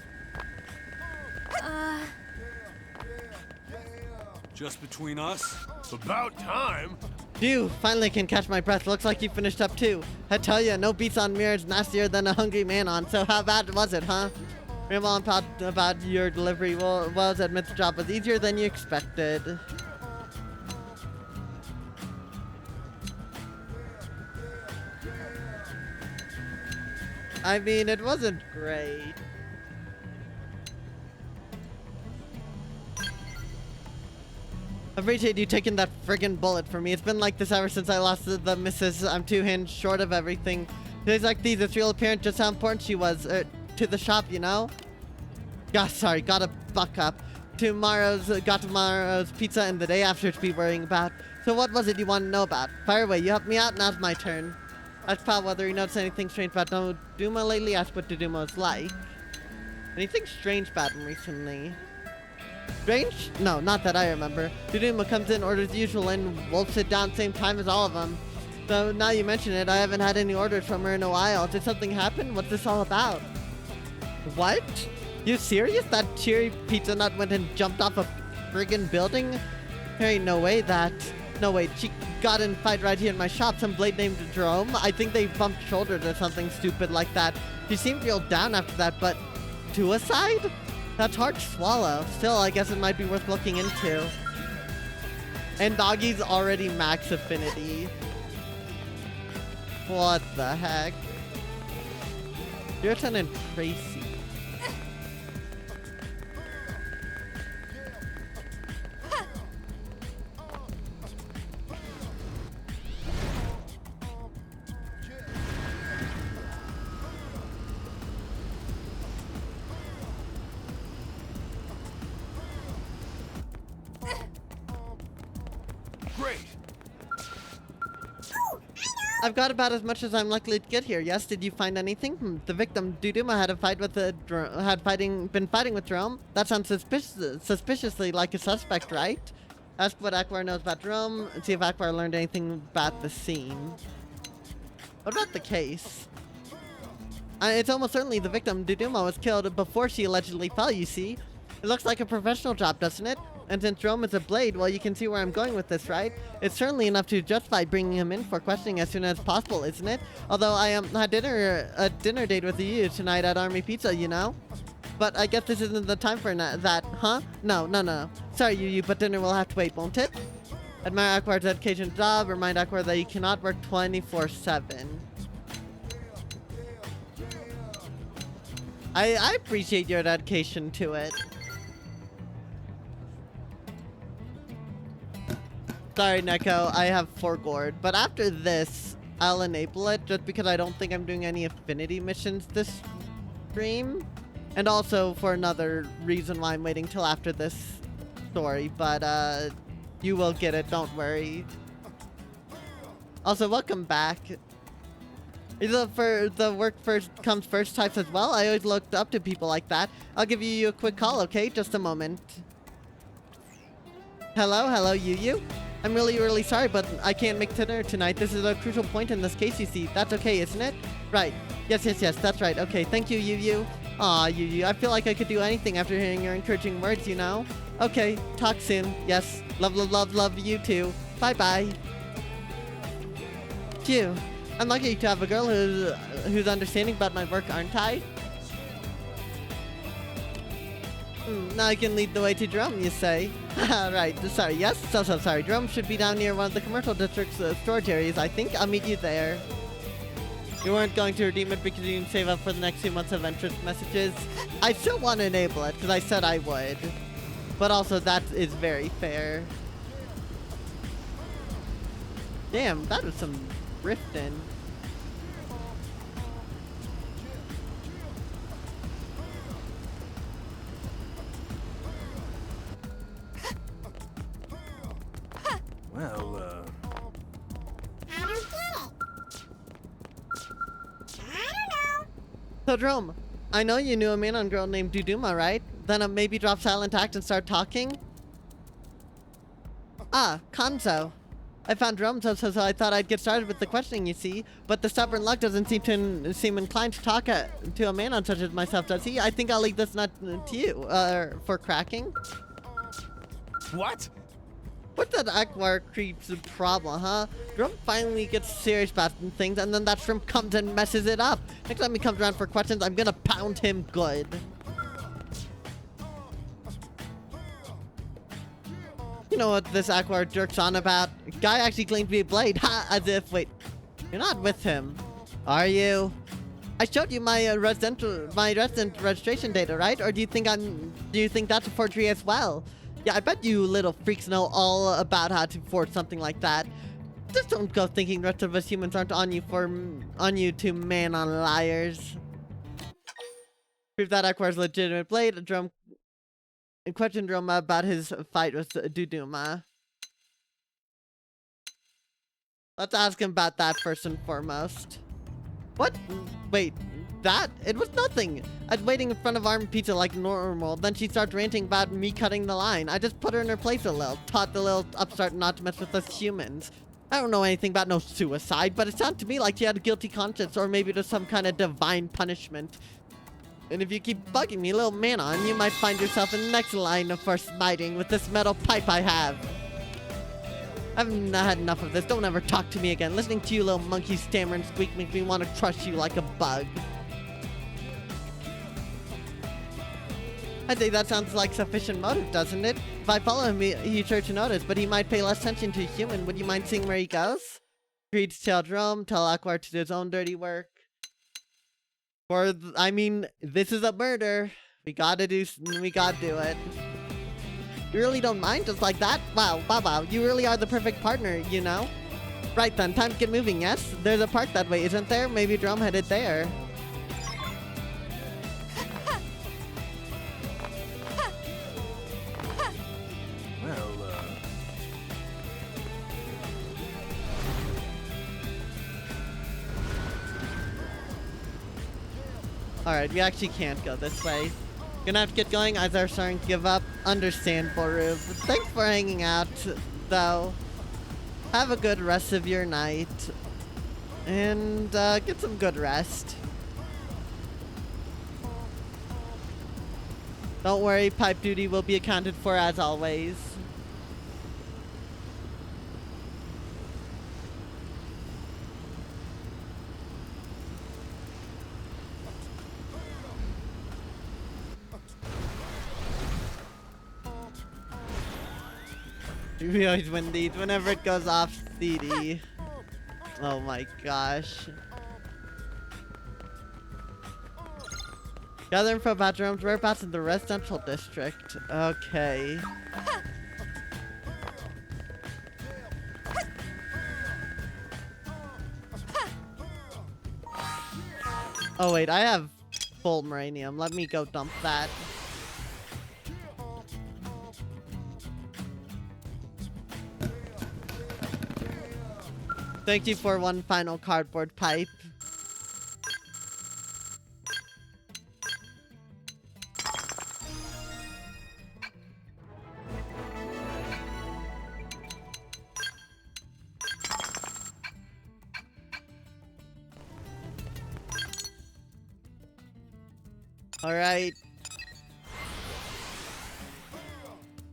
Just between us? About time. Phew, finally can catch my breath. Looks like you finished up too. I tell ya, no beats on mirrors nastier than a hungry man on. So how bad was it, huh? Grandma and Pop about your delivery. Well, admit the job was easier than you expected. I mean, it wasn't great. I appreciate you taking that friggin' bullet for me. It's been like this ever since I lost the missus. I'm too hinge short of everything. Days like these, it's real apparent just how important she was to the shop, you know? Gosh, sorry, gotta buck up. Got tomorrow's pizza and the day after to be worrying about. So what was it you want to know about? Fire away, you helped me out, now's my turn. Ask pal whether he noticed anything strange about Duma lately. Ask what Duma's like. Anything strange about him recently? Strange? No, not that I remember. Duduma comes in, orders usual, and wolves sit down same time as all of them. So now you mention it, I haven't had any orders from her in a while. Did something happen? What's this all about? What? You serious? That cheery pizza nut went and jumped off a friggin' building? There ain't no way that... No way, she got in a fight right here in my shop. Some blade named Jerome. I think they bumped shoulders or something stupid like that. She seemed real down after that, but... Suicide? That's hard to swallow. Still, I guess it might be worth looking into. And Doggy's already max affinity. What the heck? Lieutenant Tracy. I've got about as much as I'm likely to get here. Yes, did you find anything? The victim, Duduma, had a fight with been fighting with Jerome. That sounds suspiciously like a suspect, right? Ask what Akbar knows about Jerome and see if Akbar learned anything about the scene. What about the case? It's almost certainly the victim, Duduma, was killed before she allegedly fell, you see. It looks like a professional job, doesn't it? And since Jerome is a blade, well, you can see where I'm going with this, right? It's certainly enough to justify bringing him in for questioning as soon as possible, isn't it? Although I had a dinner date with you tonight at Army Pizza, you know? But I guess this isn't the time for that, huh? No. Sorry, you, but dinner will have to wait, won't it? Admire Akbar's dedication to job. Remind Akbar that you cannot work 24/7. I appreciate your dedication to it. Sorry, Neko, I have forgored. But after this, I'll enable it just because I don't think I'm doing any affinity missions this stream. And also for another reason why I'm waiting till after this story. But, you will get it, don't worry. Also, welcome back. The work first comes first types as well. I always looked up to people like that. I'll give you a quick call, okay? Just a moment. Hello, Yu. I'm really sorry, but I can't make dinner tonight. This is a crucial point in this case, you see. That's okay, isn't it? Right. Yes, that's right. Okay, thank you, Yu. Aw, Yu, I feel like I could do anything after hearing your encouraging words, you know? Okay, talk soon. Yes, love you too. Bye-bye. Phew. I'm lucky to have a girl who's understanding about my work, aren't I? Now I can lead the way to Jerome, you say? Right, sorry, yes? So sorry. Jerome should be down near one of the commercial district's storage areas, I think. I'll meet you there. You weren't going to redeem it because you can save up for the next few months of entrance messages. I still want to enable it, because I said I would. But also, that is very fair. Damn, that was some rifting. Well, I don't get it. I don't know. So, Jerome, I know you knew a man and girl named Duduma, right? Then maybe drop silent act and start talking? Ah, Kanzo. I found Jerome, so I thought I'd get started with the questioning, you see. But the stubborn luck doesn't seem inclined to talk to a man on such as myself, does he? I think I'll leave this nut to you, for cracking. what? What's that Akbar creep's problem, huh? Jerome finally gets serious about things, and then that shrimp comes and messes it up. Next time he comes around for questions, I'm gonna pound him good. You know what this Akbar jerks on about? Guy actually claimed to be a blade, ha! As if, wait, you're not with him, are you? I showed you my resident registration data, right? Or do you think that's a forgery as well? Yeah, I bet you little freaks know all about how to forge something like that. Just don't go thinking the rest of us humans aren't on you to man on liars. Proof that Akbar's legitimate blade. Jerome questioned Jerome about his fight with Duduma. Let's ask him about that first and foremost. What? Wait. That? It was nothing. I was waiting in front of Army Pizza like normal. Then she started ranting about me cutting the line. I just put her in her place a little. Taught the little upstart not to mess with us humans. I don't know anything about no suicide, but it sounded to me like she had a guilty conscience, or maybe there's some kind of divine punishment. And if you keep bugging me, little Manon, you might find yourself in the next line of first smiting with this metal pipe I have. I've had enough of this. Don't ever talk to me again. Listening to you little monkey stammer and squeak makes me want to crush you like a bug. I think that sounds like sufficient motive, doesn't it? If I follow him, he's sure to notice, but he might pay less attention to a human. Would you mind seeing where he goes? Agreed to tell Jerome, tell Akbar to do his own dirty work. I mean, this is a murder. We gotta do it. You really don't mind just like that? Wow. You really are the perfect partner, you know? Right then, time to get moving, yes? There's a park that way, isn't there? Maybe Jerome headed there. Alright, we actually can't go this way. Gonna have to get going. Eyes are starting to give up. Understandable, Rube. Thanks for hanging out, though. Have a good rest of your night. And get some good rest. Don't worry, pipe duty will be accounted for as always. We always win these whenever it goes off CD. Oh my gosh. Gather info about Jerome's whereabouts in the residential district. Okay. Oh wait, I have full uranium. Let me go dump that. Thank you for one final cardboard pipe. All right.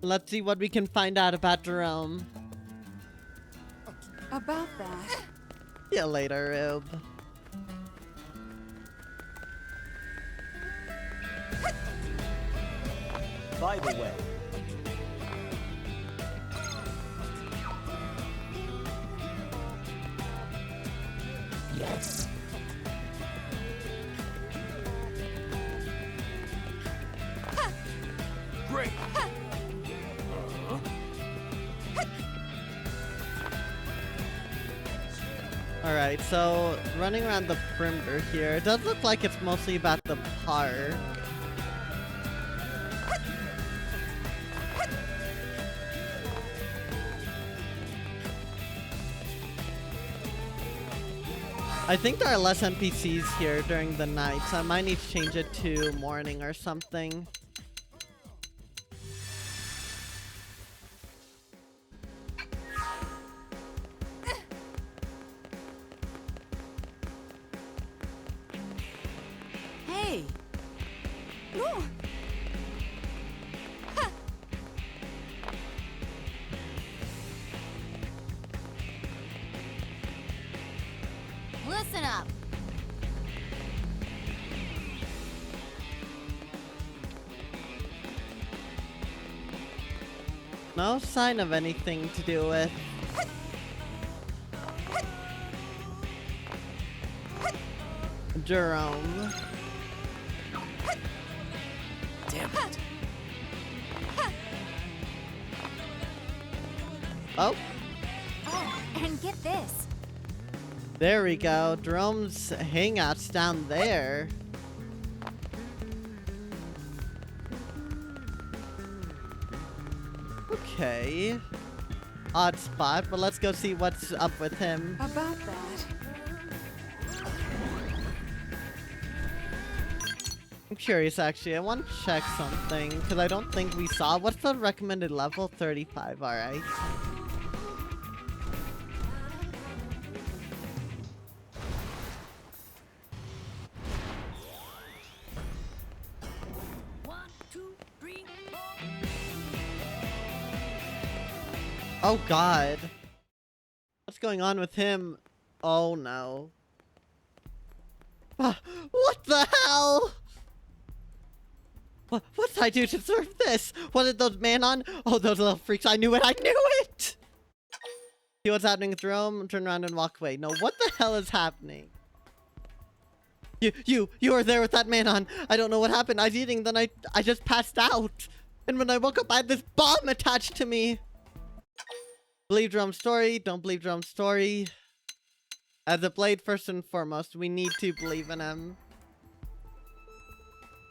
Let's see what we can find out about Jerome. About that. See you later, Rube. By the way, yes. Great. Alright, so running around the perimeter here, it does look like it's mostly about the park. I think there are less NPCs here during the night, so I might need to change it to morning or something. Hey! Listen up. No sign of anything to do with Jerome. Damn it. Oh, Oh, and get this. there we go. Jerome's hangout's down there. Okay. Odd spot, but let's go see what's up with him. About that. I'm curious, actually. I want to check something, because I don't think we saw. What's the recommended level? 35, alright. Oh god. What's going on with him? Oh no. What the hell? What did I do to deserve this? What did those man on? Oh, those little freaks. I knew it. I knew it. See what's happening with Rome? Turn around and walk away. No, what the hell is happening? You were there with that man on. I don't know what happened. I was eating, then I just passed out. And when I woke up, I had this bomb attached to me. Believe Jerome's story. Don't believe Jerome's story. As a blade, first and foremost, we need to believe in him.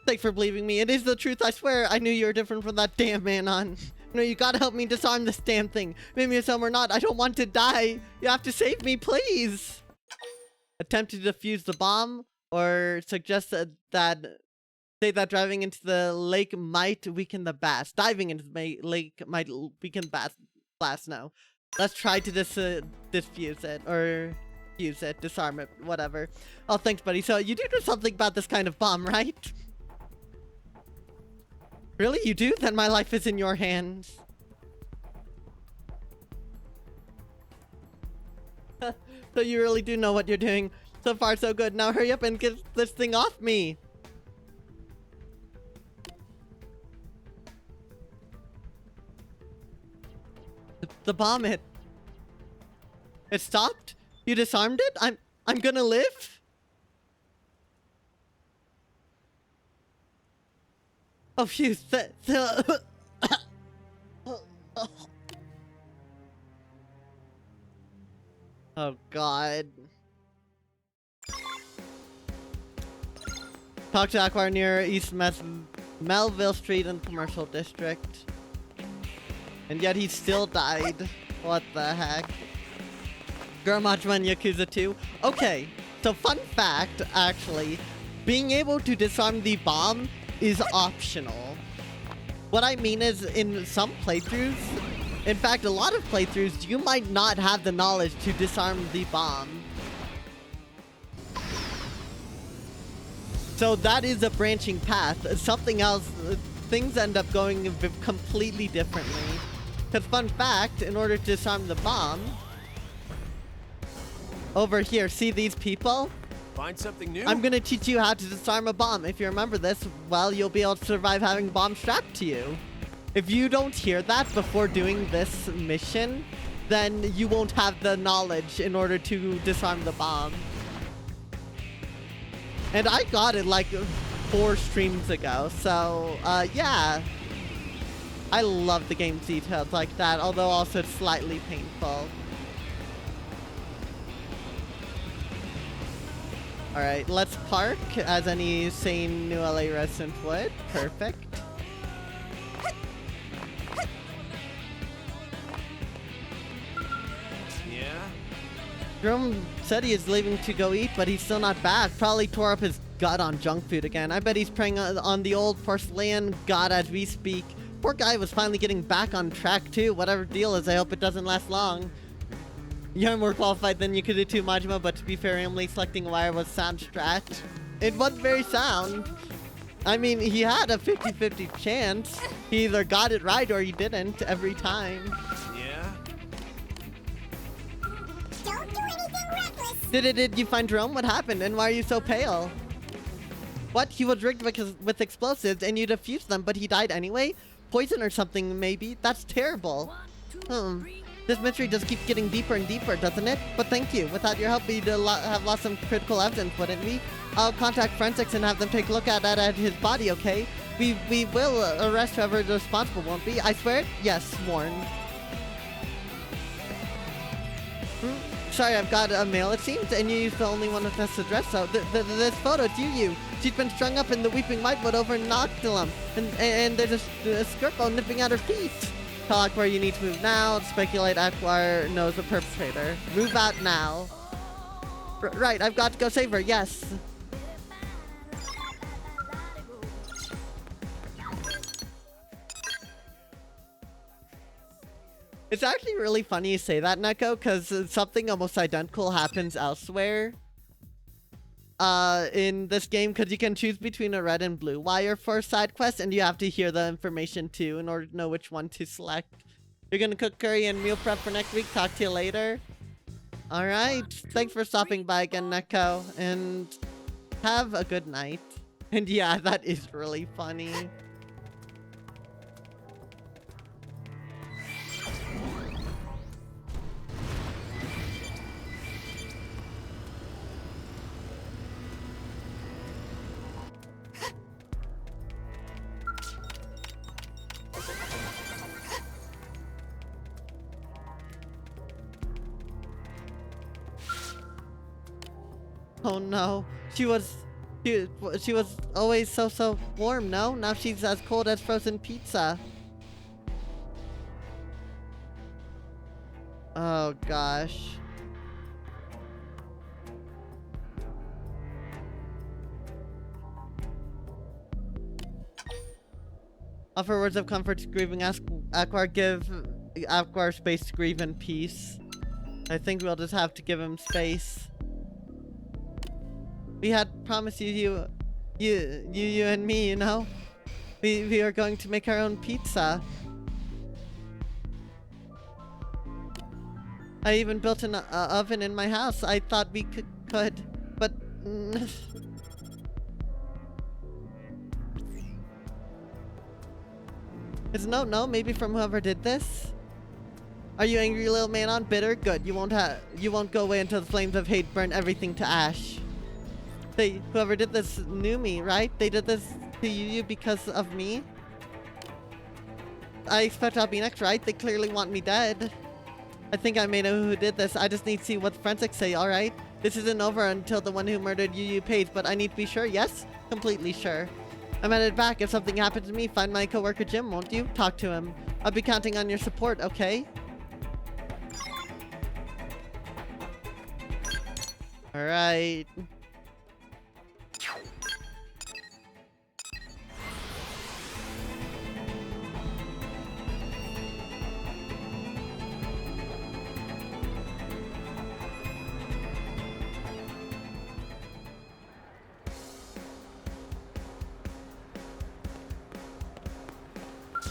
Thanks for believing me. It is the truth, I swear. I knew you were different from that damn man on. No, you gotta help me disarm this damn thing. Maybe it's some or not. I don't want to die. You have to save me, please. Attempt to defuse the bomb or suggests say that driving into the lake might weaken the bass. Diving into the lake might weaken the blast. No. Let's try to diffuse it, or use it, disarm it, whatever. Oh, thanks, buddy. So you do know something about this kind of bomb, right? Really? You do? Then my life is in your hands. So you really do know what you're doing. So far, so good. Now hurry up and get this thing off me. The bomb hit. It stopped? You disarmed it? I'm gonna live? Oh, phew. Oh, God. Talk to Aquar near East Melville Street in the Commercial District. And yet he still died. What the heck? Gurmajman Yakuza 2. Okay, so fun fact, actually. Being able to disarm the bomb is optional. What I mean is, in some playthroughs, in fact, a lot of playthroughs, you might not have the knowledge to disarm the bomb. So that is a branching path. Something else, things end up going completely differently. Because fun fact, in order to disarm the bomb, over here, see these people? Find something new? I'm gonna teach you how to disarm a bomb. If you remember this, well, you'll be able to survive having bombs strapped to you. If you don't hear that before doing this mission, then you won't have the knowledge in order to disarm the bomb. And I got it like 4 streams ago, so yeah. I love the game's details like that, although also it's slightly painful. Alright, let's park as any sane New LA resident would. Perfect. Yeah? Jerome said he is leaving to go eat, but he's still not back. Probably tore up his gut on junk food again. I bet he's preying on the old porcelain god as we speak. Poor guy was finally getting back on track too. Whatever deal is, I hope it doesn't last long. You're more qualified than you could do too, Majima, but to be fair, only selecting wire was sound strat. It wasn't very sound. I mean, he had a 50-50 chance. He either got it right or he didn't every time. Yeah? Don't do anything reckless. Did you find Jerome? What happened? And why are you so pale? What? He was rigged with explosives and you defused them, but he died anyway? Poison or something, maybe? That's terrible. This mystery just keeps getting deeper and deeper, doesn't it? But thank you. Without your help, we'd have lost some critical evidence, wouldn't we? I'll contact forensics and have them take a look at his body, okay? We will arrest whoever is responsible, won't we? I swear it? Yes, sworn. Sorry, I've got a mail, it seems, and you're the only one with this address, so this photo, it's you. She's been strung up in the Weeping Whitewood over in Noctilum, and there's a Skirpo nipping at her feet. Tell Aquar you need to move now. Speculate Aquar knows the perpetrator. Move out now. Right, I've got to go save her, yes. It's actually really funny you say that, Neko, because something almost identical happens elsewhere in this game, because you can choose between a red and blue wire for side quests, and you have to hear the information too in order to know which one to select. You're gonna cook curry and meal prep for next week. Talk to you later. Alright, thanks for stopping by again, Neko, and have a good night. And yeah, that is really funny. Oh no, she was always so warm, no? Now she's as cold as frozen pizza. Oh gosh. Offer words of comfort to grieving Aquar. Give Aquar space to grieve in peace. I think we'll just have to give him space. We had promised you and me, you know? We are going to make our own pizza. I even built an oven in my house. I thought we could, but... It's a note, no? Maybe from whoever did this? Are you angry, little man, on bitter? Good. You won't go away until the flames of hate burn everything to ash. Whoever did this knew me, right? They did this to you because of me? I expect I'll be next, right? They clearly want me dead. I think I may know who did this. I just need to see what the forensics say, alright? This isn't over until the one who murdered Yu pays, but I need to be sure. Yes? Completely sure. I'm headed back. If something happens to me, find my coworker Jim, won't you? Talk to him. I'll be counting on your support, okay? Alright.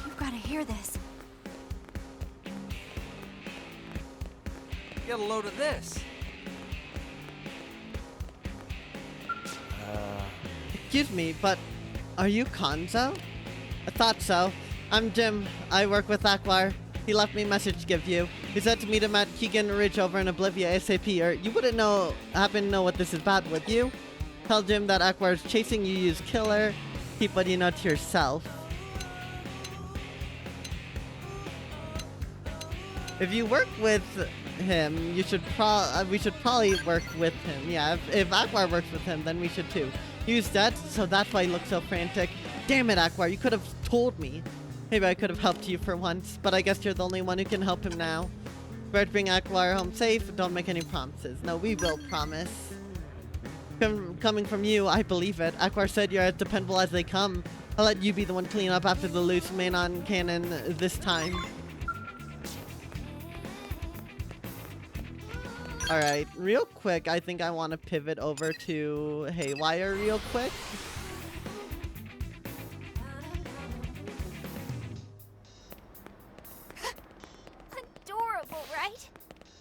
You've got to hear this. Get a load of this. Excuse me, but are you Konzo? I thought so. I'm Jim. I work with Aquar. He left me a message to give you. He said to meet him at Keegan Ridge over in Oblivia ASAP, or you wouldn't happen to know what this is about, would you? Tell Jim that Aquar is chasing you, use killer. Keep what you know to yourself. If you work with him, we should probably work with him. Yeah, if Aquar works with him, then we should too. Use that, so that's why he looks so frantic. Damn it, Aquar, you could have told me. Maybe I could have helped you for once, but I guess you're the only one who can help him now. Better bring Aquar home safe, don't make any promises. No, we will promise. Coming from you, I believe it. Aquar said you're as dependable as they come. I'll let you be the one clean up after the loose Manon cannon this time. Alright, real quick, I think I want to pivot over to Haywire real quick. Adorable, right?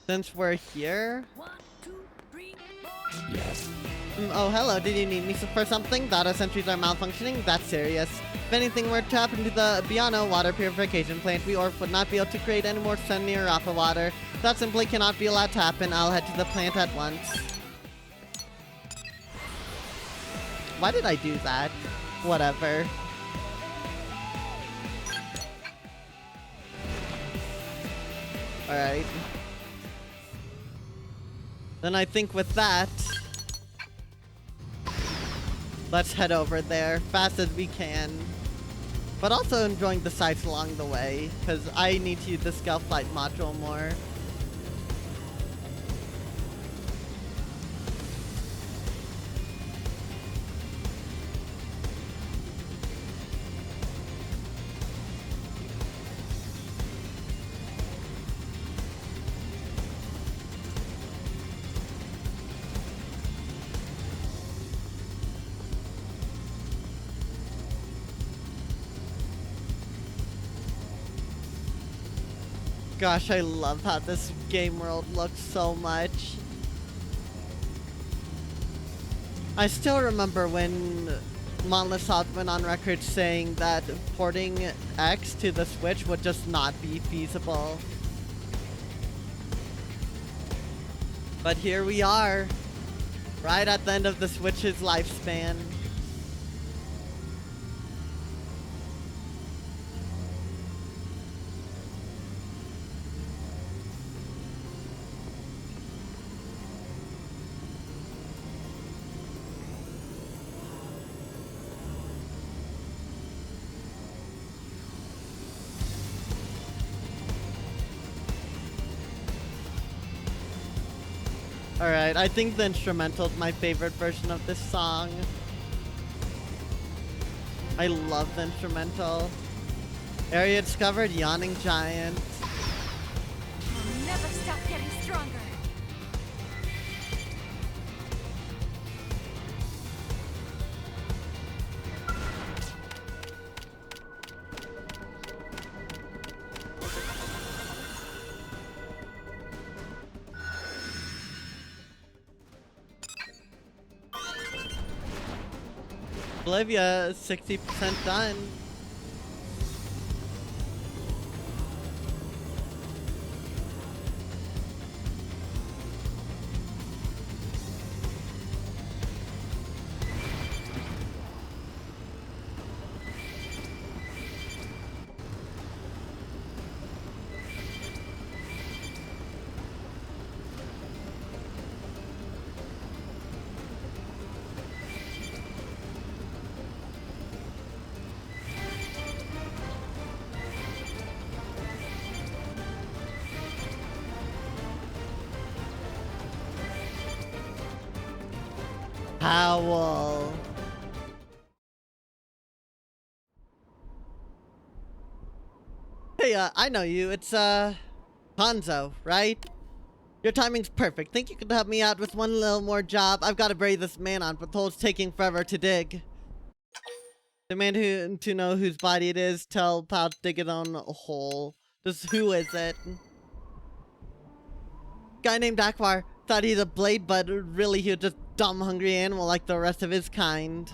Since we're here. 1, 2, 3, 4. Yes. Oh, hello. Did you need me for something? Data sentries are malfunctioning? That's serious. If anything were to happen to the Biano water purification plant, we Orf would not be able to create any more Sunny or Rafa water. That simply cannot be allowed to happen. I'll head to the plant at once. Why did I do that? Whatever. Alright. Then I think with that, let's head over there fast as we can. But also enjoying the sights along the way, because I need to use the Scale Flight module more. Gosh, I love how this game world looks so much. I still remember when Monolith Soft went on record saying that porting X to the Switch would just not be feasible. But here we are, right at the end of the Switch's lifespan. Alright, I think the instrumental is my favorite version of this song. I love the instrumental. Area discovered, yawning giant. I'll never stop getting stronger. Bolivia, 60% done. Howl. Hey, I know you. It's, Hanzo, right? Your timing's perfect. Think you could help me out with one little more job? I've got to bury this man on patrol. It's taking forever to dig. Demand to know whose body it is. Tell pal to dig it on a hole. Just who is it? Guy named Akbar. Thought he's a blade, but really he was just dumb, hungry animal like the rest of his kind.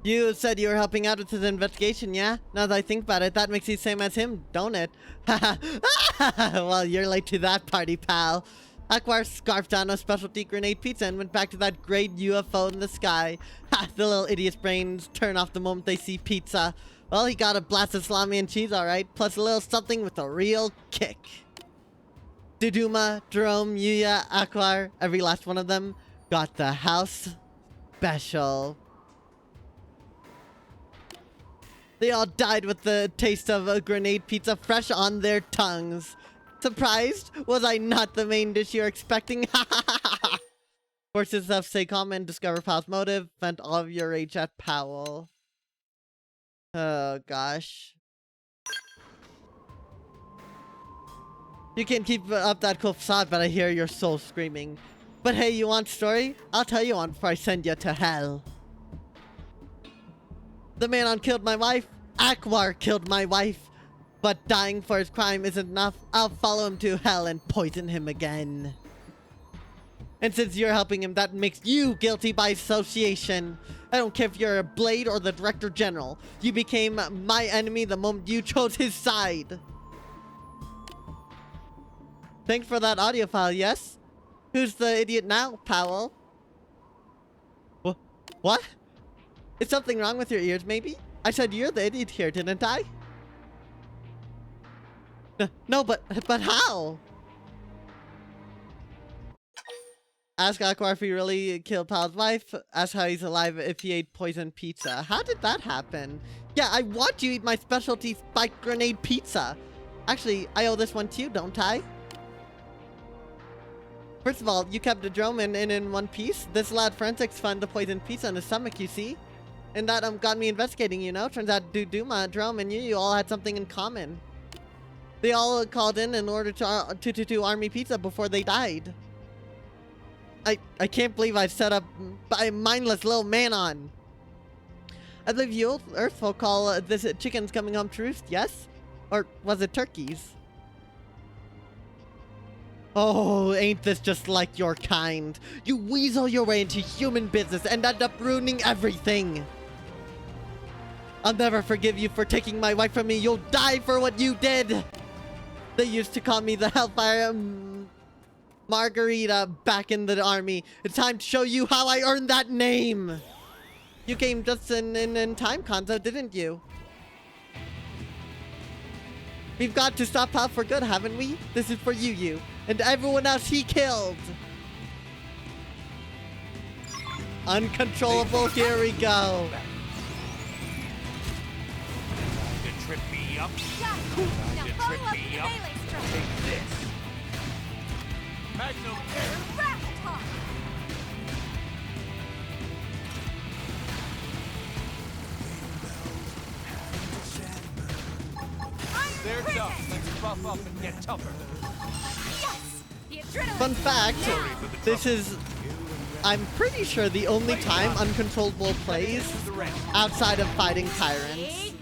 You said you were helping out with his investigation, yeah? Now that I think about it, that makes you the same as him, don't it? Well, you're late to that party, pal. Akbar scarfed down a specialty grenade pizza and went back to that great UFO in the sky. Ha! The little idiot's brains turn off the moment they see pizza. Well, he got a blast of salami and cheese, alright, plus a little something with a real kick. Duduma, Jerome, Yuya, Akbar, every last one of them got the house special. They all died with the taste of a grenade pizza fresh on their tongues. Surprised? Was I not the main dish you're expecting? Force yourself, stay calm, and discover Powell's motive. Vent all of your rage at Powell. Oh, gosh. You can keep up that cool facade, but I hear your soul screaming. But hey, you want story? I'll tell you one before I send you to hell. The man on killed my wife. Akbar killed my wife. But dying for his crime isn't enough. I'll follow him to hell and poison him again. And since you're helping him, that makes you guilty by association. I don't care if you're a Blade or the Director General. You became my enemy the moment you chose his side. Thanks for that audio file, yes? Who's the idiot now, Powell? What? Is something wrong with your ears, maybe? I said you're the idiot here, didn't I? No, but how? Ask Akbar if he really killed Powell's wife. Ask how he's alive if he ate poison pizza. How did that happen? Yeah, I want you to eat my specialty spiked grenade pizza. Actually, I owe this one to you, don't I? First of all, you kept a drone in one piece. This allowed forensics to find the poison pizza in his stomach, you see? And that got me investigating, you know? Turns out Duduma, Drome, and you all had something in common. They all called in order to Army Pizza before they died. I can't believe I set up by a mindless little man on. I believe you Earthfolk call this chickens coming home to roost, yes? Or was it turkeys? Oh, ain't this just like your kind? You weasel your way into human business and end up ruining everything. I'll never forgive you for taking my wife from me. You'll die for what you did. They used to call me the Hellfire Margarita back in the army. It's time to show you how I earned that name. You came just in time, Konzo, didn't you? We've got to stop Pal for good, haven't we? This is for you, and everyone else he killed. Uncontrollable, here we go. Trying to trip me up. Now Trip follow up me the up. melee strike. Take this. Magnum air. Rapid talk. They're tough. Let's buff up and get tougher. Yes! The adrenaline! Fun fact, this is, I'm pretty sure, the only time Uncontrollable plays outside of fighting tyrants.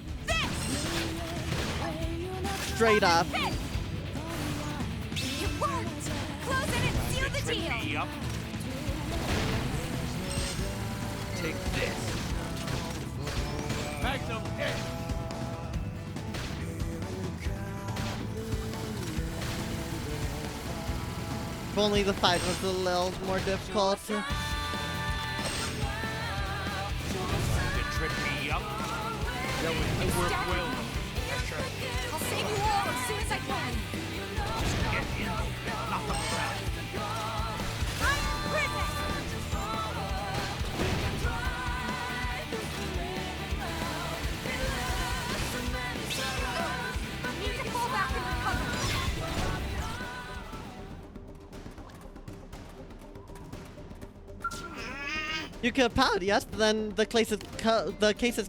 Straight up. It worked! Close in and seal the deal! Up. Take this. Magnum hit. If only the fight was a little more difficult. You trip me up. That would work well. Pressure. I'll save you all as soon as I can! Just get in there. Knock them around. I'm in prison! Need to fall back and recover! You could have proud, yes, but then the case is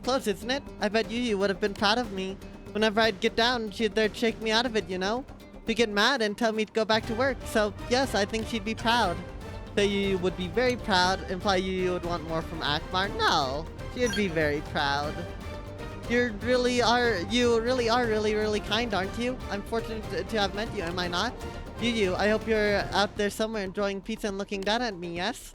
closed, isn't it? I bet you would have been proud of me. Whenever I'd get down, there'd shake me out of it, you know? She'd get mad and tell me to go back to work. So, yes, I think she'd be proud. So you would be very proud, imply you would want more from Akbar? No, she'd be very proud. You really are really kind, aren't you? I'm fortunate to have met you, am I not? You, I hope you're out there somewhere enjoying pizza and looking down at me, yes?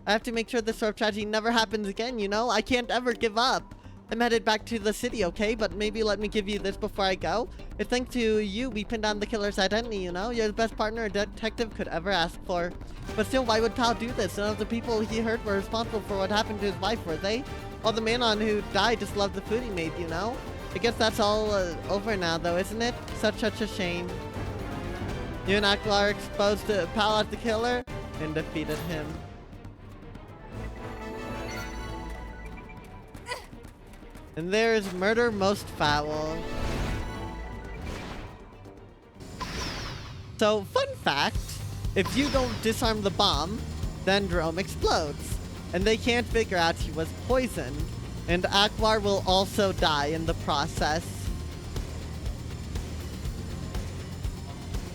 I have to make sure this sort of tragedy never happens again, you know? I can't ever give up. I'm headed back to the city, okay? But maybe let me give you this before I go. It's thanks to you we pinned down the killer's identity, you know? You're the best partner a detective could ever ask for. But still, why would Pal do this? None of the people he hurt were responsible for what happened to his wife, were they? Well, the man on who died just loved the food he made, you know? I guess that's all over now, though, isn't it? Such a shame. You and Akbar exposed Pal as the killer and defeated him. And there is murder most foul. So, fun fact, if you don't disarm the bomb, then Jerome explodes. And they can't figure out he was poisoned. And Akbar will also die in the process.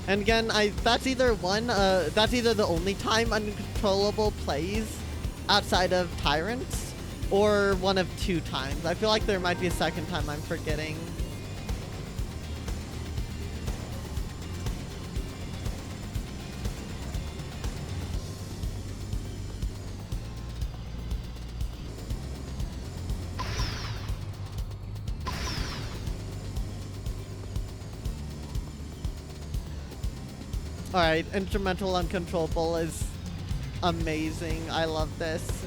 And again, that's either the only time Uncontrollable plays outside of Tyrants, or one of two times. I feel like there might be a second time I'm forgetting. Alright, instrumental Uncontrollable is amazing. I love this.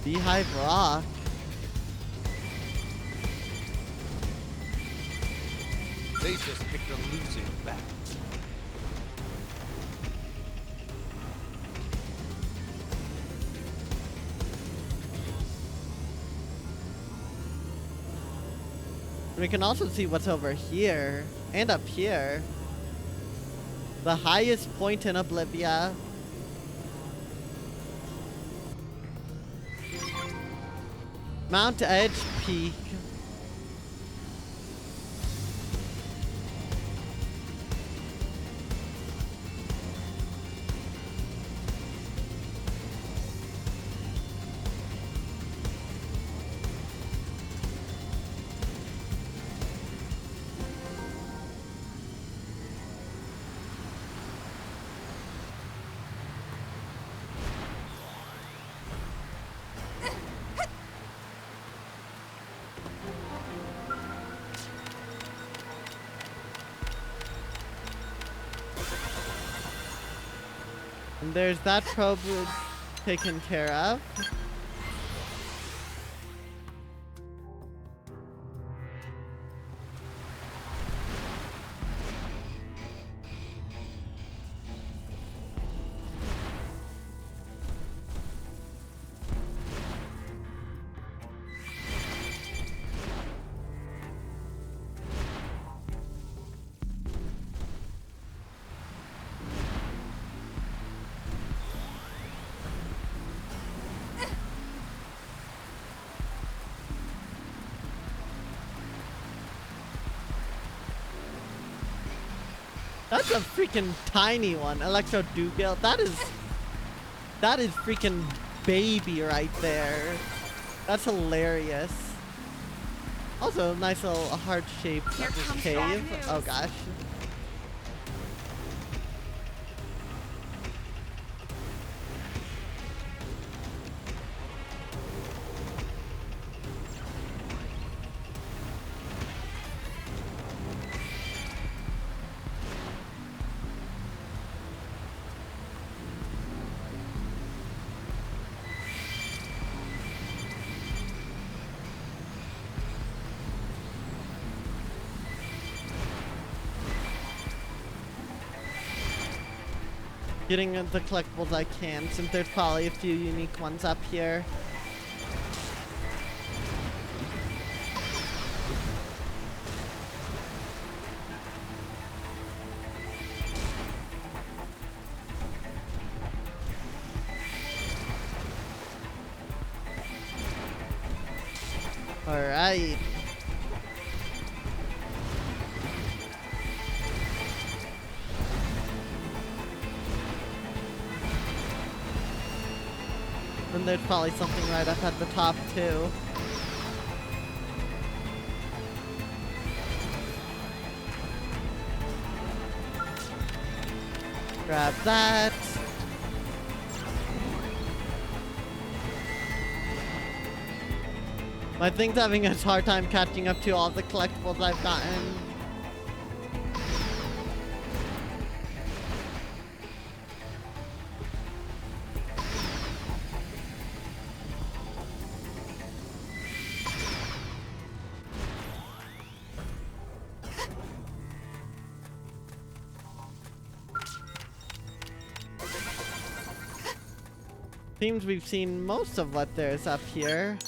Beehive Rock. They just picked a losing battle. We can also see what's over here and up here. The highest point in Oblivia. Mount Edge Peak. And there's that probe taken care of. That's a freaking tiny one. Electro Dougal. That is freaking baby right there. That's hilarious. Also, nice little heart-shaped cave. Oh gosh. Getting the collectibles I can, since there's probably a few unique ones up here. All right. And there's probably something right up at the top too. Grab that. My thing's having a hard time catching up to all the collectibles I've gotten. Seems we've seen most of what there's up here.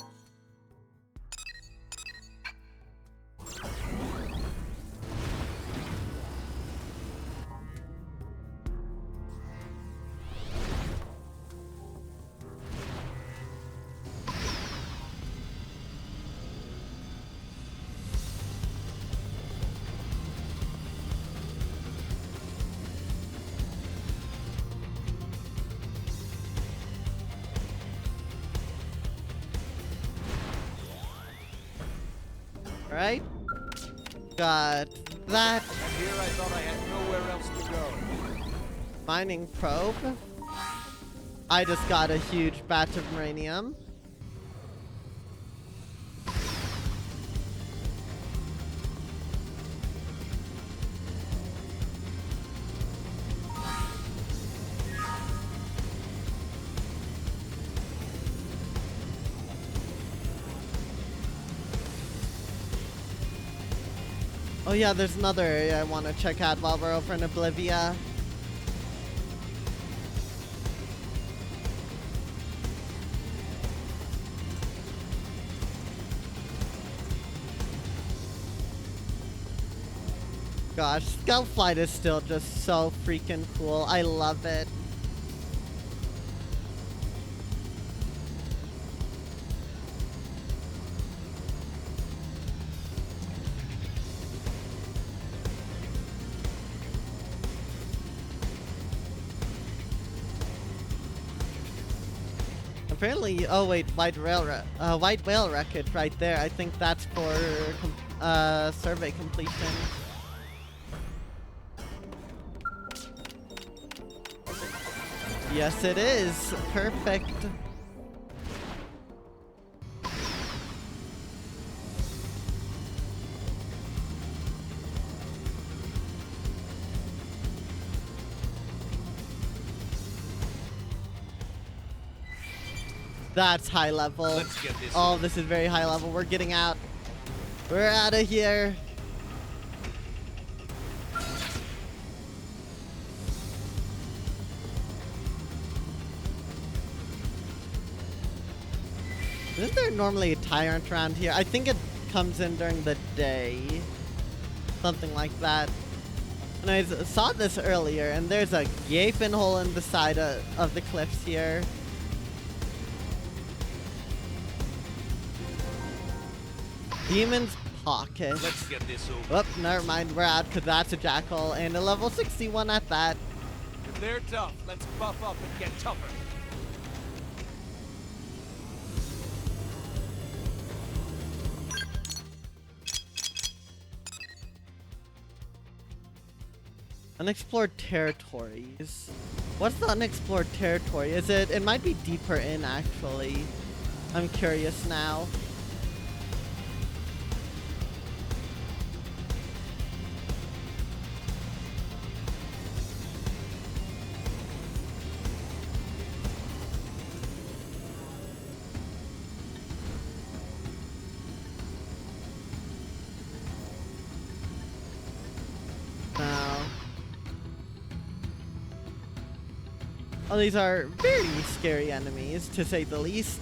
Right? Got that. And here I thought I had nowhere else to go. Mining probe. I just got a huge batch of uranium. Oh yeah, there's another area I want to check out while we're over in Oblivia. Gosh, Scout Flight is still just so freaking cool. I love it. Apparently, oh wait, white whale wreckage right there. I think that's for survey completion. Yes, it is. Perfect. That's high level. Let's get this. Oh, this is very high level. We're getting out. We're out of here. Isn't there normally a tyrant around here? I think it comes in during the day. Something like that. And I saw this earlier, and there's a gaping hole in the side of the cliffs here. Demon's pocket. Let's get this over. Oh, never mind. We're out because that's a jackal and a level 61 at that. If they're tough, let's buff up and get tougher. Unexplored territories. What's the unexplored territory? Is it? It might be deeper in, actually. I'm curious now. Oh, these are very scary enemies, to say the least.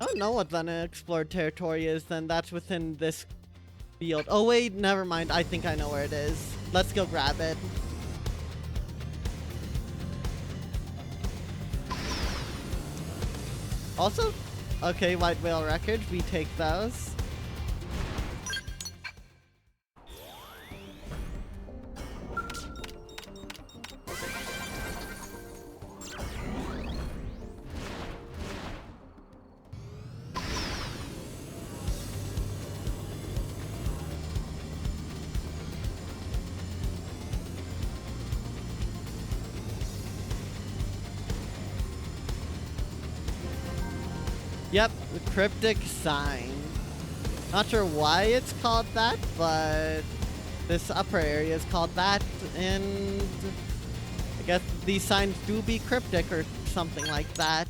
I don't know what the unexplored territory is, then that's within this field. Oh wait, never mind. I think I know where it is. Let's go grab it. Also, okay, white whale records, we take those. Yep, the cryptic sign. Not sure why it's called that, but this upper area is called that, and I guess these signs do be cryptic or something like that.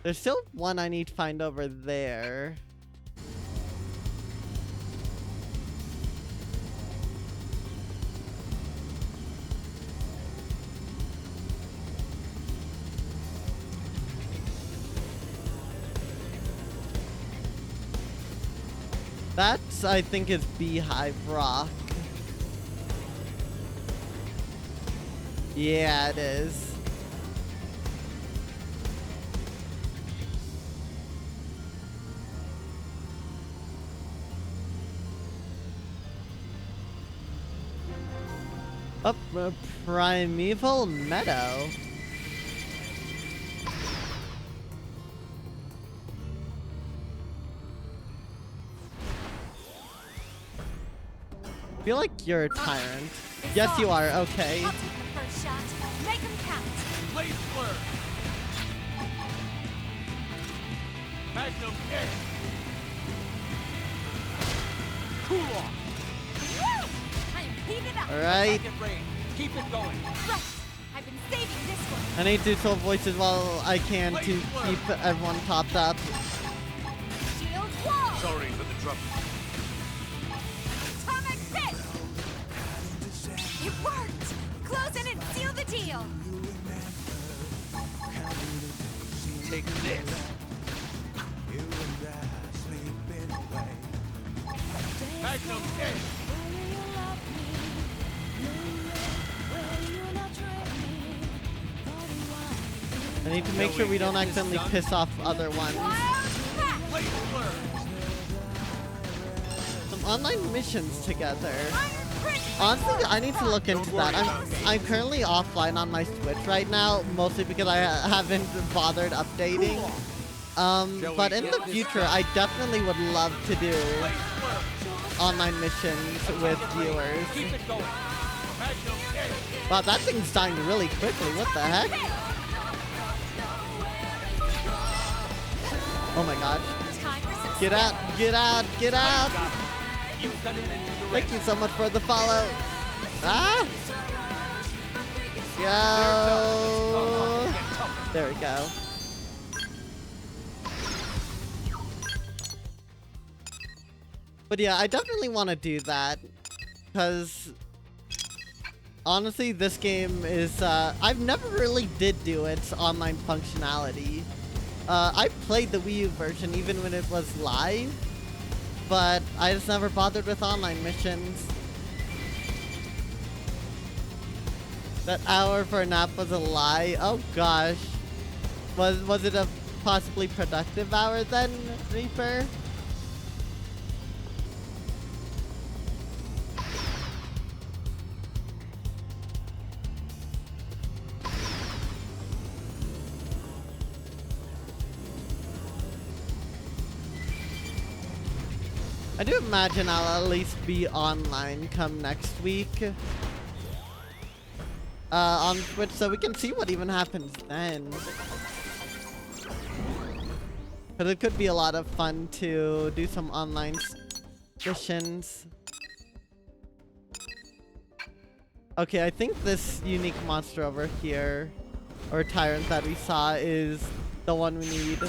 There's still one I need to find over there. That's, I think, is Beehive Rock. Yeah, it is. Up a Primeval Meadow. I feel like you're a tyrant. Yes, you are. Okay. I'll take the first shot. Make 'em count. Blaze blur. Magnum air. Cool off. Woo! I'm heated up. All right. Second range. Keep it going. Right. I've been saving this one. I need to do voices while I can to keep everyone topped up. Shield wall. Sorry for the trouble. Atomic fist. It worked. Close in and seal the deal. Take this. Magnum air. I need to make sure we don't accidentally piss off other ones. Blaze blur. Some online missions together. Honestly, I need to look into that. I'm currently offline on my Switch right now, mostly because I haven't bothered updating. But in the future, I definitely would love to do online missions with viewers. Keep it going. Magnum air. Wow, that thing's dying really quickly. What the heck? Oh my god. Get out, get out, get out! Thank you so much for the follow. Ah! Go! There we go. But yeah, I definitely want to do that. Because honestly, this game is, I've never really did do its online functionality. I played the Wii U version even when it was live, but I just never bothered with online missions. That hour for a nap was a lie. Oh gosh. Was it a possibly productive hour then, Reaper? I do imagine I'll at least be online come next week. On Twitch, so we can see what even happens then. But it could be a lot of fun to do some online missions. Okay, I think this unique monster over here, or tyrant that we saw, is the one we need.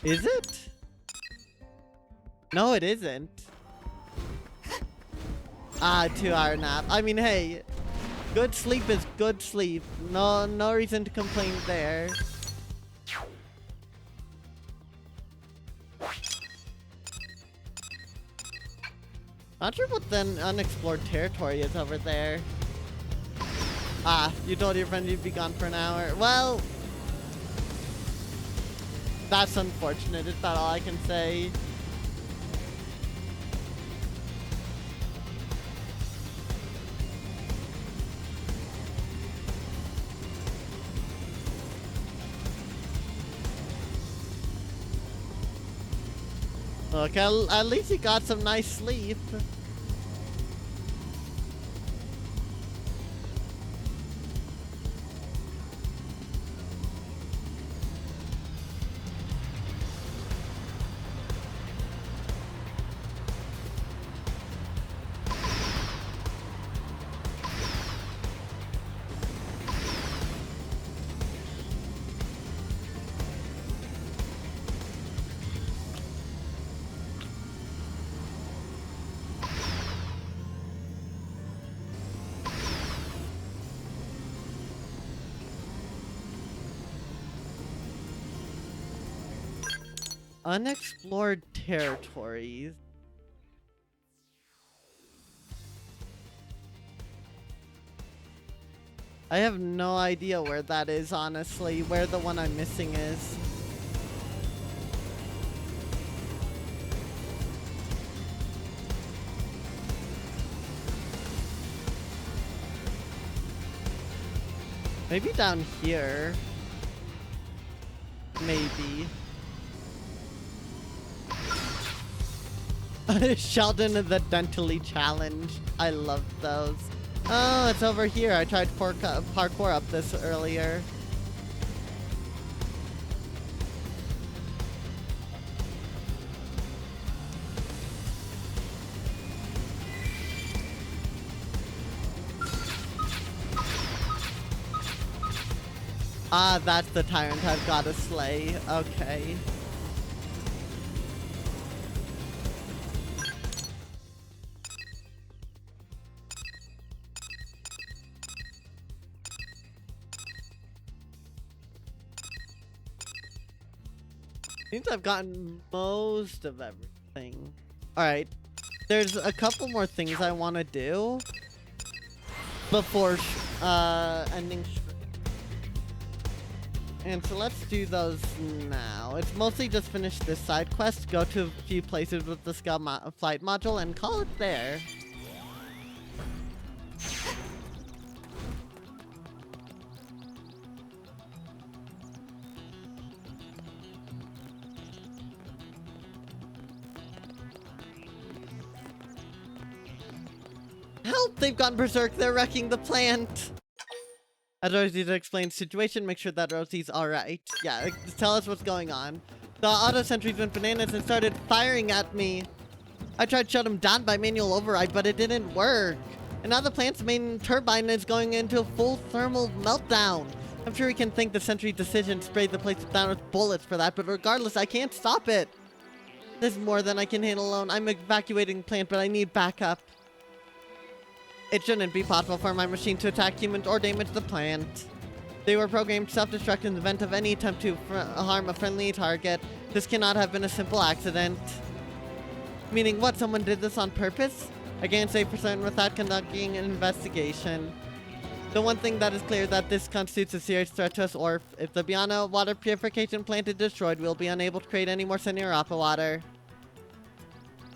Is it? No, it isn't. Ah, 2-hour nap. I mean, hey, good sleep is good sleep. No reason to complain there. Not sure what the unexplored territory is over there. Ah, you told your friend you'd be gone for an hour. Well, that's unfortunate. Is that all I can say? Look, at least he got some nice sleep. Unexplored territories. I have no idea where that is, honestly, where the one I'm missing is. Maybe down here. Maybe. Sheldon and the dentally challenged. I love those. Oh, it's over here. I tried parkour up this earlier. Ah, that's the tyrant I've got to slay. Okay. Seems I've gotten most of everything. Alright. There's a couple more things I want to do before ending stream. And so let's do those now. It's mostly just finish this side quest, go to a few places with the Scout flight module, and call it there. Help! They've gone berserk! They're wrecking the plant! As Rosie to explain the situation, make sure that Rosie's alright. Yeah, tell us what's going on. The auto sentries went bananas and started firing at me. I tried to shut them down by manual override, but it didn't work. And now the plant's main turbine is going into a full thermal meltdown. I'm sure we can thank the sentry decision to spray the place down with bullets for that, but regardless, I can't stop it. This is more than I can handle alone. I'm evacuating the plant, but I need backup. It shouldn't be possible for my machine to attack humans or damage the plant. They were programmed to self-destruct in the event of any attempt to harm a friendly target. This cannot have been a simple accident. Meaning what? Someone did this on purpose? I can't say for certain without conducting an investigation. The one thing that is clear that this constitutes a serious threat to us, or if the Biana water purification plant is destroyed, we'll be unable to create any more Senirapa water.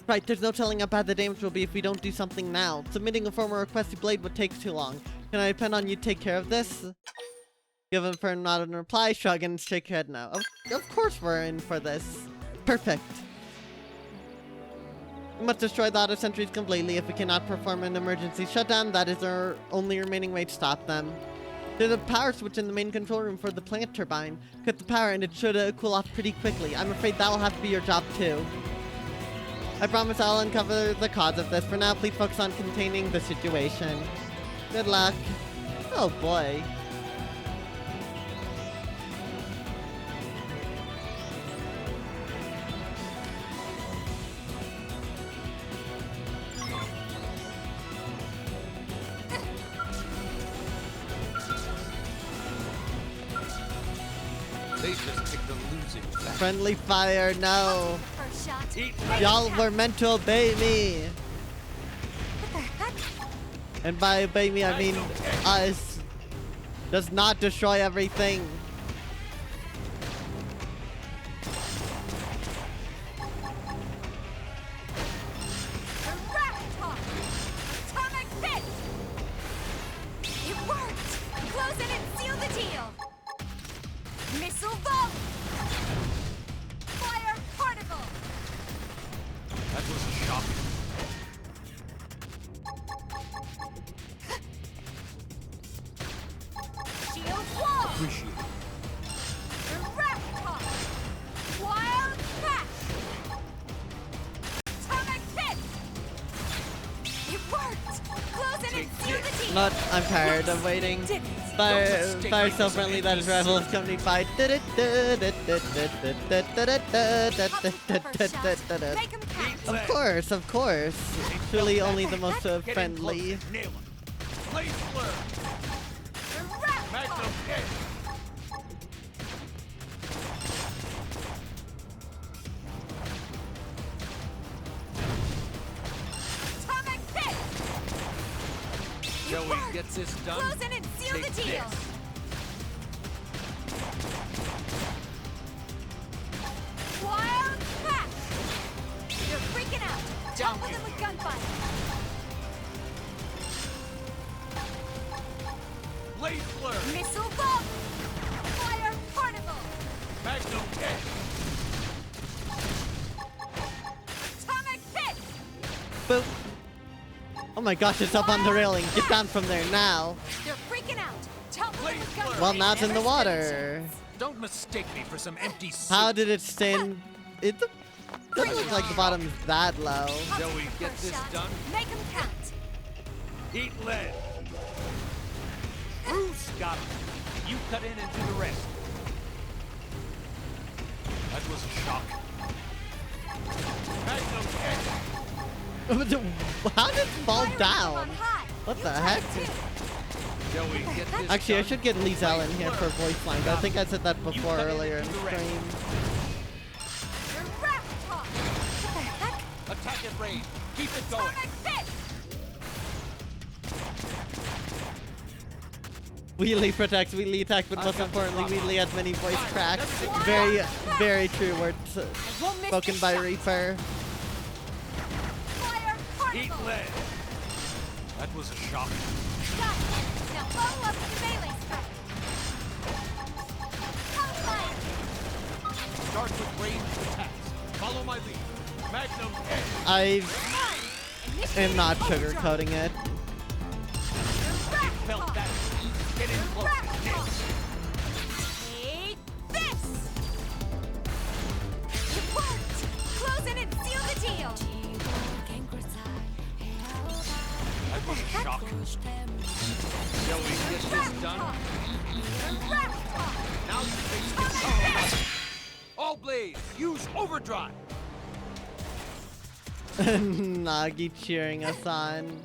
Right, there's no telling how bad the damage will be if we don't do something now. Submitting a formal request to Blade would take too long. Can I depend on you to take care of this? Given for not a reply, shrug and shake your head no. Of course we're in for this. Perfect. We must destroy the auto sentries completely. If we cannot perform an emergency shutdown, that is our only remaining way to stop them. There's a power switch in the main control room for the plant turbine. Cut the power and it should cool off pretty quickly. I'm afraid that'll have to be your job too. I promise I'll uncover the cause of this. For now, please focus on containing the situation. Good luck. Oh boy. They just picked the losing side. Friendly fire, no. First shot. Y'all were meant to obey me. What the heck? And by obey me, I mean us. Does not destroy everything. Atomic hit! It worked! Close it and seal the deal! Missile bolt! Fire particle! That was shocking. Shield wall! Appreciate it. Direct toss! Wild crash! Atomic hit! It worked! Close it and seal the deal! I'm tired of waiting. Fire so friendly that his rival is accompanied by. Of course. Truly only the most friendly. Nail it. Blaze blur. Magnum hit. Atomic hit! Shall we get this done? Close it and seal Take the deal! this. Wild crash! You're freaking out! Jump with them with gunfire! Blaze blur. Missile bolt! Fire particle! Magnum hit. Atomic hit! Boop. Oh my gosh, it's up on the railing. Get down from there now. You're freaking out! Jump with them with gunfire! Well, now it's in the water. Don't mistake me for some empty soup. How did it stand? It doesn't look like the bottom's that low. Shall we get this done? Make them count! Eat lead. Bruce got it. You cut in and do the rest. That was a shock. Magnum hit. How did it fall down? What the heck? Shall we get this Actually, I done? should get Lisa in here for voice lines. I think I said that before earlier in the stream. Attack and raid. Keep it going. Wheelie protects, Wheelie attack, but most importantly, Wheelie has many voice cracks. Very, very true words spoken by Reaper. Eat lead. That was a shock. Got it! Now follow up with the melee strike! Hellfire! Start with ranged attacks. Follow my lead. Magnum hit. I am not sugarcoating it. Felt that. Get in close. Take this! It worked! Close it and seal the deal! That was a shock. Shall we get this done? Now you face the all blades, use overdrive. Nagi cheering us on.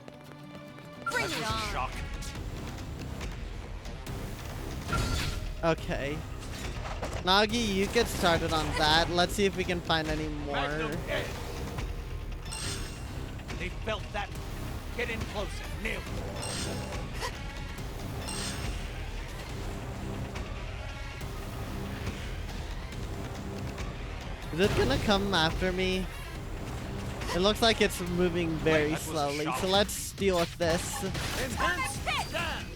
Bring it on! Shock. Okay. Nagi, you get started on that. Let's see if we can find any more. Magnum hit. They felt that. Get in closer. Nail it. Is it gonna come after me? It looks like it's moving very that was a slowly, shock. so let's deal with this. Enhance stand.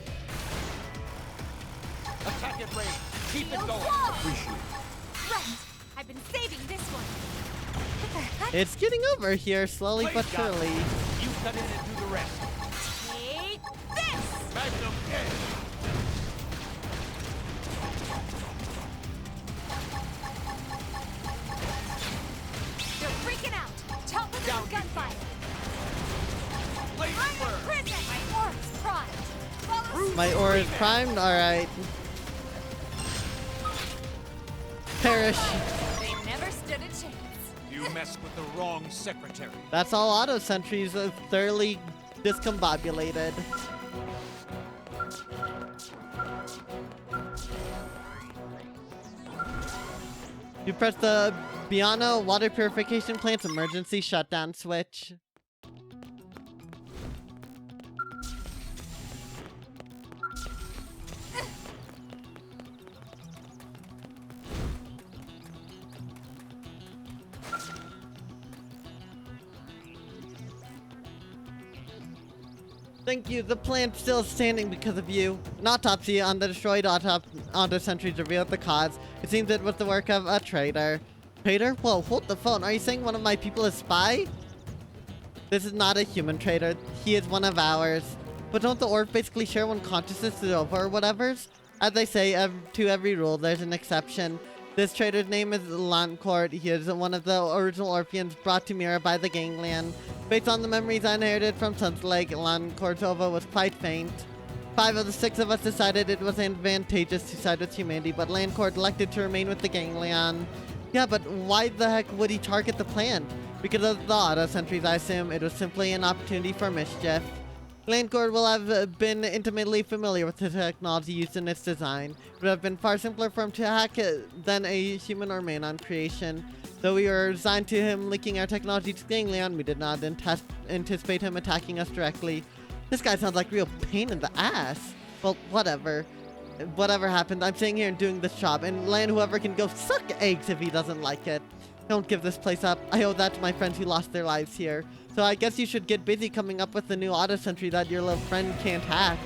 Attack at range. Keep it going. Right. I've been saving this one. What the heck? It's getting over here, slowly Blade but got it. surely. You cut in and do the rest. Take this! Magnum edge. They're freaking out. Top of Down. the gunfire. Blade I'm in swerve. prison. My orb's primed. Follow My ore is primed, alright. Perish. They never stood a chance. You messed with the wrong secretary. That's all auto sentries thoroughly discombobulated. You press the Biano water purification plant's emergency shutdown switch. Thank you. The plant's still standing because of you. An autopsy on the destroyed auto sentries revealed the cause. It seems it was the work of a traitor. Traitor? Whoa, hold the phone. Are you saying one of my people is spy? This is not a human traitor. He is one of ours. But don't the orb basically share one consciousness is over or whatever's? As they say, to every rule, there's an exception. This traitor's name is Lancourt. He is one of the original Orpheans brought to Mira by the gangland. Based on the memories I inherited from Sun's Lake, Lancourt's ova was quite faint. 5 of the 6 of us decided it was advantageous to side with humanity, but Lancourt elected to remain with the gangland. Yeah, but why the heck would he target the plant? Because of the auto sentries, I assume it was simply an opportunity for mischief. Lancourt will have been intimately familiar with the technology used in its design. It would have been far simpler for him to hack it than a human or man on creation. Though we were resigned to him leaking our technology to Ganglion, we did not anticipate him attacking us directly. This guy sounds like a real pain in the ass. Well, whatever. Whatever happened, I'm sitting here and doing this job, and land whoever can go suck eggs if he doesn't like it. Don't give this place up. I owe that to my friends who lost their lives here. So I guess you should get busy coming up with the new auto sentry that your little friend can't hack.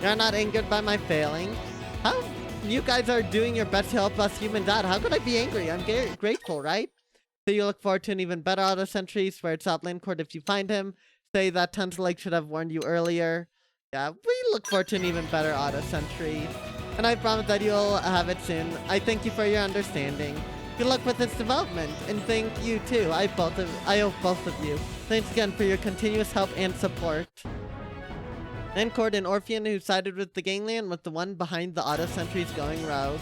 You're not angered by my failing. How? You guys are doing your best to help us humans out. How could I be angry? I'm grateful, right? So you look forward to an even better auto sentry. Swear it's out Lancourt if you find him. Say that Tons Lake should have warned you earlier. Yeah, we look forward to an even better auto sentry. And I promise that you'll have it soon. I thank you for your understanding. Good luck with its development, and thank you too. I owe both of you. Thanks again for your continuous help and support. Lancourt, an Orphean who sided with the gangland, was the one behind the auto sentries going rogue.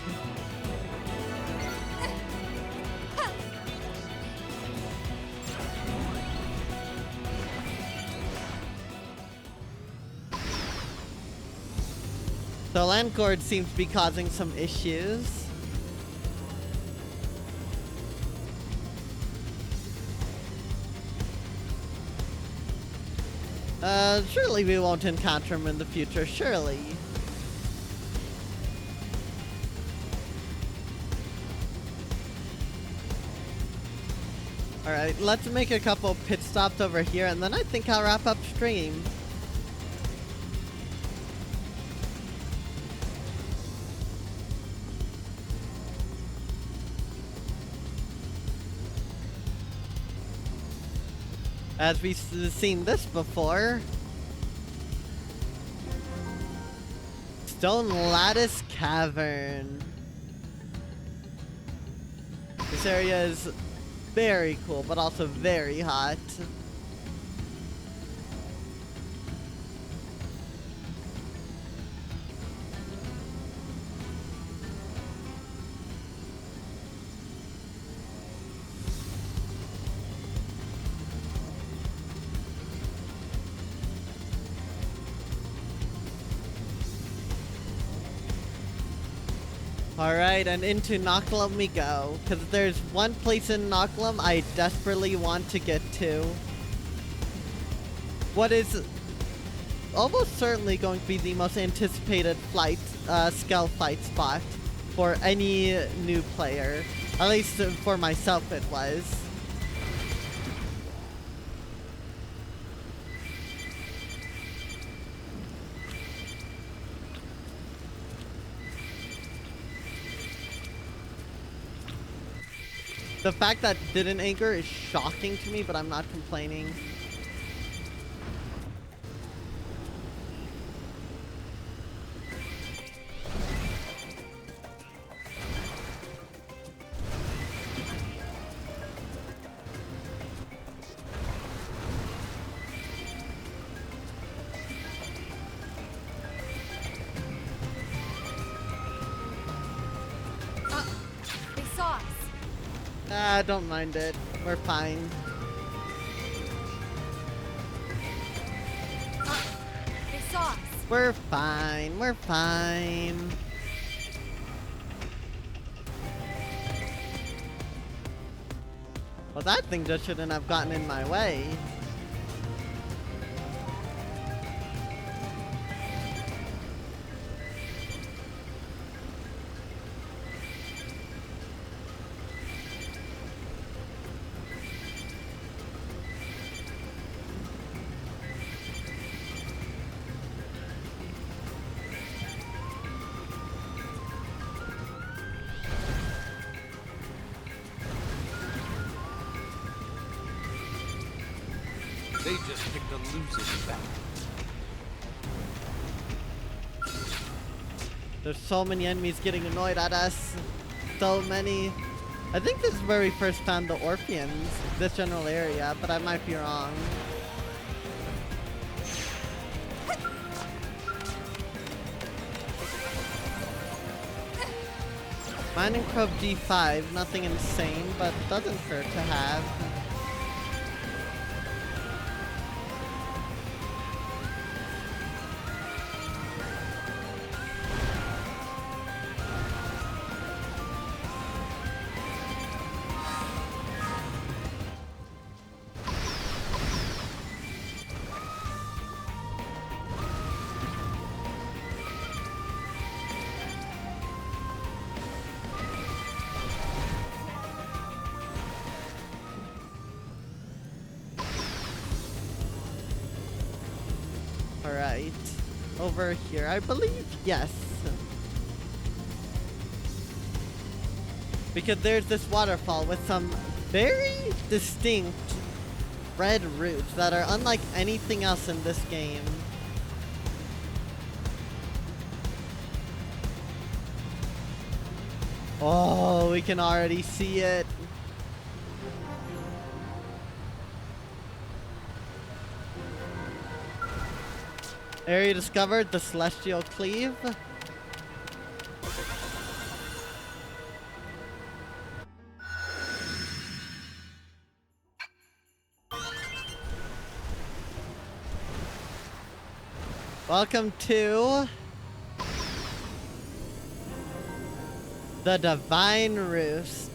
So Lancourt seems to be causing some issues. Surely we won't encounter him in the future, surely. Alright, let's make a couple pit stops over here, and then I think I'll wrap up stream. As we've seen this before. Stone Lattice Cavern. This area is very cool, but also very hot. Alright, and into Nochlum we go, because there's one place in Nochlum I desperately want to get to. what is almost certainly going to be the most anticipated flight, Skell fight spot for any new player. At least for myself it was. The fact that didn't anchor is shocking to me, but I'm not complaining. They saw us. Ah, don't mind it. We're fine. They saw us. We're fine. We're fine. Well, that thing just shouldn't have gotten in my way. They just picked a losing battle. There's so many enemies getting annoyed at us. So many. I think this is where we first found the Orpheans, this general area, but I might be wrong. Mining Probe G5, nothing insane, but doesn't hurt to have. Alright, over here, I believe, yes. Because there's this waterfall with some very distinct red roots that are unlike anything else in this game. Oh, we can already see it. Area discovered, the Celestial Cleave. Welcome to the Divine Roost,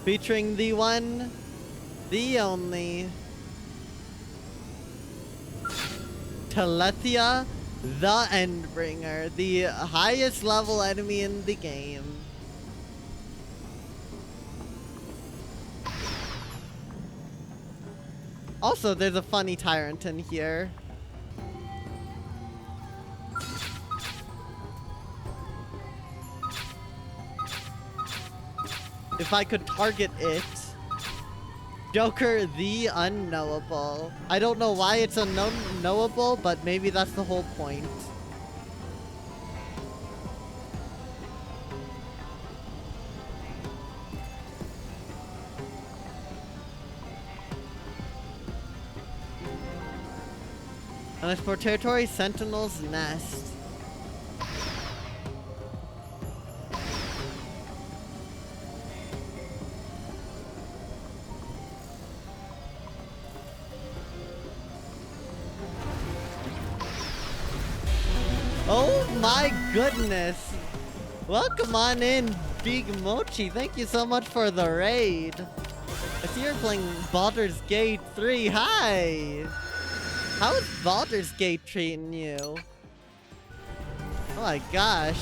featuring the one, the only Telethia, the Endbringer, the highest level enemy in the game. Also, there's a funny tyrant in here. If I could target it. Joker the Unknowable. I don't know why it's unknowable, but maybe that's the whole point. And it's for territory Sentinel's Nest. Oh my goodness! Welcome on in, Big Mochi. Thank you so much for the raid. I see you're playing Baldur's Gate 3. Hi! How is Baldur's Gate treating you? Oh my gosh.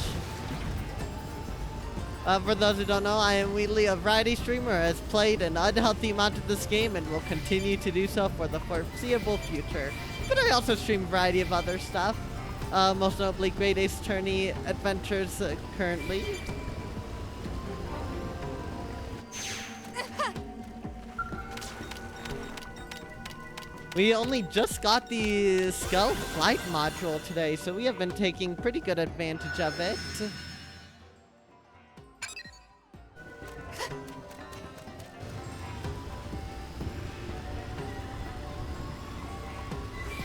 For those who don't know, I am Wheatley, a variety streamer, has played an unhealthy amount of this game and will continue to do so for the foreseeable future. But I also stream a variety of other stuff, most notably Great Ace Attorney Adventures currently. We only just got the Stealth Flight module today, so we have been taking pretty good advantage of it.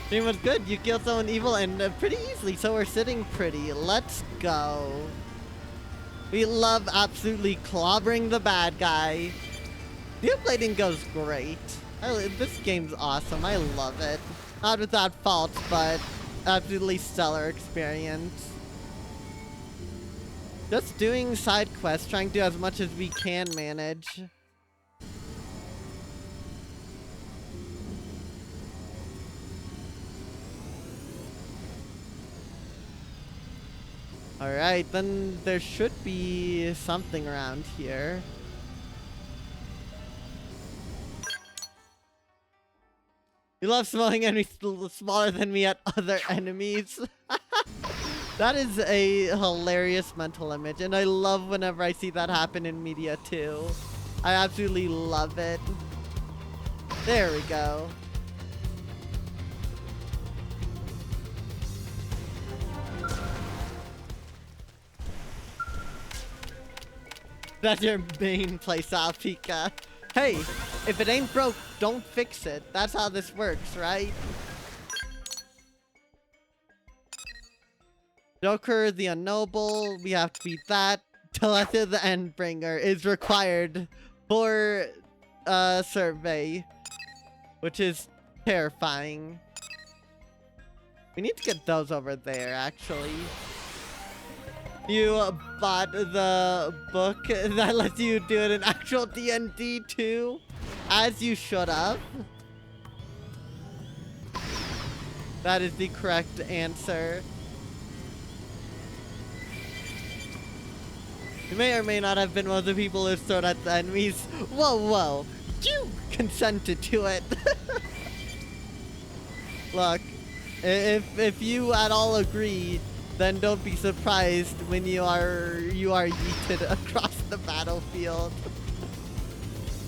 Stream was good. You killed someone evil and pretty easily, so we're sitting pretty. Let's go. We love absolutely clobbering the bad guy. New blading goes great. This game's awesome. I love it. Not without fault, but absolutely stellar experience. Just doing side quests, trying to do as much as we can manage. Alright, then there should be something around here. You love smelling enemies smaller than me at other enemies. That is a hilarious mental image, and I love whenever I see that happen in media too. I absolutely love it. There we go. That's your main playstyle, Pika. Hey, if it ain't broke, don't fix it. That's how this works, right? Joker the Unknowable, we have to beat that. Teletha the Endbringer is required for survey, which is terrifying. We need to get those over there, actually. You bought the book that lets you do it in actual D&D too, as you should have. That is the correct answer. You may or may not have been one of the people who thrown at the enemies. Whoa, whoa. You consented to it. Look, if you at all agree, then don't be surprised when you are yeeted across the battlefield.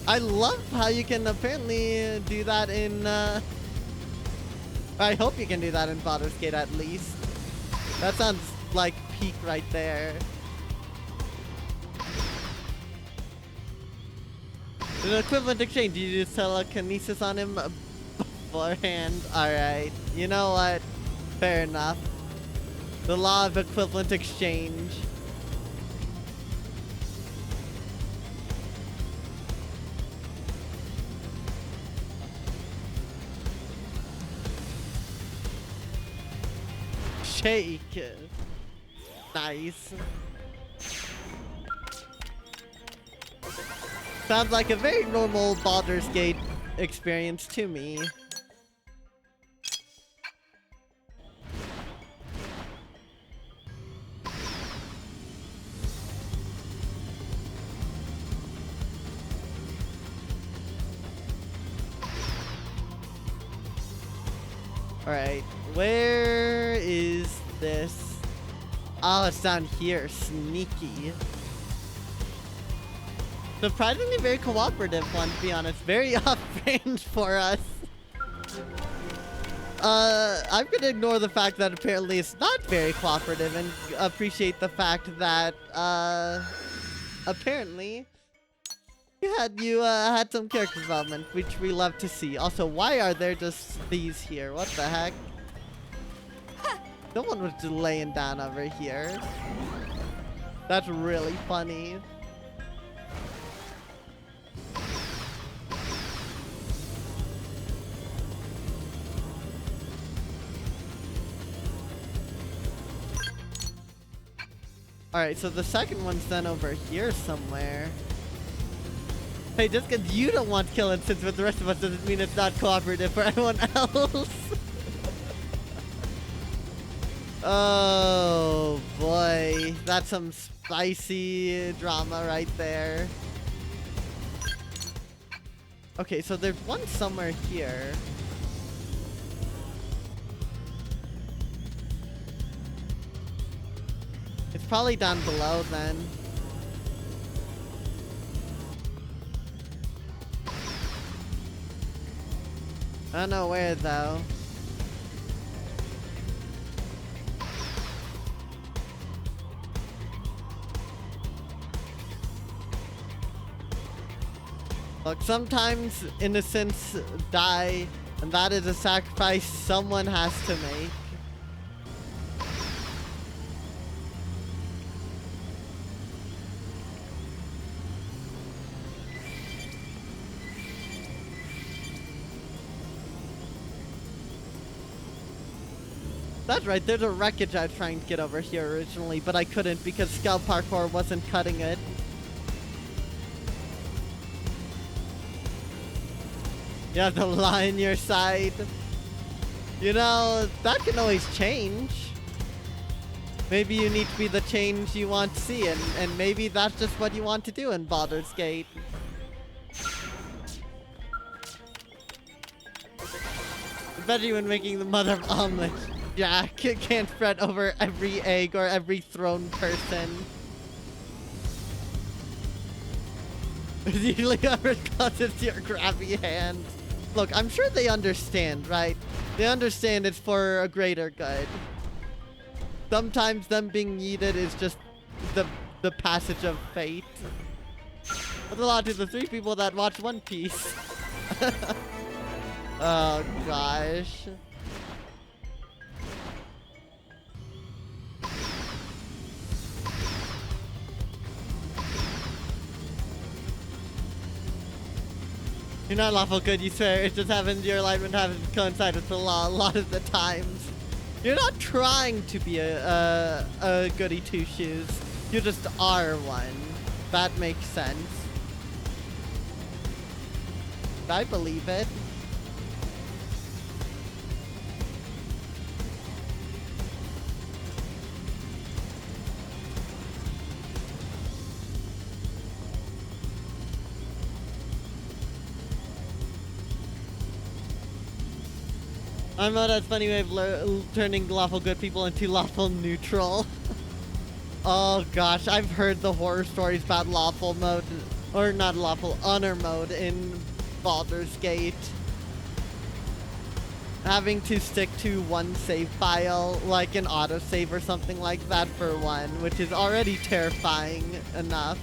I love how you can apparently do that in, I hope you can do that in Baldur's Gate at least. That sounds like peak right there. An equivalent exchange, you use telekinesis on him beforehand. Alright, you know what? Fair enough. The law of equivalent exchange. Shake. Nice. Sounds like a very normal Baldur's Gate experience to me. Alright, where is this? Oh, it's down here. Sneaky. Surprisingly very cooperative one, to be honest. Very off-brand for us. I'm gonna ignore the fact that apparently it's not very cooperative and appreciate the fact that, apparently you had some character development, which we love to see. Also, why are there just these here? What the heck? Someone was just laying down over here. That's really funny. Alright, so the second one's then over here somewhere. Hey, just because you don't want to kill instance with the rest of us doesn't mean it's not cooperative for everyone else. Oh boy, that's some spicy drama right there. Okay, so there's one somewhere here. It's probably down below then. I don't know where though. Look, sometimes innocents die, and that is a sacrifice someone has to make. That's right, there's a wreckage I was trying to get over here originally, but I couldn't because Skull Parkour wasn't cutting it. You have the lie on your side. You know, that can always change. Maybe you need to be the change you want to see, and maybe that's just what you want to do in Baldur's Gate. Especially when making the mother of omelets. Jack can't fret over every egg or every thrown person. It's usually whoever causes your grabby hand. Look, I'm sure they understand, right? They understand it's for a greater good. Sometimes them being needed is just the passage of fate. That's a lot to the 3 people that watch One Piece. Oh gosh. You're not lawful good, you swear. It just happens your alignment happens to coincide with the law a lot of the times. You're not trying to be a goody two-shoes. You just are one. That makes sense. I believe it. I know that's a funny way of turning lawful good people into lawful neutral. Oh gosh, I've heard the horror stories about lawful mode, or not lawful, honor mode in Baldur's Gate. Having to stick to one save file, like an autosave or something like that for one, which is already terrifying enough.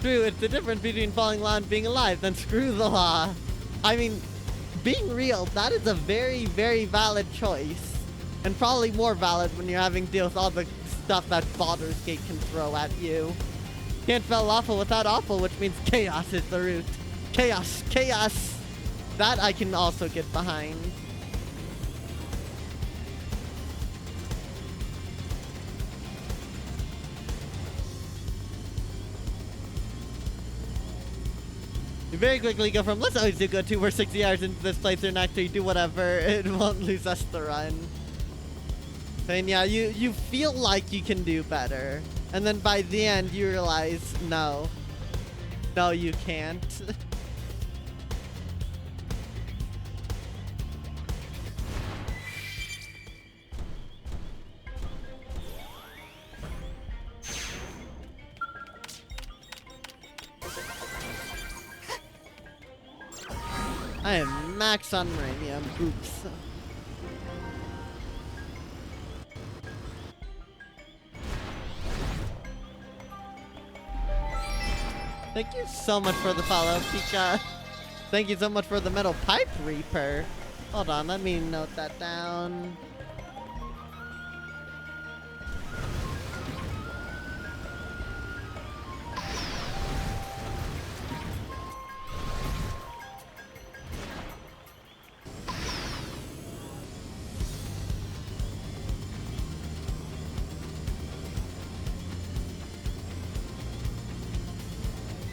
True, it's the difference between following law and being alive, then screw the law. I mean, being real, that is a very, very valid choice. And probably more valid when you're having to deal with all the stuff that Baldur's Gate can throw at you. Can't spell lawful without awful, which means chaos is the root. Chaos, chaos! That I can also get behind. You very quickly go from let's always do good to we're 60 hours into this playthrough and actually do whatever, it won't lose us the run. And yeah, you feel like you can do better. And then by the end you realize, no. No, you can't. I am max on uranium. Oops. Thank you so much for the follow, Pika. Thank you so much for the metal pipe reaper. Hold on, let me note that down.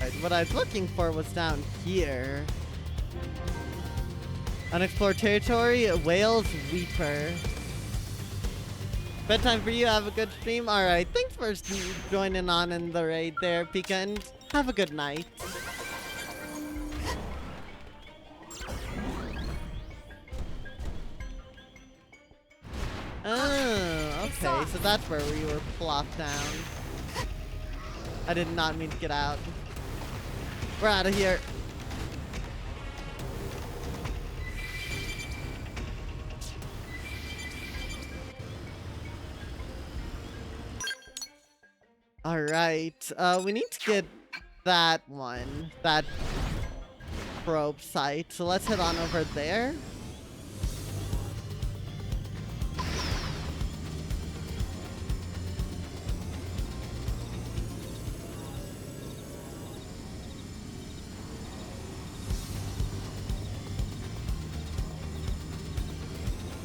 Alright, what I was looking for was down here. Unexplored territory, Whales Weeper. Bedtime for you, have a good stream. Alright, thanks for joining on in the raid there, Pika, and have a good night. Oh, okay, so that's where we were plopped down. I did not mean to get out. We're out of here. Alright, we need to get that one, that probe site, so let's head on over there.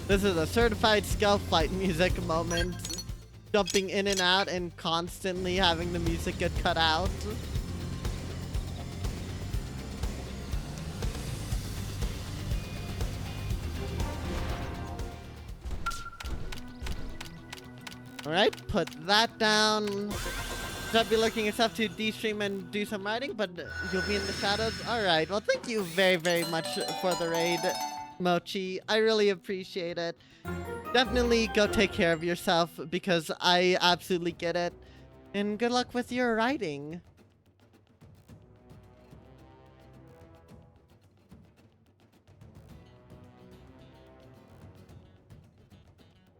This is a certified scout flight music moment. Jumping in and out and constantly having the music get cut out. Alright, put that down. Should be looking yourself to de-stream and do some writing, but you'll be in the shadows. Alright, well thank you very, very much for the raid, Mochi. I really appreciate it. Definitely go take care of yourself because I absolutely get it. And good luck with your writing.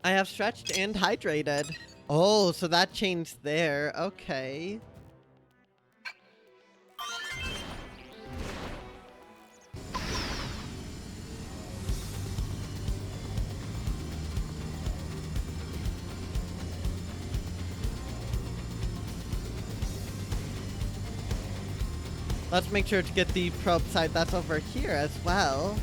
I have stretched and hydrated. Oh, so that changed there. Okay. Let's make sure to get the probe site that's over here as well.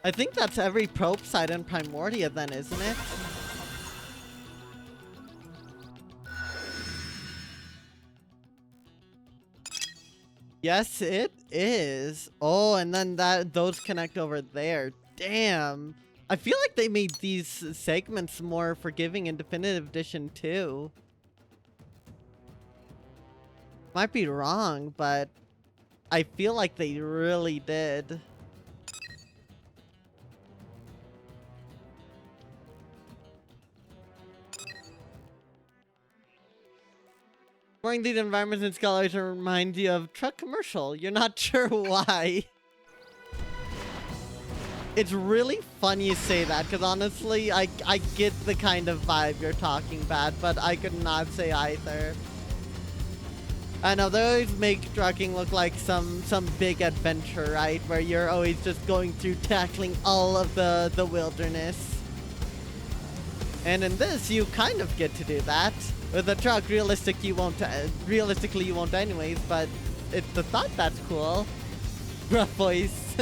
I think that's every probe site in Primordia then, isn't it? Yes, it is. Oh, and then those connect over there. Damn. I feel like they made these segments more forgiving in Definitive Edition too. Might be wrong, but I feel like they really did. Exploring these environments in scholars remind you of truck commercial. You're not sure why. It's really funny you say that, because honestly, I get the kind of vibe you're talking about, but I could not say either. I know, they always make trucking look like some big adventure, right? Where you're always just going through tackling all of the wilderness. And in this, you kind of get to do that. With a truck, realistically you won't anyways, but it's the thought that's cool. Rough voice.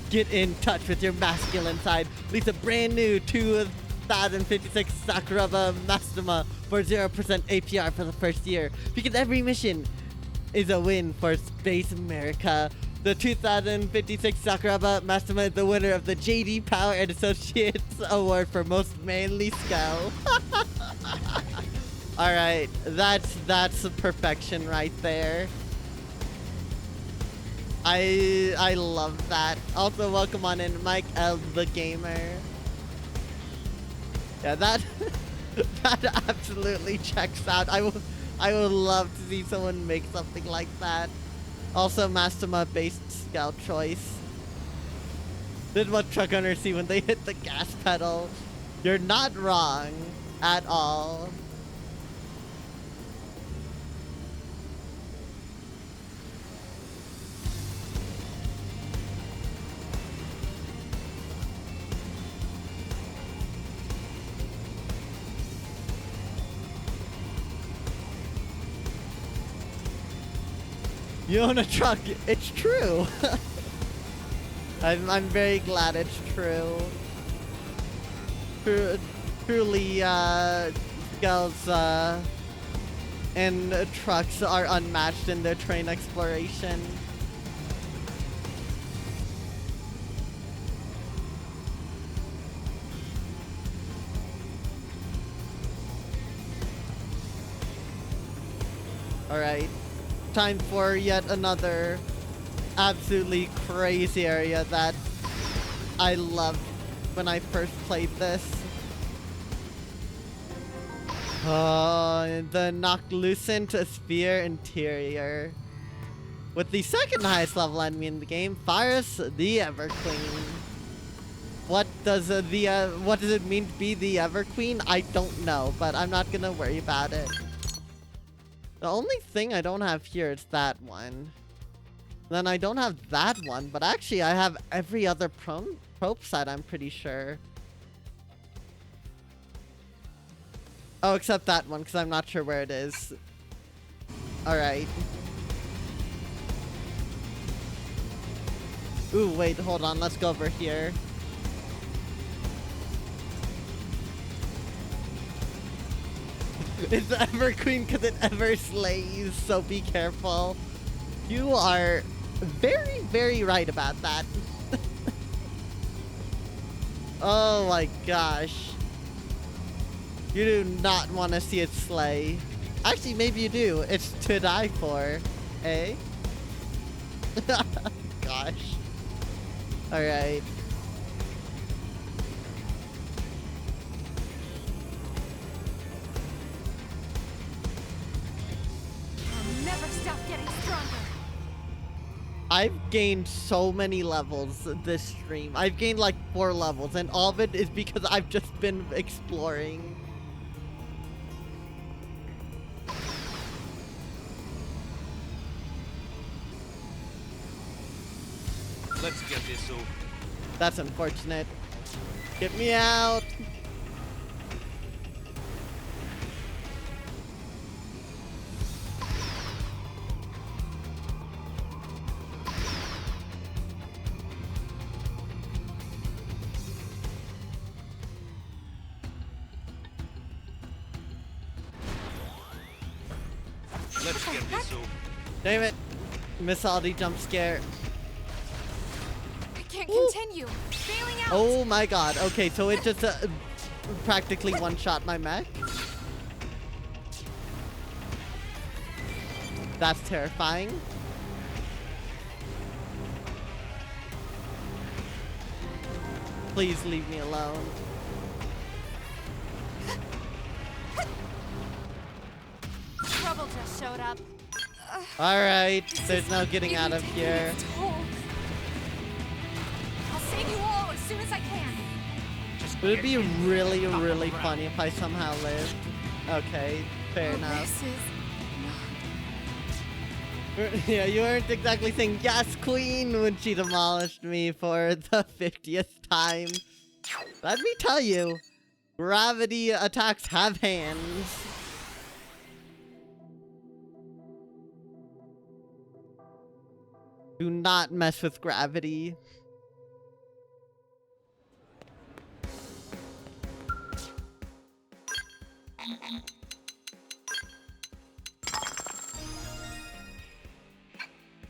Get in touch with your masculine side. Leads a brand new 2056 Sakuraba Mastema for 0% APR for the first year. Because every mission is a win for Space America. The 2056 Sakuraba Mastema is the winner of the JD Power and Associates Award for Most Manly Scout. Alright, that's perfection right there. I love that. Also, welcome on in Mike L the Gamer. Yeah, that that absolutely checks out. I would love to see someone make something like that. Also, Mastema based scout choice. This is what truck owners see when they hit the gas pedal. You're not wrong at all. You own a truck. It's true. I'm very glad it's true. Truly, Skells and trucks are unmatched in their train exploration. Alright, time for yet another absolutely crazy area that I loved when I first played this. The Noctilucent Sphere Interior. With the second highest level enemy in the game, Fires the Everqueen. What does it mean to be the Everqueen? I don't know, but I'm not gonna worry about it. The only thing I don't have here is that one. Then I don't have that one, but actually I have every other probe site, I'm pretty sure. Oh, except that one, because I'm not sure where it is. Alright. Ooh, wait, hold on. Let's go over here. It's the Everqueen because it ever slays, so be careful. You are very, very right about that. Oh my gosh. You do not want to see it slay. Actually, maybe you do. It's to die for. Eh? Gosh. Alright. I'll never stop getting stronger. I've gained so many levels this stream. I've gained like 4 levels, and all of it is because I've just been exploring. Let's get this over. That's unfortunate. Get me out. Let's get this over. Damn it. Miss all the jump scare. I can't continue. Failing out. Oh my god. Okay, so it just practically one-shot my mech. That's terrifying. Please leave me alone. Trouble just showed up. Alright, there's no getting out of here. I'll save you all as soon as I can. It would be really, really funny if I somehow lived. Okay, fair enough. Yeah, you weren't exactly saying yes, queen, when she demolished me for the 50th time. Let me tell you, gravity attacks have hands. Do not mess with gravity.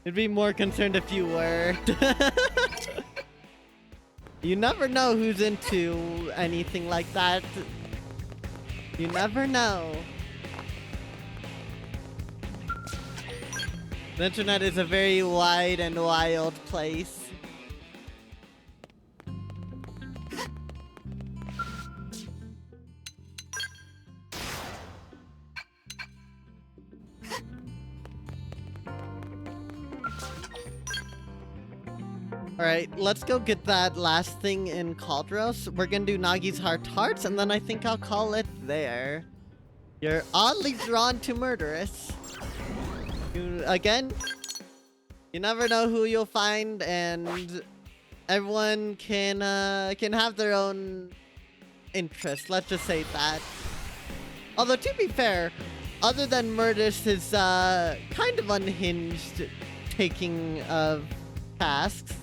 I'd be more concerned if you were. You never know who's into anything like that. You never know. The internet is a very wide and wild place. Alright, let's go get that last thing in Caldros. We're gonna do Nagi's Hearts, and then I think I'll call it there. You're oddly drawn to Murderous. Again, you never know who you'll find, and everyone can have their own interests. Let's just say that. Although, to be fair, other than Murderous is kind of unhinged taking of tasks.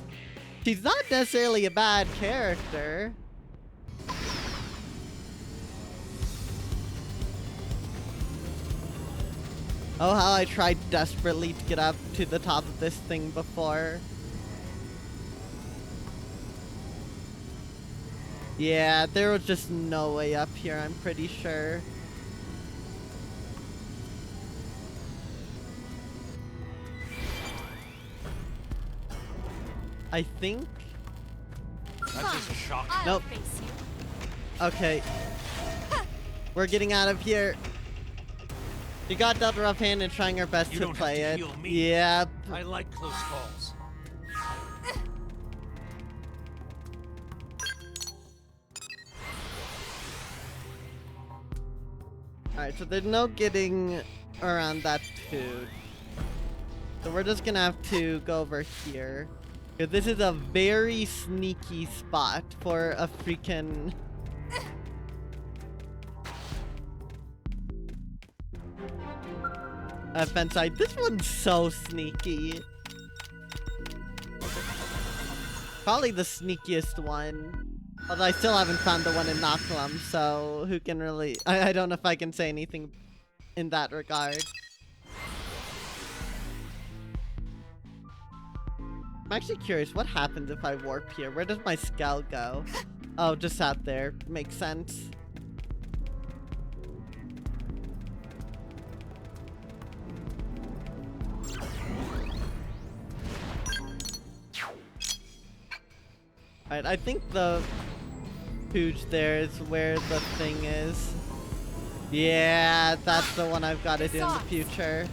She's not necessarily a bad character. Oh, how I tried desperately to get up to the top of this thing before. Yeah, there was just no way up here, I'm pretty sure. I think. That just shocked me. Nope. Okay. We're getting out of here. We got dealt a rough hand and trying our best to play it. Yep. I like close calls. Alright, so there's no getting around that food. So we're just gonna have to go over here. Because this is a very sneaky spot for a freaking... fence side. This one's so sneaky. Probably the sneakiest one. Although I still haven't found the one in Nocklum, so who can really... I don't know if I can say anything in that regard. I'm actually curious, what happens if I warp here? Where does my skull go? Oh, just out there. Makes sense. Alright, I think the pooch there is where the thing is. Yeah, that's the one I've got to do in the future.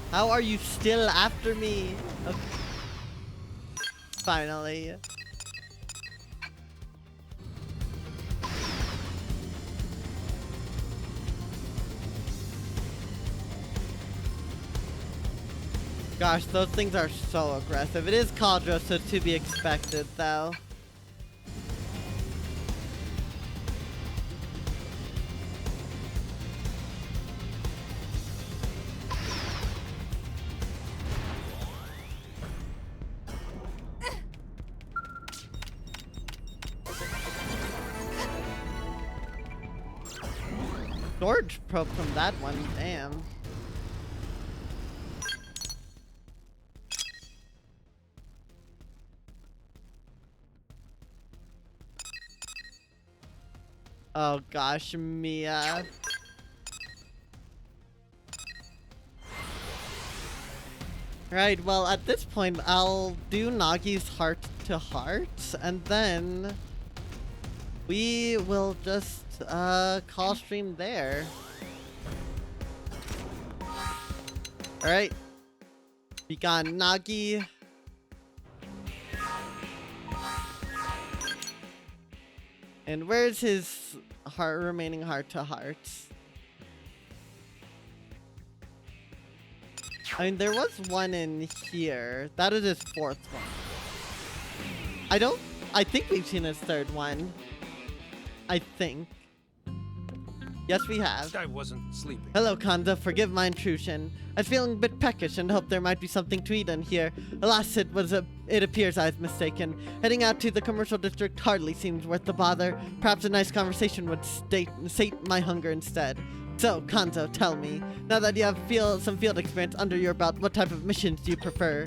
How are you still after me? Okay. Finally. Gosh, those things are so aggressive. It is Caldro, so to be expected, though. Storage probe from that one, damn. Oh gosh, Mia. Right, well at this point I'll do Nagi's heart to heart and then we will just call stream there. Alright. We got Nagi. And where's his remaining heart to hearts? I mean, there was one in here. That is his fourth one. I think we've seen his third one. I think. Yes, we have. I wasn't sleeping. Hello, Kanda. Forgive my intrusion. I was feeling a bit peckish and hoped there might be something to eat in here. Alas, it appears I was mistaken. Heading out to the commercial district hardly seems worth the bother. Perhaps a nice conversation would sate my hunger instead. So, Kanto, tell me, now that you have some field experience under your belt, what type of missions do you prefer?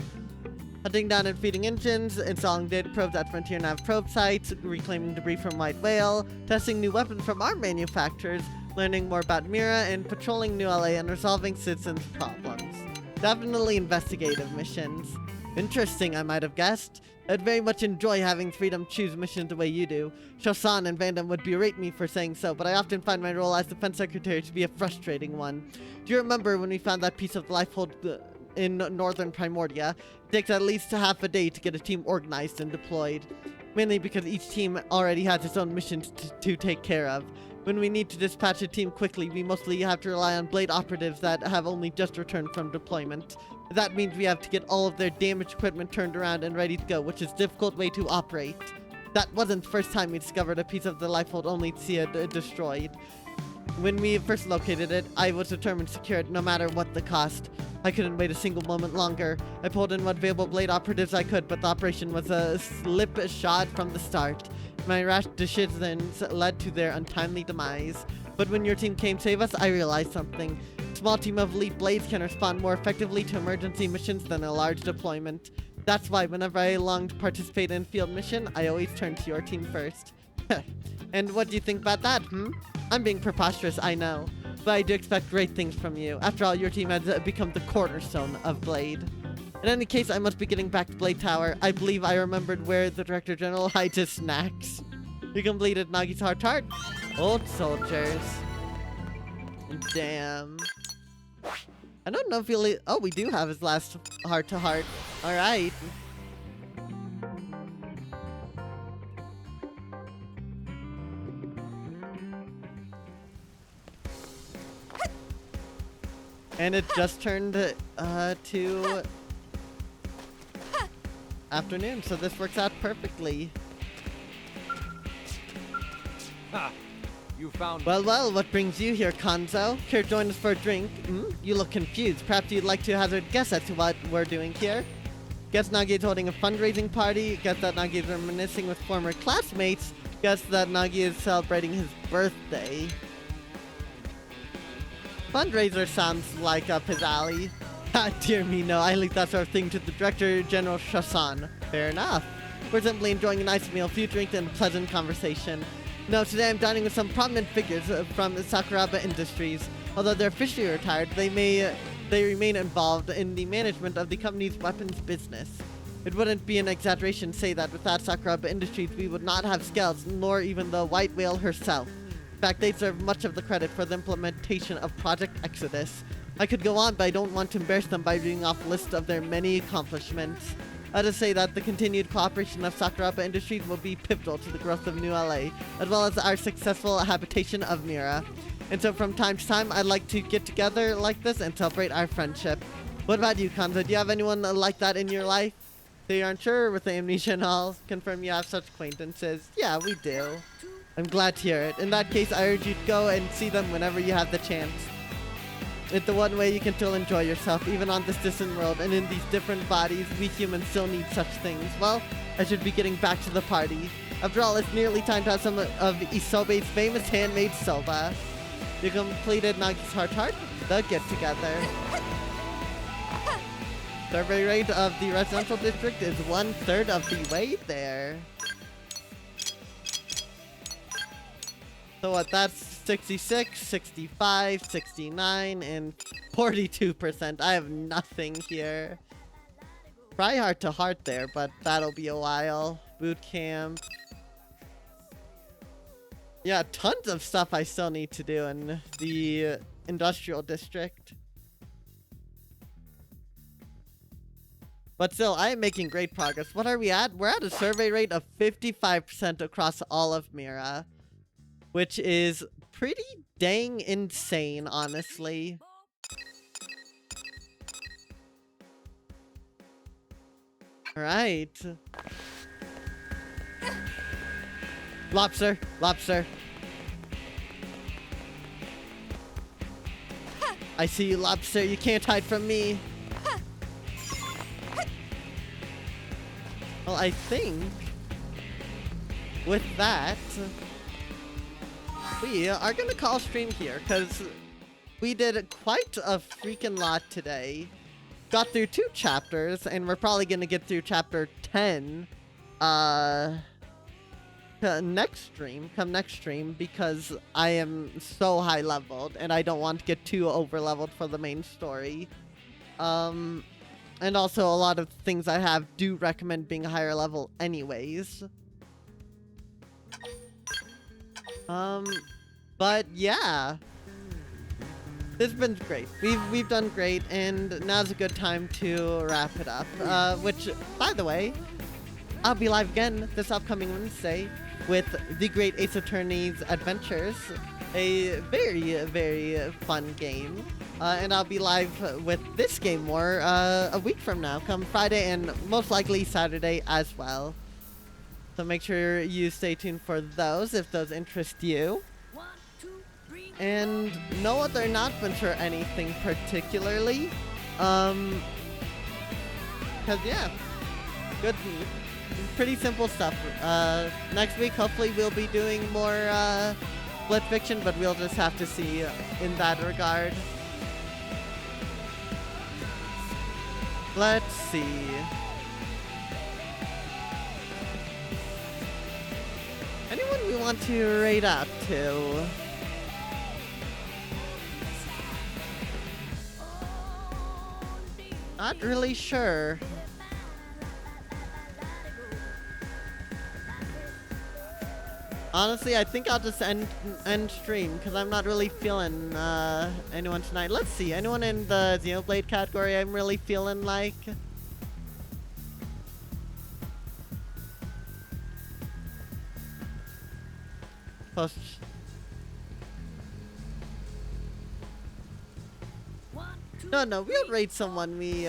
Hunting down and feeding engines, installing data probes at Frontier Nav probe sites, reclaiming debris from White Whale, testing new weapons from our manufacturers, learning more about Mira, and patrolling New LA and resolving citizens' problems. Definitely investigative missions. Interesting, I might have guessed. I'd very much enjoy having freedom to choose missions the way you do. Shosan and Vandam would berate me for saying so, but I often find my role as defense secretary to be a frustrating one. Do you remember when we found that piece of lifehold in northern Primordia? It takes at least a half a day to get a team organized and deployed. Mainly because each team already has its own missions to take care of. When we need to dispatch a team quickly, we mostly have to rely on Blade operatives that have only just returned from deployment. That means we have to get all of their damaged equipment turned around and ready to go, which is a difficult way to operate. That wasn't the first time we discovered a piece of the lifeboat only to see it destroyed. When we first located it, I was determined to secure it no matter what the cost. I couldn't wait a single moment longer. I pulled in what available blade operatives I could, but the operation was a slip-shod from the start. My rash decisions led to their untimely demise. But when your team came to save us, I realized something. A small team of elite blades can respond more effectively to emergency missions than a large deployment. That's why whenever I long to participate in a field mission, I always turn to your team first. And what do you think about that, I'm being preposterous, I know. But I do expect great things from you. After all, your team has become the cornerstone of Blade. In any case, I must be getting back to Blade Tower. I believe I remembered where the Director General hides his snacks. You completed Nagi's heart. Old soldiers. Damn. I don't know if he'll... Oh, we do have his last heart-to-heart. Alright. And it just turned to afternoon, so this works out perfectly. Ha! You found... Well, what brings you here, Konzo? Care to join us for a drink? You look confused. Perhaps you'd like to hazard a guess as to what we're doing here? Guess Nagi is holding a fundraising party. Guess that Nagi is reminiscing with former classmates. Guess that Nagi is celebrating his birthday. Fundraiser sounds like up his alley. Ah, dear me, no, I leave that sort of thing to the Director General Shasan. Fair enough. We're simply enjoying a nice meal, a few drinks, and a pleasant conversation. No, today I'm dining with some prominent figures from Sakuraba Industries. Although they're officially retired, they remain involved in the management of the company's weapons business. It wouldn't be an exaggeration to say that without Sakuraba Industries, we would not have Scales, nor even the White Whale herself. In fact, they deserve much of the credit for the implementation of Project Exodus. I could go on, but I don't want to embarrass them by reading off a list of their many accomplishments. I'll just say that the continued cooperation of Sakuraba Industries will be pivotal to the growth of New LA, as well as our successful habitation of Mira. And so from time to time, I'd like to get together like this and celebrate our friendship. What about you, Konzo? Do you have anyone like that in your life? So you aren't sure with the amnesia and all? Confirm you have such acquaintances. Yeah, we do. I'm glad to hear it. In that case, I urge you to go and see them whenever you have the chance. It's the one way you can still enjoy yourself, even on this distant world, and in these different bodies, we humans still need such things. Well, I should be getting back to the party. After all, it's nearly time to have some of Isobe's famous handmade soba. You completed Nagi's heart, the get-together. Survey rate of the residential district is 1/3 of the way there. So what, that's 66, 65, 69, and 42%. I have nothing here. Try heart-to-heart there, but that'll be a while. Boot camp. Yeah, tons of stuff I still need to do in the industrial district. But still, I am making great progress. What are we at? We're at a survey rate of 55% across all of Mira, which is pretty dang insane, honestly. Alright. Lobster, lobster. I see you, lobster. You can't hide from me. Well, I think with that, we are gonna call stream here, because we did quite a freaking lot today. Got through 2 chapters, and we're probably gonna get through chapter 10 next stream, because I am so high leveled and I don't want to get too over leveled for the main story. And also a lot of things I have do recommend being a higher level anyways. But yeah, this has been great. We've done great, and now's a good time to wrap it up. Which, by the way, I'll be live again this upcoming Wednesday with The Great Ace Attorney's Adventures, a very, very fun game. And I'll be live with this game more a week from now, come Friday and most likely Saturday as well. So make sure you stay tuned for those if those interest you. And no other announcements or anything particularly. Cause yeah, good, pretty simple stuff. Next week hopefully we'll be doing more split fiction, but we'll just have to see in that regard. Let's see. Anyone we want to raid out to? Not really sure. Honestly, I think I'll just end stream because I'm not really feeling anyone tonight. Let's see, anyone in the Xenoblade category I'm really feeling like? Push. No, we'll raid someone we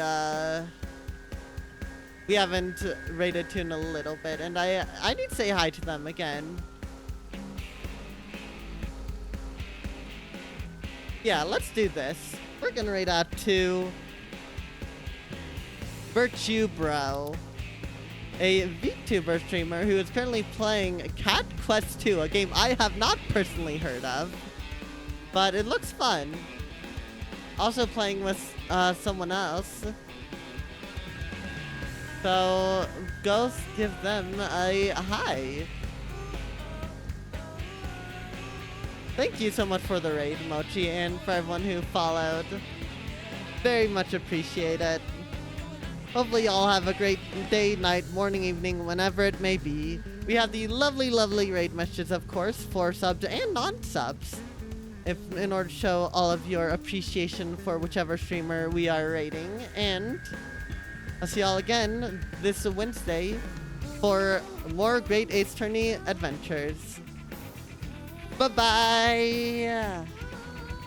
haven't raided to in a little bit, and I need to say hi to them again. Yeah, let's do this. We're gonna raid out to Virtue Bro, a VTuber streamer who is currently playing Cat Quest 2, a game I have not personally heard of, but it looks fun. Also playing with someone else. So go give them a hi. Thank you so much for the raid, Mochi, and for everyone who followed. Very much appreciate it. Hopefully you all have a great day, night, morning, evening, whenever it may be. We have the lovely, lovely raid messages, of course, for subs and non-subs, in order to show all of your appreciation for whichever streamer we are rating. And I'll see y'all again this Wednesday for more Great Ace Tourney adventures. Bye-bye!